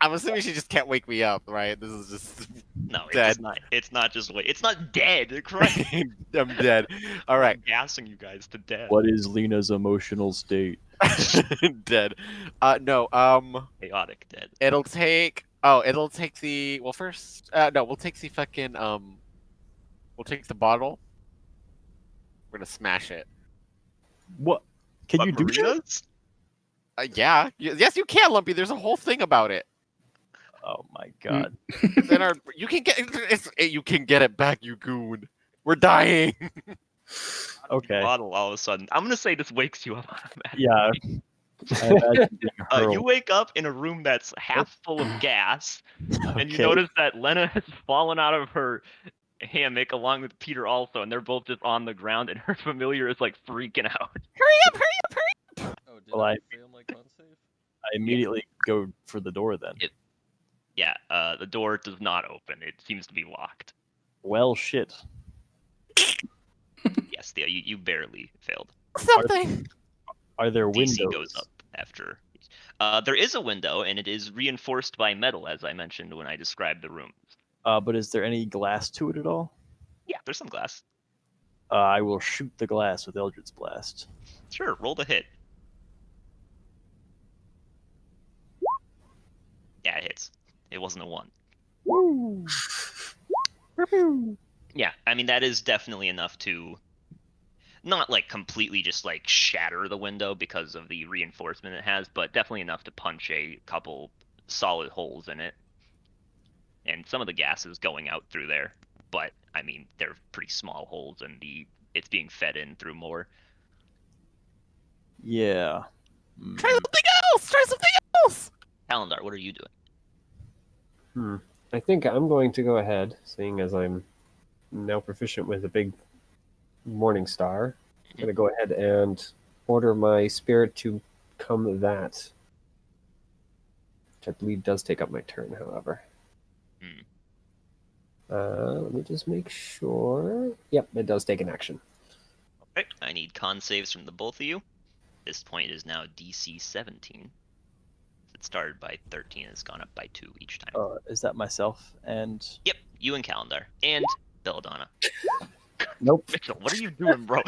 I'm assuming she just can't wake me up, right? This is just no, dead. It's not just wait. It's not dead. Correct. I'm dead. All right. I'm gassing you guys to death. What is Lena's emotional state? Dead. No. Chaotic dead. It'll take the first. No, we'll take the fucking We'll take the bottle. We're gonna smash it. What? Can you do that? Yeah. Yes, you can, Lumpy. There's a whole thing about it. Oh my god. Then you can get it back, you goon. We're dying. Okay. Bottle all of a sudden. I'm gonna say this wakes you up. Yeah. I imagine being hurled. You wake up in a room that's half full of gas, and you Okay. notice that Lena has fallen out of her hammock along with Peter also, and they're both just on the ground, and her familiar is like freaking out. Hurry up! Oh, did Well, I fail my con save? I immediately go for the door then. Yeah, the door does not open. It seems to be locked. Well, shit. Yes, Theo, you barely failed. Something. Are there DC windows? goes up after. There is a window, and it is reinforced by metal, as I mentioned when I described the room. But is there any glass to it at all? Yeah, there's some glass. I will shoot the glass with Eldritch Blast. Sure, roll the hit. Yeah, it hits. It wasn't a 1. Woo! Yeah, I mean, that is definitely enough to not like completely just like shatter the window because of the reinforcement it has, but definitely enough to punch a couple solid holes in it. And some of the gas is going out through there, but I mean, they're pretty small holes, and it's being fed in through more. Yeah. Try something else. Try something else. Calendar, what are you doing? I think I'm going to go ahead, seeing as I'm now proficient with a big Morning Star. I'm going to go ahead and order my spirit to come that. Which I believe does take up my turn, however. Let me just make sure. Yep, it does take an action. Okay, I need con saves from the both of you. This point is now DC 17. It started by 13 and has gone up by 2 each time. Is that myself and... Yep, you and Calendar. And Belladonna. Nope. Mitchell, what are you doing, bro?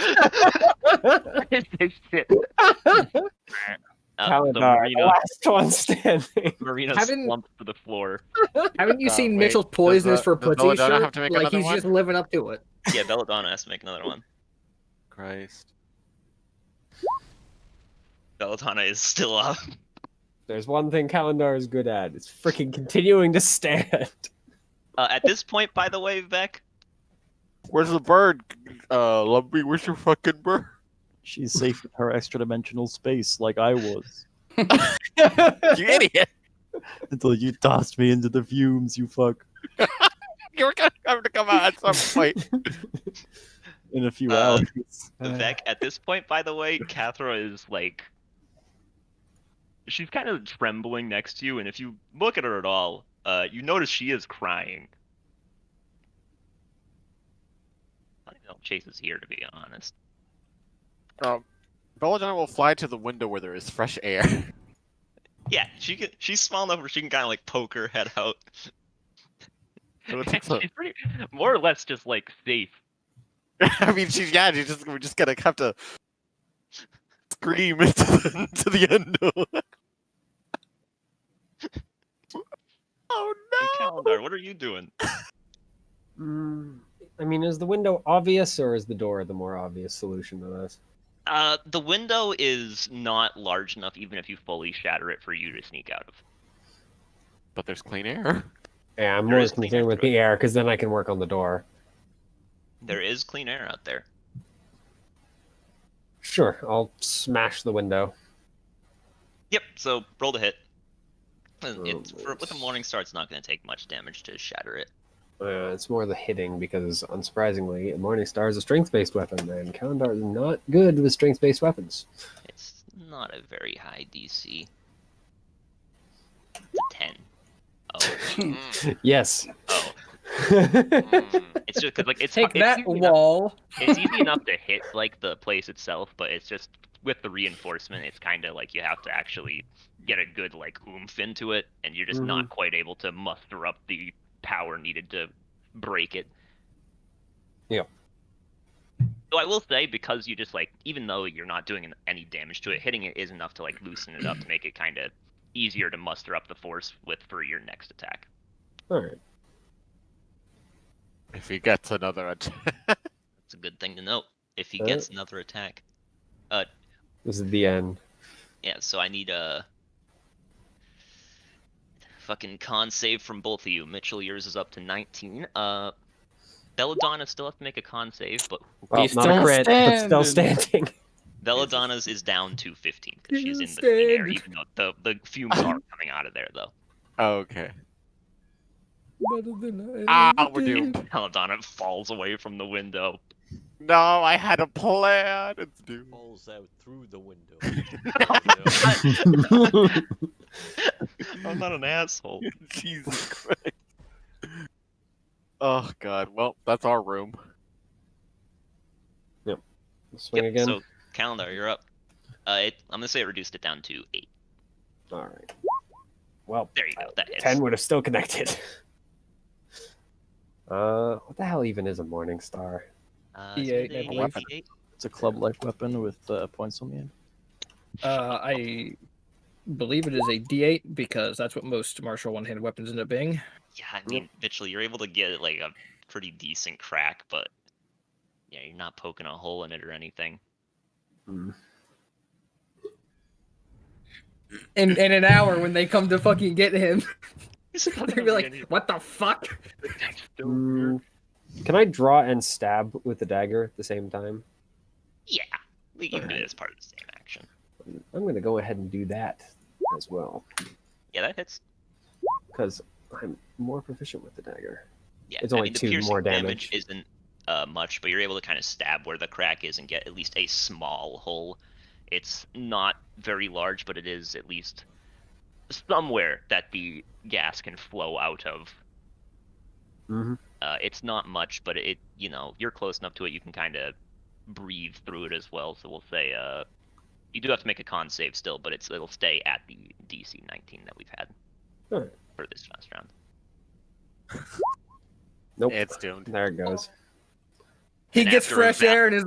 Shit. Calendar, Marina, the last one standing. Marina Haven't- slumped to the floor. Haven't you seen wait, Mitchell's poisonous for does Pussy Belladonna shirt? have to make Like another he's one? just living up to it. Yeah, Belladonna has to make another one. Christ. Belladonna is still up. There's one thing Calendar is good at. It's freaking continuing to stand. At this point, by the way, Beck, Where's the bird? Lumpy, where's your fucking bird? She's safe in her extra-dimensional space, like I was. You idiot! Until you tossed me into the fumes, you fuck. You were gonna have to come out at some point. In a few hours. Beck, at this point, by the way, Cathra is like, she's kind of trembling next to you, and if you look at her at all, you notice she is crying. I don't know if Chase is here, to be honest. Belladonna will fly to the window where there is fresh air. Yeah, she's small enough where she can kind of like poke her head out. So it takes a- She's pretty, more or less just like safe. I mean, we're just gonna have to scream into the endo. Oh Hey, Calendar, what are you doing? I mean, is the window obvious or is the door the more obvious solution to this? The window is not large enough, even if you fully shatter it, for you to sneak out of. But there's clean air. Yeah, I'm There more is clean concerned with the air because then I can work on the door. There is clean air out there. Sure, I'll smash the window. Yep. So roll the hit. With a Morning Star, it's not going to take much damage to shatter it. It's more the hitting because, unsurprisingly, Morningstar is a strength-based weapon, and Calendar is not good with strength-based weapons. It's not a very high DC. It's a 10. Oh. Yes. Oh. It's just because like it's Take it's that, easy wall. It's easy enough to hit like the place itself, but it's just with the reinforcement, it's kind of like you have to actually get a good like oomph into it, and you're just not quite able to muster up the power needed to break it. Yeah. So I will say, because you just like, even though you're not doing any damage to it, hitting it is enough to like loosen it up to make it kind of easier to muster up the force with for your next attack. All right. If he gets another attack. That's a good thing to note. If he gets another attack. This is the end. Yeah, so I need a fucking con save from both of you. Mitchell, yours is up to 19. Belladonna still have to make a con save, but Well, not a crit, but still standing. Belladonna's is down to 15 because she's in the clean air, even though the fumes are coming out of there, though. Okay. We're we're doomed. Belladonna falls away from the window. No, I had a plan. It's doomed. Falls out through the window. I'm not an asshole. Jesus Christ. Oh God. Well, that's our room. Yep. Swing Yep, again. so Calendar, you're up. I'm gonna say it reduced it down to 8. All right. Well, There you go. That hits. 10 would have still connected. What the hell even is a Morning Star? D8, I believe. D8. It's a club-like weapon with points on the end. I believe it is a D8 because that's what most martial one-handed weapons end up being. Yeah, I mean, Mitchell, you're able to get like a pretty decent crack, but yeah, you're not poking a hole in it or anything. In an hour when they come to fucking get him, they're gonna be like, "What the fuck?" Can I draw and stab with the dagger at the same time? Yeah, you can do it as part of the same action. I'm going to go ahead and do that as well. Yeah, that hits. Because I'm more proficient with the dagger. Yeah, It's I only mean, the 2 piercing more damage. isn't much, but you're able to kind of stab where the crack is and get at least a small hole. It's not very large, but it is at least somewhere that the gas can flow out of. Mm-hmm. It's not much, but it you're close enough to it. You can kind of breathe through it as well. So we'll say you do have to make a con save still, but it'll stay at the DC 19 that we've had for this last round. Nope. It's doomed. There it goes. He And gets after fresh that- air and his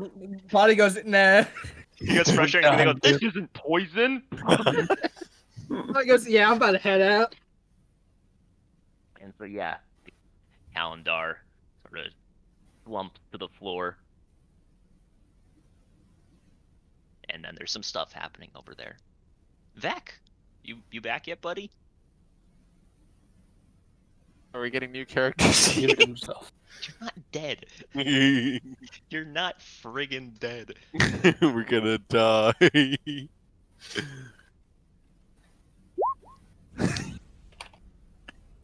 body goes, nah. He gets frustrated and they go, "This isn't poison." I guess, yeah, I'm about to head out. And so yeah, Kalendar sort of slumps to the floor. And then there's some stuff happening over there. Vec, you back yet, buddy? Are we getting new characters? Muted himself. You're not dead. You're not friggin' dead. We're gonna die.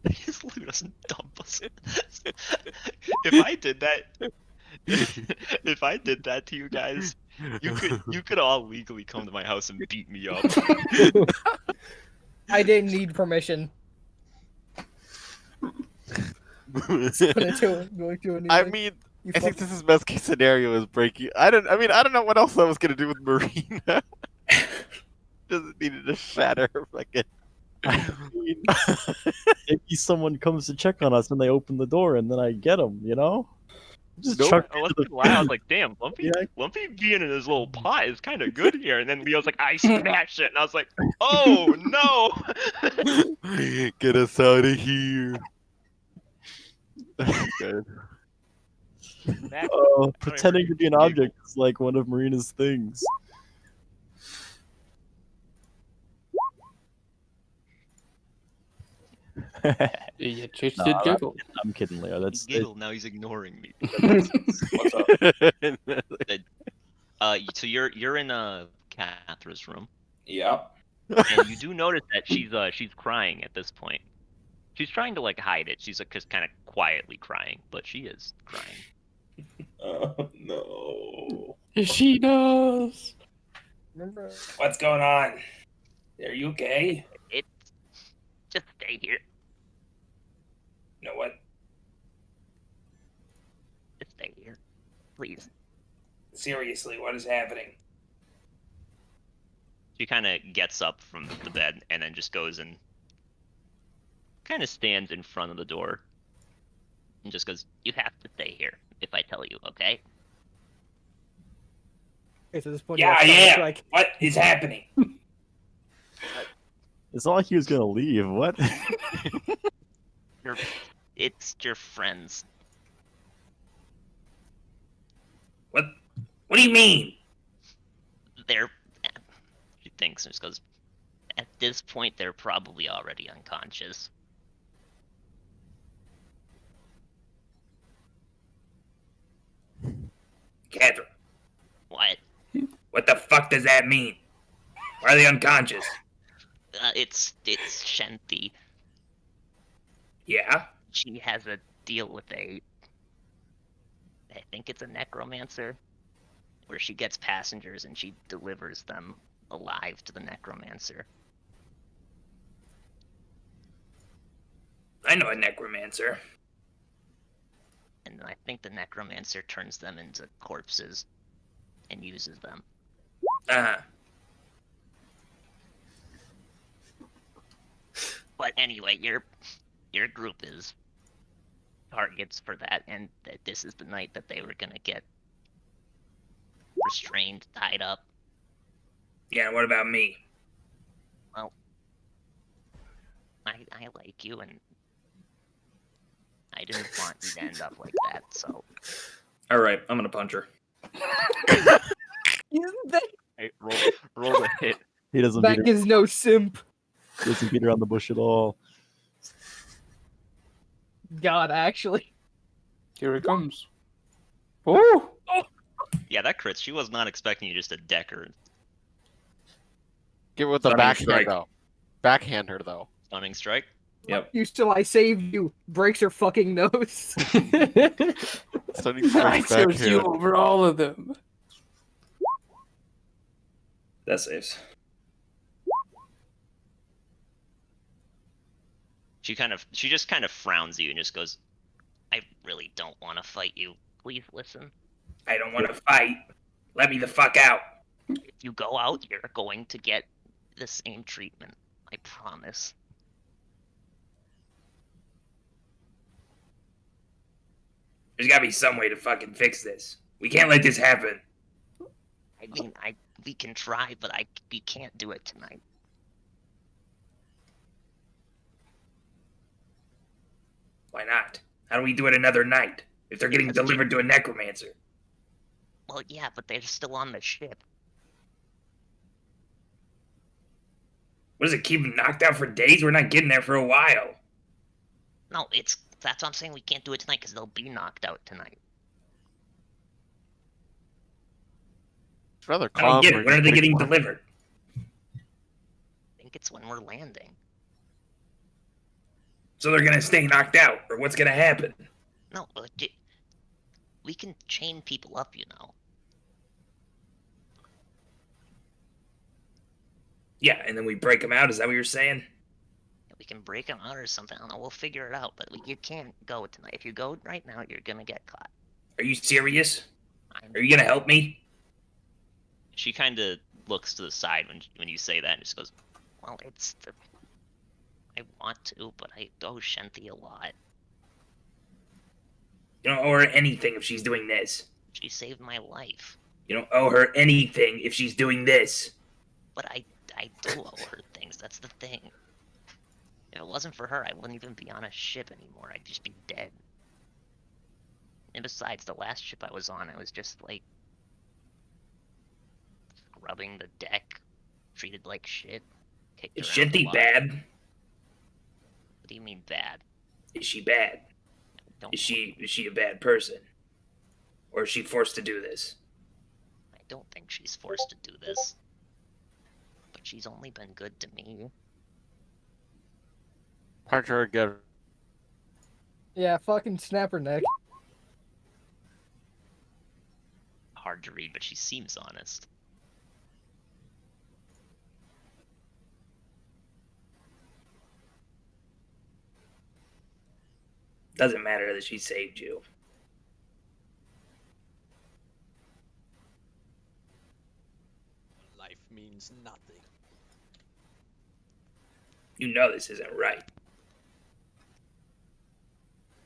His Lou doesn't dump us. If I did that, if I did that to you guys, you could all legally come to my house and beat me up. I didn't need permission. I mean, I think this is best case scenario is breaking. I don't know what else I was gonna do with Marina. Doesn't need to shatter her fucking. Maybe someone comes to check on us and they open the door and then I get them, you know? Just chuck I wasn't loud. I was like, "Damn, Lumpy being in his little pot is kind of good here." And then Leo's like, "I smashed it," and I was like, "Oh no!" Get us out of here. Good. Pretending to be an object is like one of Marina's things. You just did giggle. I'm kidding, Leo. That's He giggled, now he's ignoring me. What's up? So you're in Cathra's room. Yeah. And you do notice that she's crying at this point. She's trying to like hide it. She's like just kind of quietly crying, but she is crying. Oh no. She knows. What's going on? Are you okay? It's just stay here. You know what? Just stay here, please. Seriously, what is happening? She kind of gets up from the bed and then just goes and kind of stands in front of the door and just goes, "You have to stay here if I tell you, okay?" Okay, so this point, Yeah. like... What is happening? It's not like he was gonna leave. What? It's your friends. What do you mean? They're... She thinks and just goes, "At this point, they're probably already unconscious." Catherine. What? What the fuck does that mean? Why are they unconscious? It's Shanti. Yeah? She has a deal with I think it's a necromancer, where she gets passengers and she delivers them alive to the necromancer. I know a necromancer. And I think the necromancer turns them into corpses and uses them. Uh-huh. But anyway, your group is targets for that, and that this is the night that they were gonna get restrained, tied up. Yeah, what about me? Well, I like you, and I didn't want you to end up like that, so... Alright, I'm gonna punch her. Hey, roll the hit. He doesn't That beat her. is no simp. He doesn't beat around the bush at all. God, actually. Here it comes. Oh! Yeah, that crits. She was not expecting you just to deck her. Give it with the Stunning backhand strike. though. Backhand her though. Stunning strike? Yep. You still, I saved you. Breaks her fucking nose. Stunning I strike chose you backhand. over all of them. That saves. She just kind of frowns at you and just goes, "I really don't want to fight you. Please listen. I don't want to fight. Let me the fuck out. If you go out, you're going to get the same treatment. I promise." There's gotta be some way to fucking fix this. We can't let this happen. I mean, We can try, but we can't do it tonight. Why not? How do we do it another night? If they're getting delivered to a necromancer. Well, yeah, but they're still on the ship. What does it keep them knocked out for days? We're not getting there for a while. No, that's what I'm saying. We can't do it tonight because they'll be knocked out tonight. It's rather I don't get it. When are they getting delivered? I think it's when we're landing. So they're gonna stay knocked out, or what's gonna happen? No, but we can chain people up, you know. Yeah, and then we break them out. Is that what you're saying? We can break them out or something. I don't know. We'll figure it out. But you can't go tonight. If you go right now, you're gonna get caught. Are you serious? Are you gonna help me? She kind of looks to the side when you say that and just goes, Well, I want to, but I owe Shanti a lot. You don't owe her anything if she's doing this. She saved my life. You don't owe her anything if she's doing this. But I do owe her things. That's the thing. If it wasn't for her, I wouldn't even be on a ship anymore. I'd just be dead. And besides, the last ship I was on, I was just like scrubbing the deck, treated like shit. Is Shanti bad? What do you mean bad? Is she bad? Is she a bad person? Or is she forced to do this? I don't think she's forced to do this. But she's only been good to me. Parker again. Yeah, fucking snap her neck. hard to read, but she seems honest. Doesn't matter that she saved you. Life means nothing. You know this isn't right.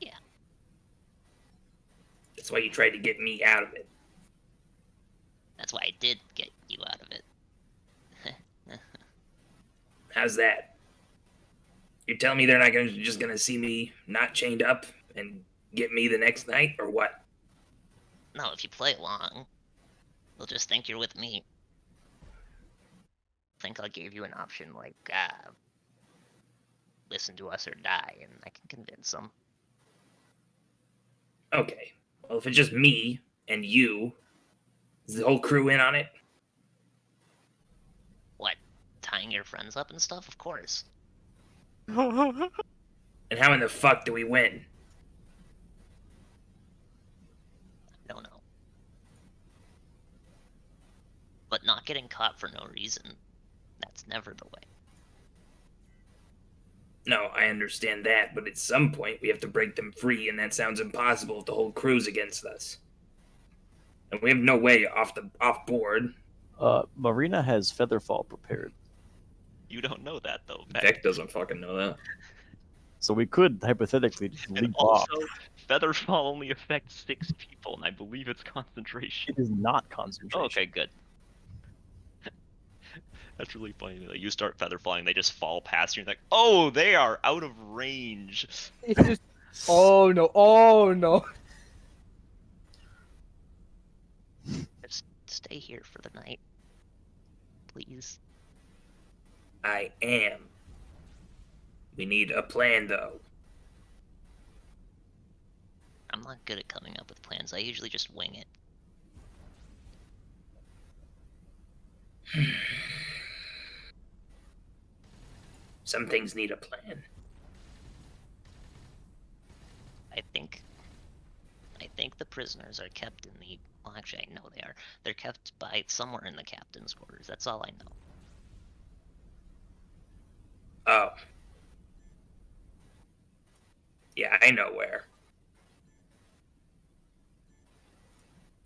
Yeah. That's why you tried to get me out of it. That's why I did get you out of it. How's that? You're telling me they're not just gonna see me not chained up and get me the next night, or what? No, if you play along, they'll just think you're with me. Think I gave you an option like, listen to us or die, and I can convince them. Okay. Well, if it's just me and you, is the whole crew in on it? What? Tying your friends up and stuff? Of course. And how in the fuck do we win? I don't know. But not getting caught for no reason, that's never the way. No, I understand that, but at some point we have to break them free, and that sounds impossible if the whole crew's against us. And we have no way off board. Marina has Featherfall prepared. You don't know that though. Beck doesn't fucking know that. So we could hypothetically just And leap off. also, Featherfall only affects 6 people, and I believe it's concentration. It is not concentration. Oh, okay, good. That's really funny. Like, you start Featherfalling, they just fall past you, and you're like, oh, they are out of range. It's just, oh no, oh no. Just stay here for the night. Please. I am. We need a plan, though. I'm not good at coming up with plans. I usually just wing it. Some things need a plan. I think the prisoners are kept in the... Well, actually, I know they are. They're kept by somewhere in the captain's quarters. That's all I know. Oh. Yeah, I know where.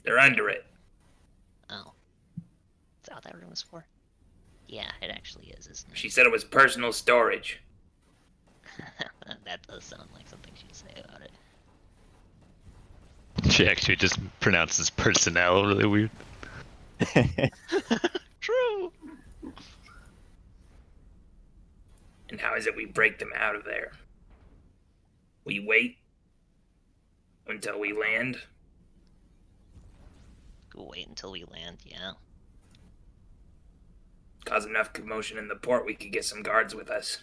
They're under it. Oh. Is that what that room is for? Yeah, it actually is, isn't it? She said it was personal storage. That does sound like something she'd say about it. She actually just pronounces personnel really weird. how is it we break them out of there? We wait until we land. We'll wait until we land, yeah. Cause enough commotion in the port, we could get some guards with us.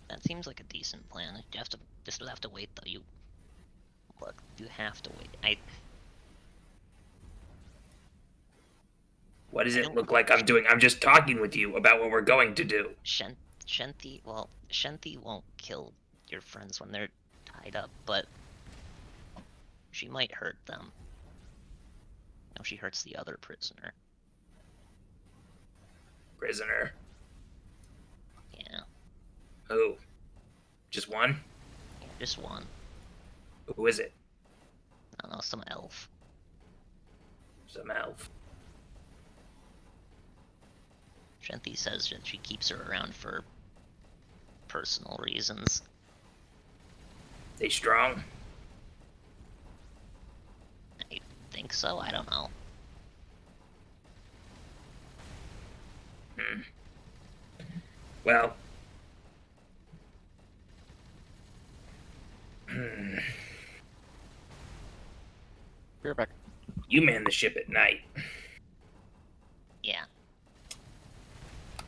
That seems like a decent plan. You have to just have to wait though. You have to wait. What does it look like I'm doing? I'm just talking with you about what we're going to do. Shanti won't kill your friends when they're tied up, but she might hurt them. No, she hurts the other prisoner. Prisoner? Yeah. Who? Just one? Yeah, just one. Who is it? I don't know, some elf. Some elf. Shanti says that she keeps her around for personal reasons. They strong? I think so, I don't know. Well. We're back. You man the ship at night. Yeah.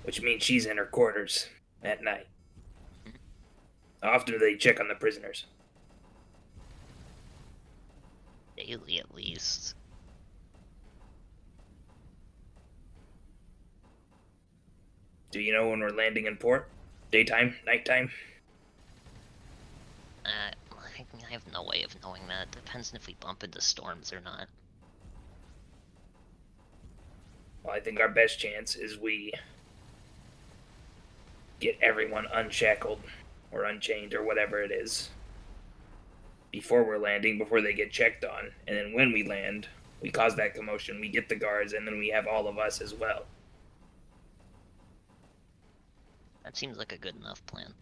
Which means she's in her quarters at night. How often do they check on the prisoners? Daily, at least. Do you know when we're landing in port? Daytime? Nighttime? I have no way of knowing that. It depends on if we bump into storms or not. Well, I think our best chance is we get everyone unshackled or unchained or whatever it is before we're landing, before they get checked on. And then when we land, we cause that commotion, we get the guards, and then we have all of us as well. That seems like a good enough plan.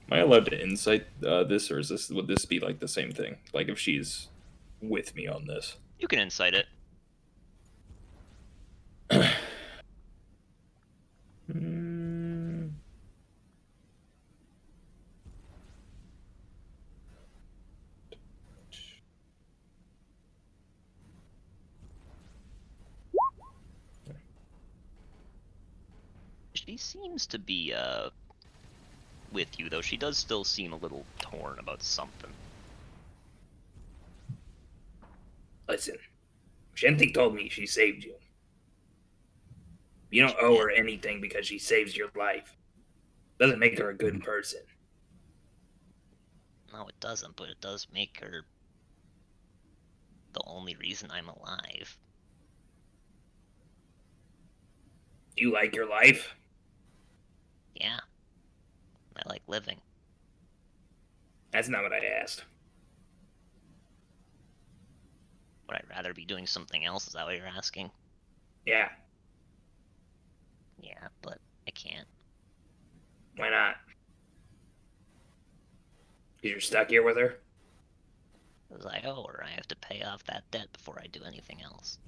Am I allowed to insight this, or would this be like the same thing? Like if she's with me on this? You can insight it. She seems to be with you, though she does still seem a little torn about something. Listen, Shanti told me she saved you. You don't owe her anything because she saves your life. Doesn't make her a good person. No, it doesn't, but it does make her the only reason I'm alive. Do you like your life? Yeah. I like living. That's not what I asked. Would I rather be doing something else? Is that what you're asking? Yeah. Yeah, but I can't. Why not? Because you're stuck here with her? Because I owe her. I have to pay off that debt before I do anything else.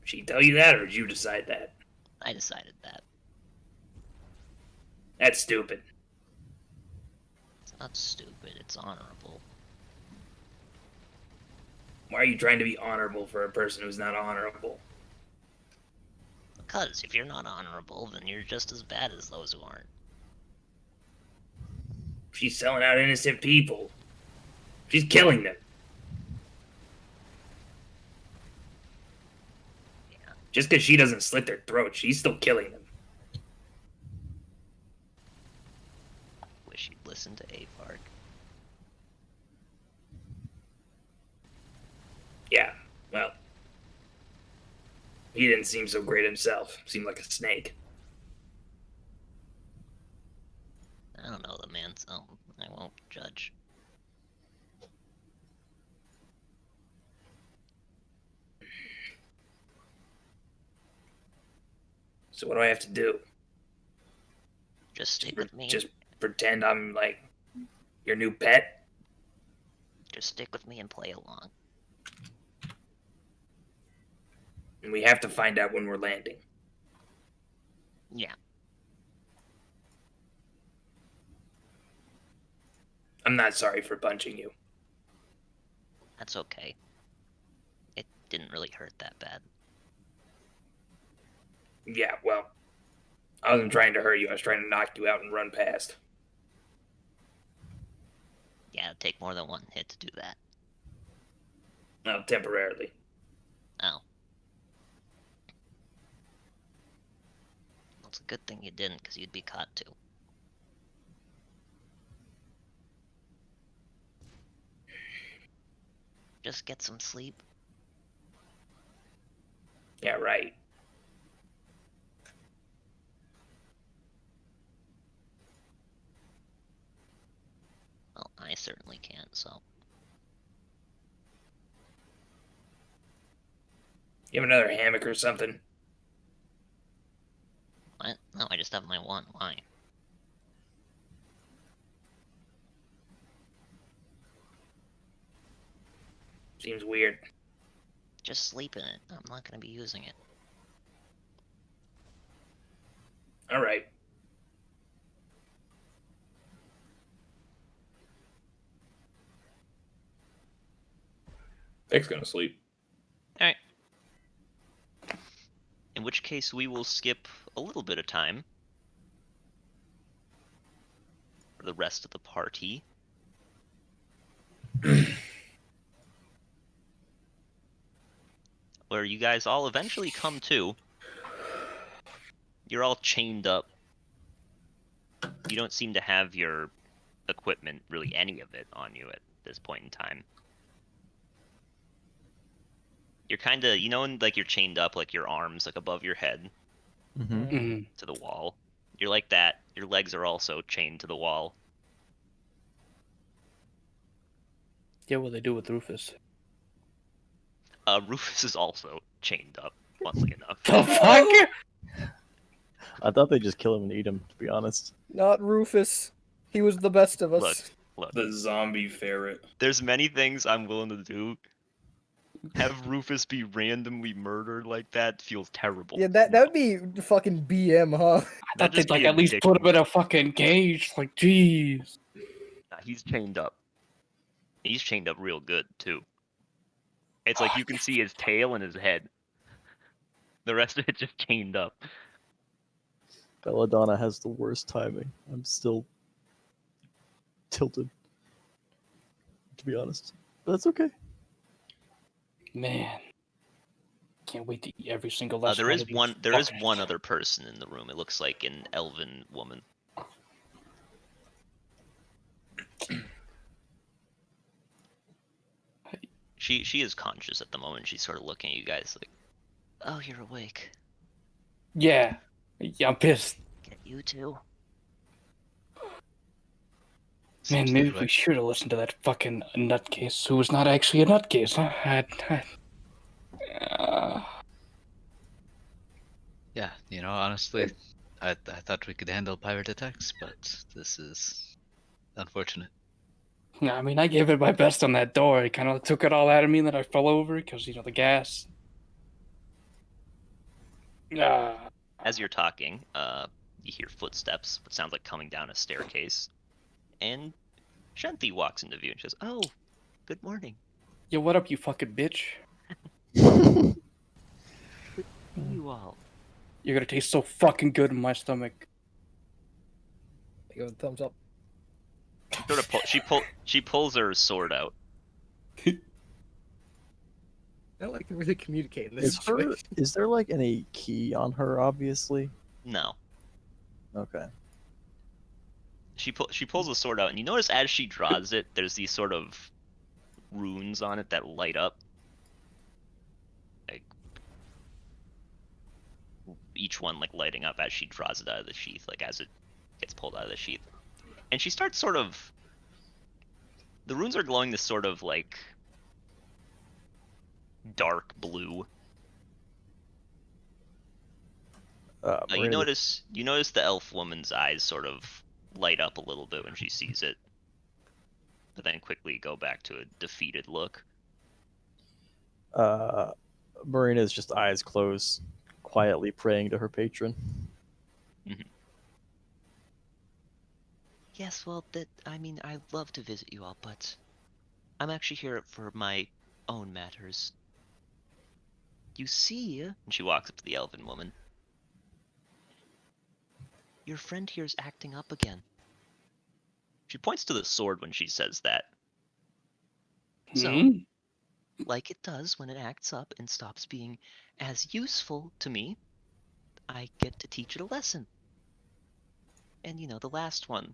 She tell you that, or did you decide that? I decided that. That's stupid. It's not stupid, it's honorable. Why are you trying to be honorable for a person who's not honorable? Because if you're not honorable, then you're just as bad as those who aren't. She's selling out innocent people. She's killing them. Yeah. Just because she doesn't slit their throat, she's still killing them. Wish you'd listen to Avark. Yeah, well. He didn't seem so great himself. Seemed like a snake. I don't know the man, so I won't judge. So what do I have to do? Just stick with me. Just pretend I'm like your new pet? Just stick with me and play along. And we have to find out when we're landing. Yeah. I'm not sorry for punching you. That's okay. It didn't really hurt that bad. Yeah, well, I wasn't trying to hurt you. I was trying to knock you out and run past. Yeah, it'd take more than one hit to do that. No, temporarily. Oh. Well, it's a good thing you didn't, because you'd be caught too. Just get some sleep. Yeah, right. Well, I certainly can't, so. You have another hammock or something? What? No, I just have my one. Why? Seems weird. Just sleep in it. I'm not going to be using it. All right. Vic's gonna sleep. Alright. In which case, we will skip a little bit of time for the rest of the party. Where you guys all eventually come to. You're all chained up. You don't seem to have your equipment, really any of it, on you at this point in time. You're kind of, you know, when, like, you're chained up, like, your arms, like, above your head to the wall. You're like that. Your legs are also chained to the wall. Yeah, what they do with Rufus? Rufus is also chained up, funnily enough. The fuck? I thought they'd just kill him and eat him, to be honest. Not Rufus. He was the best of us. Look. The zombie ferret. There's many things I'm willing to do. Have Rufus be randomly murdered like that feels terrible. Yeah, that would be fucking BM, huh? I thought they'd like at least put him in a fucking cage. Like, jeez. Nah, he's chained up. He's chained up real good too. It's like you can see his tail and his head. The rest of it just chained up. Belladonna has the worst timing. I'm still tilted, to be honest. But that's okay. Man. Can't wait to eat every single There is one other person in the room. It looks like an elven woman. She is conscious at the moment. She's sort of looking at you guys like, "Oh, you're awake." Yeah. Yeah, I'm pissed. Get you too. Man, maybe we should have listened to that fucking nutcase who was not actually a nutcase, huh? Yeah, you know, honestly, I thought we could handle pirate attacks, but this is unfortunate. I mean, I gave it my best on that door. It kind of took it all out of me, and then I fell over because, you know, the gas. As you're talking, you hear footsteps, what sounds like coming down a staircase, and Shanti walks into view and says, "Oh, good morning." Yo, what up, you fucking bitch? You all. You're gonna taste so fucking good in my stomach. Give it a thumbs up. She pulls her sword out. I don't like to really communicate in this situation. Is there like any key on her? Obviously. No. Okay. She pulls the sword out, and you notice as she draws it, there's these sort of runes on it that light up. Like each one like lighting up as she draws it out of the sheath, like as it gets pulled out of the sheath. And she starts sort of. The runes are glowing this sort of like dark blue. You notice the elf woman's eyes sort of light up a little bit when she sees it, but then quickly go back to a defeated look. Marina's just eyes closed, quietly praying to her patron. Yes, well, I mean, I'd love to visit you all, but I'm actually here for my own matters. You see, and she walks up to the elven woman. Your friend here's acting up again. She points to the sword when she says that. So, like it does when it acts up and stops being as useful to me, I get to teach it a lesson. And you know, the last one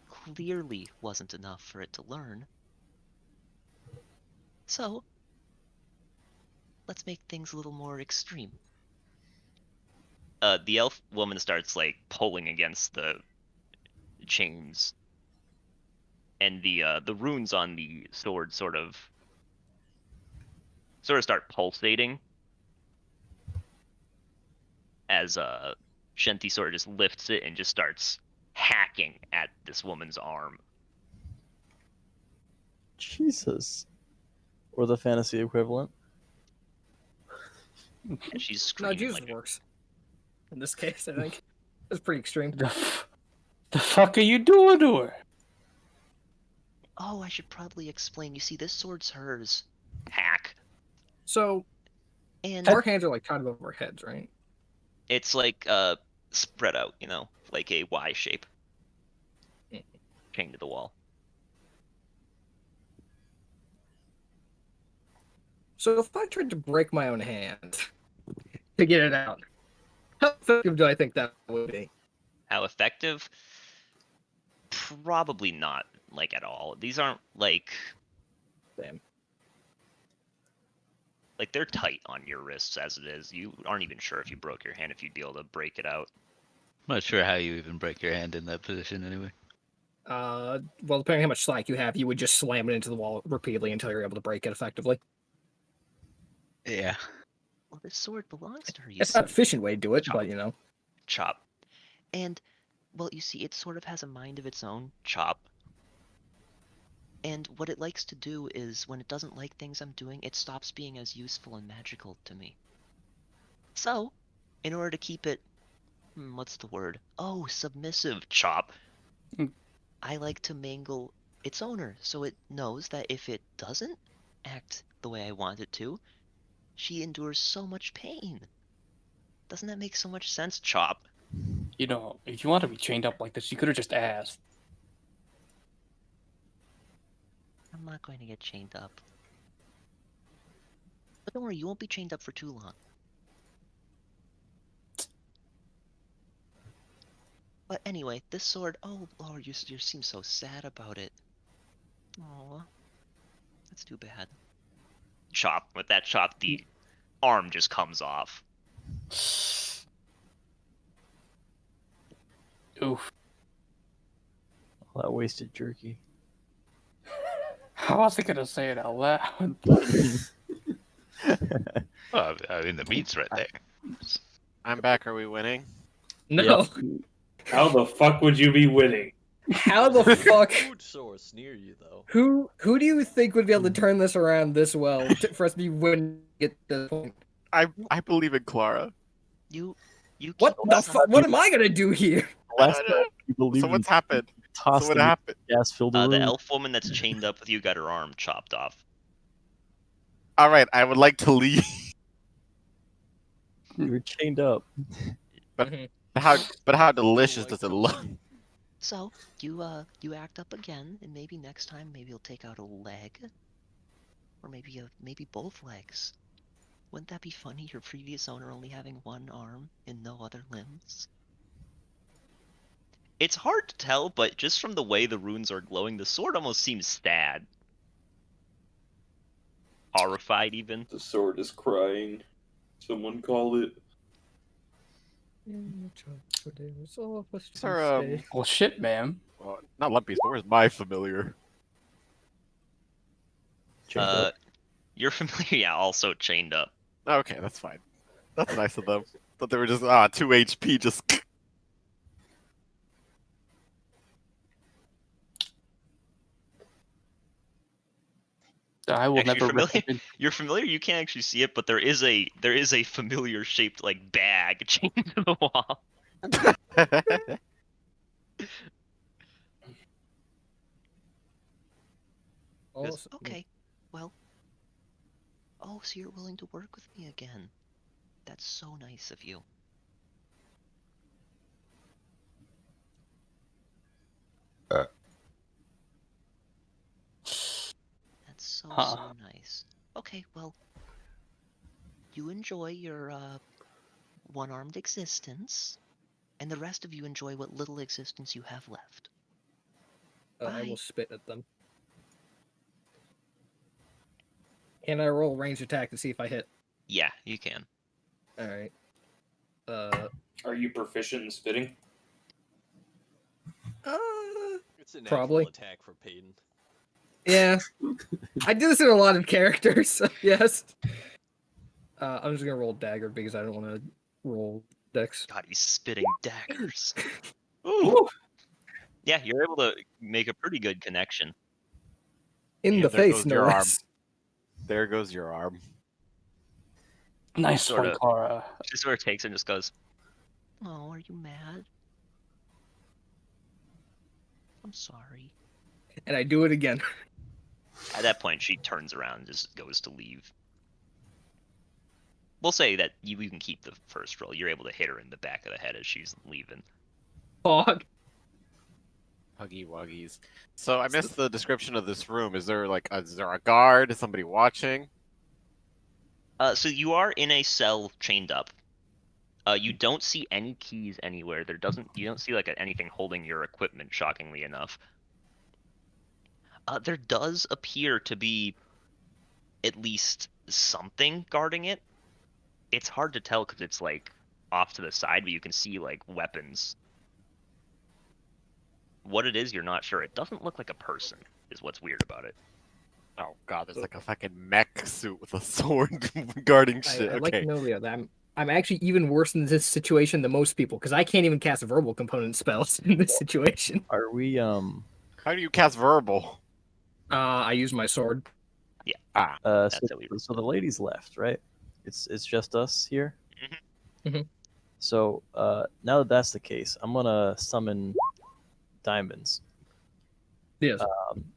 clearly wasn't enough for it to learn. So, let's make things a little more extreme. The elf woman starts like pulling against the chains, and the runes on the sword sort of start pulsating as Shenty sort of just lifts it and just starts hacking at this woman's arm. Jesus. Or the fantasy equivalent. And she's No, screaming. Jesus works. In this case, I think it's pretty extreme. The fuck are you doing to her? Oh, I should probably explain. You see, this sword's hers. Hack. So, and our hands are like tied above our heads, right? It's like spread out, you know, like a Y shape. Chained to the wall. So if I tried to break my own hand to get it out, how effective do I think that would be? How effective? Probably not, like, at all. These aren't, like... Damn. Like, they're tight on your wrists as it is. You aren't even sure if you broke your hand, if you'd be able to break it out. I'm not sure how you even break your hand in that position anyway. Well, depending on how much slack you have, you would just slam it into the wall repeatedly until you're able to break it effectively. Yeah. Well, this sword belongs to her. It's not an efficient way to do it, but you know. Chop. And, well, you see, it sort of has a mind of its own. Chop. And what it likes to do is, when it doesn't like things I'm doing, it stops being as useful and magical to me. So, in order to keep it, what's the word? Oh, submissive. Chop. I like to mangle its owner, so it knows that if it doesn't act the way I want it to, she endures so much pain. Doesn't that make so much sense, Chop? You know, if you want to be chained up like this, you could have just asked. I'm not going to get chained up. But don't worry, you won't be chained up for too long. But anyway, this sword... Oh, Lord, you seem so sad about it. Aw. That's too bad. Chop. With that chop, the arm just comes off. Oof. All that wasted jerky. I wasn't gonna say it out loud. Well, I mean, the meat's right there. I'm back. Are we winning? No. How the fuck would you be winning? How the fuck? Food source near you, though. Who do you think would be able to turn this around this well for us to be winning at this point? I believe in Clara. What the fuck? What am I gonna do here? Last time you believe So what's happened? tossed So what them in happened? gas-filled The room. elf woman that's chained up with you got her arm chopped off. All right, I would like to leave. You're chained up. But how delicious does it look? So, you act up again, and maybe next time, maybe you'll take out a leg. Or maybe both legs. Wouldn't that be funny, your previous owner only having one arm and no other limbs? It's hard to tell, but just from the way the runes are glowing, the sword almost seems sad. Horrified, even. The sword is crying. Someone call it. Sir, Well, shit, man. well, not Lumpy's, but where's my familiar? You're familiar, yeah, also chained up. Okay, that's fine. That's nice of them. Thought they were just 2 HP, just. So I will Actually, never familiar. recommend. You're familiar. You can't actually see it, but there is a familiar shaped like bag chained to the wall. Awesome. Okay, well. Oh, so you're willing to work with me again. That's so nice of you. That's so nice. Okay, well, you enjoy your one-armed existence, and the rest of you enjoy what little existence you have left. I will spit at them. Can I roll range attack to see if I hit? Yeah, you can. All right. Are you proficient in spitting? It's a natural Probably. attack for Peyton. Yeah. I do this in a lot of characters, so yes. I'm just gonna roll dagger because I don't want to roll dex. God, he's spitting daggers. Ooh. Yeah, you're able to make a pretty good connection. In the there face, goes no your arm. less. There goes your arm. Nice Sort one, of. Clara. She sort of takes it and just goes, Oh, are you mad? I'm sorry. And I do it again. at that point, she turns around and just goes to leave. We'll say that you can keep the first roll. You're able to hit her in the back of the head as she's leaving. Hog. Huggy wuggies. So I missed the description of this room. Is there is there a guard? Is somebody watching? So you are in a cell chained up. You don't see any keys anywhere. You don't see anything holding your equipment, shockingly enough. There does appear to be at least something guarding it. It's hard to tell because it's off to the side, but you can see weapons. What it is, you're not sure. It doesn't look like a person, is what's weird about it. Oh god, there's a fucking mech suit with a sword guarding shit. I'd like to know, Leo, that I'm actually even worse in this situation than most people because I can't even cast verbal component spells in this situation. Are we How do you cast verbal? I use my sword. Yeah. So the ladies left, right? It's just us here. Mhm. So now that that's the case, I'm gonna summon diamonds. Yes.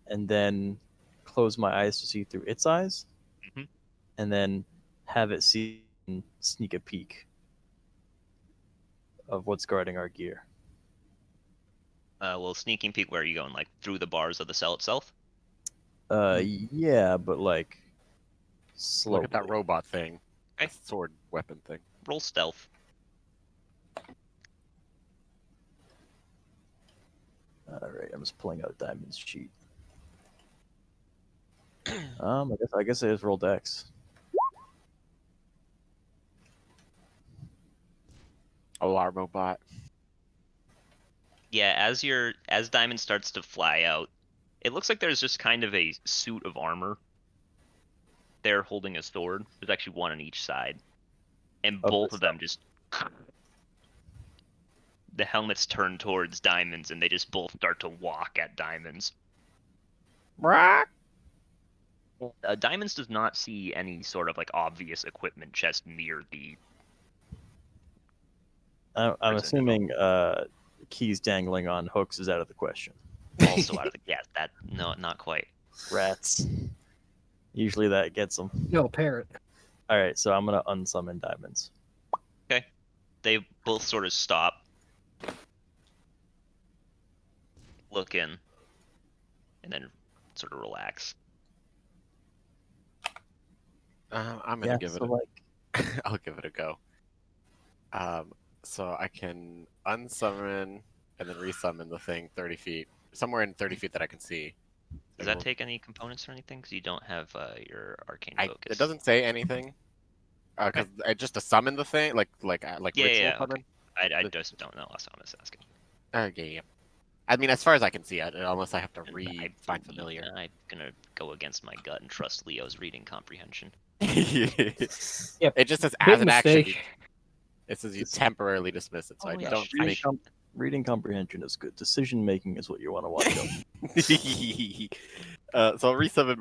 And then close my eyes to see through its eyes, and then have it see and sneak a peek of what's guarding our gear. Well, sneaking peek, where are you going? Through the bars of the cell itself? Yeah, but slowly. Look at that robot thing. Okay. Sword weapon thing. Roll stealth. All right, I'm just pulling out a diamonds sheet. I guess I just rolled Dex. Alarmobot. Yeah, as Diamond starts to fly out, it looks like there's just kind of a suit of armor. They're holding a sword. There's actually one on each side, and both of them just. The helmets turn towards Diamonds, and they just both start to walk at Diamonds. Diamonds does not see any sort of obvious equipment chest near the. I'm assuming keys dangling on hooks is out of the question. Also out of the no, not quite. Rats. Usually that gets them. No, parrot. All right, so I'm gonna unsummon diamonds. Okay, they both sort of stop. Look in, and then sort of relax. I'm gonna give it. I'll give it a go. So I can unsummon and then resummon the thing 30 feet, somewhere in 30 feet that I can see. Does that take any components or anything? Because you don't have your arcane focus. It doesn't say anything. Because just to summon the thing, like yeah, ritual summon. Okay. I just don't know. That's what I'm asking. Yeah. I mean, as far as I can see, unless I have to find familiar. I'm gonna go against my gut and trust Leo's reading comprehension. It just says Big as an action. mistake. It says you temporarily dismiss it, so I don't think. Reading comprehension is good. Decision making is what you want to watch So I'll resummon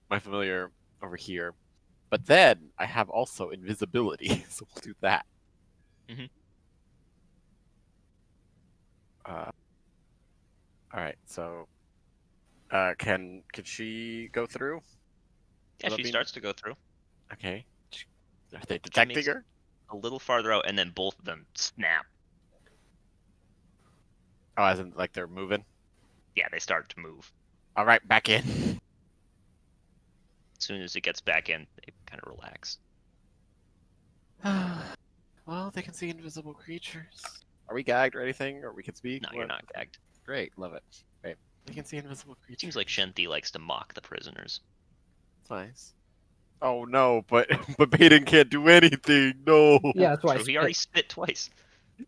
my familiar over here, but then I have also invisibility, so we'll do that. Mhm. All right. So, can she go through? Yeah, Will she that be- starts to go through. Okay. Are they She detecting makes her? a little farther out, and then both of them snap. Oh, as in like they're moving. Yeah, they start to move. All right, back in. As soon as it gets back in, they kind of relax. Well, they can see invisible creatures. Are we gagged or anything, or we can speak? No, you're not gagged. Great, love it. Great. They can see invisible creatures. Seems like Shinti likes to mock the prisoners. It's nice. Oh no, but Baden can't do anything. No. Yeah, that's why I True, he already spit. spit twice.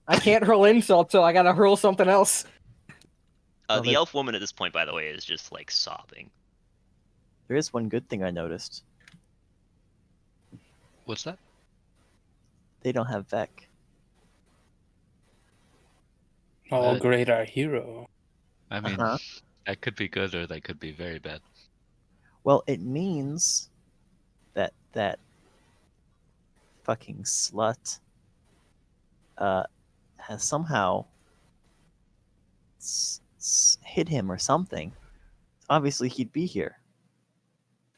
I can't hurl insult, so I gotta hurl something else. The elf woman at this point, by the way, is just like sobbing. There is one good thing I noticed. What's that? They don't have Vec. Oh, great, our hero. I mean, Uh-huh. that could be good or that could be very bad. Well, it means that that fucking slut has somehow hit him or something. Obviously, he'd be here.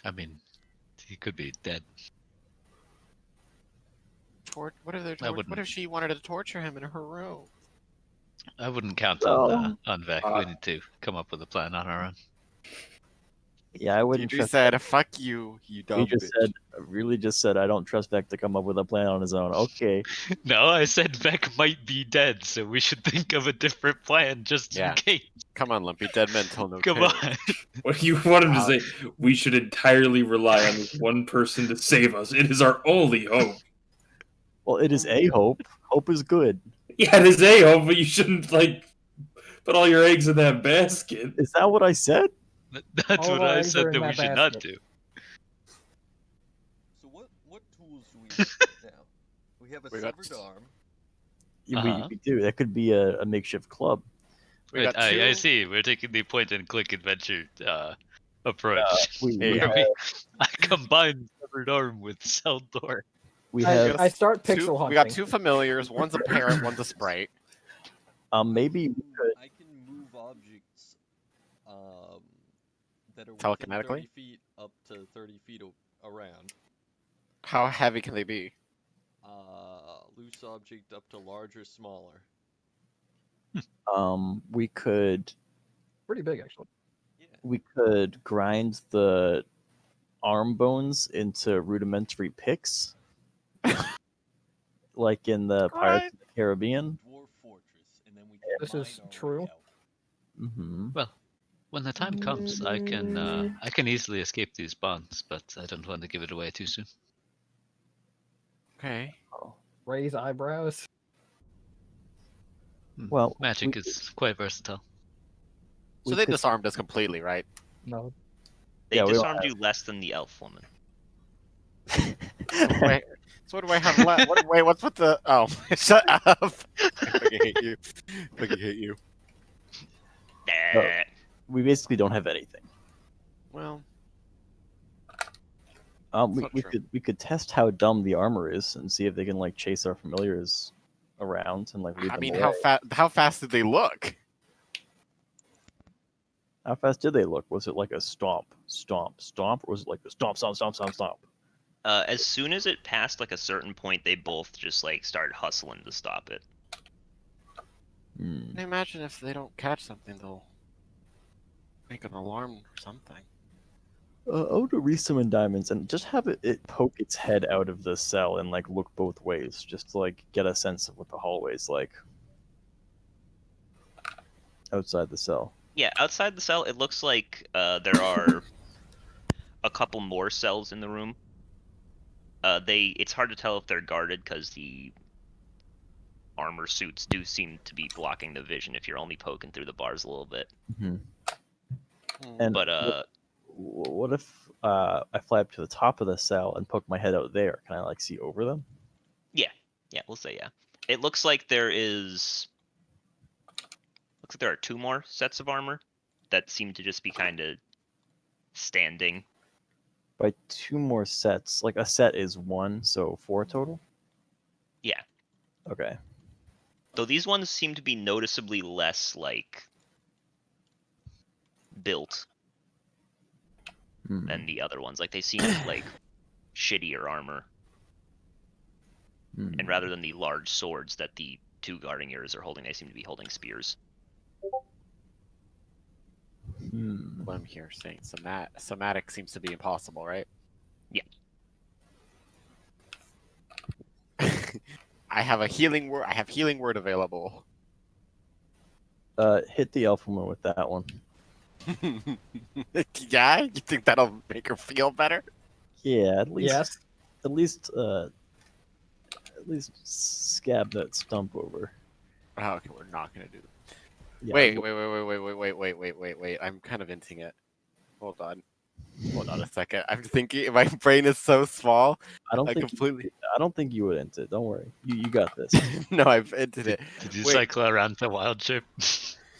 I mean, he could be dead. What if they're I what wouldn't- if she wanted to torture him in her room? I wouldn't count Oh. on Vec. We need to come up with a plan on our own. Yeah, I wouldn't You trust. said, "Fuck you, you dumb He just bitch." said, I don't trust Vec to come up with a plan on his own. Okay. No, I said Vec might be dead, so we should think of a different plan just Yeah. in case. Come on, Lumpy. Dead men tell no Come tales. on. What you want him to say? We should entirely rely on this one person to save us. It is our only hope. Well, it is a hope. Hope is good. Yeah, it is a hope, but you shouldn't like put all your eggs in that basket. Is that what I said? That's All what our I eggs are said in that we that should not basket. do. So what tools do we have now? We have a We got- severed arm. Yeah, Uh-huh. we do. That could be a makeshift club. We Wait, got I two- see. We're taking the point and click adventure approach. We Yeah. have, I combined severed arm with cell door. we I, have I start two, pixel hunting. we got two familiars. One's a parrot. One's a sprite. maybe we could. I can move objects that are within Telekinetically? 30 feet up to 30 feet around. How heavy can they be? Loose object up to large or smaller. We could Pretty big, actually. we could grind the arm bones into rudimentary picks, like in the Pirates of the Caribbean. Dwarf fortress, and then we This is combine our way true. out. Mm-hmm. Well, when the time comes, I can easily escape these bonds, but I don't want to give it away too soon. Okay. Raise eyebrows. Well, Magic is quite versatile. So they disarmed us completely, right? No. They Yeah, we don't disarmed you less than the elf woman. Wait. So what do I have left? Wait, what's with the? Oh, shut up! I fucking hate you. I fucking hate you. Nah. We basically don't have anything. Well, We not true. we could test how dumb the armor is and see if they can like chase our familiars around and like lead I them mean, away. how fast did they look? How fast did they look? Was it like a stomp, or was it like the stomp? As soon as it passed like a certain point, they both just like started hustling to stop it. Hmm. I imagine if they don't catch something, they'll make an alarm or something. I would resummon diamonds and just have it poke its head out of the cell and like look both ways, just to like get a sense of what the hallway's like outside the cell. Yeah, outside the cell, it looks like there are a couple more cells in the room. It's hard to tell if they're guarded because the armor suits do seem to be blocking the vision if you're only poking through the bars a little bit. Mm-hmm. And But what if I fly up to the top of the cell and poke my head out there? Can I like see over them? yeah, we'll say yeah. It looks like there are two more sets of armor that seem to just be kind of standing. By 2 more sets. Like a set is 1, so 4 total. Yeah. Okay. Though these ones seem to be noticeably less like built than the other ones. Like they seem like shittier armor. And rather than the large swords that the 2 guarding ears are holding, they seem to be holding spears. What I'm here saying, somatic seems to be impossible, right? Yeah. I have a healing word. I have healing word available. Hit the elf woman with that one. Yeah, you think that'll make her feel better? Yeah, at least. Yes. At least scab that stump over. Oh, okay, we're not gonna do. Yeah, wait. I'm kind of hinting it. Hold on a second. I'm thinking. My brain is so small. I don't think you would int it. Don't worry. You got this. No, I've entered it. Did you Wait. cycle around the wild ship?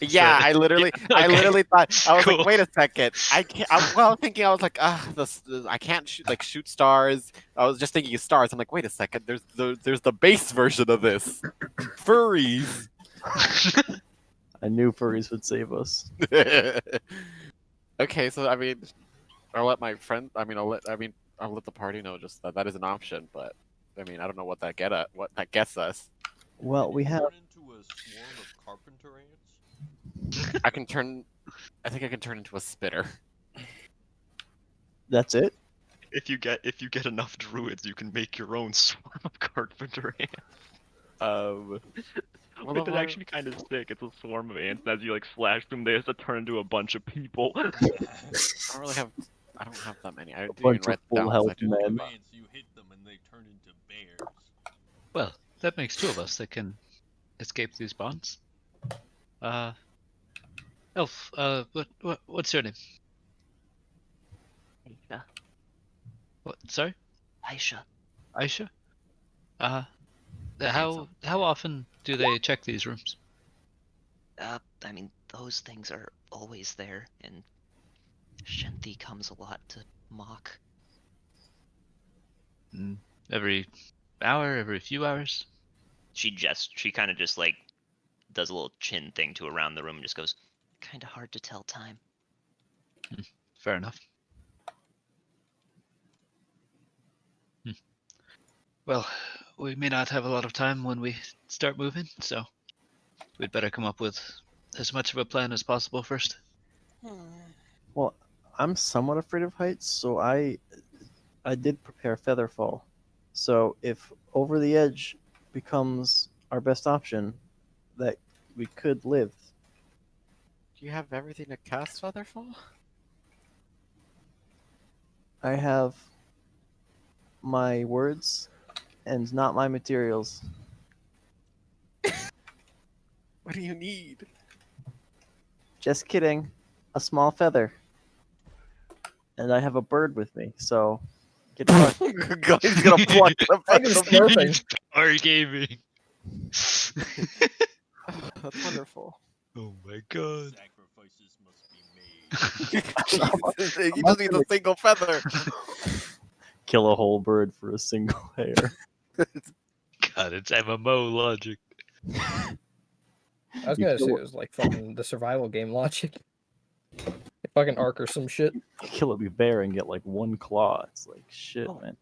Yeah, I literally thought I was like, wait a second, I can't. I was thinking, I was like, I can't shoot stars. I was just thinking of stars. I'm like, wait a second, there's the base version of this, furries. I knew furries would save us. Okay, so I mean, I'll let my friend. I'll let the party know just that is an option. But I mean, I don't know what that gets us. Well, we have. Into a swarm of carpenter ants? I think I can turn into a spitter. That's it. If you get enough druids, you can make your own swarm of carpenter ants. Which is actually kind of sick. It's a swarm of ants, and as you like slash them, they have to turn into a bunch of people. I don't have that many. I A didn't bunch even write of full down, health so I didn't men. give a- Ants, you hit them and they turn into bears. Well, that makes 2 of us that can escape these bonds. Elf, what's your name? Aisha. What? Sorry? Aisha. Aisha? How often do they check these rooms? I mean, those things are always there, and Shinthi comes a lot to mock. Every hour, every few hours? She kind of just like does a little chin thing to around the room and just goes, kind of hard to tell time. Fair enough. Well, we may not have a lot of time when we start moving, so we'd better come up with as much of a plan as possible first. Well, I'm somewhat afraid of heights, so I did prepare Featherfall. So if Over the Edge becomes our best option, that we could live. Do you have everything to cast Featherfall? I have my words and not my materials. What do you need? Just kidding. A small feather. And I have a bird with me, so get fucked. He's gonna pluck the Smurfing. Star gaming. That's wonderful. Oh my god. Sacrifices must be made. He just needs a single feather. Kill a whole bird for a single hair. God, it's MMO logic. I was gonna say it was like fucking the survival game logic. Fucking Ark or some shit. Kill a bear and get like 1 claw. It's like shit, man.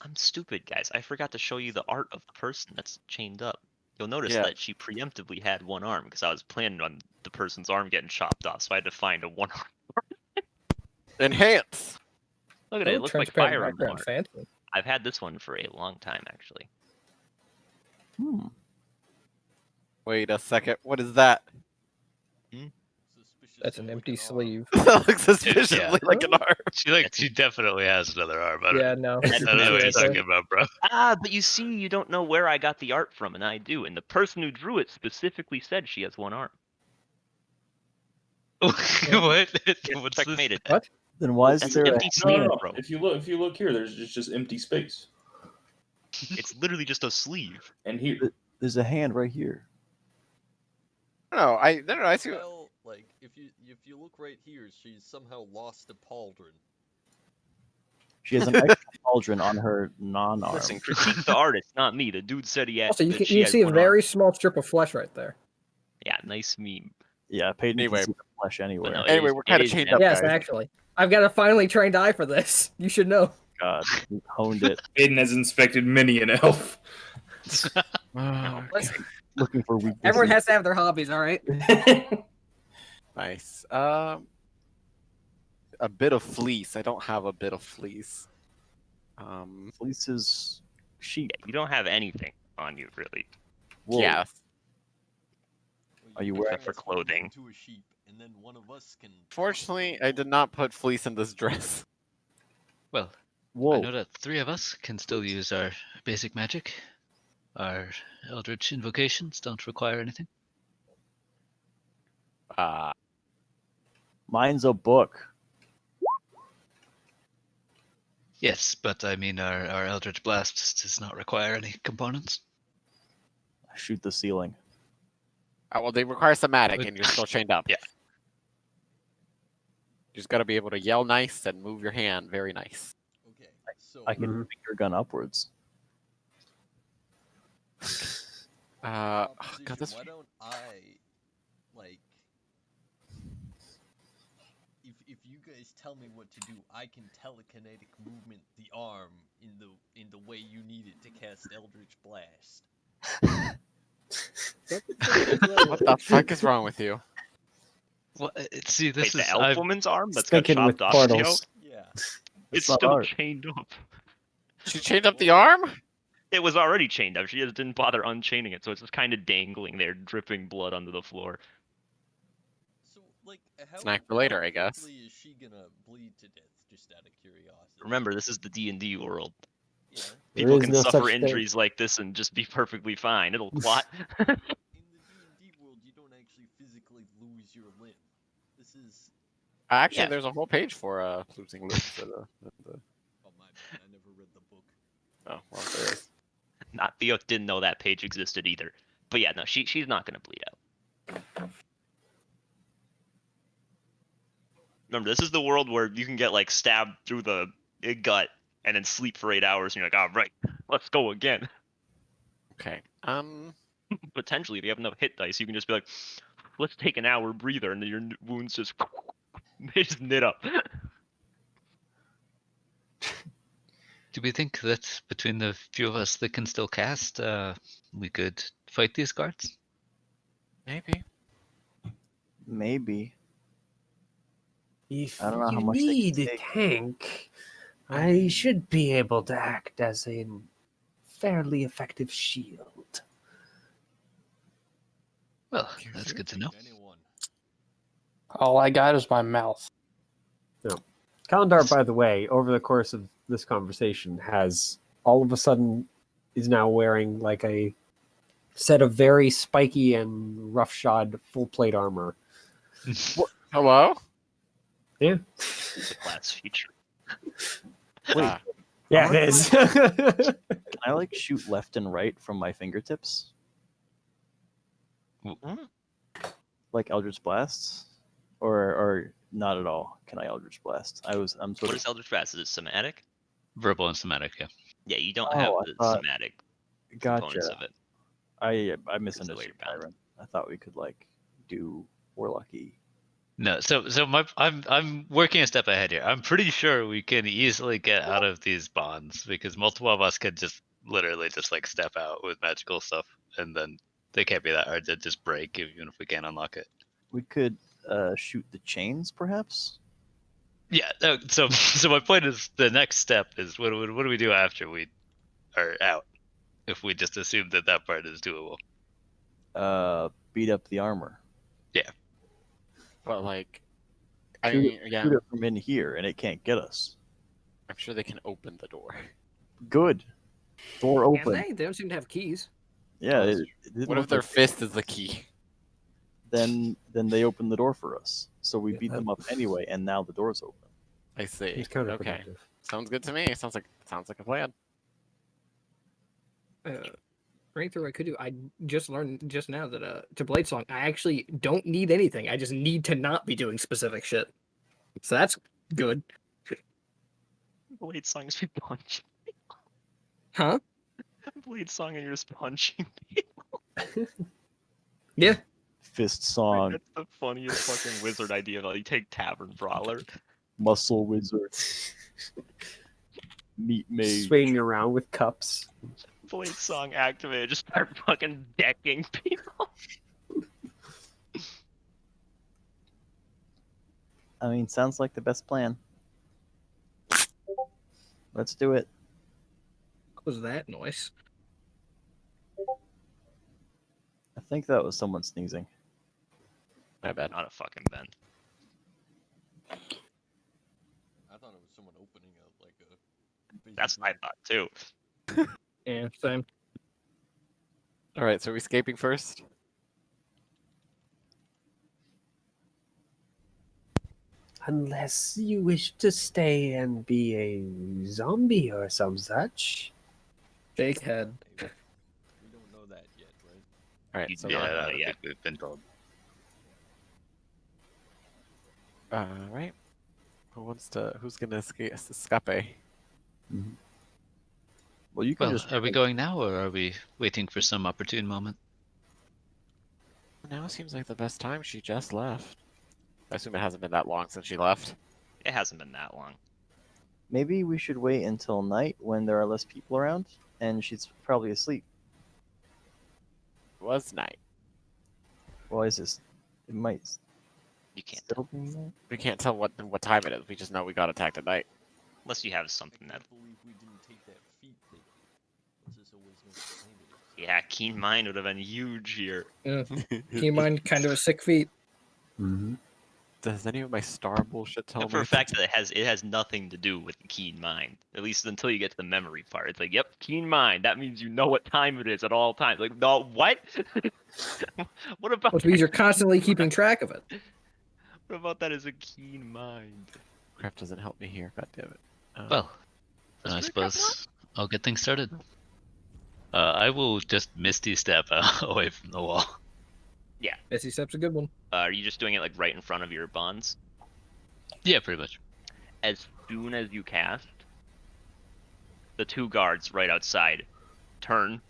I'm stupid, guys. I forgot to show you the art of the person that's chained up. You'll notice Yeah. that she preemptively had 1 arm because I was planning on the person's arm getting chopped off, so I had to find a 1 arm. Enhance. Look at it. It looks like Transparent Fire background, Emblem. fancy. I've had this one for a long time, actually. Wait a second. What is that? That's an empty sleeve. That looks suspiciously like an arm. She definitely has another arm. I don't, Yeah, no. I don't know what you're talking about, bro. Ah, but you see, you don't know where I got the art from, and I do. And the person who drew it specifically said she has 1 arm. What? What's Checkmated. What? Then why is That's there an a empty No, sleeve, no, no. bro. If you look here, there's just empty space. It's literally just a sleeve. And here, There's a hand right here. No, I see. Well, like if you look right here, she's somehow lost a pauldron. She has an extra pauldron on her non-arm. Listen, critique the artist, not me. The dude said he had. Also, you that can she you had see a one very arm. small strip of flesh right there. Yeah, nice meme. Yeah, Peyton Anyway. can see the flesh anywhere. no, Anyway, we're kind of chained up, Yes, guys. actually, I've got a finely trained eye for this. You should know. God, we honed it. Aiden has inspected many an elf. Listen, Looking for weaknesses. everyone has to have their hobbies, all right? Nice. A bit of fleece. I don't have a bit of fleece. Fleece is sheep. Yeah, you don't have anything on you, really. Wool. Yeah. Are you wearing Except for clothing? To a sheep, and then one of us can. Fortunately, I did not put fleece in this dress. Well, Whoa. I know that 3 of us can still use our basic magic. Our Eldritch invocations don't require anything. Mine's a book. Yes, but I mean our Eldritch Blast does not require any components. Shoot the ceiling. Well, they require somatic, But- and you're still chained up. Yeah. You just gotta be able to yell nice and move your hand very nice. Okay, so I can finger gun upwards. God, proposition, this. why don't I, like, if you guys tell me what to do, I can telekinetic movement the arm in the way you need it to cast Eldritch Blast. What the fuck is wrong with you? Well, see, this Wait, is the elf I've- woman's arm that's got Thinking with chopped off, Theo? portals. Yeah. It's not still art. chained up. She chained up the arm? It was already chained up. She just didn't bother unchaining it, so it's just kind of dangling there, dripping blood onto the floor. So, like, how Snack for later, I guess. quickly is she gonna bleed to death? Just out of curiosity. Remember, this is the D&D world. Yeah. There People is can no suffer such thing. injuries like this and just be perfectly fine. It'll clot. In the D&D world, you don't actually physically lose your limb. This is. Actually, Yeah. there's a whole page for losing limbs. Oh my bad, I never read the book. Oh, well, there is. Not Theo didn't know that page existed either. But yeah, no, she's not gonna bleed out. Remember, this is the world where you can get like stabbed through the gut and then sleep for 8 hours, and you're like, all right, let's go again. Okay. Potentially, if you have enough hit dice, you can just be like, let's take an hour breather, and then your wounds just they just knit up. Do we think that between the few of us that can still cast, we could fight these guards? Maybe. Maybe. If I don't know how you much they can need a take. tank, I should be able to act as a fairly effective shield. Well, that's good to know. Anyone. All I got is my mouth. No. Kalandar, by the way, over the course of this conversation, has all of a sudden is now wearing like a set of very spiky and roughshod full plate armor. Hello? Yeah. It's a class feature. Wait. Yeah, it is. Can I like shoot left and right from my fingertips? Like Eldritch Blasts? Or not at all? Can I Eldritch Blast? I'm sort What of is Eldritch Blast? Is it somatic? Verbal and somatic, yeah. Yeah, you don't Oh, have I the thought- somatic components gotcha. of it. I way misunderstood you're bound. Byron. I thought we could like do Warlocky. No, so I'm working a step ahead here. I'm pretty sure we can easily get out of these bonds because multiple of us could just literally just like step out with magical stuff, and then they can't be that hard to just break even if we can't unlock it. We could shoot the chains, perhaps. Yeah. No, so my point is the next step is what do we do after we are out? If we just assume that part is doable. Beat up the armor. Yeah. But like, Shoot it from in here, and it can't get us. I'm sure they can open the door. Good. Door Can open. they? They don't seem to have keys. Yeah. It didn't What if look their like- fist is the key? Then they open the door for us. So we beat them up anyway, and now the door's open. I see. It's kind of Okay. productive. Sounds good to me. Sounds like a plan. Right through I could do. I just learned just now that to Blade Song, I actually don't need anything. I just need to not be doing specific shit. So that's good. Blade Song is be punching. Huh? Blade Song and you're just punching. Yeah. Fist Song, That's the funniest fucking wizard idea. Like, you take Tavern Brawler. Muscle Wizard, Meat Mage. Swinging around with cups. Blade Song activated, just start fucking decking people. I mean, sounds like the best plan. Let's do it. What was that noise? I think that was someone sneezing. My bad. Not a fucking Ben. I thought it was someone opening a like a. That's what I thought too. Yeah, same. All right, so are we escaping first? Unless you wish to stay and be a zombie or some such. Fake head. We don't know that yet, right? All right, so Yeah, we've been told. all right. Who's gonna escape? Well, you can Well, just. are we going now, or are we waiting for some opportune moment? Now seems like the best time. She just left. I assume it hasn't been that long since she left. It hasn't been that long. Maybe we should wait until night when there are less people around, and she's probably asleep. It was night. Why is this? It might. You can't still be night. We can't tell what time it is. We just know we got attacked at night. Unless you have something that. believe we didn't take that feat that this always knows behind it. Yeah, Keen Mind would have been huge here. Yeah. Keen Mind, kind of a sick feat. Mm-hmm. Does any of my star bullshit tell And me? for a fact that it has nothing to do with the Keen Mind. At least until you get to the memory part. It's like, yep, Keen Mind. That means you know what time it is at all times. Like, no, what? What about? Which means you're constantly keeping track of it. What about that as a Keen Mind? Crap doesn't help me here. God damn it. Well, then I suppose I'll get things started. I will just Misty Step away from the wall. Yeah. Misty Step's a good one. Are you just doing it like right in front of your bonds? Yeah, pretty much. As soon as you cast, the two guards right outside turn,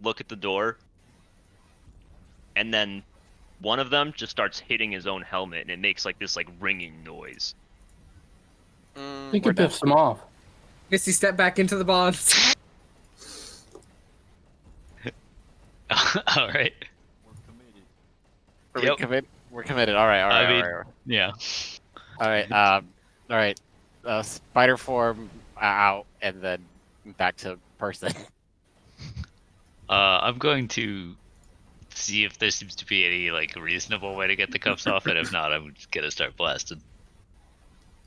look at the door, and then one of them just starts hitting his own helmet, and it makes like this like ringing noise. You can piss them off. Misty step back into the bonds. All right. Are we committed? We're committed. All right. All right. I mean, all right. yeah. All right. All right. Spider form out, and then back to person. I'm going to see if there seems to be any like reasonable way to get the cuffs off, and if not, I'm just gonna start blasting.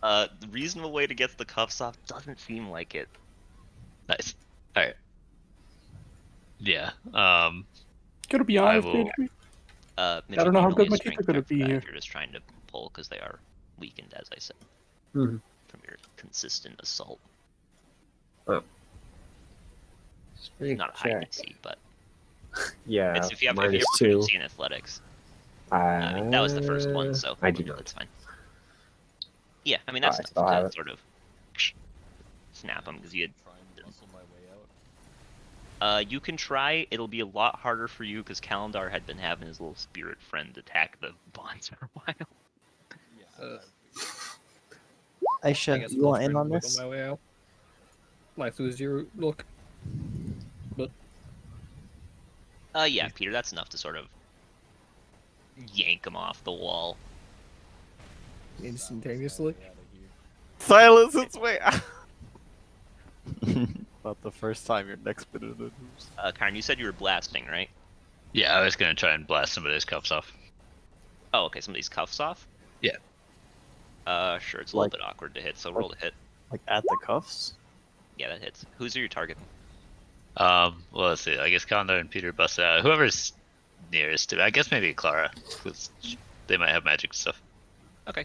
The reasonable way to get the cuffs off doesn't seem like it. Nice. All right. Yeah. Gotta be I honest, will- baby. I I don't know how good my teeth are gonna be here. You're just trying to pull because they are weakened, as I said, Mhm. from your consistent assault. Oh. Not a high DC, but Yeah, it's if you have minus proficiency 2. in athletics. I mean, that was the first one, so I do not. that's fine. Yeah, I mean that's I enough still have to it. sort of snap them because you had. Try and muscle my way out. You can try. It'll be a lot harder for you because Kalendar had been having his little spirit friend attack the bonds for a while. Aisha, guess you want in I'll on wiggle this? my way out. Might lose your look. But Yeah, Peter, that's enough to sort of yank him off the wall. instantaneously. Silence its way out. Not the first time your neck's been in the news. Karn, you said you were blasting, right? Yeah, I was gonna try and blast some of those cuffs off. Oh, okay, some of these cuffs off? Yeah. Sure, it's a little bit awkward to hit, so roll to hit. Like at the cuffs? Yeah, that hits. Who's your target? Well, let's see. I guess Condor and Peter busted out. Whoever's nearest to me. I guess maybe Clara, because they might have magic stuff. Okay.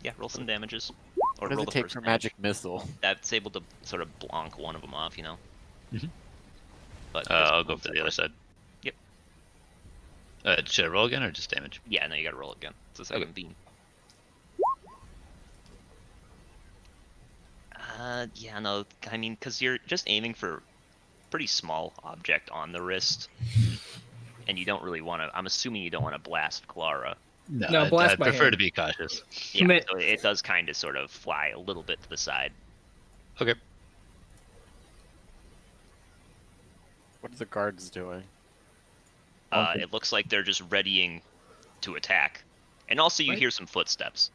Yeah, roll some damages. Or What does roll it the take first for damage. magic missile? That's able to sort of blonk one of them off, you know? But I'll go for the other side. Yep. Should I roll again or just damage? Yeah, no, you gotta roll again. It's a second beam. Yeah, no, I mean, because you're just aiming for pretty small object on the wrist, and you don't really want to. I'm assuming you don't want to blast Clara. No, blast I'd my prefer hand. to be cautious. Yeah, so it does kind of sort of fly a little bit to the side. Okay. What are the guards doing? It looks like they're just readying to attack, and also you Right. hear some footsteps.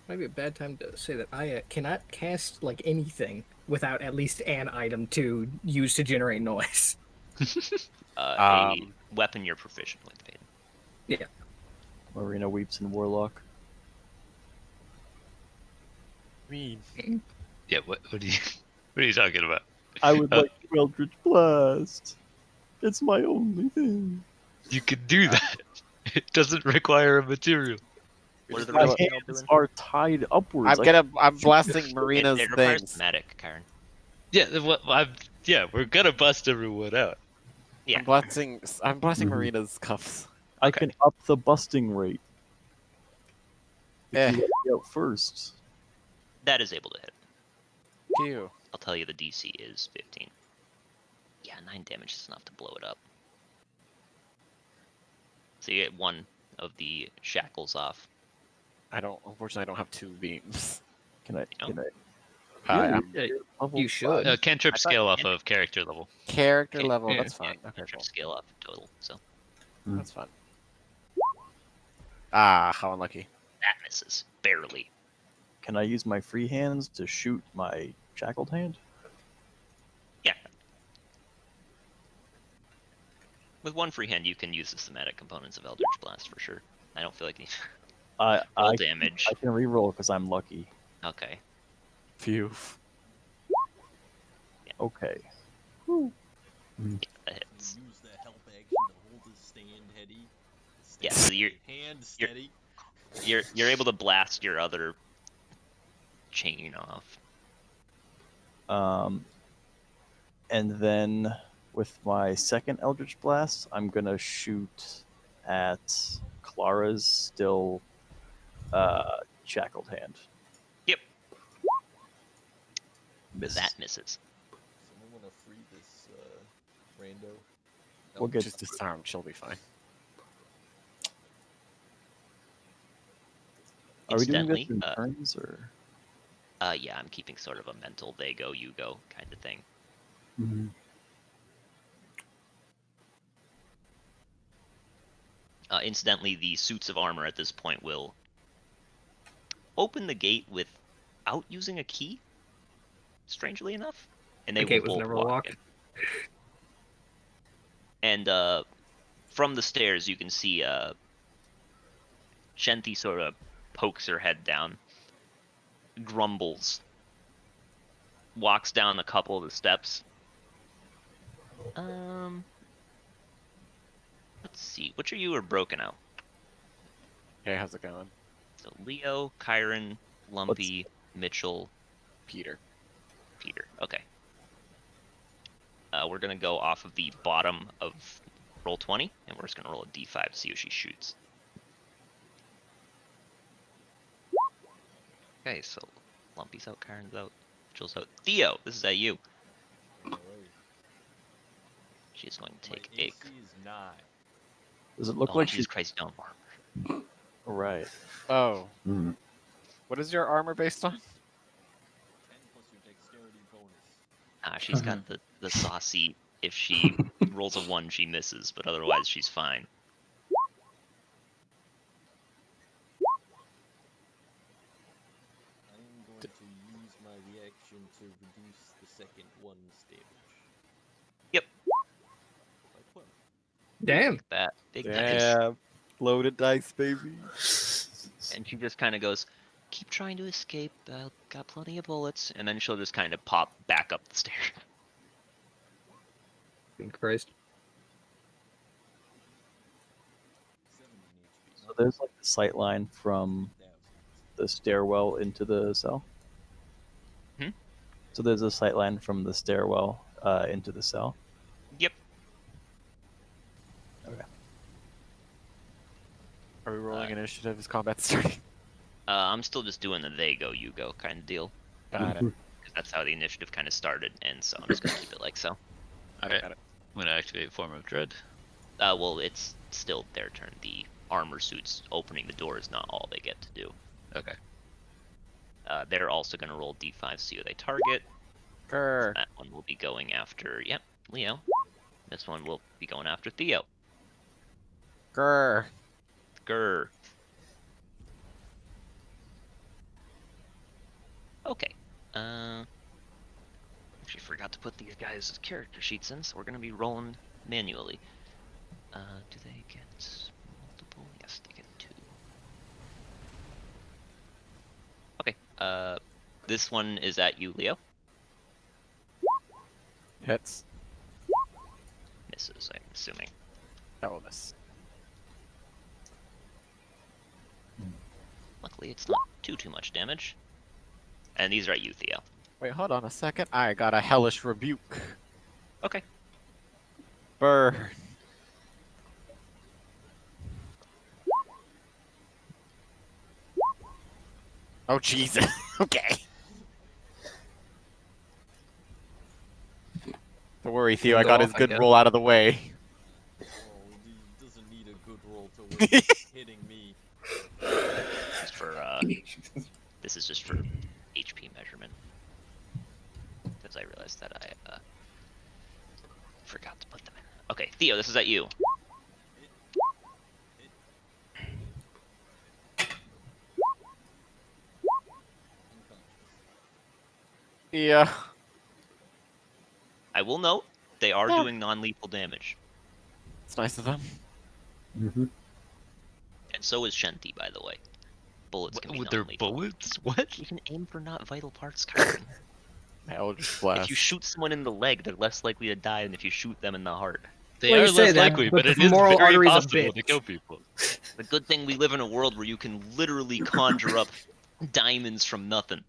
Might be a bad time to say that I cannot cast like anything without at least an item to use to generate noise. A weapon you're proficient with, Peyton. Yeah. Marina weeps in Warlock. Mean. Yeah. What are you? What are you talking about? I would like Eldritch Blast. It's my only thing. You could do that. It doesn't require a material. What are the My rest of y'all hands doing? are tied upwards. I'm blasting Marina's It requires things. medic, Karen. Yeah. We're gonna bust everyone out. Yeah. I'm blasting Mhm. Marina's cuffs. I can up the busting rate. Eh. If you let me out first. That is able to hit. Ew. I'll tell you the DC is 15. Yeah, 9 damage is enough to blow it up. So you get one of the shackles off. Unfortunately, I don't have 2 beams. Can I? No. You should. Cantrip I thought scale off cantrip- of character level. Character Okay, level, yeah, that's fine. Okay, Cantrip cool. scale up total, so That's fine. Ah, how unlucky. that misses. Barely. Can I use my free hands to shoot my shackled hand? Yeah. With one free hand, you can use the thematic components of Eldritch Blast for sure. I don't feel like you roll I damage. I can reroll because I'm lucky. Okay. Phew. Okay. That hits. Use the help action to hold his stand heady. Yeah, so Hand steady. you're able to blast your other chain off. And then with my second Eldritch Blast, I'm gonna shoot at Clara's still shackled hand. Yep. Miss. That misses. Someone wanna free this rando? We'll get Just disarmed, she'll be fine. Are we doing this Incidentally, in turns or? Yeah, I'm keeping sort of a mental they go, you go kind of thing. Incidentally, the suits of armor at this point will open the gate without using a key, strangely enough. And they The gate will was both never walk locked. in. And from the stairs, you can see Shenthi sort of pokes her head down, grumbles, walks down a couple of the steps. Let's see. Which of you are broken out? Hey, how's it going? So Leo, Kyron, Lumpy, Mitchell, Peter. Peter. Okay. We're gonna go off of the bottom of roll 20, and we're just gonna roll a d5 to see what she shoots. Okay, so Lumpy's out, Kyron's out, Mitchell's out. Theo, this is at you. She's going to take a. AC is 9. Does it look Oh, like Jesus she's Christ, don't. right? Oh. Mm. What is your armor based on? 10 plus your dexterity bonus. She's got the saucy. If she rolls a 1, she misses, but otherwise she's fine. I'm going to use my reaction to reduce the second one's damage. Yep. By 12. Damn. That big dice. Yeah. Loaded dice, baby. And she just kind of goes, "Keep trying to escape. Got plenty of bullets." And then she'll just kind of pop back up the stairs. Christ. So there's like a sight line from the stairwell into the cell. Hmm? So there's a sight line from the stairwell into the cell. Yep. Are we rolling initiative? Is combat starting? I'm still just doing the they go, you go kind of deal. Got it. 'Cause that's how the initiative kind of started, and so I'm just gonna keep it like so. Alright. I'm gonna activate Form of Dread. Well, it's still their turn. The armor suits opening the door is not all they get to do. Okay. They're also gonna roll d5 to see who they target. Grr. That one will be going after, yep, Leo. This one will be going after Theo. Grr. Grr. Okay. Actually forgot to put these guys' character sheets in, so we're gonna be rolling manually. Do they get multiple? Yes, they get 2. Okay. This one is at you, Leo. Hits. Misses, I'm assuming. That will miss. Luckily, it's not too much damage. And these are at you, Theo. Wait, hold on a second. I got a hellish rebuke. Okay. Burn. Oh Jesus. Okay. Don't worry, Theo. I got his good roll out of the way. Oh, he doesn't need a good roll to win. Hitting me. Just for this is just for HP measurement. Because I realized that I forgot to put them in. Okay, Theo, this is at you. Yeah. I will note they are doing non-lethal damage, It's nice of them. and so is Shanti, by the way. Bullets can be With their non-lethal. bullets? What? You can aim for not vital parts, Kyron. Eldritch Blast. If you shoot someone in the leg, they're less likely to die than if you shoot them in the heart. They Well, are you say less that, likely, but but it the is moral very artery's a possible to bitch. kill people. The good thing we live in a world where you can literally conjure up diamonds from nothing.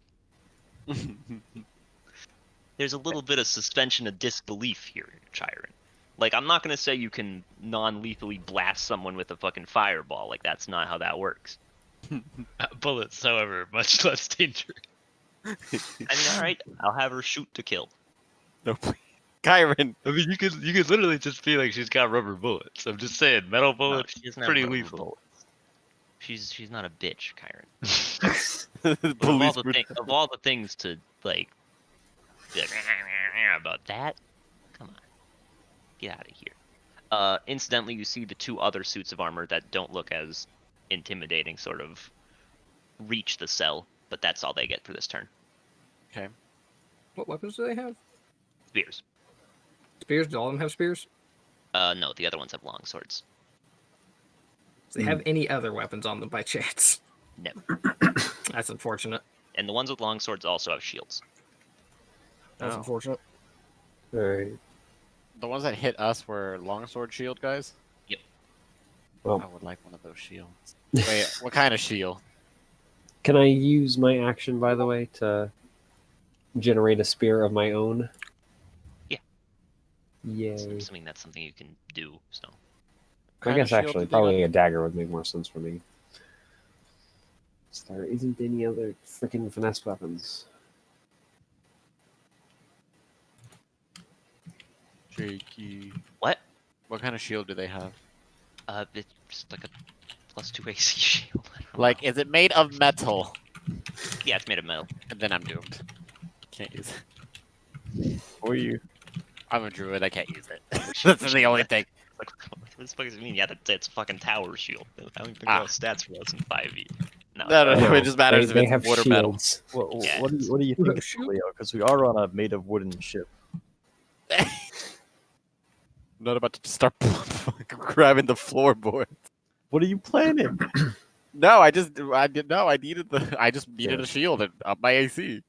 There's a little bit of suspension of disbelief here, Chiron. Like, I'm not gonna say you can non-lethally blast someone with a fucking fireball. Like, that's not how that works. Bullets, however, much less dangerous. I mean, alright, I'll have her shoot to kill. No, please. Kyron. I mean, you could literally just be like, she's got rubber bullets. I'm just saying, metal No, bullets, she doesn't have pretty rubber lethal. bullets. She's not a bitch, Kyron. Police Of all the things to, like, be like about that, come on. Get out of here. Incidentally, you see the 2 other suits of armor that don't look as intimidating sort of reach the cell, but that's all they get for this turn. Okay. What weapons do they have? Spears. Spears? Do all of them have spears? No, the other ones have long swords. Do they have any other weapons on them by chance? No. That's unfortunate. And the ones with long swords also have shields. That's Oh. unfortunate. Alright. The ones that hit us were longsword shield guys? Yep. Well, I would like one of those shields. Wait, what kind of shield? can I use my action, by the way, to generate a spear of my own? Yeah. Yay. So I'm assuming that's something you can do, so. I guess actually, probably a dagger would make more sense for me. There isn't any other freaking finesse weapons. Shaky. What? What kind of shield do they have? It's just like a +2 AC shield. Like, is it made of metal? Yeah, it's made of metal. And then I'm doomed. Can't use it. Or you? I'm a druid, I can't use it. That's the only thing. Like, what the fuck does it mean? Yeah, it's a fucking tower shield. I don't think Ah. about stats for us in 5e. No, it just matters if they it's have wood or metal. shields. Yeah. What do you think, Leo? Because we are on a made of wooden ship. I'm not about to start grabbing the floorboard. What are you planning? No, I just needed a shield and up my AC.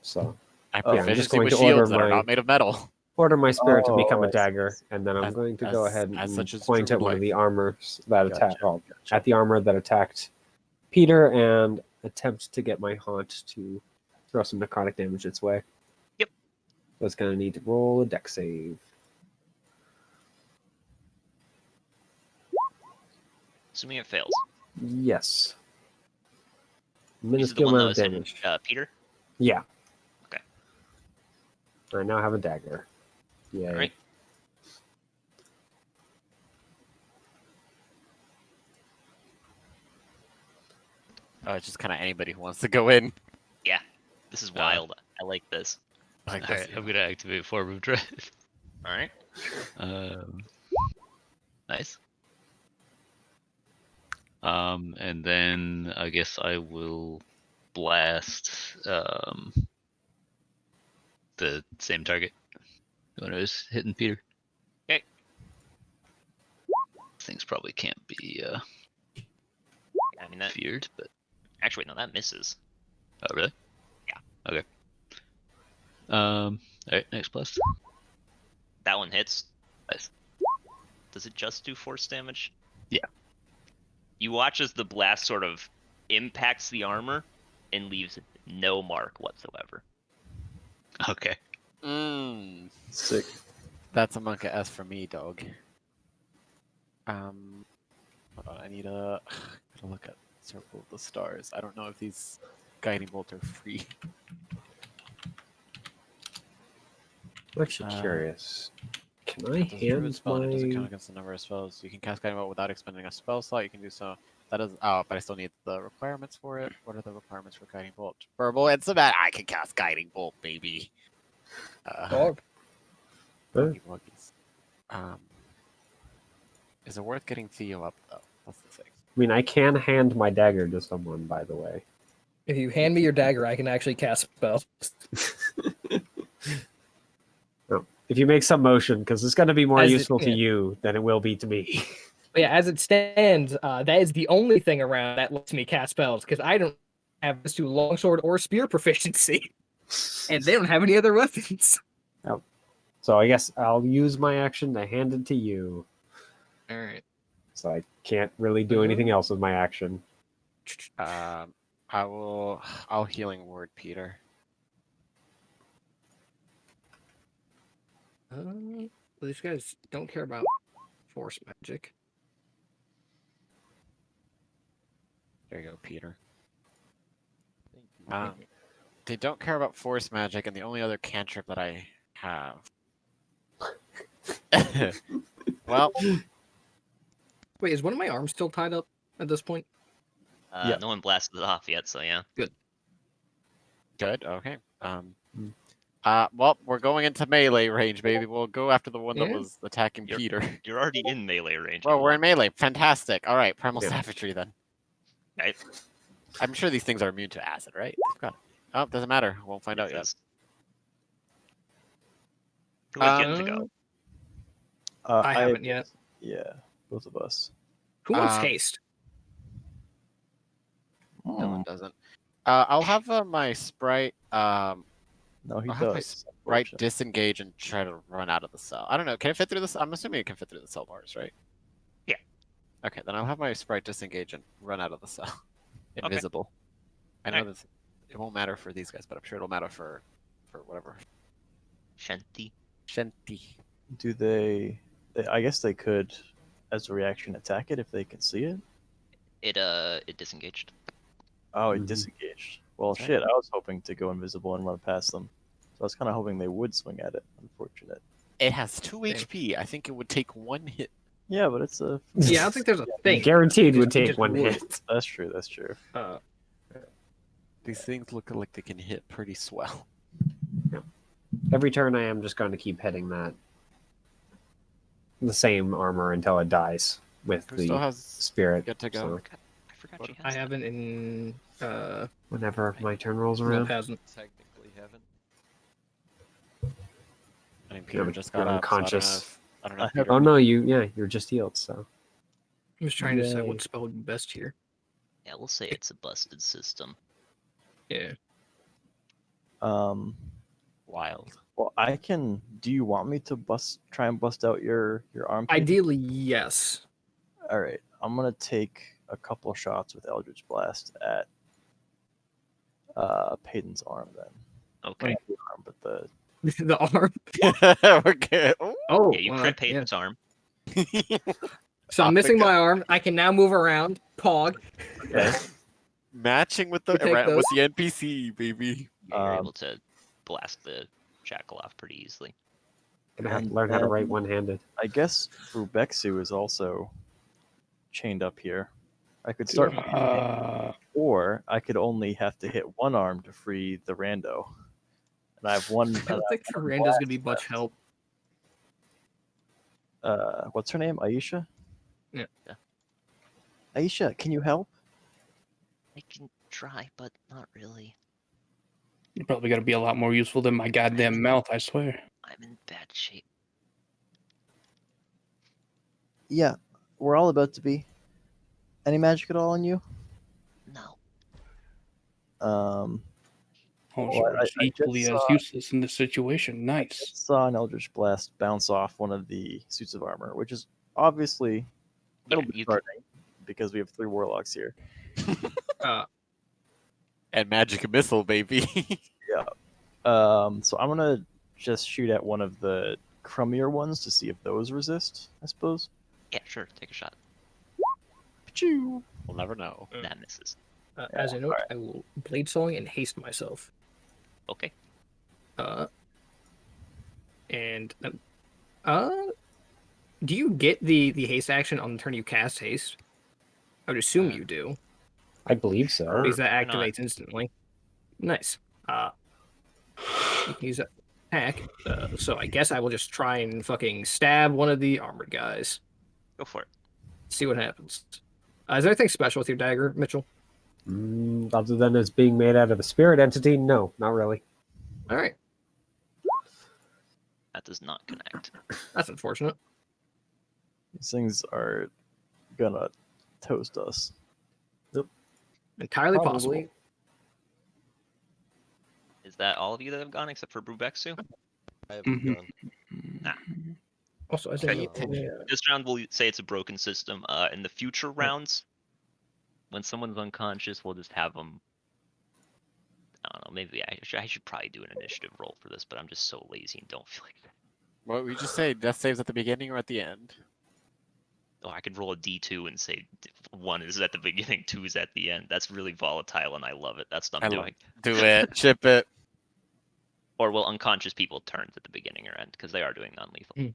So I I'm proficiency just going with to order shields that are my not made of metal. order my spirit to Oh, become I a see. dagger, and then I'm As- going to go as- ahead as and such as point at druid one of life. the armors that Gotcha, at the armor that attacked Peter, and attempt to get my haunt to throw some necrotic damage its way. Yep. So it's going to need to roll a dex save. Assuming it fails. Yes. This is the Minuscule one that amount of was hitting damage. Peter. Yeah. Okay. I now have a dagger. Yeah. All right. Oh, it's just kind of anybody who wants to go in. Yeah, this is wild. I like this. Like All right, I'm gonna activate Forward Drive. All right. Nice. And then I guess I will blast the same target when I was hitting Peter. Okay. Things probably can't be I mean that. feared, but Actually, no, that misses. oh really? Yeah. Okay. All right, next blast. That one hits. Nice. Does it just do force damage? Yeah. You watch as the blast sort of impacts the armor and leaves no mark whatsoever. Okay. Sick. That's a Monka S for me, dog. Hold on, I need a. Gotta look at Circle of the Stars. I don't know if these guiding bolts are free. I'm actually curious. Can I Does a druid hand spell and it doesn't count my... against the number of spells. You can cast guiding bolt without expending a spell slot. You can do so. That does. Oh, but I still need the requirements for it. What are the requirements for guiding bolt? Verbal and Sabat. I can cast guiding bolt, baby. Dog. Buggy buggies. Is it worth getting Theo up though? That's the thing. I mean, I can hand my dagger to someone, by the way. If you hand me your dagger, I can actually cast spells. No. If you make some motion, because it's going to be more As it- useful to yeah. you than it will be to me. But yeah, as it stands, that is the only thing around that lets me cast spells because I don't have this to longsword or spear proficiency, and they don't have any other weapons. Oh. So I guess I'll use my action to hand it to you. All right. So I can't really do anything else with my action. I'll healing word Peter. These guys don't care about force magic. There you go, Peter. They don't care about force magic, and the only other cantrip that I have. Well, Wait, is one of my arms still tied up at this point? Yeah. No one blasted it off yet, so yeah. Good. good. Okay. Well, we're going into melee range, baby. We'll go after the one that Yeah. was attacking Peter. You're already in melee range. Well, we're in melee. Fantastic. All right, primal Yeah. savagery then. Right. I'm sure these things are immune to acid, right? They've got it. Oh, doesn't matter. Won't find out yet. Who is getting to go? I haven't yet. Yeah, both of us. Who wants haste? No one doesn't. I'll have my sprite. No, he I'll have my does. sprite disengage and try to run out of the cell. I don't know. Can it fit through this? I'm assuming it can fit through the cell bars, right? Yeah. Okay, then I'll have my sprite disengage and run out of the cell. Invisible. I know this. It won't matter for these guys, but I'm sure it'll matter for whatever. Shanti. Do they? I guess they could, as a reaction, attack it if they can see it. It disengaged. Oh, it disengaged. Well, Okay. shit. I was hoping to go invisible and run past them. So I was kind of hoping they would swing at it. Unfortunate. It has 2 HP. I think it would take 1 hit. Yeah, but it's a. Yeah, I don't think there's a thing. Guaranteed would Just take 1 would. hit. That's true. That's true. These things look like they can hit pretty swell. Every turn I am just going to keep hitting the same armor until it dies with Who the still has spirit. Good to go. So I forgot she I has that. haven't in whenever my turn rolls Nope, around. hasn't. Technically haven't. I mean, Peter You're just got up, unconscious. I don't know if Peter Oh no, you're just healed. So I'm just trying to decide Yay. what spell would be best here. Yeah, we'll say it's a busted system. Yeah. wild. Well, I can. Do you want me to try and bust out your arm? Peyton? Ideally, yes. All right. I'm gonna take a couple shots with Eldritch Blast at Peyton's arm then. Okay. Not the arm, but the The arm. Okay. Oh, Yeah, you well, crit yeah. Peyton's arm. So I'm missing my arm. I can now move around. Pog. Okay. Matching with the You take with the NPC, baby. You're able to blast the jackal off pretty easily. Gonna have to learn how to write one-handed. I guess Rubexu is also chained up here. I could start, or I could only have to hit one arm to free the rando. And I have one. I don't think the rando's gonna be much help. What's her name? Aisha? Yeah. Aisha, can you help? I can try, but not really. You probably got to be a lot more useful than my goddamn mouth, I swear. I'm in bad shape. Yeah, we're all about to be. Any magic at all on you? No. Oh, Well, sure. It's I equally just as saw- useless in this situation. Nice. Saw an Eldritch Blast bounce off one of the suits of armor, which is obviously a little bit starting because we have 3 warlocks here. And magic missile, baby. Yeah. So I'm gonna just shoot at one of the crummier ones to see if those resist, I suppose. Yeah, sure. Take a shot. Achoo. We'll never know. That misses. As a note, I will blade song and haste myself. Okay. Do you get the haste action on the turn you cast haste? I would assume you do. I believe so. Because that Why not? activates instantly. Nice. You can use that attack. So I guess I will just try and fucking stab one of the armored guys. Go for it. See what happens. Is there anything special with your dagger, Mitchell? Other than it's being made out of a spirit entity, no, not really. All right. That does not connect. That's unfortunate. These things are gonna toast us. Entirely Probably. possible. Is that all of you that have gone except for Brubexu? I haven't gone. Nah. Also, as Okay. a This round we'll say it's a broken system. In the future rounds, when someone's unconscious, we'll just have them. I don't know. Maybe I should probably do an initiative roll for this, but I'm just so lazy and don't feel like that. What we just say? Death saves at the beginning or at the end? Oh, I could roll a D2 and say 1 is at the beginning, 2 is at the end. That's really volatile, and I love it. That's what I'm doing. Do it. Ship it. Or will unconscious people turns at the beginning or end because they are doing non-lethal.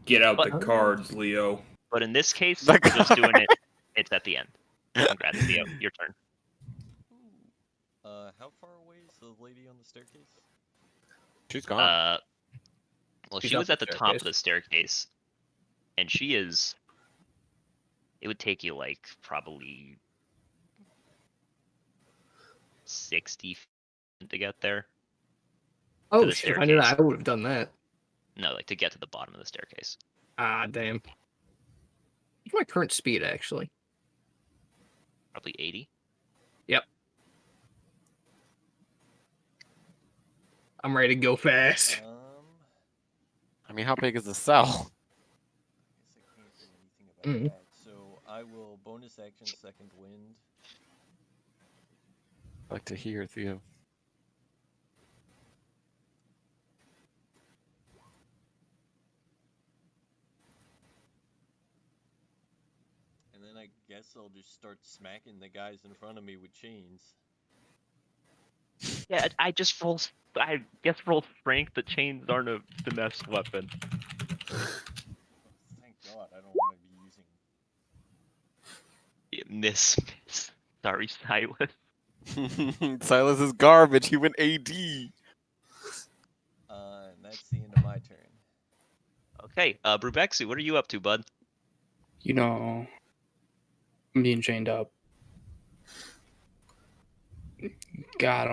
Get out But- the cards, Leo. But in this case, we're just doing it. It's at the end. Congrats, Leo. Your turn. How far away is the lady on the staircase? She's gone. Well, She's she up was the at the top staircase. of the staircase, and she is. It would take you like probably 60 feet to get there. Oh the shit! If I knew that, I would have done that. No, like to get to the bottom of the staircase. Ah, damn. What's my current speed, actually? Probably 80. Yep. I'm ready to go fast. I mean, how big is the cell? Mhm. So I will bonus action second wind. I'd like to hear Theo. And then I guess I'll just start smacking the guys in front of me with chains. Yeah, I just roll. I guess roll strength. The chains aren't a finesse weapon. Thank God I don't want to be using. Yeah, miss. Sorry, Silas. Silas is garbage. He went AD. And that's the end of my turn. Okay, Brubexu, what are you up to, bud? You know, I'm being chained up. God,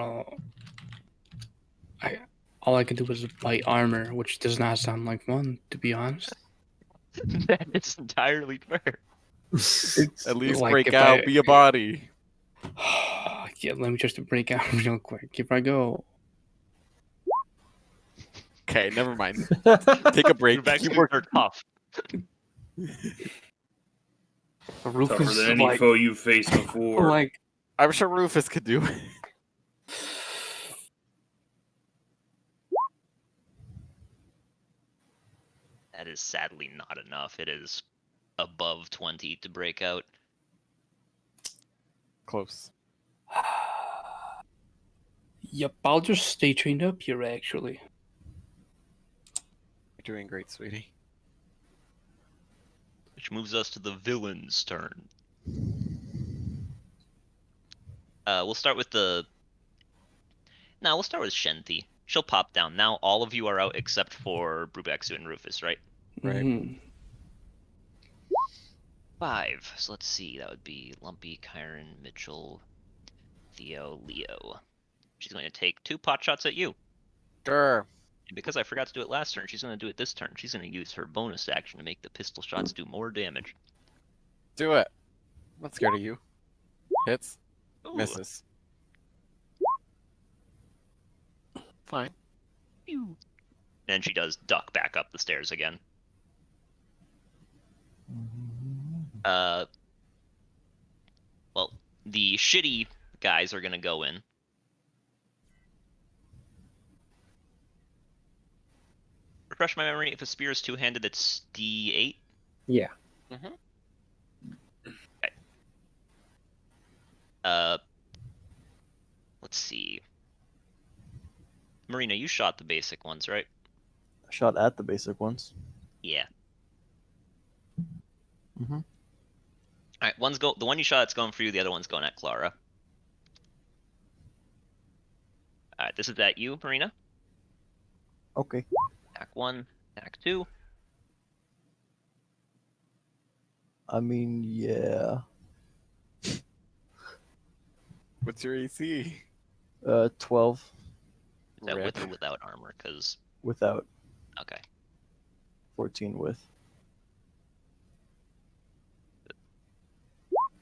all I can do is bite armor, which does not sound like fun, to be honest. That is entirely fair. At least like break if out, I- be a body. Yeah, let me just break out real quick. If I go, Okay, never mind. Take a break. Brubexu Keep working. are tough. Rufus Tougher than any like, foe you've faced before. like I'm sure Rufus could do it. That is sadly not enough. It is above 20 to break out. Close. Yep, I'll just stay trained up here, actually. You're doing great, sweetie. Which moves us to the villain's turn. We'll start with the... No, we'll start with Shenty. She'll pop down. Now all of you are out except for Brubexu and Rufus, right? Right. Mhm. 5. So let's see. That would be Lumpy, Kyron, Mitchell, Theo, Leo. She's going to take 2 pot shots at you. Sure. And because I forgot to do it last turn, she's going to do it this turn. She's going to use her bonus action to make the pistol shots do more damage. Do it. I'm not scared of you. Hits. Ooh. Misses. Fine. And she does duck back up the stairs again. Well, the shitty guys are gonna go in. Refresh my memory, if a spear is two-handed, it's D8? Yeah. Mm-hmm. Okay. Let's see. Marina, you shot the basic ones, right? I shot at the basic ones. Yeah. Mm-hmm. Alright, the one you shot that's going for you, the other one's going at Clara. Alright, this is at you, Marina. Okay. Attack 1, attack 2. I mean, yeah. What's your AC? 12 Is that Rip. with or without armor? Because... without, Okay. 14 with.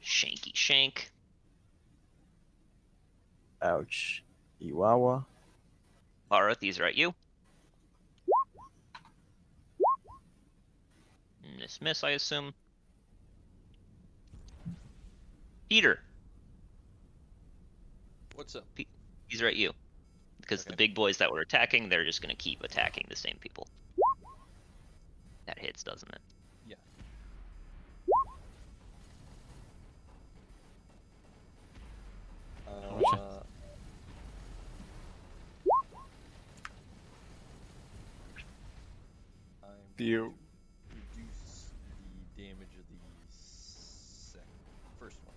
Shanky shank. Ouch. Iwawa. Lara, these are at you. Miss, I assume. Peter, What's up? these are at you. Because the big boys that were attacking, they're just going to keep attacking the same people. That hits, doesn't it? Yeah. Do you? Reduce the damage of the first one.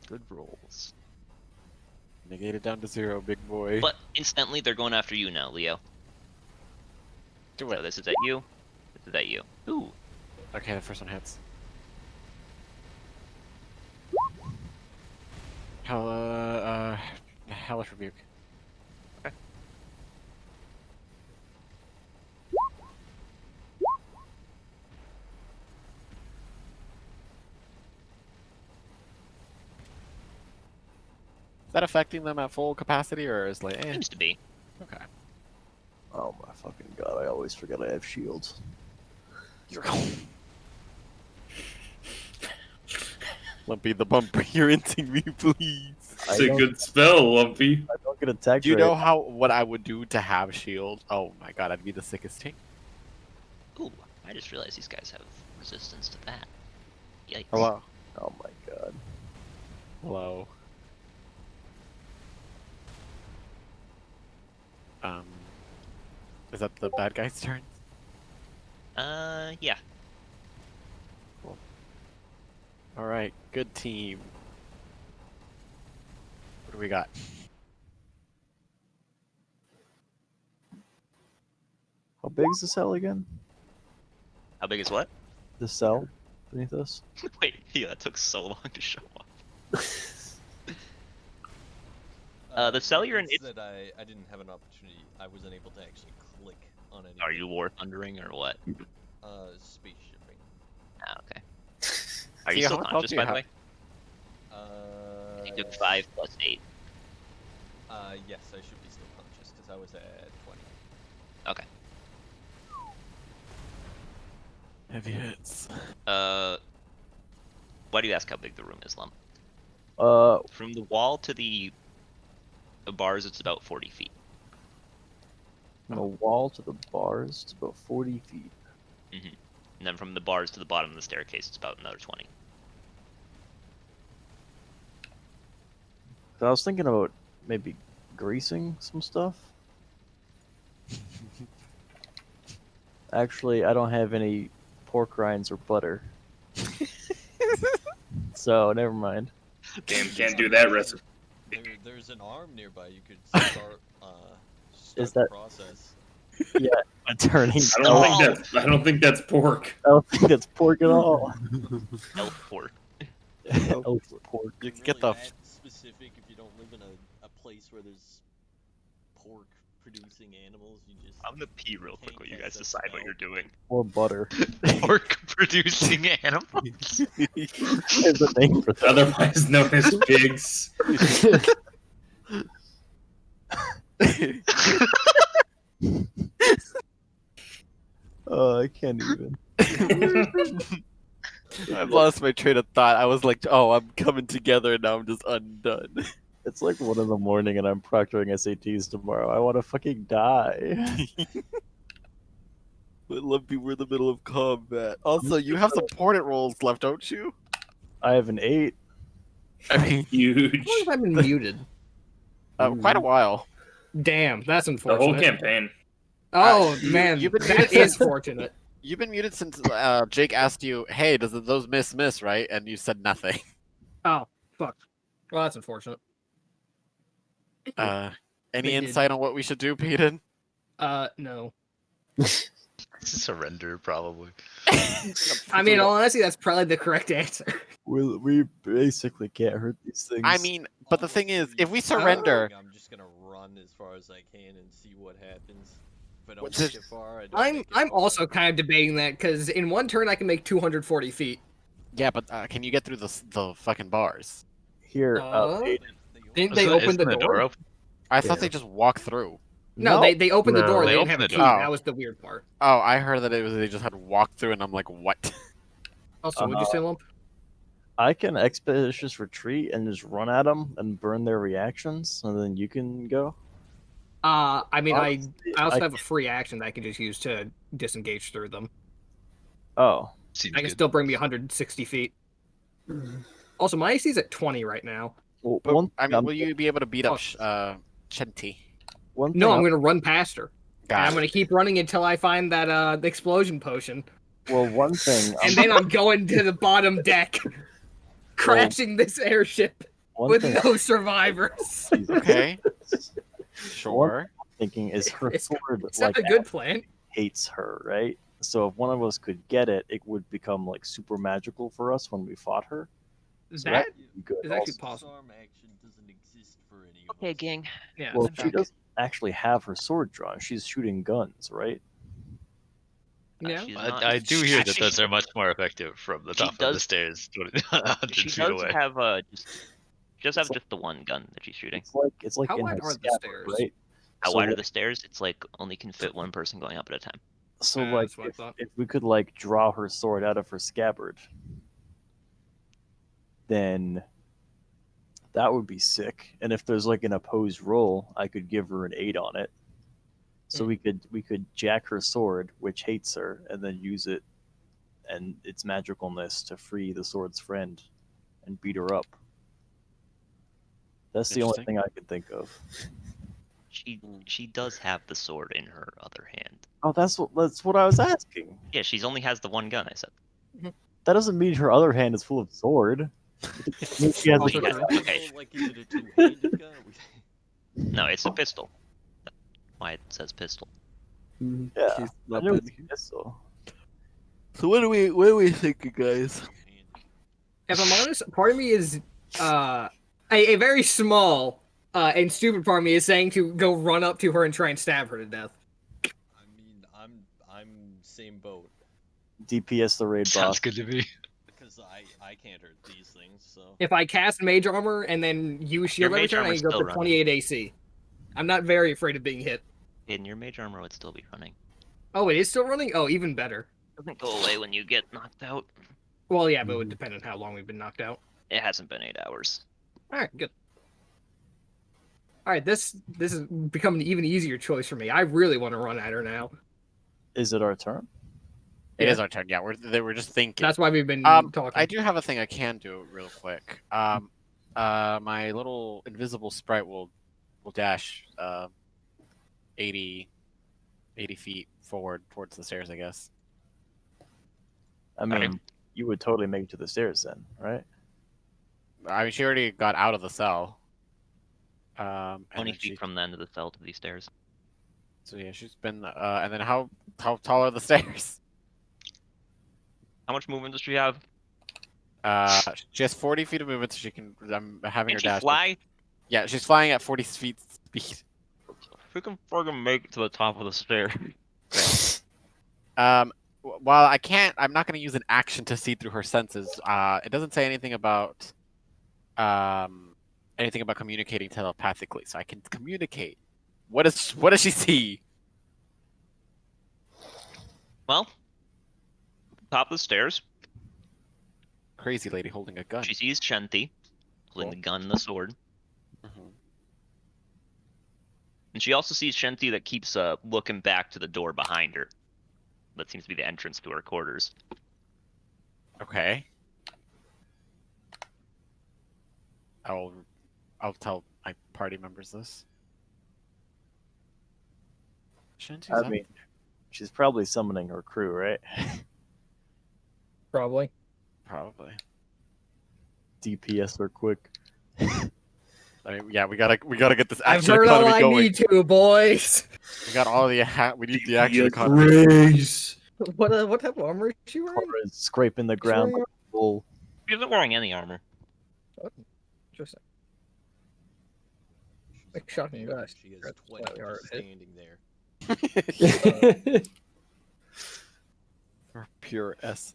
Good rolls. Negate it down to 0, big boy. But instantly, they're going after you now, Leo. Do So it. this is at you. This is at you. Ooh. Okay, the first one hits. Hellish Rebuke. Okay. Is that affecting them at full capacity, or is like? Seems to be. Okay. Oh my fucking god, I always forget I have shields. You're Lumpy the Bumper, you're inting me, please. It's a good spell, Lumpy. I don't get attacked. Do you right. know what I would do to have shield? Oh my god, I'd be the sickest thing. Ooh, I just realized these guys have resistance to that. Yikes. Hello. Oh my god. Hello. Is that the bad guy's turn? Yeah. Cool. Alright, good team. What do we got? How big is the cell again? How big is what? The cell beneath us? Wait, yeah, that took so long to show up. The cell you're in. It's that I didn't have an opportunity. I wasn't able to actually click on any. Are you war thundering or what? Space shipping. Ah, okay. Are you See, still how much conscious, by the health way? You took 5 plus 8. Yes, I should be still conscious because I was at 20. Okay. Heavy hits. Why do you ask how big the room is, Lump? From the wall to the bars, it's about 40 feet. From the wall to the bars, it's about 40 feet. And then from the bars to the bottom of the staircase, it's about another 20. So I was thinking about maybe greasing some stuff. Actually, I don't have any pork rinds or butter. So, never mind. Damn, can't do that recipe. There's an arm nearby. You could start Is the that process. Yeah, a turning. I don't think that's pork. I don't think that's pork at all. Elf pork. Elf pork. You can get the. Specific if you don't live in a place where there's pork producing animals. You just. I'm gonna pee real quick while you guys decide what you're doing. Or butter. Pork producing animals. There's a name for that. Otherwise known as pigs. Oh, I can't even. I've lost my train of thought. I was like, oh, I'm coming together, and now I'm just undone. It's like 1 in the morning and I'm proctoring SATs tomorrow. I want to fucking die. But Lumpy, we're in the middle of combat. Also, you have some portent rolls left, don't you? I have an 8. I mean, huge. How long have I been muted? Quite a while. Damn, that's The unfortunate. whole campaign. Oh man, you've been that muted is since- fortunate. You've been muted since Jake asked you, "Hey, does those miss, right?" And you said nothing. Oh fuck. Well, that's unfortunate. Any They did. insight on what we should do, Peyton? No. Surrender, probably. I mean, honestly, that's probably the correct answer. We basically can't hurt these things. I mean, but the thing is, if we surrender, I'm just gonna run as far as I can and see what happens. If I don't What's make this- it far, I don't I'm make it I'm far. also kind of debating that because in one turn I can make 240 feet. yeah, but can you get through the fucking bars? Here, Didn't they open the door? open? I thought they just walked through. No, they opened the door. they They didn't have opened a the key. door. That was the weird part. Oh, I heard that they just had walked through, and I'm like, what? Also, would you say, Lump? I can expeditious retreat and just run at them and burn their reactions, and then you can go. I mean, Honestly, I also I have a free action that I can just use to disengage through them. Oh. I can still bring me 160 feet. Also, my AC is at 20 right now. Well, But, one I thing mean, I'm- will you be able to beat up Oh. Chenti? one No, thing I'm going to run past her. And Got I'm it. going to keep running until I find that the explosion potion. Well, one thing. And then I'm going to the bottom deck, crashing this airship One with thing no survivors. Okay. One Sure. thing I'm thinking is her It's- sword It's not like a good plan. hates her, right? So if one of us could get it, it would become like super magical for us when we fought her. So That would be good is actually also. possible. Disarm action doesn't exist for any of Okay, us. gang. Yeah. Well, it's she back. doesn't actually have her sword drawn. She's shooting guns, right? Yeah. She's not- I do hear that Actually, those are much more effective from the she top of the does- stairs, 100 She feet does away. have just the one gun that she's shooting. It's like How in wide her are the scabbard, stairs? right? How So wide are what- the stairs? It's like only can fit one person going up at a time. So Yeah, like that's what I thought. if we could like draw her sword out of her scabbard, then that would be sick. And if there's like an opposed roll, I could give her an 8 on it. So we could jack her sword, which hates her, and then use it and its magicalness to free the sword's friend and beat her up. That's the only Interesting. thing I could think of. She does have the sword in her other hand. Oh, that's what I was asking. Yeah, she's only has the one gun. I said. That doesn't mean her other hand is full of sword. It means she has Also a true. Okay. Like, is it a two-handed gun? No, it's a pistol. That's why it says pistol. Yeah, She's I not know bad. it's a pistol. So what are we thinking, guys? If I'm honest, part of me is a very small and stupid part of me is saying to go run up to her and try and stab her to death. I mean, I'm same boat DPS the raid Sounds boss. good to me. because I can't hurt these things. So If I cast mage armor and then use shield Your every mage turn, I armor's can go still for running. 28 AC. I'm not very afraid of being hit. And your mage armor would still be running. Oh, it is still running? Oh, even better. Doesn't go away when you get knocked out. Well, yeah, but it would depend on how long we've been knocked out. It hasn't been 8 hours. Alright, good. All right, this is becoming an even easier choice for me. I really want to run at her now. Is it our turn? It is our turn. Yeah, we're just thinking. That's why we've been talking. I do have a thing I can do real quick. My little invisible sprite will dash 80 feet forward towards the stairs, I guess. I mean, you would totally make it to the stairs then, right? I mean, she already got out of the cell. 20 feet from the end of the cell to these stairs. So yeah, she's been. And then how tall are the stairs? How much movement does she have? She has 40 feet of movement, so she can. I'm having her Can she dash. fly? Yeah, she's flying at 40 feet speed. If we can friggin' make it to the top of the stair. While I can't, I'm not going to use an action to see through her senses. It doesn't say anything about communicating telepathically, so I can communicate. What does she see? Well, top of the stairs. Crazy lady holding a gun. She sees Shanti holding the gun and the sword. And she also sees Shanti that keeps looking back to the door behind her. That seems to be the entrance to her quarters. Okay. I'll tell my party members this. I mean, she's probably summoning her crew, right? Probably. DPS her quick. I mean, yeah, we gotta get this I've action heard all economy I going. need to, boys. We got all the we need the action economy. Grace. What type of armor is she wearing? Is scraping the ground like a bull. She isn't wearing any armor. Oh, interesting. Like shocking guys. She is 20 standing there. Pure S.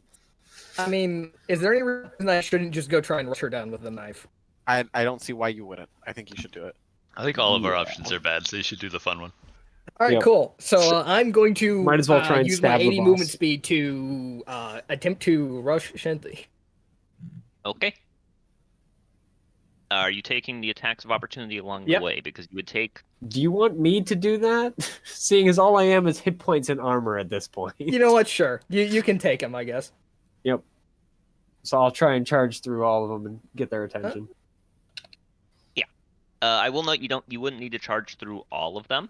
I mean, is there any reason I shouldn't just go try and rush her down with a knife? I don't see why you wouldn't. I think you should do it. I think all of our options are bad, so you should do the fun one. All right, cool. So I'm going to Might as well try and use my stab the 80 boss. movement speed to attempt to rush Shanti. Okay. Are you taking the attacks of opportunity along Yep. the way? Because you would take. Do you want me to do that? Seeing as all I am is hit points and armor at this point. You know what? Sure. You can take him, I guess. Yep. So I'll try and charge through all of them and get their attention. I will note you wouldn't need to charge through all of them.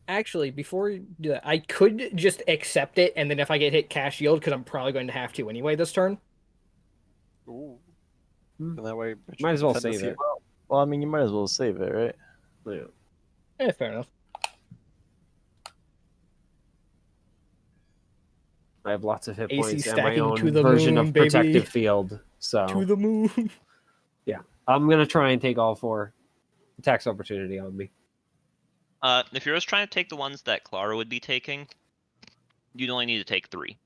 Actually, before you do that, I could just accept it, and then if I get hit, cash yield, because I'm probably going to have to anyway this turn. Ooh. And that way, Might as well send us save here. it. Well, I mean, you might as well save it, right? Yeah. Yeah, fair enough. I have lots of hit AC points and my stacking own to the version moon, of baby. protective field. So To the moon. yeah, I'm gonna try and take all 4 attacks opportunity on me. If you're just trying to take the ones that Clara would be taking, you'd only need to take 3.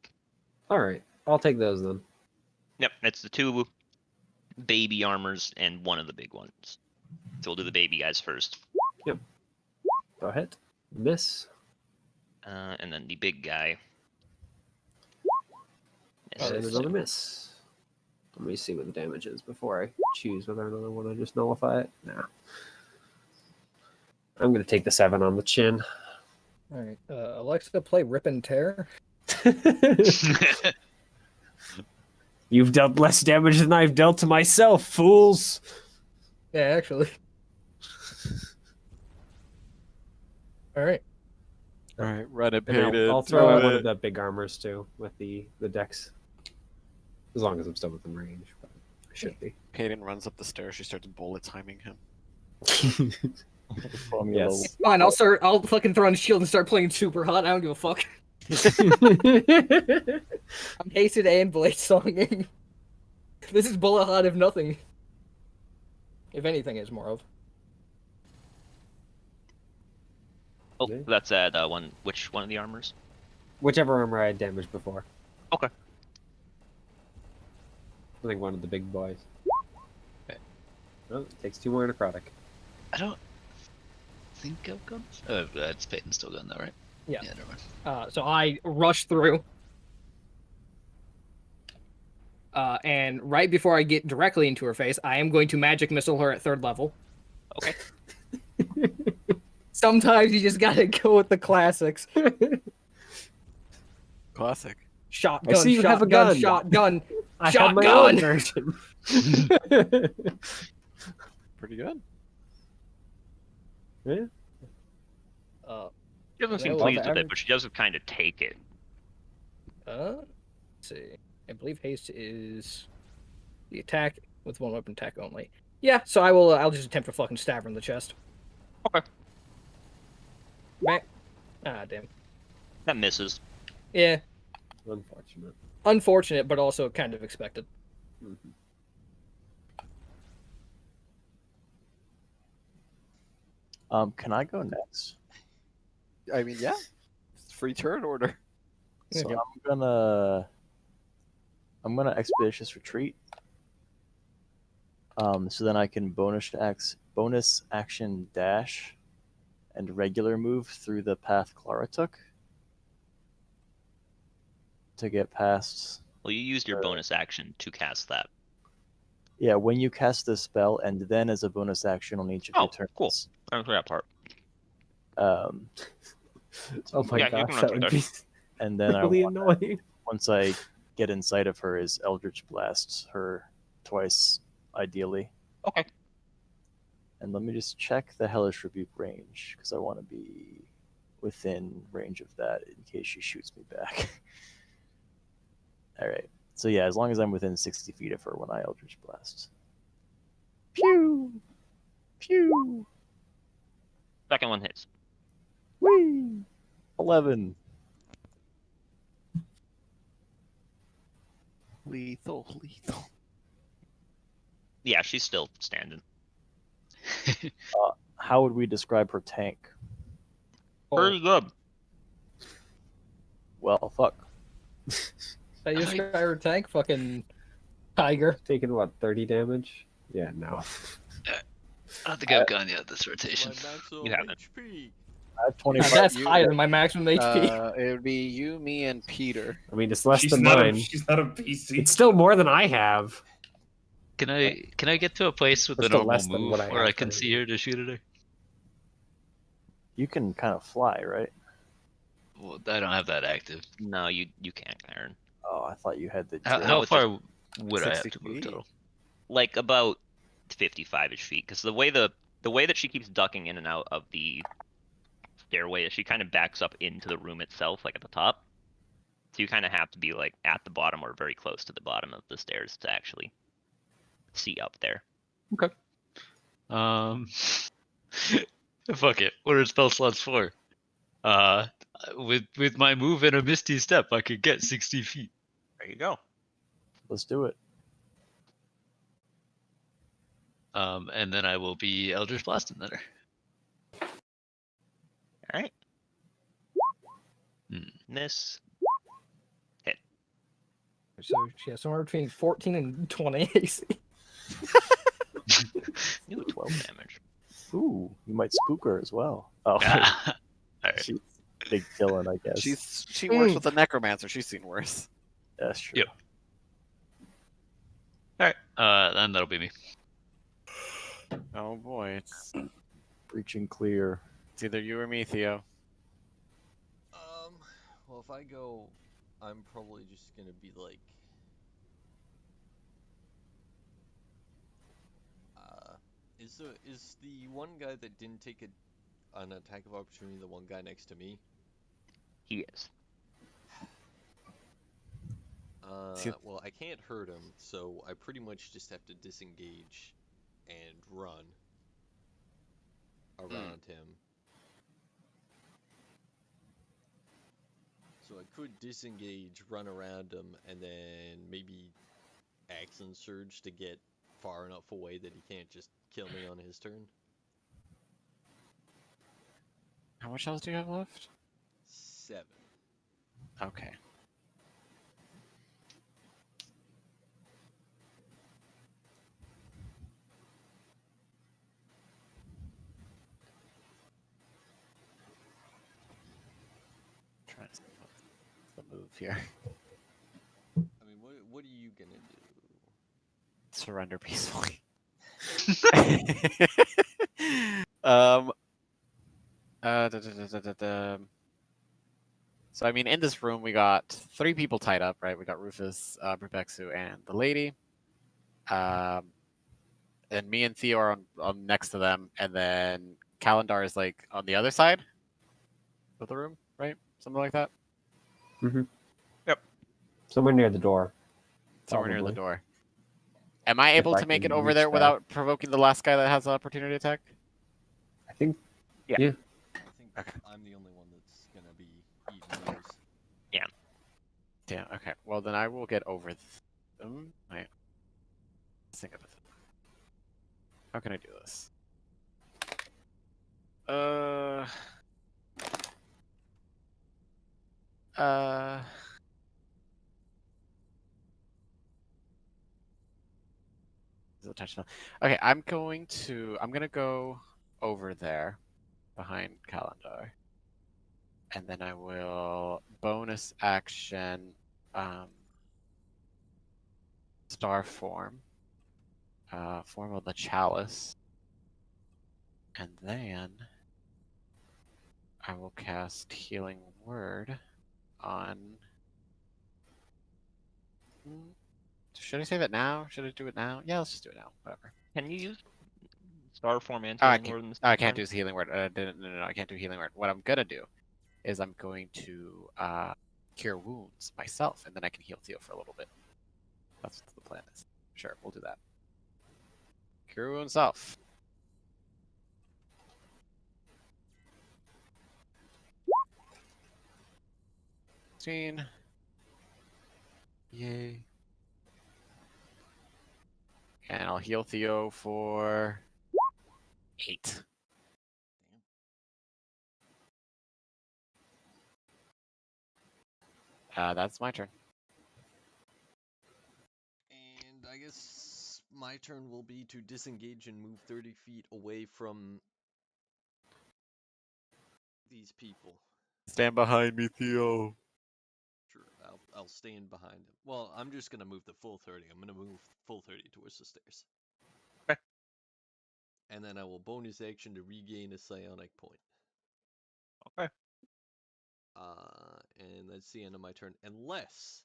All right, I'll take those then. Yep, it's the 2 baby armors and 1 of the big ones. So we'll do the baby guys first. Yep. Go ahead. Miss. And then the big guy. And another miss. Let me see what the damage is before I choose whether or not I want to just nullify it. Nah. I'm going to take the 7 on the chin. All right. Alexa, play Rip and Tear. You've dealt less damage than I've dealt to myself, fools. Yeah, actually. All right. All right, run it, And I'll Peyton. throw out Run one it. of the big armors too with the dex. As long as I'm still within range, but I should be. Peyton runs up the stairs. She starts bullet timing him. Yes. Fine, I'll fucking throw on a shield and start playing super hot. I don't give a fuck. I'm hasted and blade songing. This is bullet hot if nothing. If anything is more of. Oh, that's at one. Which one of the armors? Whichever armor I had damaged before. Okay. I think one of the big boys. Okay. Oh, it takes 2 more necrotic. I don't think I've gone. Oh, it's Peyton's still going though, right? Yeah. Yeah, never mind. So I rush through. And right before I get directly into her face, I am going to magic missile her at 3rd level. Okay. Sometimes you just gotta go with the classics. Classic. Shotgun, I see you have a shotgun, gun. shotgun, I have my own shotgun. version. Pretty good. Yeah. She doesn't seem above pleased with it, average. but she does kind of take it. Let's see. I believe haste is the attack with one weapon attack only. Yeah, so I will. I'll just attempt to fucking stab her in the chest. Okay. Back. Ah, damn. That misses. Yeah. Unfortunate. Unfortunate, but also kind of expected. Can I go next? I mean, yeah. It's free turn order. So I'm gonna expeditious retreat. So then I can bonus action dash and regular move through the path Clara took to get past. Well, you used your bonus action to cast that. Yeah, when you cast the spell, and then as a bonus action on each of your turns. Cool. I don't know that part. Oh my Yeah, you gosh, can that run would through be And then really I annoying. once I get inside of her, is Eldritch Blast her twice, ideally. Okay. And let me just check the Hellish Rebuke range, because I want to be within range of that in case she shoots me back. All right. So yeah, as long as I'm within 60 feet of her when I Eldritch Blast. Pew! Pew! Second one hits. Whee! 11. Lethal. Yeah, she's still standing. How would we describe her tank? Pretty good. Well, fuck. I just got her tank, fucking tiger. Taking what, 30 damage? Yeah, no. I don't think I've gone yet this rotation. You haven't. I have 25. That's higher than my maximum HP. It would be you, me, and Peter. I mean, it's less She's than not mine. she's not a PC. It's still more than I have. Can I get to a place with Or a still normal less than move what I where have I can currently. see her to shoot at her? You can kind of fly, right? Well, I don't have that active. No, you can't, Karen. Oh, I thought you had the. How it's far would I have 60 to move feet. total? Like about 55-ish feet, because the way that she keeps ducking in and out of the stairway is she kind of backs up into the room itself, like at the top. So you kind of have to be like at the bottom or very close to the bottom of the stairs to actually see up there. Okay. Fuck it. What are spell slots for? With my move and a Misty Step, I could get 60 feet. There you go. Let's do it. And then I will be Eldritch Blasting at her. All right. Miss. Hit. So she has somewhere between 14 and 20 AC. You do 12 damage. Ooh, you might spook her as well. Oh, Alright. she's big villain, I guess. She works with a necromancer. She's seen worse. That's true. Yep. Alright, then that'll be me. Oh boy, it's Breaching clear. either you or me, Theo. Well, if I go, I'm probably just gonna be like, is the one guy that didn't take an attack of opportunity the one guy next to me? He is. Well, I can't hurt him, so I pretty much just have to disengage and run around him. So I could disengage, run around him, and then maybe Action Surge to get far enough away that he can't just kill me on his turn. How much else do you have left? 7. Okay. Trying to see what's the move here. I mean, what are you gonna do? Surrender peacefully. um, So I mean, in this room we got 3 people tied up, right? We got Rufus, Brubexu, and the lady. And me and Theo are on next to them, and then Calendar is like on the other side of the room, right? Something like that. Mm-hmm. Yep. Somewhere near the door. Somewhere near the Probably. door. Am I If able I to make can it over reach there that. without provoking the last guy that has an opportunity attack? I think. Yeah. Yeah. I think Okay. I'm the only one that's gonna be eating those. Yeah. Damn. Okay. Well, then I will get over them. Wait. Let's think of it. How can I do this? Is it a touchdown? Okay, I'm gonna go over there behind Calendar. And then I will bonus action star form. Form of the chalice. And then I will cast Healing Word on. Should I save it now? Should I do it now? Yeah, let's just do it now. Whatever. Can you use Star Form and I Healing can't, Word in the I same can't turn? do Healing Word. No, I can't do Healing Word. What I'm gonna do is I'm going to cure wounds myself, and then I can heal Theo for a little bit. That's what the plan is. Sure, we'll do that. Cure wounds self. Yay. And I'll heal Theo for 8. That's my turn. And I guess my turn will be to disengage and move 30 feet away from these people. Stand behind me, Theo. Sure, I'll stand behind him. Well, I'm just gonna move the full 30. I'm gonna move full 30 towards the stairs. Okay. And then I will bonus action to regain a psionic point. Okay. And that's the end of my turn. Unless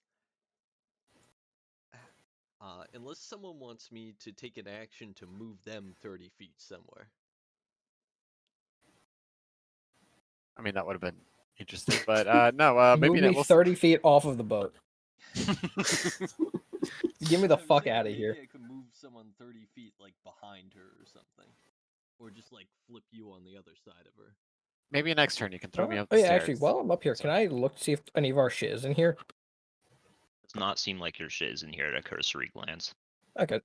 someone wants me to take an action to move them 30 feet somewhere. I mean, that would have been interesting, but no. Maybe Move me 30 feet off of the boat. Get me the fuck out of here. Maybe I could move someone 30 feet, like, behind her or something. Or just, like, flip you on the other side of her. Maybe next turn you can throw me up Oh the yeah, stairs. actually, while I'm up here, can I look to see if any of our shit is in here? Does not seem like your shit is in here at a cursory glance. Okay. Alright,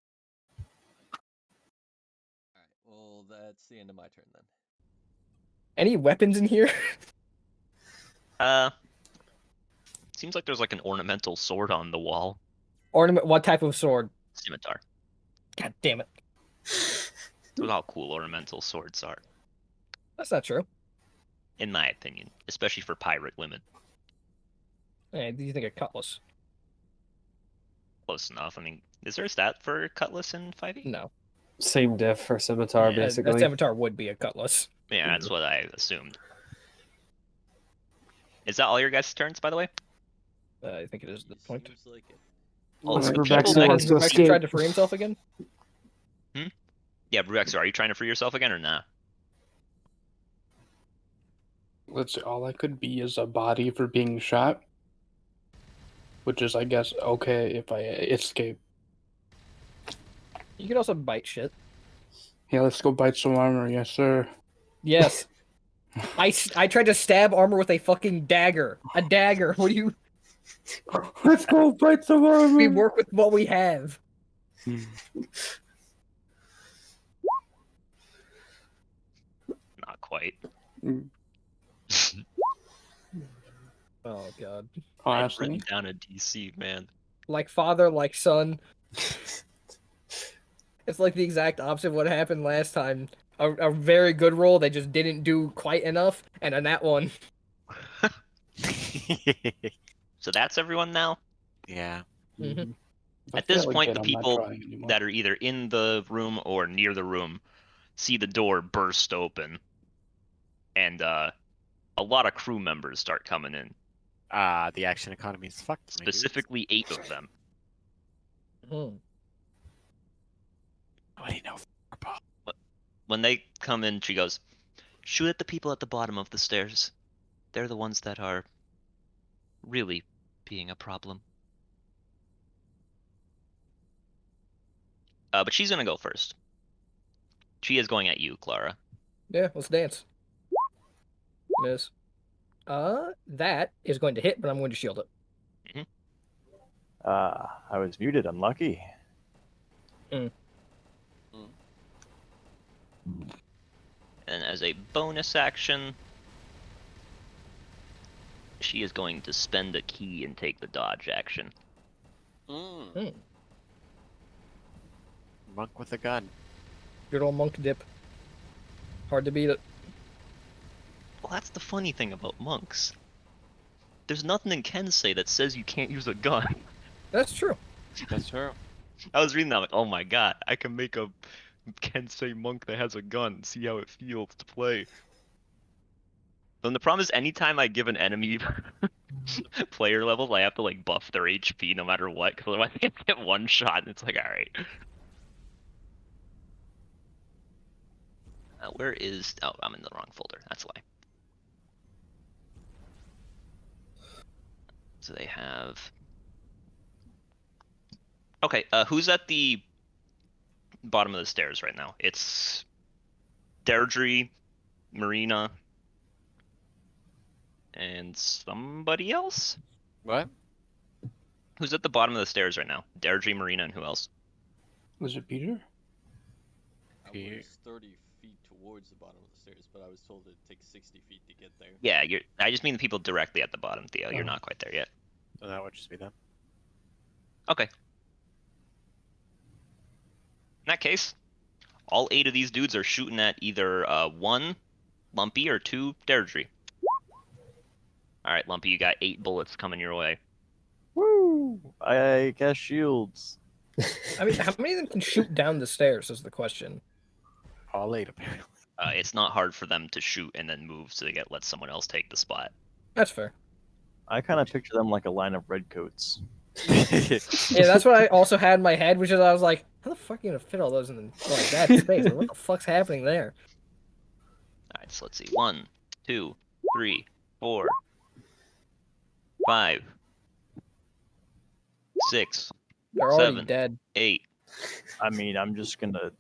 well, that's the end of my turn then. Any weapons in here? Seems like there's like an ornamental sword on the wall. Ornament? What type of sword? Scimitar. God damn it. That's how cool ornamental swords are, That's not true. in my opinion, especially for pirate women. Hey, do you think a cutlass? Close enough. I mean, is there a stat for cutlass in 5e? No. Same diff for scimitar, A basically. scimitar would be a cutlass. Yeah, that's what I assumed. Is that all your guys' turns, by the way? I think it is the point. Seems like it. Also, Rebecca people that wants to can escape. Tried to free himself again? Yeah, Bruexer, are you trying to free yourself again or not? Let's see, all I could be is a body for being shot. Which is, I guess, okay if I escape. You could also bite shit. Yeah, let's go bite some armor, yes sir. Yes. I tried to stab armor with a fucking dagger. A dagger. What do you... Let's go bite some armor. We work with what we have. Not quite. Oh god. I've written down a DC, man. Like father, like son. It's like the exact opposite of what happened last time. A very good roll, they just didn't do quite enough, and on that one. So that's everyone now? Yeah. Mm-hmm. At this point, the people that are either in the room or near the room see the door burst open. and a lot of crew members start coming in. The action economy is fucked. Specifically, 8 of them. What do you know? When they come in, she goes, "Shoot at the people at the bottom of the stairs. They're the ones that are really being a problem." But she's gonna go first. She is going at you, Clara. Yeah, let's dance. Miss. That is going to hit, but I'm going to shield it. I was muted. Unlucky. And as a bonus action, she is going to spend a key and take the dodge action. Monk with a gun. Good old monk dip. Hard to beat it. Well, that's the funny thing about monks. There's nothing in Kensei that says you can't use a gun. That's true. That's true. I was reading that, like, oh my god, I can make a Kensei monk that has a gun and see how it feels to play. Then the problem is, anytime I give an enemy player levels, I have to like buff their HP no matter what, because otherwise I get one shot and it's like, alright. Where is... Oh, I'm in the wrong folder, that's why. So they have... Okay, who's at the bottom of the stairs right now? It's Deirdre, Marina, and somebody else? What? Who's at the bottom of the stairs right now? Deirdre, Marina, and who else? Was it Peter? I was 30 feet towards the bottom of the stairs, but I was told it'd take 60 feet to get there. Yeah, I just mean the people directly at the bottom, Theo. You're Oh. not quite there yet. So that would just be them. Okay. In that case, all 8 of these dudes are shooting at either 1, Lumpy, or 2, Deirdre. Alright, Lumpy, you got 8 bullets coming your way. Woo! I cast shields. I mean, how many of them can shoot down the stairs is the question. All 8, apparently. It's not hard for them to shoot and then move so they let someone else take the spot. That's fair. I kind of picture them like a line of redcoats. Yeah, that's what I also had in my head, which is I was like, how the fuck are you gonna fit all those in like that space? Like, what the fuck's happening there? Alright, so let's see. 1, 2, 3, 4, 5, 6, They're already 7, dead. 8. I mean, I'm just gonna.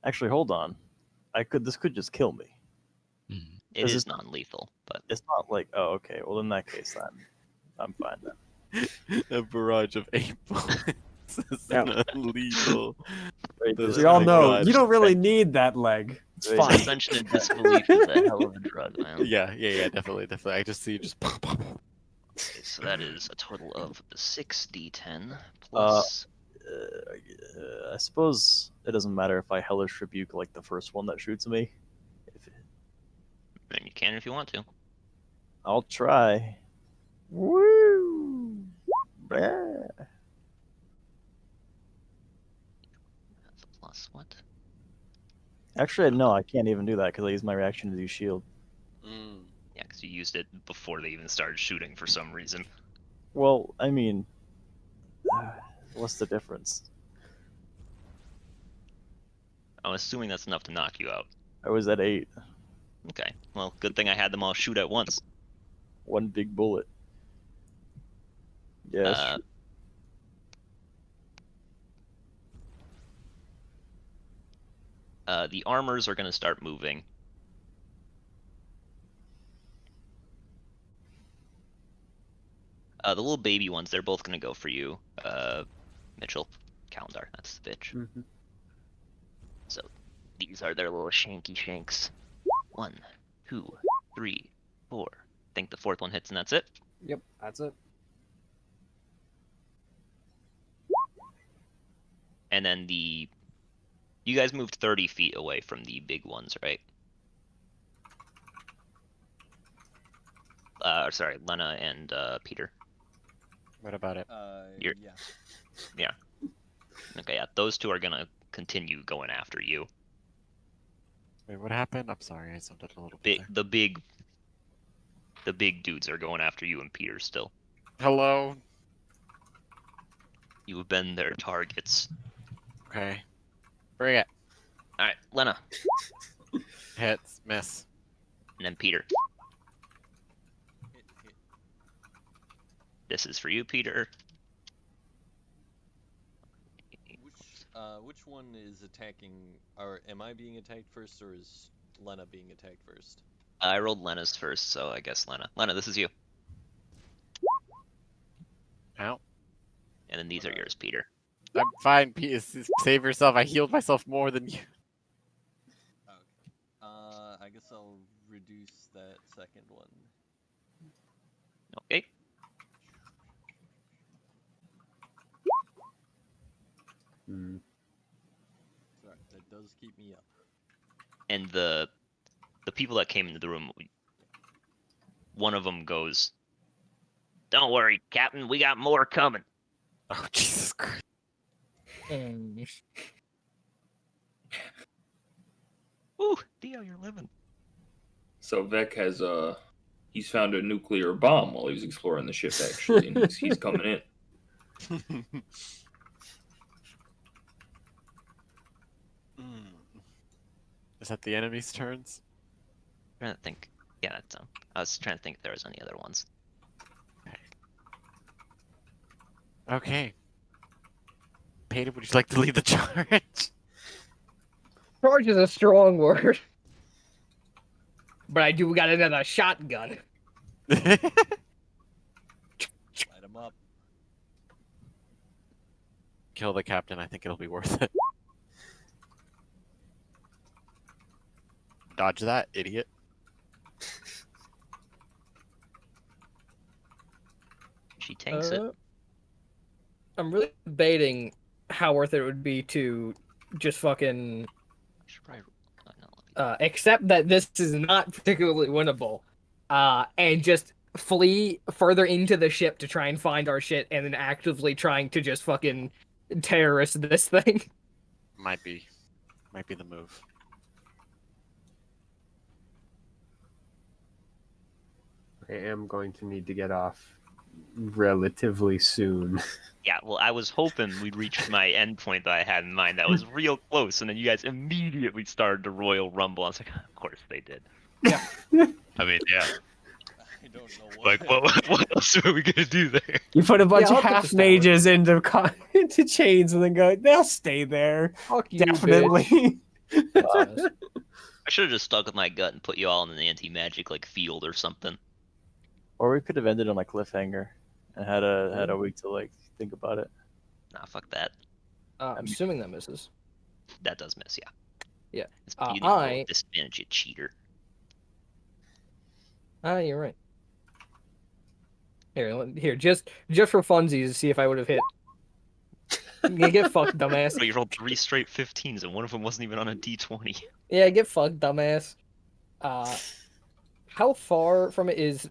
Actually, hold on. This could just kill me. It is non-lethal, but it's not like. Oh, okay. Well, in that case, then I'm fine then. A barrage of 8 bullets is non-lethal. As we all know, you don't really need that leg. It's fine. suspension of disbelief is a hell of a drug, man. Yeah, definitely. I just see you just pop, pop. Okay, so that is a total of 6d10 plus. I suppose it doesn't matter if I hellish rebuke like the first one that shoots me. And you can if you want to. I'll try. Woo! Blah. That's a plus what? Actually, no, I can't even do that because I use my reaction to do shield. Yeah, because you used it before they even started shooting for some reason. Well, I mean, what's the difference? I'm assuming that's enough to knock you out. I was at 8. Okay, well, good thing I had them all shoot at once. One big bullet. Yes. The armors are going to start moving. The little baby ones, they're both going to go for you. Mitchell, Calendar, that's the bitch. Mm-hmm. So these are their little shanky shanks. 1, 2, 3, 4. I think the 4th one hits and that's it. Yep, that's it. And then you guys moved 30 feet away from the big ones, right? Sorry, Lena and Peter. What about it? Yeah. Okay, yeah, those 2 are gonna continue going after you. Wait, what happened? I'm sorry, I zoomed out a little bit. The big dudes are going after you and Peter still. Hello. You have been their targets. Okay. Bring it. All right, Lena. Hits. Miss. And then Peter. This is for you, Peter. Which one is attacking? Or am I being attacked first, or is Lena being attacked first? I rolled Lena's first, so I guess Lena. Lena, this is you. Ow. And then these are yours, Peter. I'm fine, Peter. Save yourself. I healed myself more than you. I guess I'll reduce that second one. Okay. Sorry, that does keep me up. And the people that came into the room, one of them goes, "Don't worry, Captain, we got more coming." Oh, Jesus Christ. Ooh, Dio, you're living. So Vec has he's found a nuclear bomb while he was exploring the ship actually, and he's coming in. Is that the enemy's turns? I'm trying to think. Yeah, that's I was trying to think if there was any other ones. Okay. Peter, would you like to lead the charge? Charge is a strong word. But I do got another shotgun. Light him up. Kill the captain. I think it'll be worth it. Dodge that, idiot. She tanks it. I'm really debating how worth it would be to just fucking accept that this is not particularly winnable, and just flee further into the ship to try and find our shit, and then actively trying to just fucking terrorist this thing. Might be the move. I am going to need to get off relatively soon. Yeah, well, I was hoping we'd reach my endpoint that I had in mind. That was real close, and then you guys immediately started the Royal Rumble. I was like, of course they did. Yeah. I mean, yeah. I don't know Like, what else are we gonna do there? You put a bunch Yeah, of I'll put half the mages into chains and then go, they'll stay there. Fuck you, Definitely. bitch. I should have just stuck with my gut and put you all in an anti-magic like field or something. Or we could have ended on a cliffhanger and had a week to like think about it. Nah, fuck that. I'm assuming that misses. That does miss, yeah. Yeah. It's you didn't roll I. with disadvantage, you cheater. You're right. Here, just for funsies, see if I would have hit. Yeah, get fucked, dumbass. But you rolled 3 straight 15s, and one of them wasn't even on a d20. Yeah, get fucked, dumbass. How far from it is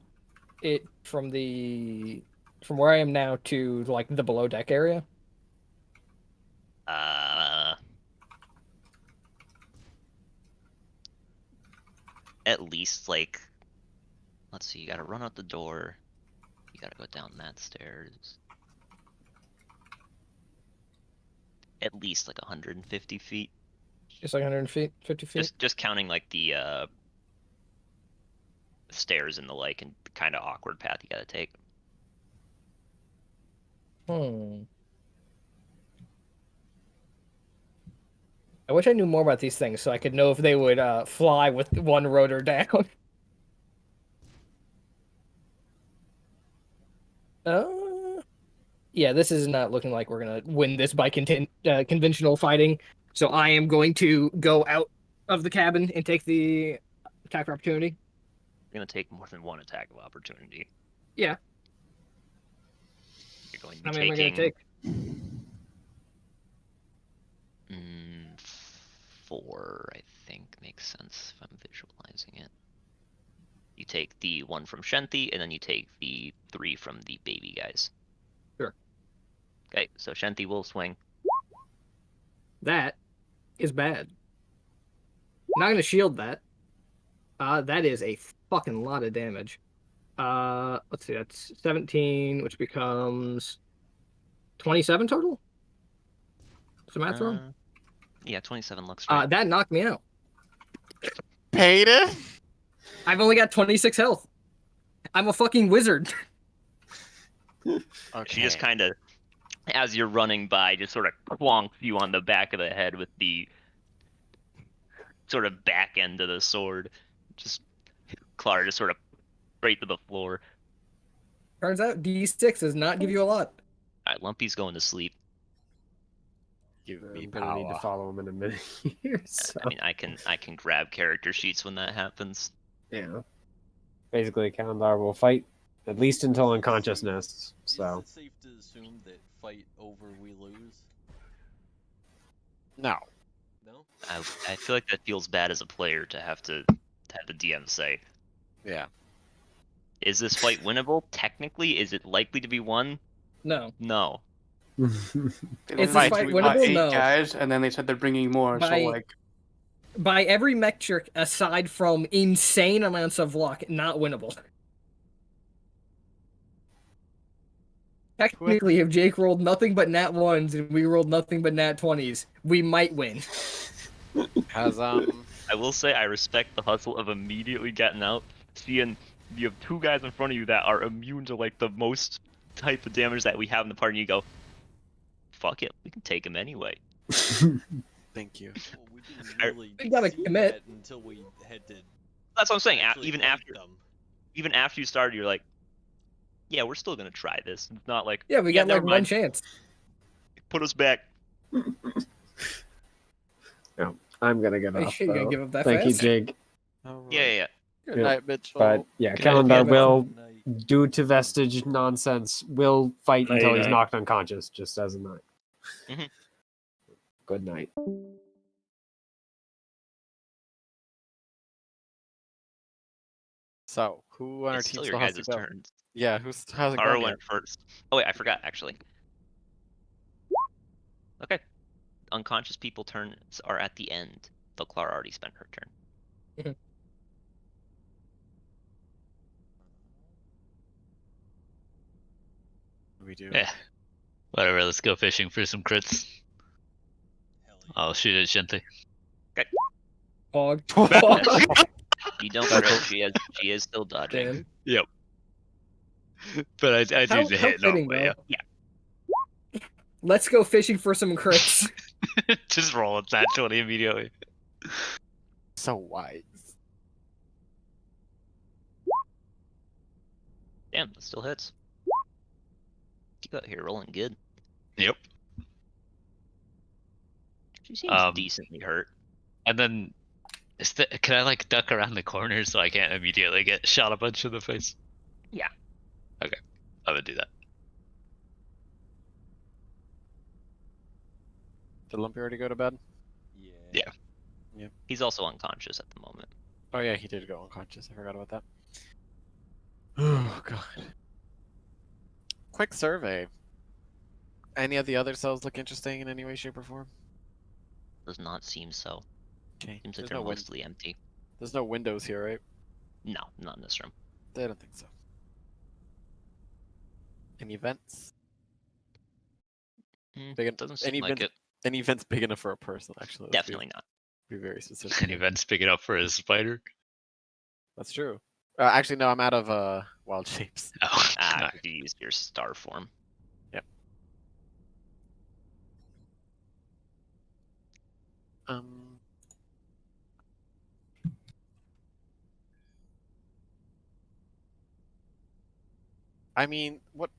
it from where I am now to like the below deck area? At least like, let's see, you gotta run out the door. You gotta go down that stairs. At least like 150 feet. Just like 150 feet. Just counting like the stairs and the like, and the kind of awkward path you gotta take. I wish I knew more about these things so I could know if they would fly with one rotor down. Yeah, this is not looking like we're gonna win this by conventional fighting. So I am going to go out of the cabin and take the attack of opportunity. You're gonna take more than one attack of opportunity. Yeah. You're going to How be many am I gonna take? 4, I think, makes sense if I'm visualizing it. You take the 1 from Shenthi, and then you take the 3 from the baby guys. Sure. Okay, so Shenthi will swing. That is bad. Not gonna shield that. That is a fucking lot of damage. Let's see, that's 17, which becomes 27 total. Is the math wrong? Yeah, 27 looks right. That knocked me out. Peyton? I've only got 26 health. I'm a fucking wizard. She just kind of, as you're running by, just sort of clonks you on the back of the head with the sort of back end of the sword. Just Clara just sort of straight to the floor. Turns out D6 does not give you a lot. All right, Lumpy's going to sleep. Give me I'm gonna need to follow him in a minute here. So. I mean, I can grab character sheets when that happens. Yeah. Basically, Kalandar will fight at least until unconsciousness. So. Is it safe to assume that fight over we lose? No. No? I feel like that feels bad as a player to have the DM say. Yeah. Is this fight winnable? Technically, is it likely to be won? No. No. Is this fight winnable? 8 No. guys, and then they said they're bringing more. So like, by every metric aside from insane amounts of luck, not winnable. Technically, if Jake rolled nothing but nat 1s and we rolled nothing but nat 20s, we might win. Has I will say I respect the hustle of immediately getting out, seeing you have 2 guys in front of you that are immune to like the most type of damage that we have in the party, and you go, fuck it, we can take him anyway. Thank you. Well, we didn't really We gotta see commit. that until we had to. That's what I'm saying. actually Even fight after, them. even after you started, you're like, yeah, we're still gonna try this. It's not like, Yeah, we got like never one mind. chance. Put us back. No, I'm gonna give Are up. you gonna though. give up that Thank you, fast? Jake. Yeah. Good Yeah. night, Mitchell. But yeah, Good night, Kalandar Mitch. will, due to vestige nonsense, will fight Night, until he's night. knocked unconscious, just as a night. Mhm. Good night. So, who on our It's team still still your has to guys' go? turns. Yeah, how's it Clara going? went first. Oh wait, I forgot actually. Okay. Unconscious people turns are at the end, though Clara already spent her turn. We do. Yeah. Whatever, let's go fishing for some crits. I'll shoot at Shinty. Hog. You don't crit, she is still dodging. Damn. Yep. But I do How the hit not fitting, way though. up. Let's go fishing for some crits. Just roll a nat 20 immediately. So wise. Damn, that still hits. You out here rolling good. Yep. She seems decently hurt. And then, can I like duck around the corner so I can't immediately get shot a bunch in the face? Yeah. Okay, I would do that. Did Lumpy already go to bed? Yeah. He's also unconscious at the moment. Oh yeah, he did go unconscious. I forgot about that. Oh god. Quick survey. Any of the other cells look interesting in any way, shape, or form? Does not seem so. Okay. Seems like There's they're no mostly empty. There's no windows here, right? No, not in this room. I don't think so. Any events? Doesn't seem any like event, it. Any events big enough for a person? Actually, let's Definitely not. Be very specific. An event's big enough for a spider. That's true. Actually, no. I'm out of wild shapes. Oh, you used your star form. Yep. I mean, what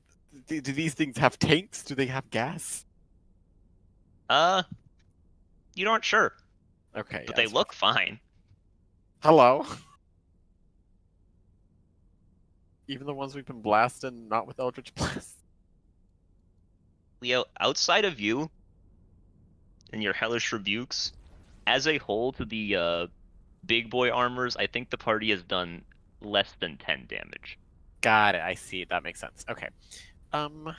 do these things have tanks? Do they have gas? You aren't sure. Okay. But they look fine. Hello. Even the ones we've been blasting, not with Eldritch Blast. Leo, outside of you and your hellish rebukes, as a whole to the big boy armors, I think the party has done less than 10 damage. Got it. I see. That makes sense. Okay. I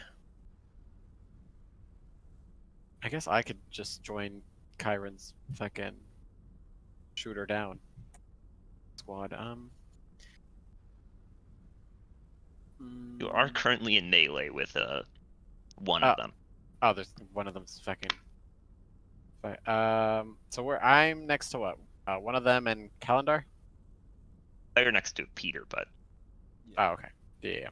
guess I could just join Kyron's fucking shoot her down. Squad. You are currently in melee with one of them. Oh, there's one of them's fucking. So I'm next to what? One of them and Calendar. You're next to Peter, but. Oh, okay. Yeah.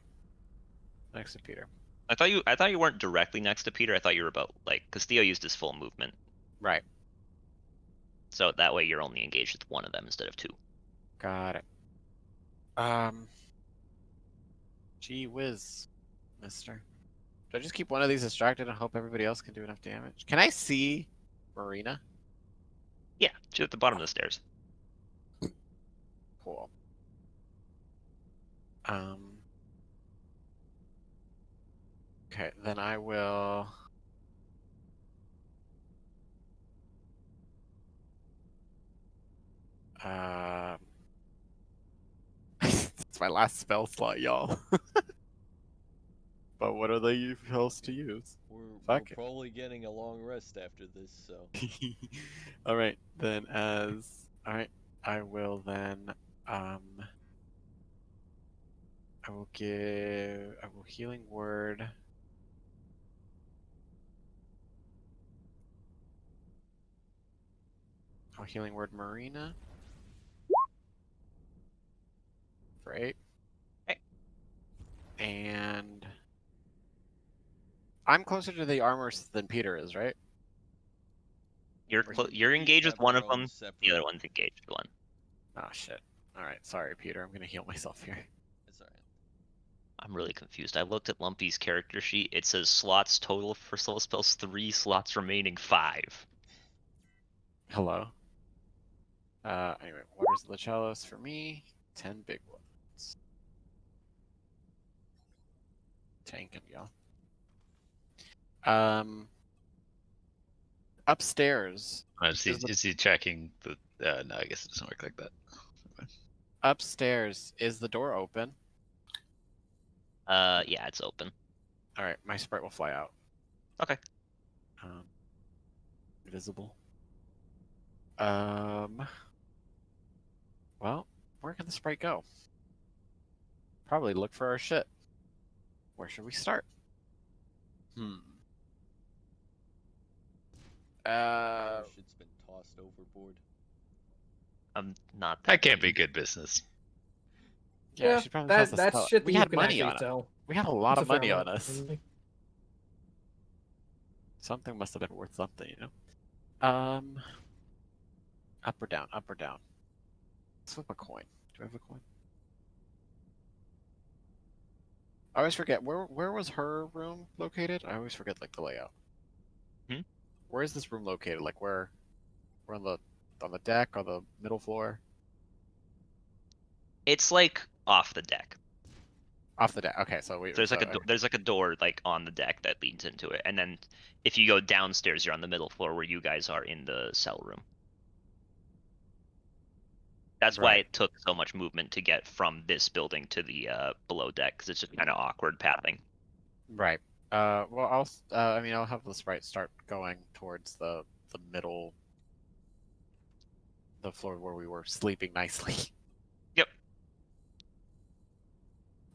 Next to Peter. I thought you weren't directly next to Peter. I thought you were about because Theo used his full movement. Right. So that way you're only engaged with one of them instead of two. Got it. Gee whiz, mister. Do I just keep one of these distracted and hope everybody else can do enough damage? Can I see Marina? Yeah, she's at the bottom of the stairs. Cool. Okay, then I will. It's my last spell slot, y'all. But what are they else to use? We're probably getting a long rest after this, so. All right, then I will then I will healing word. I'll healing word Marina. For 8. Okay. And I'm closer to the armors than Peter is, right? You're engaged with one of them. The other one's engaged with one. Oh shit. All right, sorry, Peter. I'm gonna heal myself here. It's alright. I'm really confused. I looked at Lumpy's character sheet. It says slots total for soul spells 3, slots remaining 5. Hello. Anyway, Waters of the Chalice for me. 10 big ones. Tanking, y'all. Upstairs. Is he tracking the? No, I guess it doesn't work like that. Upstairs, is the door open? Yeah, it's open. All right, my sprite will fly out. Okay. Visible. Well, where can the sprite go? Probably look for our shit. Where should we start? Shit's been tossed overboard. I'm not. That can't be good business. Yeah, she probably has the that's spell. shit that We you had can money actually on it. sell. We had a lot It's of fair money on amount, us. really. Something must have been worth something, you know? Up or down, up or down. Let's flip a coin. Do I have a coin? I always forget, where was her room located? I always forget, like, the layout. Where is this room located? Like, we're on the deck, on the middle floor? It's like off the deck. Off the deck. Okay, so There's like a door like on the deck that leads into it, and then if you go downstairs, you're on the middle floor where you guys are in the cell room. That's why it took so much movement to get from this building to the below deck, because it's just kind of awkward pathing. Right. Well, I'll have the sprite start going towards the middle, the floor where we were sleeping nicely. Yep.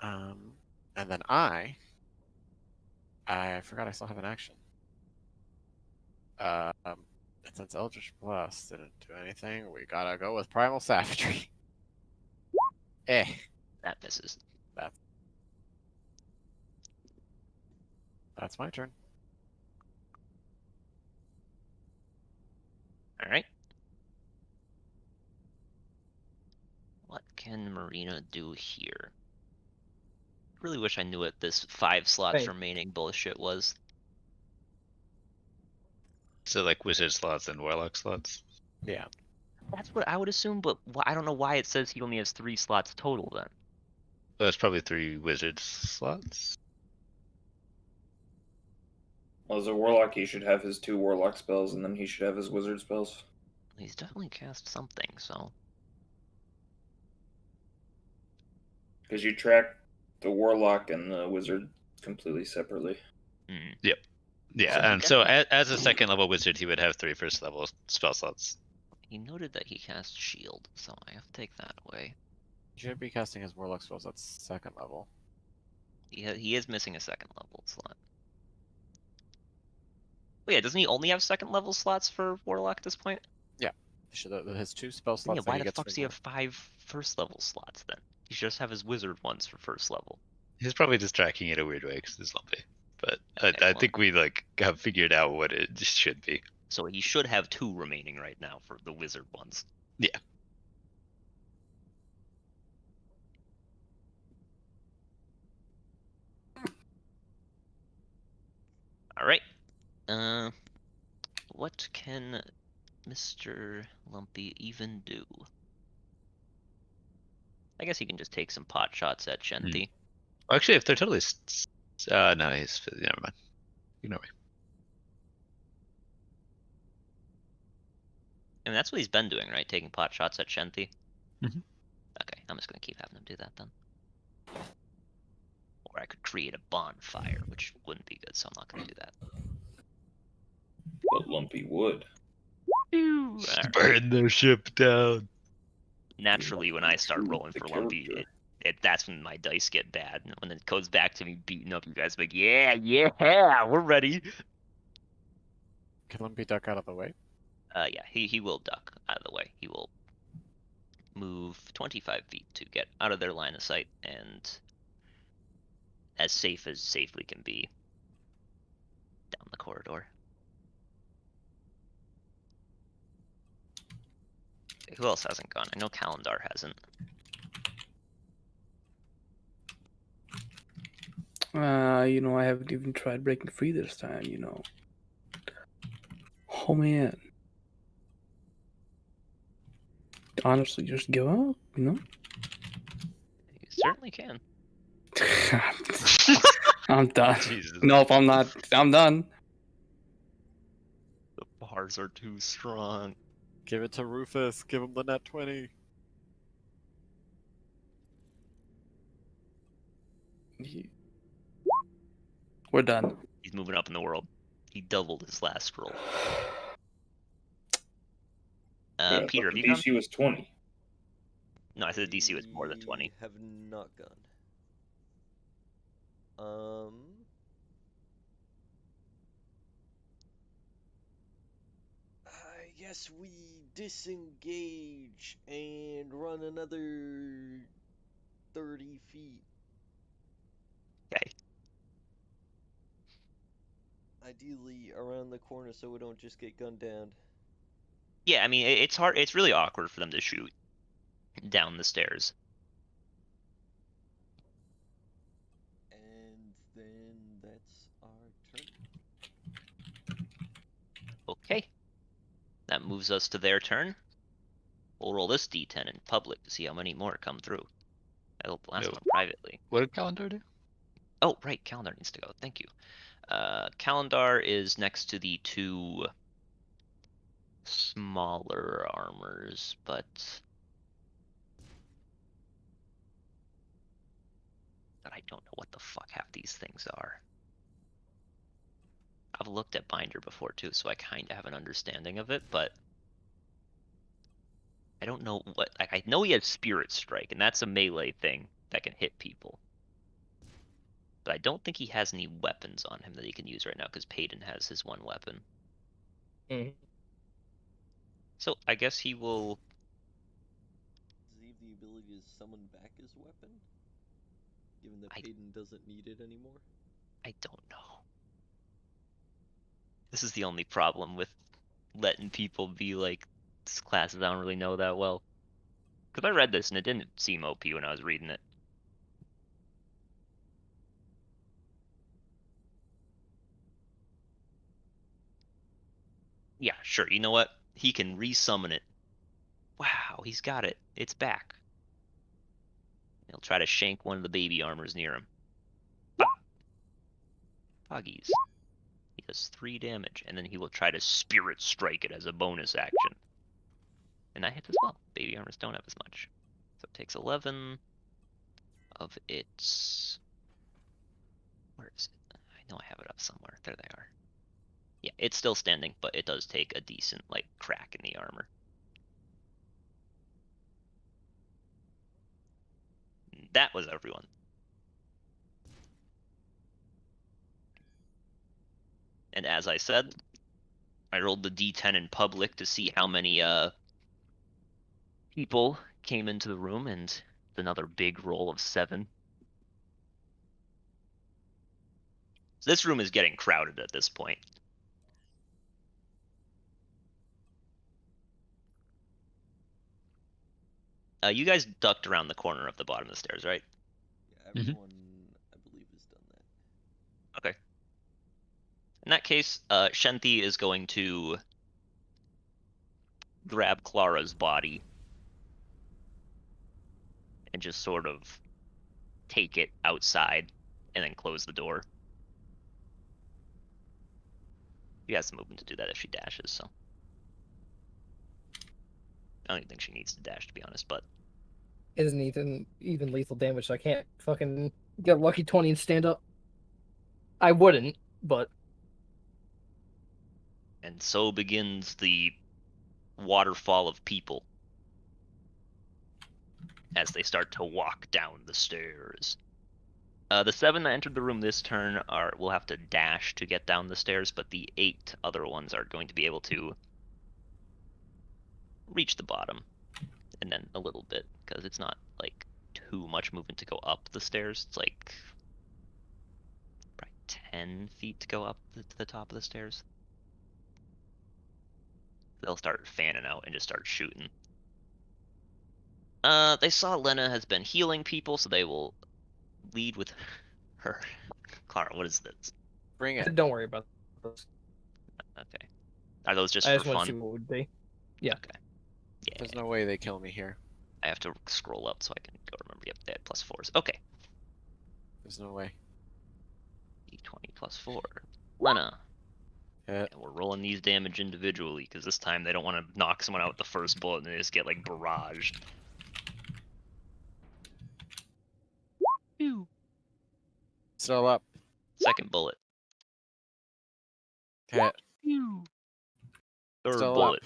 And then I forgot I still have an action. Since Eldritch Blast didn't do anything, we gotta go with Primal Savagery. That misses. That's my turn. All right. What can Marina do here? Really wish I knew what this 5 slots remaining bullshit was. So like wizard slots and warlock slots. Yeah. That's what I would assume, but I don't know why it says he only has 3 slots total then. Well, that's probably 3 wizard slots. Well, as a warlock, he should have his 2 warlock spells, and then he should have his wizard spells. He's definitely cast something, so. Because you track the warlock and the wizard completely separately. Yep. Yeah, and so as a second level wizard, he would have 3 first level spell slots. He noted that he cast shield, so I have to take that away. He should be casting his warlock spells at 2nd level. He is missing a 2nd level slot. Oh yeah, doesn't he only have 2nd level slots for warlock at this point? Yeah. His 2 spell slots. Yeah, that why he the gets fuck from does he have 5 1st level slots then? He should just have his wizard ones for 1st level. He's probably just tracking it a weird way because it's lumpy. But Okay, I well- think we like have figured out what it should be. So he should have 2 remaining right now for the wizard ones. Yeah. Alright. What can Mr. Lumpy even do? I guess he can just take some pot shots at Shenty. Well, actually, if they're totally, no, he's never mind. Ignore me. And that's what he's been doing, right? Taking pot shots at Shenty. Mhm. Okay, I'm just gonna keep having him do that then. Or I could create a bonfire, which wouldn't be good, so I'm not gonna do that. But Lumpy would. Alright. Burn their ship down. Naturally, when I start rolling for Lumpy, that's when my dice get bad. And when it goes back to me beating up you guys, I'm like, yeah, we're ready. Can Lumpy duck out of the way? Yeah, he will duck out of the way. He will move 25 feet to get out of their line of sight and as safely can be down the corridor. Who else hasn't gone? I know Kalendar hasn't. I haven't even tried breaking free this time, Oh man. Honestly, just give up, You certainly can. I'm done. Jesus. Nope, I'm not. I'm done. The bars are too strong. Give it to Rufus. Give him the net 20. We're done. He's moving up in the world. He doubled his last roll. Yeah, Peter, but have the you gone? DC was 20. No, I said the DC was more than 20. Have not gone. I guess we disengage and run another 30 feet. Okay. Ideally around the corner so we don't just get gunned down. Yeah, I mean, it's hard. It's really awkward for them to shoot down the stairs. And then that's our turn. Okay. That moves us to their turn. We'll roll this d10 in public to see how many more come through. I hope the last one privately. What did Calendar do? Oh, right. Calendar needs to go. Thank you. Calendar is next to the 2 smaller armors, but I don't know what the fuck half these things are. I've looked at Binder before too, so I kind of have an understanding of it, but I don't know what. Like, I know he has Spirit Strike, and that's a melee thing that can hit people. But I don't think he has any weapons on him that he can use right now, because Payton has his one weapon. Mhm. So I guess he will. Does he have the ability to summon back his weapon? Given that Payton doesn't need it anymore? I don't know. This is the only problem with letting people be like classes I don't really know that well. Because I read this and it didn't seem OP when I was reading it. Yeah, sure. You know what? He can resummon it. Wow, he's got it. It's back. He'll try to shank one of the baby armors near him. Poggies. He does 3 damage, and then he will try to Spirit Strike it as a bonus action. And that hits as well. Baby armors don't have as much. So it takes 11 of its... Where is it? I know I have it up somewhere. There they are. Yeah, it's still standing, but it does take a decent, like, crack in the armor. that was everyone. And as I said, I rolled the D10 in public to see how many people came into the room, and another big roll of 7. So this room is getting crowded at this point. You guys ducked around the corner of the bottom of the stairs, right? Yeah, everyone, I believe, has done that. Okay. In that case, Shenthi is going to grab Clara's body and just sort of take it outside and then close the door. She has the movement to do that if she dashes, so. I don't even think she needs to dash, to be honest, but. Isn't even lethal damage, so I can't fucking get a lucky 20 and stand up. I wouldn't, but. And so begins the waterfall of people as they start to walk down the stairs. The 7 that entered the room this turn will have to dash to get down the stairs, but the 8 other ones are going to be able to reach the bottom, and then a little bit, because it's not like too much movement to go up the stairs. It's like probably 10 feet to go up to the top of the stairs. They'll start fanning out and just start shooting. They saw Lena has been healing people, so they will lead with her. Clara, what is this? Bring it. Don't worry about those. Okay. Are those just I just for want fun? to see what it would be. Yeah. Okay. Yeah. There's no way they kill me here. I have to scroll up so I can go remember. Yep, they had +4s. Okay. There's no way. D20 +4. Lena. Yeah. And we're rolling these damage individually, because this time they don't want to knock someone out with the first bullet and they just get, like, barraged. Ew. Still up. Second bullet. Hit. Ew. Third Still bullet.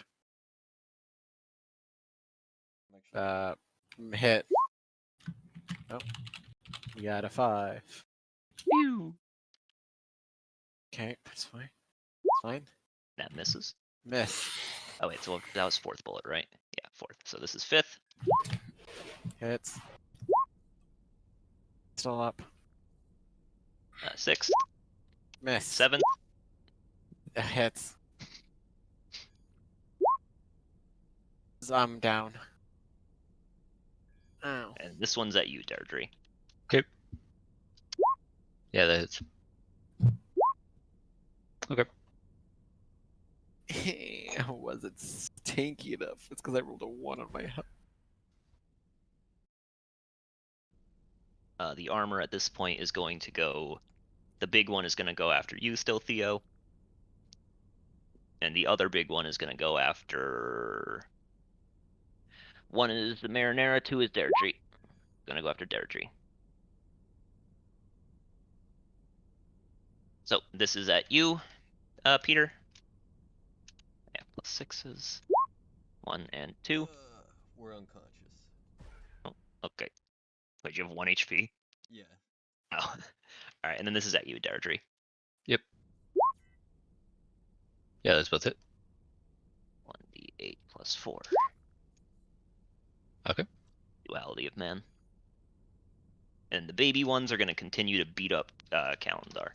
Hit. Oh. We got a 5. Ew. Okay, that's fine. It's fine. That misses. Miss. Oh wait, so that was 4th bullet, right? Yeah, 4th. So this is 5th. Hits. Still up. 6th. Miss. 7th. Hits. I'm down. Ow. And this one's at you, Deirdre. Okay. Yeah, that hits. Okay. Was it stinky enough? It's because I rolled a 1 on my head. The armor at this point is going to go. The big one is going to go after you still, Theo. And the other big one is going to go after. 1 is the Marinara, 2 is Deirdre. Going to go after Deirdre. So this is at you, Peter. Yeah, +6s. 1 and 2. We're unconscious. Oh, okay. Wait, you have 1 HP? Yeah. Oh. Alright, and then this is at you, Deirdre. Yep. Yeah, that's both it. 1d8 +4. Okay. Duality of man. And the baby ones are going to continue to beat up Kalendar.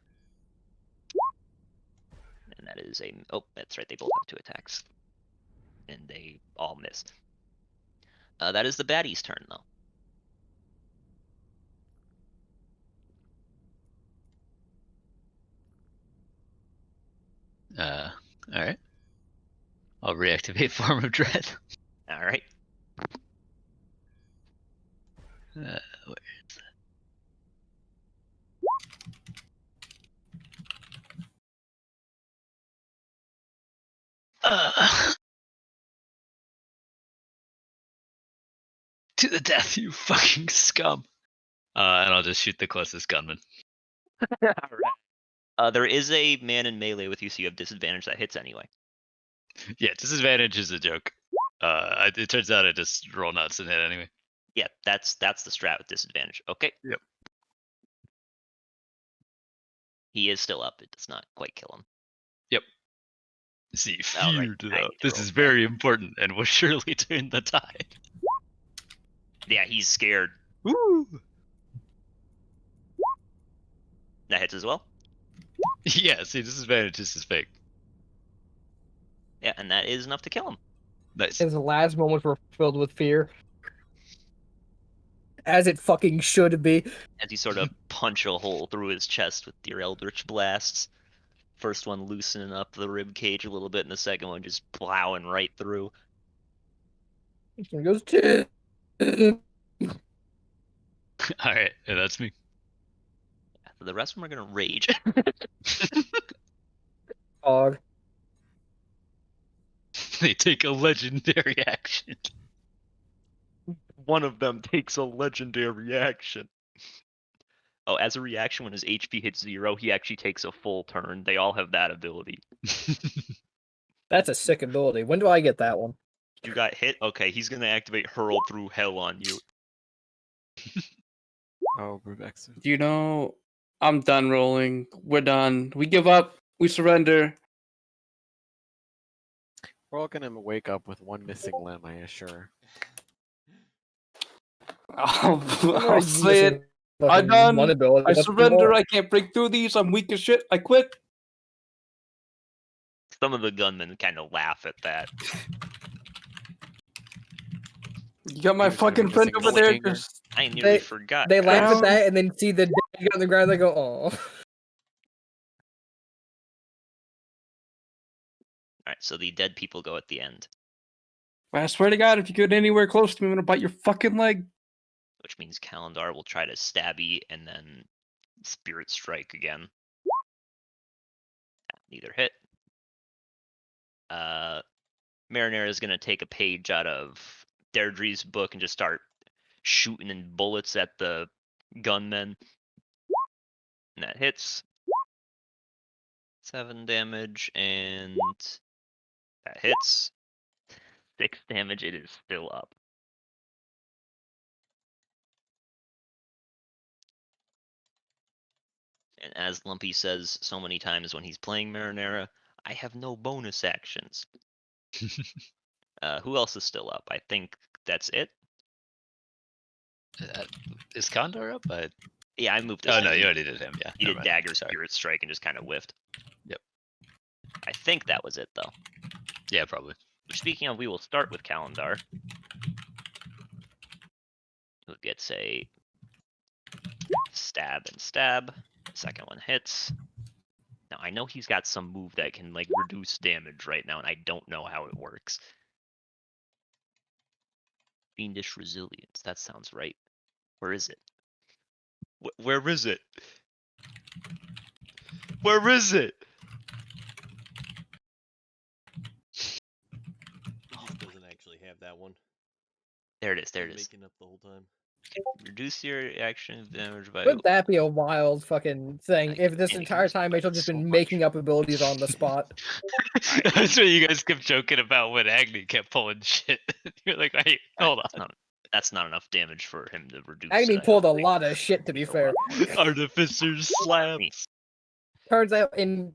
And that is a... Oh, that's right, they both have 2 attacks. And they all miss. That is the baddie's turn, though. Alright. I'll reactivate Form of Dread. Alright. Where is that? To the death, you fucking scum. And I'll just shoot the closest gunman. Alright. There is a man in melee with you, so you have disadvantage that hits anyway. Yeah, disadvantage is a joke. It turns out I just roll nuts and hit anyway. Yeah, that's the strat with disadvantage. Okay. Yep. He is still up. It does not quite kill him. Yep. See, All right, feared I though. need to This roll is that. very important and will surely turn the tide. Yeah, he's scared. Woo! That hits as well. Yeah, see, disadvantage is fake. Yeah, and that is enough to kill him. Nice. His last moments were filled with fear. As it fucking should be. As you sort of punch a hole through his chest with your Eldritch Blasts. First one loosening up the rib cage a little bit, and the second one just plowing right through. He goes, Alright, yeah, that's me. The rest of them are gonna rage. Dog. They take a legendary action. One of them takes a legendary action. Oh, as a reaction, when his HP hits 0, he actually takes a full turn. They all have that ability. That's a sick ability. When do I get that one? You got hit? Okay, he's gonna activate Hurl Through Hell on you. Oh, Brubex. You know, I'm done rolling. We're done. We give up. We surrender. We're all gonna wake up with one missing limb, I assure. I'll say it. I'm done. I surrender. I can't break through these. I'm weak as shit. I quit. Some of the gunmen kind of laugh at that. You got my fucking friend over there. Just... I nearly forgot. They laugh at guys. that and then see the dead get on the ground. They go, "Oh." Alright, so the dead people go at the end, I swear to God, if you get anywhere close to me, I'm gonna bite your fucking leg. which means Kalendar will try to stabby and then Spirit Strike again. Neither hit. Marinara is gonna take a page out of Deirdre's book and just start shooting in bullets at the gunmen. And that hits. 7 damage, and that hits. 6 damage, it is still up. And as Lumpy says so many times when he's playing Marinara, I have no bonus actions. Who else is still up? I think that's it. Is Condor up? Yeah, I moved this. Oh no, you already did him. Yeah, You never did mind. Dagger Sorry. Spirit Strike and just kind of whiffed. Yep. I think that was it though. Yeah, probably. Speaking of, we will start with Kalendar. Who gets a stab and stab. Second one hits. Now I know he's got some move that can like reduce damage right now, and I don't know how it works. Fiendish Resilience. That sounds right. Where is it? Where is it? Where is it? He doesn't actually have that one. There it is. There it He's is. making up the whole time. Reduce your action damage by. Wouldn't that be a wild fucking thing if this entire time Mitchell just been making up abilities on the spot? That's what you guys kept joking about when Agni kept pulling shit. You're like, wait, hold on. That's not enough damage for him to reduce. Agni pulled a lot of shit, to be fair. Artificer's slabs. Turns out in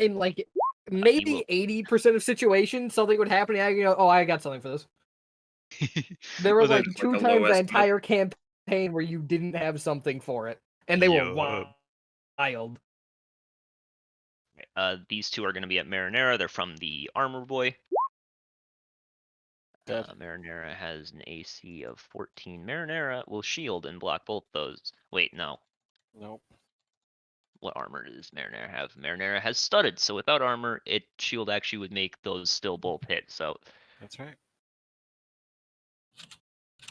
like maybe 80% of situations, something would happen, and Agni go, "Oh, I got something for this." There were Was it like like 2 a times low the estimate? entire campaign where you didn't have something for it, and they were wild. These two are going to be at Marinara. They're from the Armor Boy. Marinara has an AC of 14. Marinara will shield and block both those. Wait, no. Nope. What armor does Marinara have? Marinara has studded, so without armor, shield actually would make those still both hit. So That's right.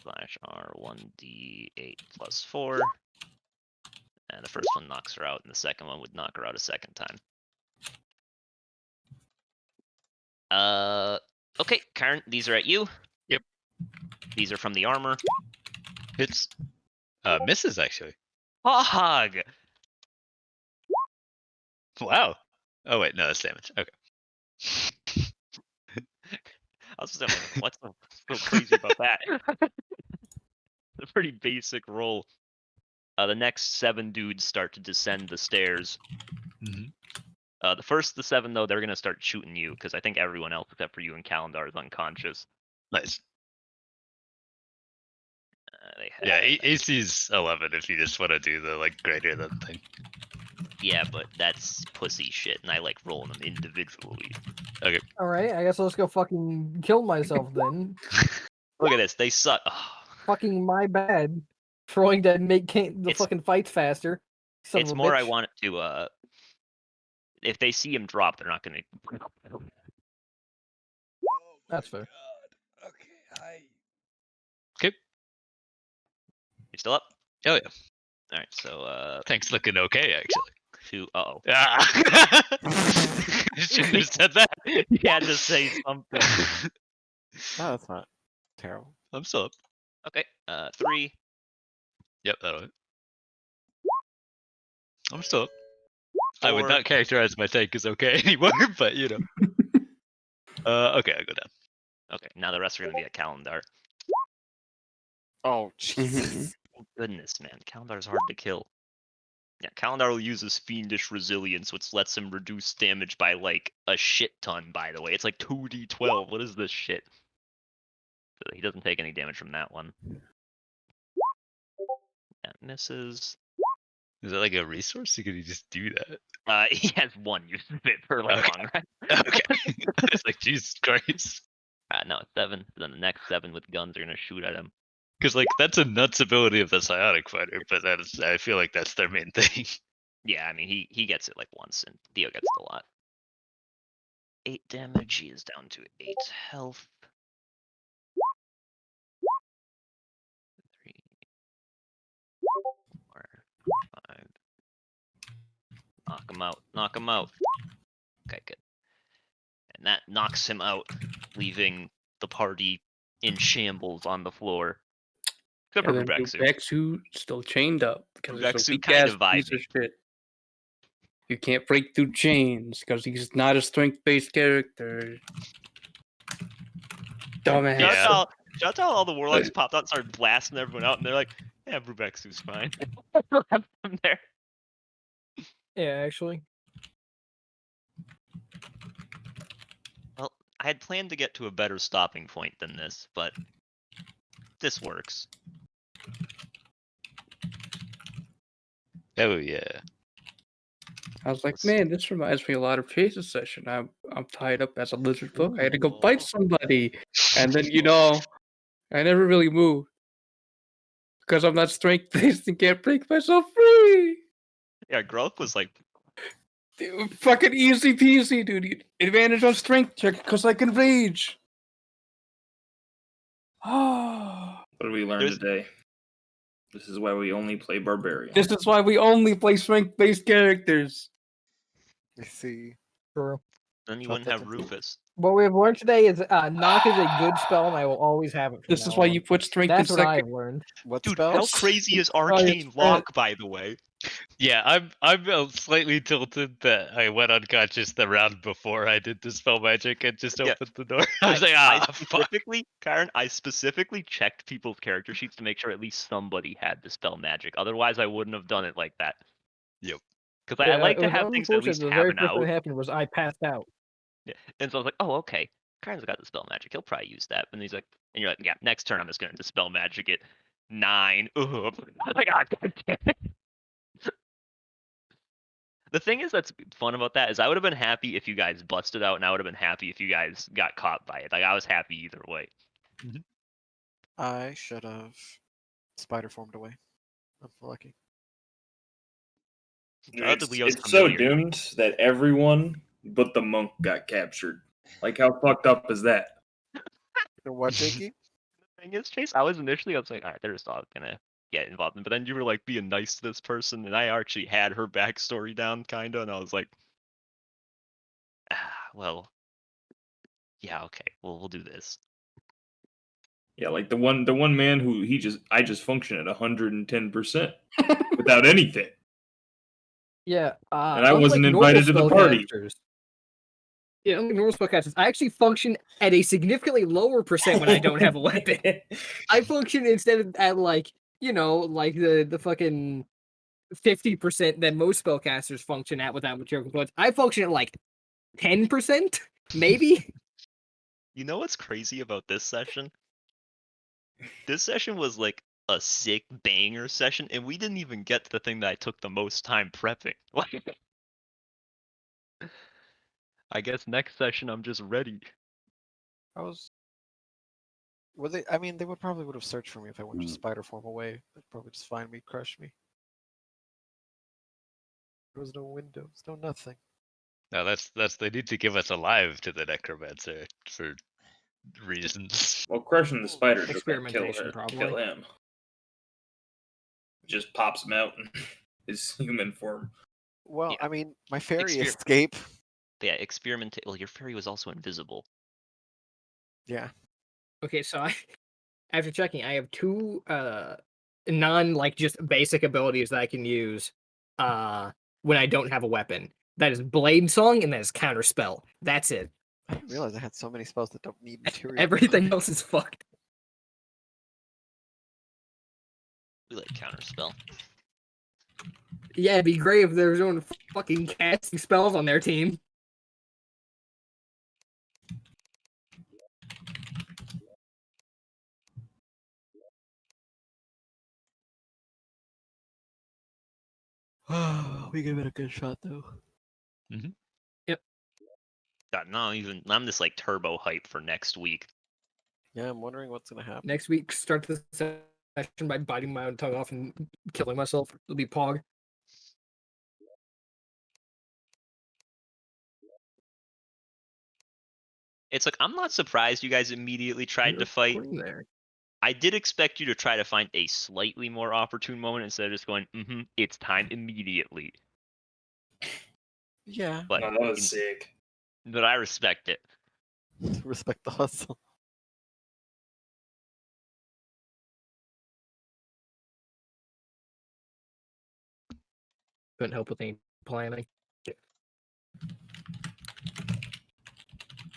slash R1d8 plus 4. And the first one knocks her out, and the second one would knock her out a second time. Okay, Karen, these are at you. Yep. These are from the armor. Hits. Misses actually. Hog! Wow. Oh wait, no, that's damage. Okay. I was just like, what's so crazy about that? a pretty basic roll. The next 7 dudes start to descend the stairs. The first 7, though, they're going to start shooting you, because I think everyone else except for you and Calendar is unconscious. Nice. Yeah, AC's 11 if you just want to do the like greater than thing. Yeah, but that's pussy shit, and I like rolling them individually. Okay. All right, I guess I'll just go fucking kill myself then. Look at this, they suck. Fucking my bad. Trying to make the fucking fights faster. Son It's of a more bitch. I want it to. If they see him drop, they're not gonna. That's fair. Okay. You still up? Oh yeah. All right, so Thanks, looking okay actually. Uh-oh. Should have said that. You had to say something. No, that's not terrible. I'm still up. Okay, 3. Yep, that'll hit. I'm still up. I would 4. not characterize my tank as okay anymore, but you know. Okay, I'll go down. Okay, now the rest are gonna be at Calendar. Oh, Jesus. Oh, goodness, man. Kalendar's hard to kill. Yeah, Calendar will use his fiendish resilience, which lets him reduce damage by like a shit ton, by the way. It's like 2d12. What is this shit? So he doesn't take any damage from that one. That misses. Is that like a resource? Or could you just do that? He has 1 use of it per like long rest. Okay. It's like, Jesus Christ. No, it's 7. Then the next 7 with guns are gonna shoot at him. Because like that's a nuts ability of the psionic fighter, but that is, I feel like that's their main thing. Yeah, I mean he gets it like once, and Theo gets it a lot. 8 damage. He is down to 8 health. 3, 4, 5. Knock him out. Knock him out. Okay, good. And that knocks him out, leaving the party in shambles on the floor. Except for Bubexu. Bubexu still chained up because he's a Bubexu weak kind ass of piece of vibing. shit. You can't break through chains because he's not a strength-based character. Dumbass. Shout out to all the warlocks popped out and started blasting everyone out, and they're like, yeah, Bubexu's fine. Left them there. Yeah, actually. Well, I had planned to get to a better stopping point than this, but this works. Oh yeah. I was like, man, this reminds me a lot of Chase's session. I'm tied up as a lizard folk. I had to go bite somebody, and then I never really moved because I'm not strength based and can't break myself free. Yeah, Growth was like, Dude, fucking easy peasy, dude. Advantage on strength check because I can rage. What did we learn today? This is why we only play Barbarian. This is why we only play strength-based characters. I see. True. then you wouldn't have Rufus. What we have learned today is knock is a good spell, and I will always have it. From This now is why on. you put strength That's in what second. I've learned. What Dude, spells? how crazy is Arcane Lock, by the way? Yeah, I'm slightly tilted that I went unconscious the round before I did dispel magic and just opened the door. I was like, Karen, I specifically checked people's character sheets to make sure at least somebody had dispel magic. Otherwise, I wouldn't have done it like that. Yep. Because I like to have things at least The have very an first thing out. that happened was I passed out. Yeah. And so I was like, oh, okay. Karen's got dispel magic. He'll probably use that. And he's like, and you're like, yeah, next turn I'm just gonna dispel magic at 9. Ugh. Like, God damn it. The thing is that's fun about that is I would have been happy if you guys busted out, and I would have been happy if you guys got caught by it. Like I was happy either way. I should have spider formed away. I'm lucky. It's so doomed that everyone but the monk got captured. Like, how fucked up is that? What, Jakey? The thing is, Chase, I was like, all right, they're just all gonna get involved in. But then you were like being nice to this person, and I actually had her backstory down, kinda, and I was like, well, yeah, okay, we'll do this. Yeah, like the one man who I just function at 110% without anything. Yeah, And I wasn't invited to the party. Yeah, unlike normal spellcasters, I actually function at a significantly lower percent when I don't have a weapon. I function instead of at like, like the fucking 50% that most spellcasters function at without material components. I function at like 10%, maybe. You know what's crazy about this session? This session was like a sick banger session, and we didn't even get to the thing that I took the most time prepping. Like, I guess next session I'm just ready. Were they? I mean, they would have searched for me if I went to spider form away. They'd probably just find me, crush me. There was no windows, no nothing. No, that's they need to give us alive to the necromancer for reasons. Well, crushing the spider doesn't kill Experimentation, her, probably. kill him. Just pops him out in his human form. Well, I mean, my fairy Exper- escape. Yeah, well, your fairy was also invisible. Yeah. Okay, so after checking, I have two non like just basic abilities that I can use when I don't have a weapon. That is Blade Song and that is Counterspell. That's it. I didn't realize I had so many spells that don't need material. Everything else is fucked. We like Counterspell. Yeah, it'd be great if there was no fucking casting spells on their team. We gave it a good shot though. Mm-hmm. Yep. God, I'm just like turbo hype for next week. Yeah, I'm wondering what's gonna happen. Next week, start the session by biting my own tongue off and killing myself. It'll be Pog. It's like, I'm not surprised you guys immediately tried to fight. There. I did expect you to try to find a slightly more opportune moment instead of just going, it's time immediately. Yeah. But that was sick. But I respect it. Respect the hustle. Couldn't help with any planning.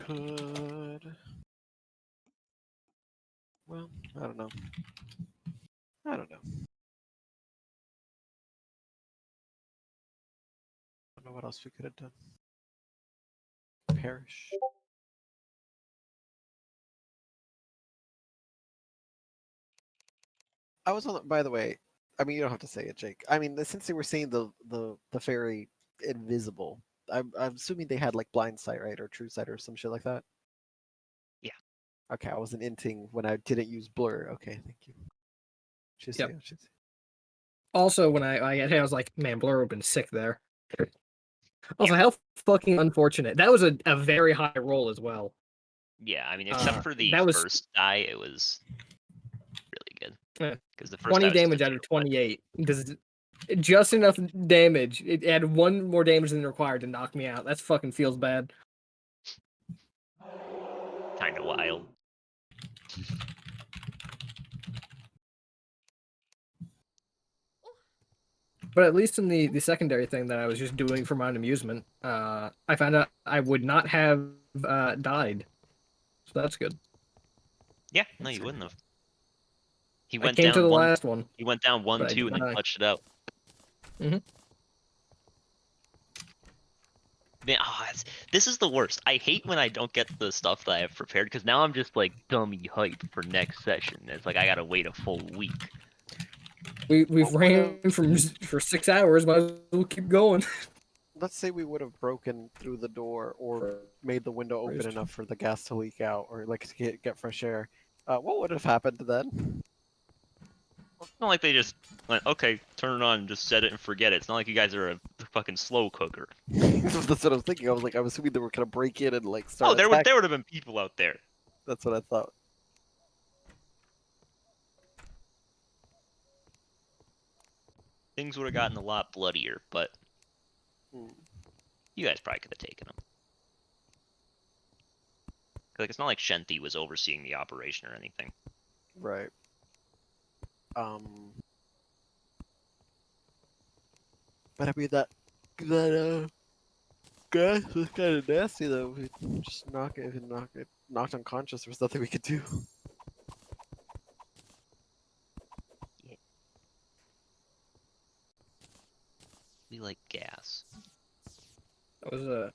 Could. Well, I don't know. I don't know. I don't know what else we could have done. Perish. I was on. By the way, I mean you don't have to say it, Jake. I mean since they were saying the fairy invisible, I'm assuming they had like blind sight, right, or true sight, or some shit like that. Yeah. Okay, I wasn't inting when I didn't use blur. Okay, thank you. Yep. Also, when I was like, man, Blur would have been sick there. Also, how fucking unfortunate. That was a very high roll as well. Yeah, I mean, except for the first die, it was really good. Because the first 20 damage out of 28. Does just enough damage. It added one more damage than required to knock me out. That's fucking feels bad. Kind of wild. But at least in the secondary thing that I was just doing for my own amusement, I found out I would not have died. So that's good. Yeah, no, you wouldn't have. He I went came down to the one, last one. He went down but I 1-2 did and then not die. clutched it out. Mhm. Man, this is the worst. I hate when I don't get the stuff that I have prepared because now I'm just like dummy hype for next session. It's like I gotta wait a full week. We've ran for 6 hours. Might as well keep going. Let's say we would have broken through the door or made the window open enough for the gas to leak out or like to get fresh air. What would have happened then? It's not like they just went, okay, turn it on and just set it and forget it. It's not like you guys are a fucking slow cooker. That's what I was thinking. I was like, I was assuming they were gonna break in and like start. Oh, there would have been people out there. That's what I thought. Things would have gotten a lot bloodier, but you guys probably could have taken them. Like, it's not like Shenthi was overseeing the operation or anything. Right. But I mean that gas was kind of nasty though. We just knocked unconscious. There was nothing we could do. We like gas. I was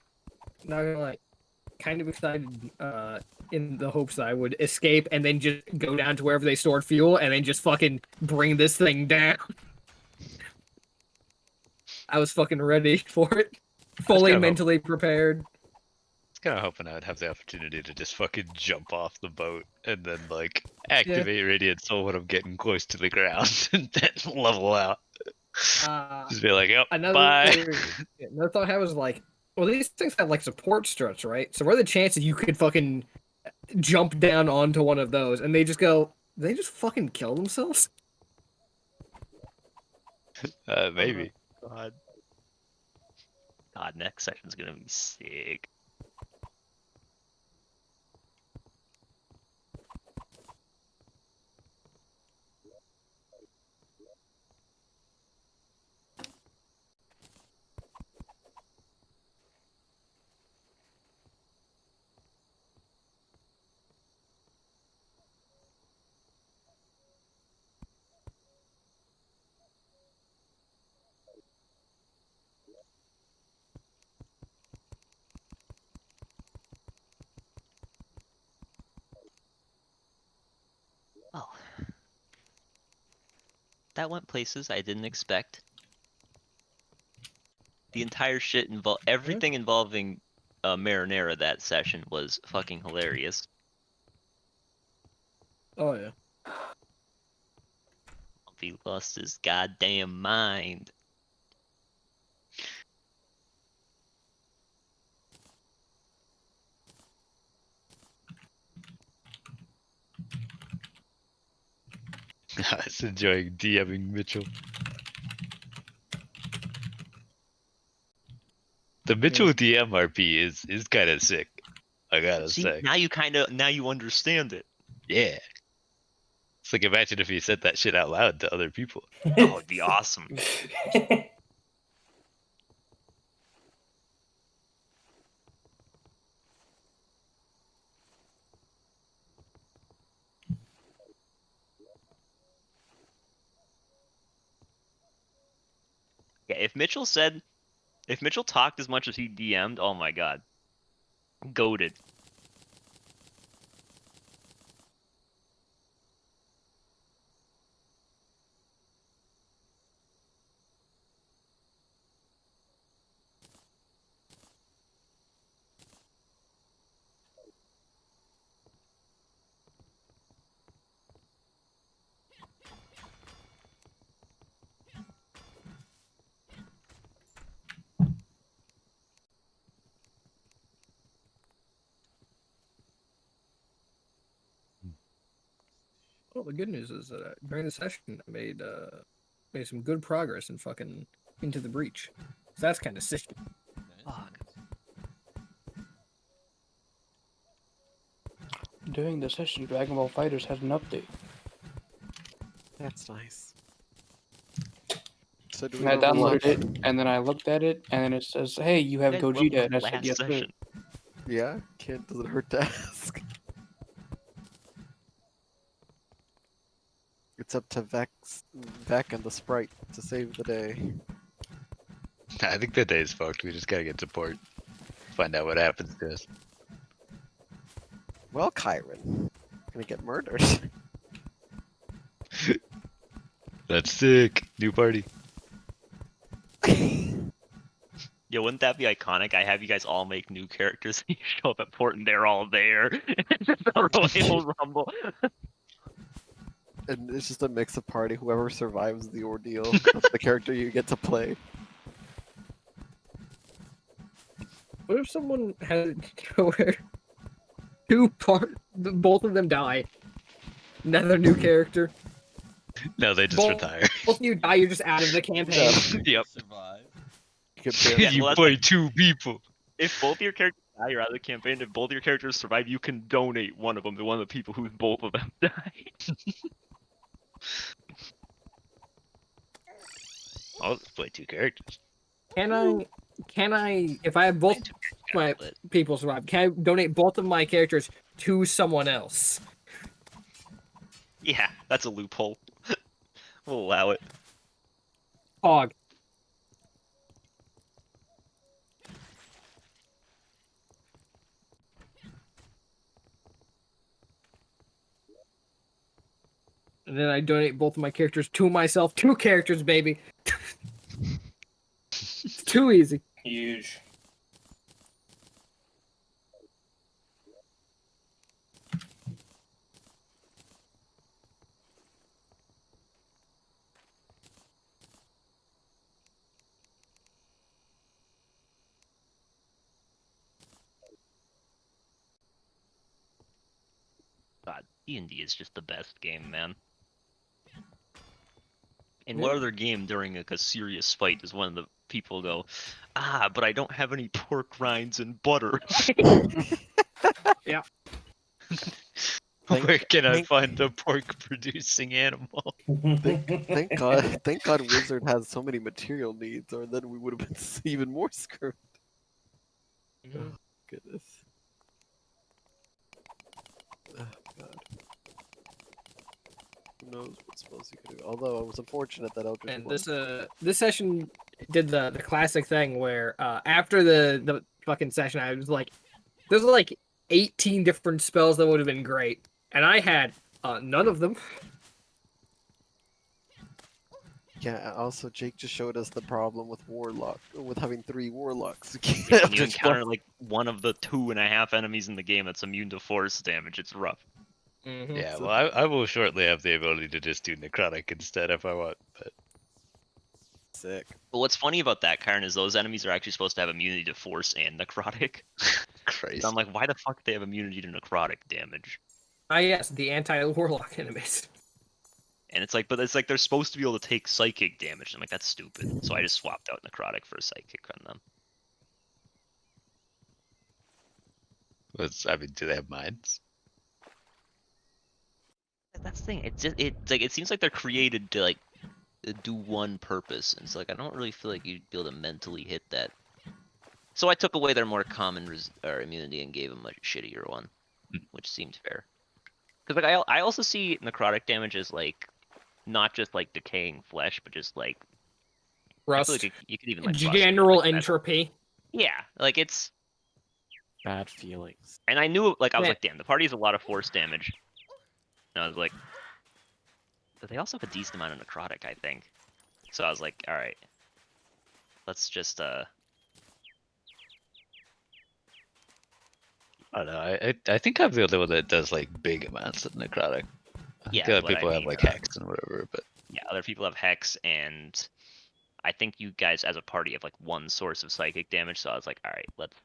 not gonna lie, kind of excited in the hopes that I would escape and then just go down to wherever they stored fuel and then just fucking bring this thing down. I was fucking ready for it, fully mentally prepared. I was kind of hoping I would have the opportunity to just fucking jump off the boat and then like activate Radiant Soul when I'm getting close to the ground and then level out. Just be like, yep, bye. Another thought I had was like, well, these things have like support struts, right? So what are the chances you could fucking jump down onto one of those and they just fucking kill themselves? Maybe. God, next session's gonna be sick. Oh. That went places I didn't expect. The entire shit everything involving Marinara that session was fucking hilarious. Oh yeah. He lost his goddamn mind. I was enjoying DMing Mitchell. The Mitchell DM RP is kind of sick. I gotta say. Now you understand it. Yeah. It's like, imagine if he said that shit out loud to other people. Oh, it'd be awesome. Yeah, if Mitchell talked as much as he DM'd, oh my god. Goated. Well, the good news is that during the session, I made some good progress in fucking Into the Breach. So that's kind of sick. Fuck. During the session, Dragon Ball FighterZ has an update. That's nice. So And I downloaded it, and then I looked at it, and then it says, "Hey, you have Gogeta," and I said, "Yes, sir." Yeah, kid, doesn't hurt to ask. It's up to Vec and the Sprite to save the day. I think the day's fucked. We just gotta get support. Find out what happens to us. Well, Kyron, gonna get murdered. That's sick. New party. Yo, wouldn't that be iconic? I have you guys all make new characters and you show up at port and they're all there. It's just a Royal Rumble. And it's just a mix of party. Whoever survives the ordeal, that's the character you get to play. What if someone has where both of them die? Another new character. No, they just retire. Both of you die, you're just out of the campaign. Yep. Survive. You play two people. If both your characters die, you're out of the campaign. If both your characters survive, you can donate one of them to one of the people who both of them died. I'll just play two characters. Can I can I, if I have both my people survive, can I donate both of my characters to someone else? Yeah, that's a loophole. We'll allow it. Hog. And then I donate both of my characters to myself. 2 characters, baby. It's too easy. Huge. God, D&D is just the best game, man. And what other game during like a serious fight does one of the people go, but I don't have any pork rinds and butter. Yeah. Where can I find a pork producing animal? Thank God Wizard has so many material needs, or then we would have been even more screwed. Oh, goodness. Oh, God. Who knows what spells you can do? Although I was unfortunate that Eldritch. And this session did the classic thing where after the fucking session, I was like, there's like 18 different spells that would have been great, and I had none of them. Yeah. Also, Jake just showed us the problem with having 3 warlocks. When you encounter like one of the 2.5 enemies in the game that's immune to force damage, it's rough. Mm-hmm. Yeah, well, I will shortly have the ability to just do necrotic instead if I want, but sick. But what's funny about that, Karn, is those enemies are actually supposed to have immunity to force and necrotic. Christ. So I'm like, why the fuck do they have immunity to necrotic damage? Yes, the anti-warlock enemies. And it's like, but it's like they're supposed to be able to take psychic damage. I'm like, that's stupid. So I just swapped out necrotic for a psychic on them. I mean, do they have minds? That's the thing. It seems like they're created to like do one purpose, and it's like I don't really feel like you'd be able to mentally hit that. So I took away their more common immunity and gave them a shittier one, which seemed fair. Because like I also see necrotic damage as like not just like decaying flesh, but just like rust. I feel like you could even like general rust, like, entropy. Yeah, like it's bad feelings. And I knew, like, I was like, damn, the party has a lot of force damage. And I was like, but they also have a decent amount of necrotic, I think. So I was like, all right, let's just I don't know. I think I'm the only one that does like big amounts of necrotic. Yeah, other but people I have mean, like hex and whatever, but yeah, other people have hex, and I think you guys as a party have like one source of psychic damage. So I was like, all right, let's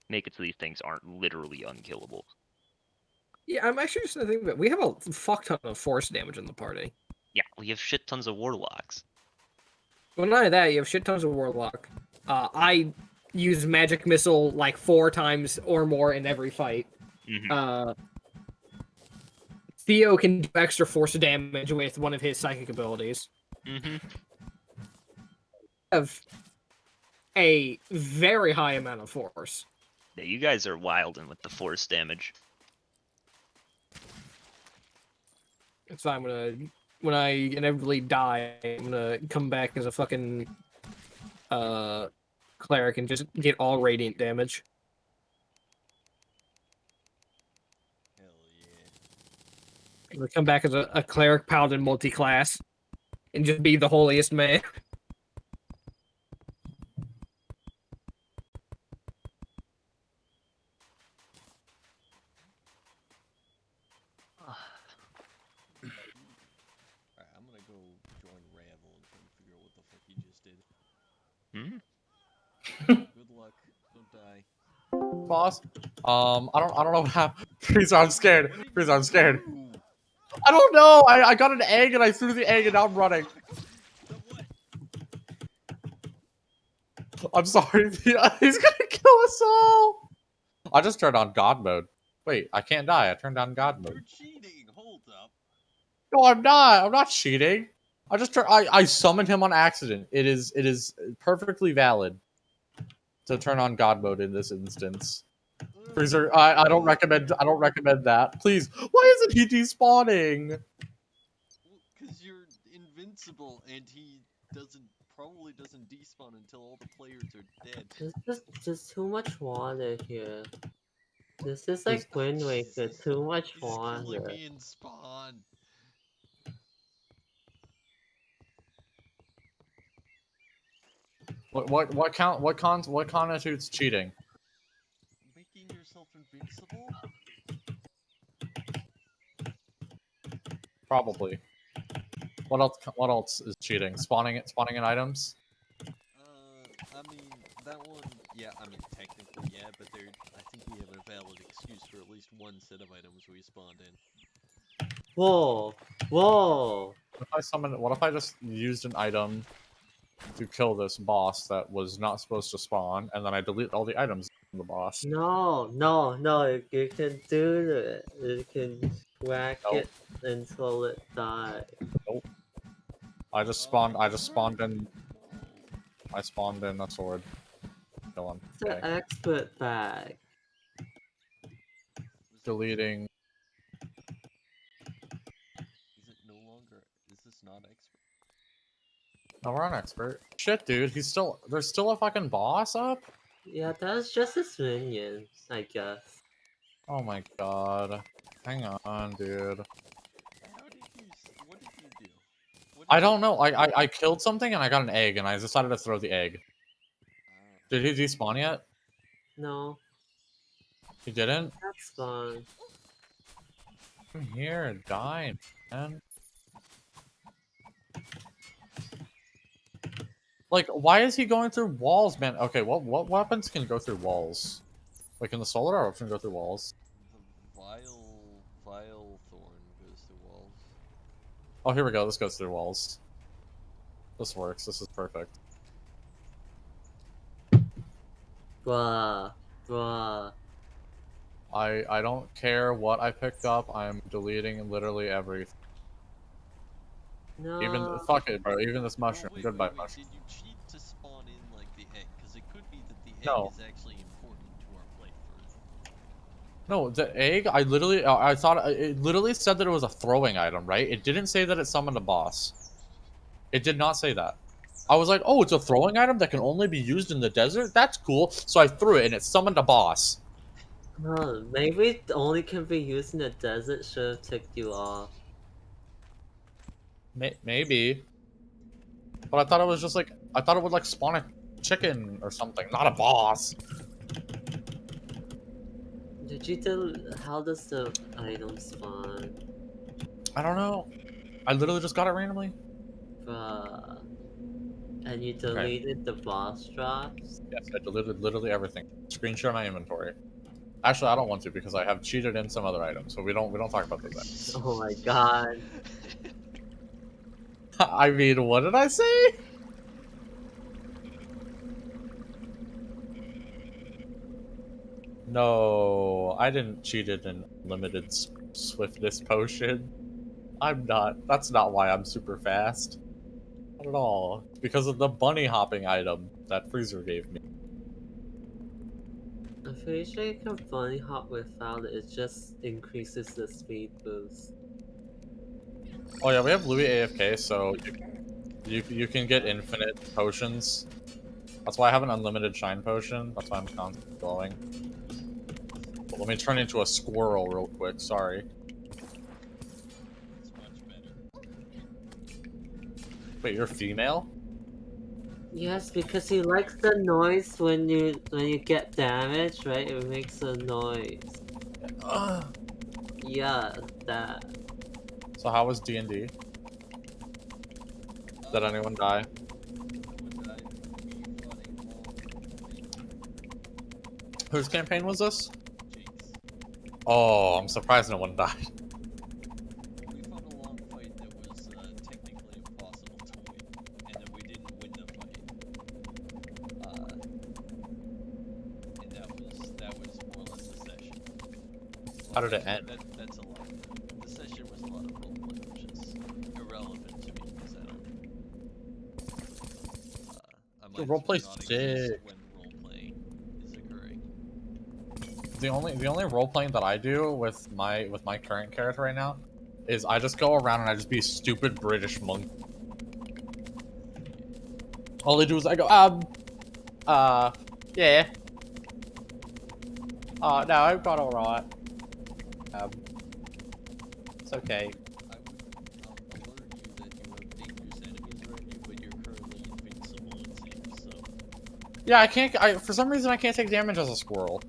make it so these things aren't literally unkillable. Yeah, I'm actually just thinking that we have a fuck ton of force damage in the party. Yeah, we have shit tons of warlocks. Well, not only that, you have shit tons of warlock. I use magic missile like 4 times or more in every fight. Mm-hmm. Theo can do extra force damage with one of his psychic abilities. Mm-hmm. Have a very high amount of force. Yeah, you guys are wilding with the force damage. So I'm gonna, when I inevitably die, I'm gonna come back as a fucking cleric and just get all radiant damage. Hell yeah. I'm gonna come back as a cleric paladin multi-class and just be the holiest man. Alright, I'm gonna go join Ravel and try to figure out what the fuck he just did. Good luck. Don't die. Boss, I don't know what happened. Freezer, I'm scared. Freezer, I'm scared. I don't know. I got an egg and I threw the egg and now I'm running. I'm sorry. He's gonna kill us all. I just turned on God mode. Wait, I can't die. I turned on God mode. You're cheating. Hold up. No, I'm not. I'm not cheating. I summoned him on accident. It is perfectly valid to turn on God mode in this instance. Freezer, I don't recommend that. Please, why isn't he despawning? Because you're invincible, and he probably doesn't despawn until all the players are dead. There's too much water here. This is like Wind Waker, too much water. Killing me in spawn. What constitutes cheating? Making yourself invincible? Probably. What else is cheating? Spawning in items? I mean, that one, yeah, I mean, technically, yeah, but I think we have a valid excuse for at least one set of items we spawned in. Whoa! Whoa! What if I just used an item to kill this boss that was not supposed to spawn, and then I delete all the items from the boss? No, you can do it. You can whack it until it dies. Nope. I spawned in a sword. Kill him. It's an expert bag. Deleting. Is this not expert? No, we're on expert. Shit, dude, there's still a fucking boss up? Yeah, that's just his minions, I guess. Oh my god. Hang on, dude. What did you do? I don't know. I killed something and I got an egg and I decided to throw the egg. Did he despawn yet? No. He didn't? That's fun. Come here, die, man. Like, why is he going through walls, man? Okay, what weapons can go through walls? Like in the solar or can go through walls? The vile thorn goes through walls. Oh, here we go. This goes through walls. This works. This is perfect. Bruh. I don't care what I picked up. I'm deleting literally everything. No. Even fuck it, bro. Even this mushroom. Goodbye, mushroom. Did you cheat to spawn in like the egg? Because it could be that the egg No. is actually important to our playthrough. No, the egg. I thought it literally said that it was a throwing item, right? It didn't say that it summoned a boss. It did not say that. I was like, oh, it's a throwing item that can only be used in the desert? That's cool. So I threw it and it summoned a boss. Maybe it only can be used in the desert. Should have ticked you off. Maybe. But I thought it was just like, I thought it would like spawn a chicken or something, not a boss. Did you tell how does the item spawn? I don't know. I literally just got it randomly. And you deleted the boss drops? Yes, I deleted literally everything. Screenshot my inventory. Actually, I don't want to because I have cheated in some other items, so we don't talk about those items. Oh my god. I mean, what did I say? No, I didn't cheat it in limited swiftness potion. I'm not. That's not why I'm super fast. Not at all. It's because of the bunny hopping item that Freezer gave me. I'm pretty sure you can bunny hop without it. It just increases the speed boost. Oh yeah, we have Louis AFK, so you can get infinite potions. That's why I have an unlimited shine potion. That's why I'm constantly glowing. But let me turn into a squirrel real quick. Sorry. Wait, you're female? Yes, because he likes the noise when you get damaged, right? It makes a noise. Yeah, that. So how was D&D? Did anyone die? Whose campaign was this? Oh, I'm surprised no one died. We fought a long fight that was technically impossible to win, and then we didn't win the fight. And that was more or less the session. How did it end? That's a lot. The session was a lot of roleplay, which is irrelevant to me because I don't roleplay not exist sick. when role-playing is occurring. The only role playing that I do with my current character right now is I just go around and I just be a stupid British monk. All I do is I go yeah. No, I've got alright. It's okay. I would alert you that you have dangerous enemies around you, but you're currently invincible, it seems, so... Yeah, I can't. For some reason I can't take damage as a squirrel.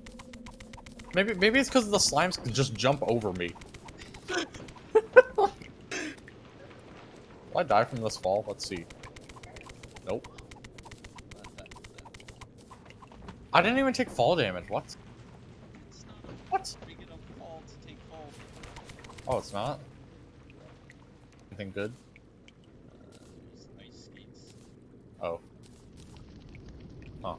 Maybe it's because the slimes can just jump over me. Will I die from this fall? Let's see. Nope. I didn't even take fall damage. What? What? Big enough fall to take fall. Oh, it's not? Anything good? There's ice skates. Oh. Huh.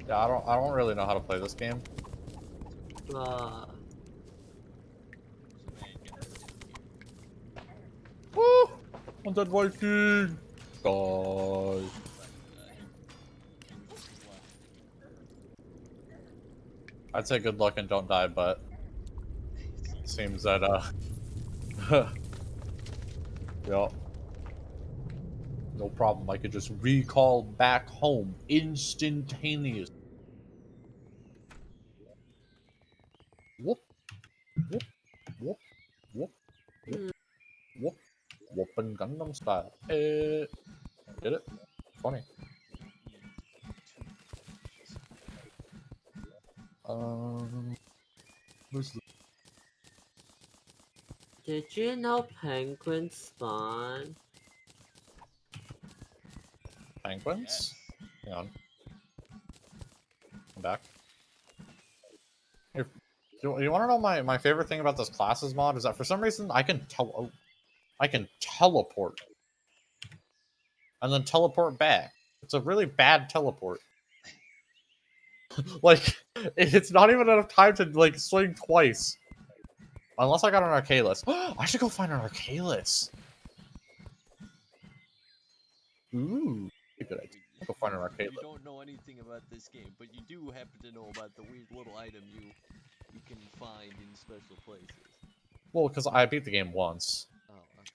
Yeah, I don't really know how to play this game. Woo! Undead Viking! Die. I'd say good luck and don't die, but it seems that yeah. No problem. I could just recall back home instantaneous. Whoop. Whoop. Whoop. Whoop. Whoop. Whoop. Whoopin' Gundam style. Get it? Funny. Where's the... Did you know penguins spawn? Penguins? Hang on. I'm back. Here, you want to know my favorite thing about this classes mod is that for some reason I can teleport and then teleport back. It's a really bad teleport. Like it's not even enough time to like swing twice. Unless I got an Arcalis. I should go find an Arcalis. Ooh, good idea. I'll go find an Arcalis. You don't know anything about this game, but you do happen to know about the weird little item you can find in special places. Well, because I beat the game once. Oh, okay.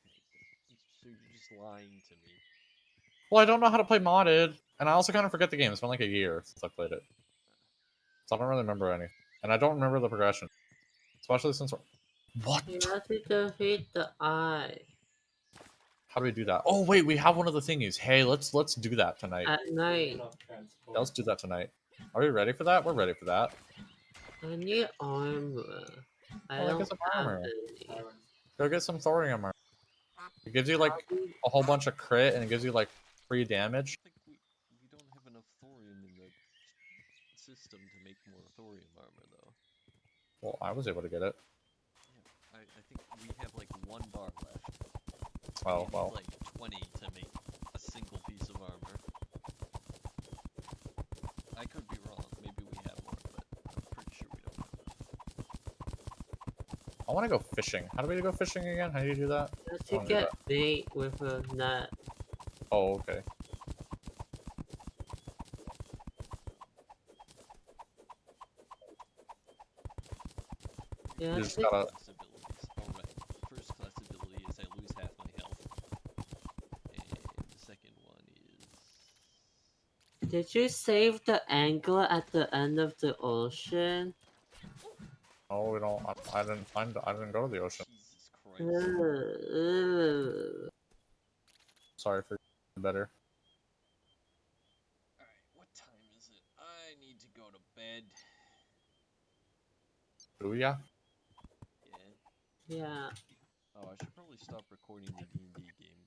So you're just lying to me. Well, I don't know how to play modded, and I also kind of forget the game. It's been like a year since I played it. So I don't really remember any. And I don't remember the progression. Especially since... What? You have to defeat the eye. How do we do that? Oh, wait, we have one of the thingies. Hey, let's do that tonight. At night. Yeah, let's do that tonight. Are we ready for that? We're ready for that. I need armor. I Well, don't get some have armor. any. Go get some thorium armor. It gives you, like, a whole bunch of crit, and it gives you, like, free damage. I think we don't have enough thorium in the system to make more thorium armor, though. Well, I was able to get it. Yeah, I think we have like 1 bar left. Oh, We need, well. like 20 to make a single piece of armor. I could be wrong. Maybe we have more, but I'm pretty sure we don't have enough. I want to go fishing. How do we go fishing again? How do you do that? You have I to wanna do get that. bait with a net. Oh, okay. You You have just to gotta... Class abilities. Alright. First class ability is I lose half my health. And the second one is... Did you save the angler at the end of the ocean? Oh, we don't... I didn't find... I didn't go to the ocean. Sorry for better. Alright, what time is it? I need to go to bed. Do ya? Yeah. Yeah. Oh, I should probably stop recording the D&D game